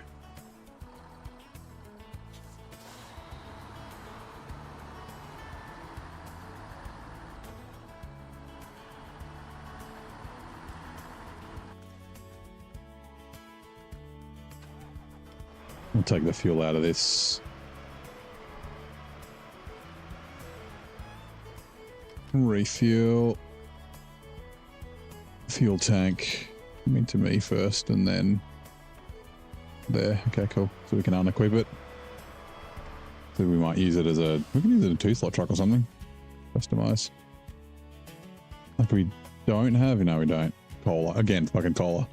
I'll take the fuel out of this. Refuel. Fuel tank. Come into me first and then there. Okay, cool. So we can unequip it. So we might use it as a... We can use it as a 2-slot truck or something. Customize. Like we don't have... No, we don't. Cola. Again, fucking cola.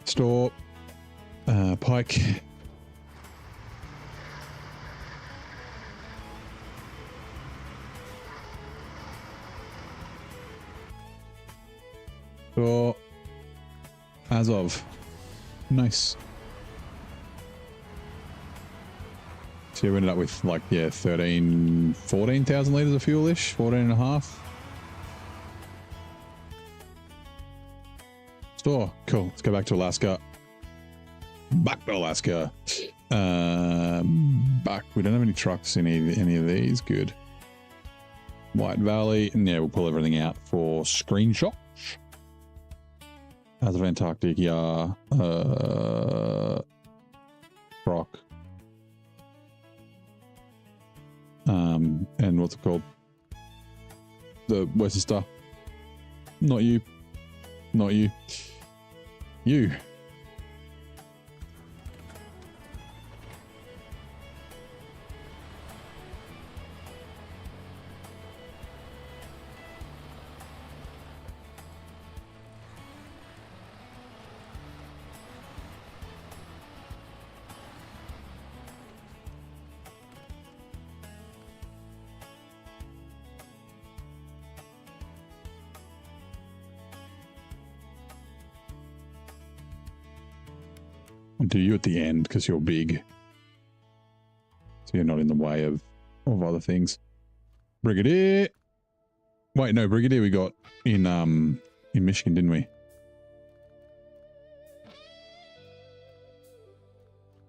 Store. Pike. Store. As of. Nice. So we ended up with like, yeah, 14,000 litres of fuel-ish. 14 and a half. Store. Cool. Let's go back to Alaska. Back to Alaska. Back. We don't have any trucks in any of these. Good. White Valley. And yeah, we'll pull everything out for screenshots. As of Antarctica. Rock. And what's it called? The Western Star. Not you. Not you. You. I'll do you at the end because you're big. So you're not in the way of other things. Brigadier. Wait, no, Brigadier we got in Michigan, didn't we?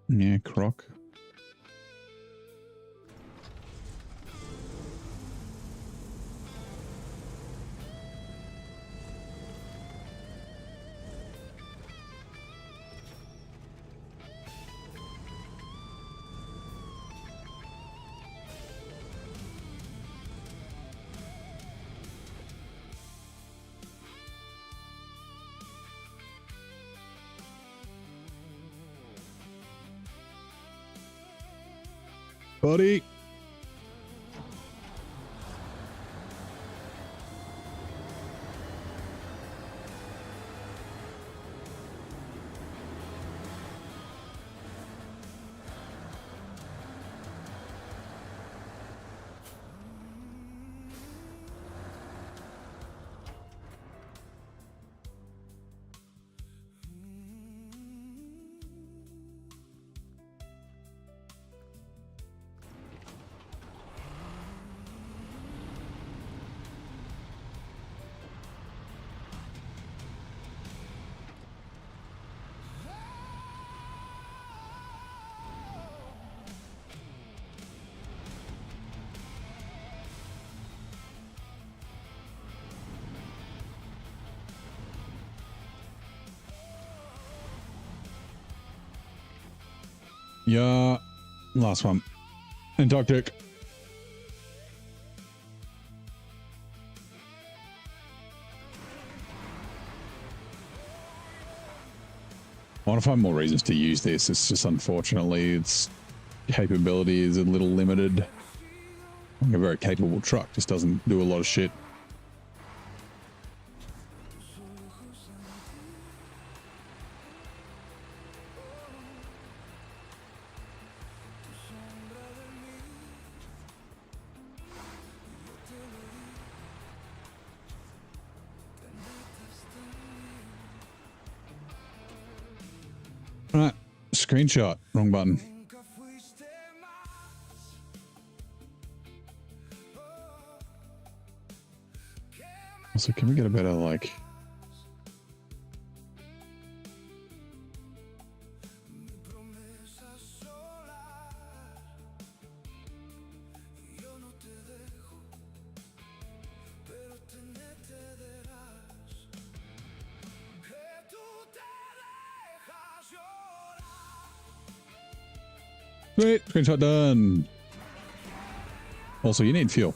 Yeah, Croc. Buddy. Yeah, last one. Antarctic. I want to find more reasons to use this. It's just unfortunately its capability is a little limited. A very capable truck just doesn't do a lot of shit. Right, screenshot, wrong button. Also, can we get a better, like... Sweet, screenshot done. Also, you need fuel.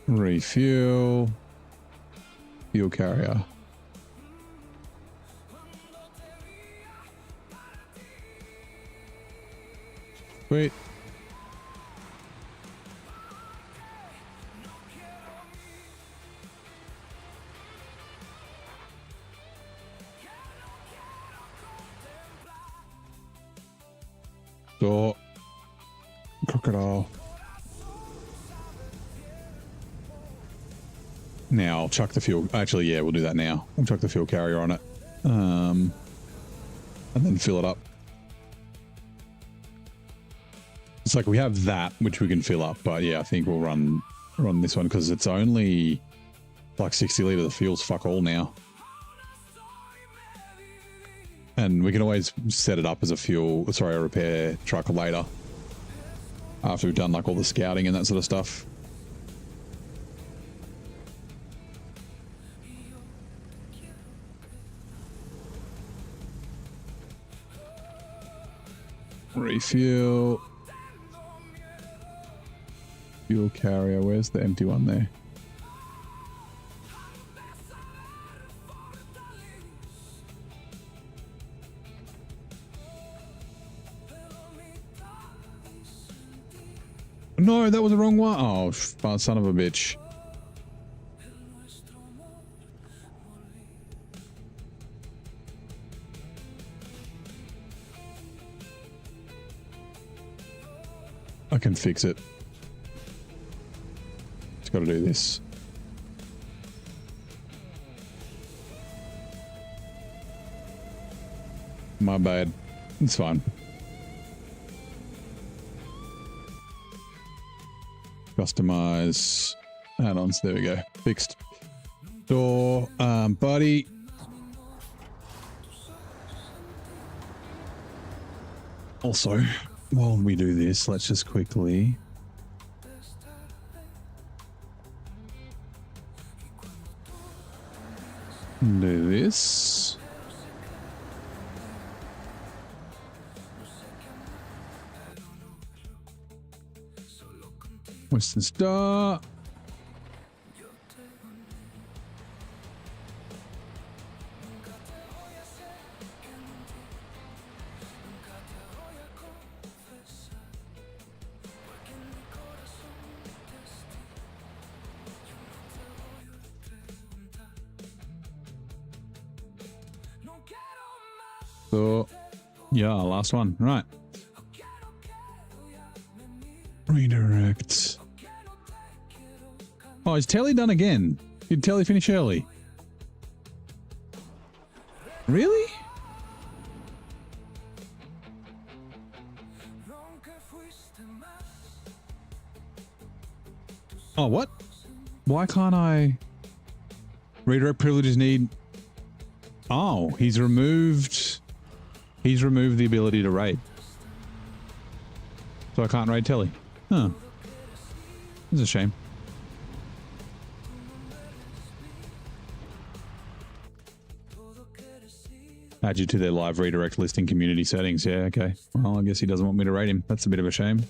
Refuel. Fuel carrier. Sweet. So, crocodile. Now I'll chuck the fuel. Actually, yeah, we'll do that now. We'll chuck the fuel carrier on it, and then fill it up. It's like we have that which we can fill up, but yeah, I think we'll run this one because it's only like 60 liters of fuel's fuck all now. And we can always set it up as a repair truck later. After we've done like all the scouting and that sort of stuff. Refuel. Fuel carrier, where's the empty one there? No, that was the wrong one. Oh, son of a bitch. I can fix it. Just got to do this. My bad. It's fine. Customize add-ons. There we go. Fixed. Door, buddy. Also, while we do this, let's just quickly do this. Western Star. So, yeah, last one. Right. Redirect. Oh, is Telly done again? Did Telly finish early? Really? Oh, what? Why can't I? Redirect privileges need... Oh, he's removed the ability to raid. So I can't raid Telly. Huh. It's a shame. Add you to their live redirect listing community settings. Yeah, okay. Well, I guess he doesn't want me to raid him. That's a bit of a shame.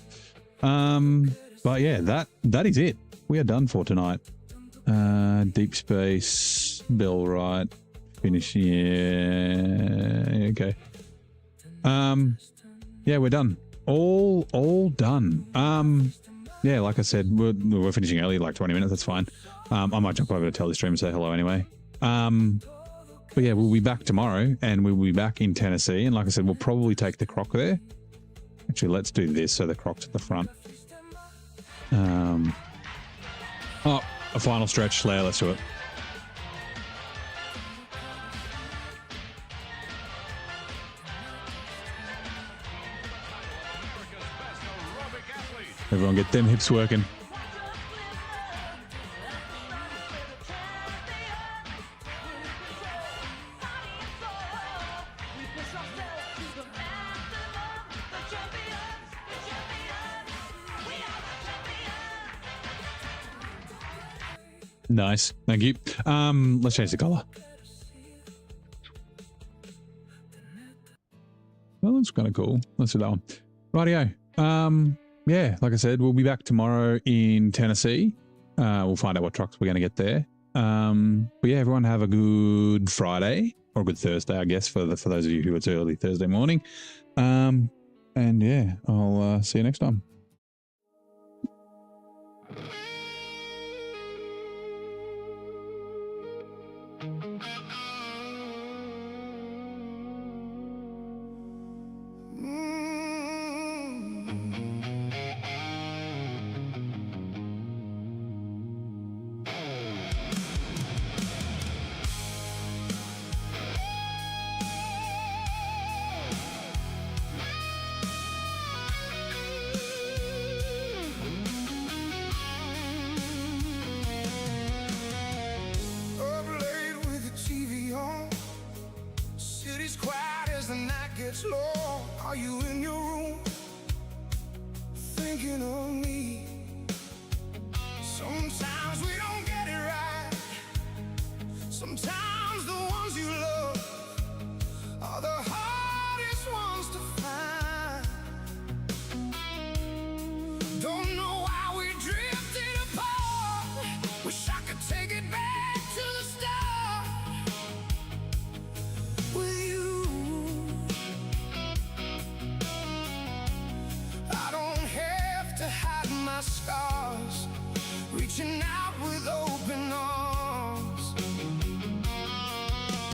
But yeah, that is it. We are done for tonight. Deep Space, Bell Right, finish. Yeah, okay. Yeah, we're done. All done. Yeah, like I said, we're finishing early, like 20 minutes. That's fine. I might jump over to Telly stream and say hello anyway. But yeah, we'll be back tomorrow, and we'll be back in Tennessee. And like I said, we'll probably take the croc there. Actually, let's do this so the croc's at the front. Oh, a final stretch. Slayer, let's do it. Everyone get them hips working. Nice, thank you. Let's change the color. That looks kind of cool. Let's do that one. Rightio. Yeah, like I said, we'll be back tomorrow in Tennessee. We'll find out what trucks we're going to get there. But yeah, everyone have a good Friday, or a good Thursday, I guess, for those of you who it's early Thursday morning. And yeah, I'll see you next time. Long, are you in your room thinking of me? Sometimes we don't get it right. Sometimes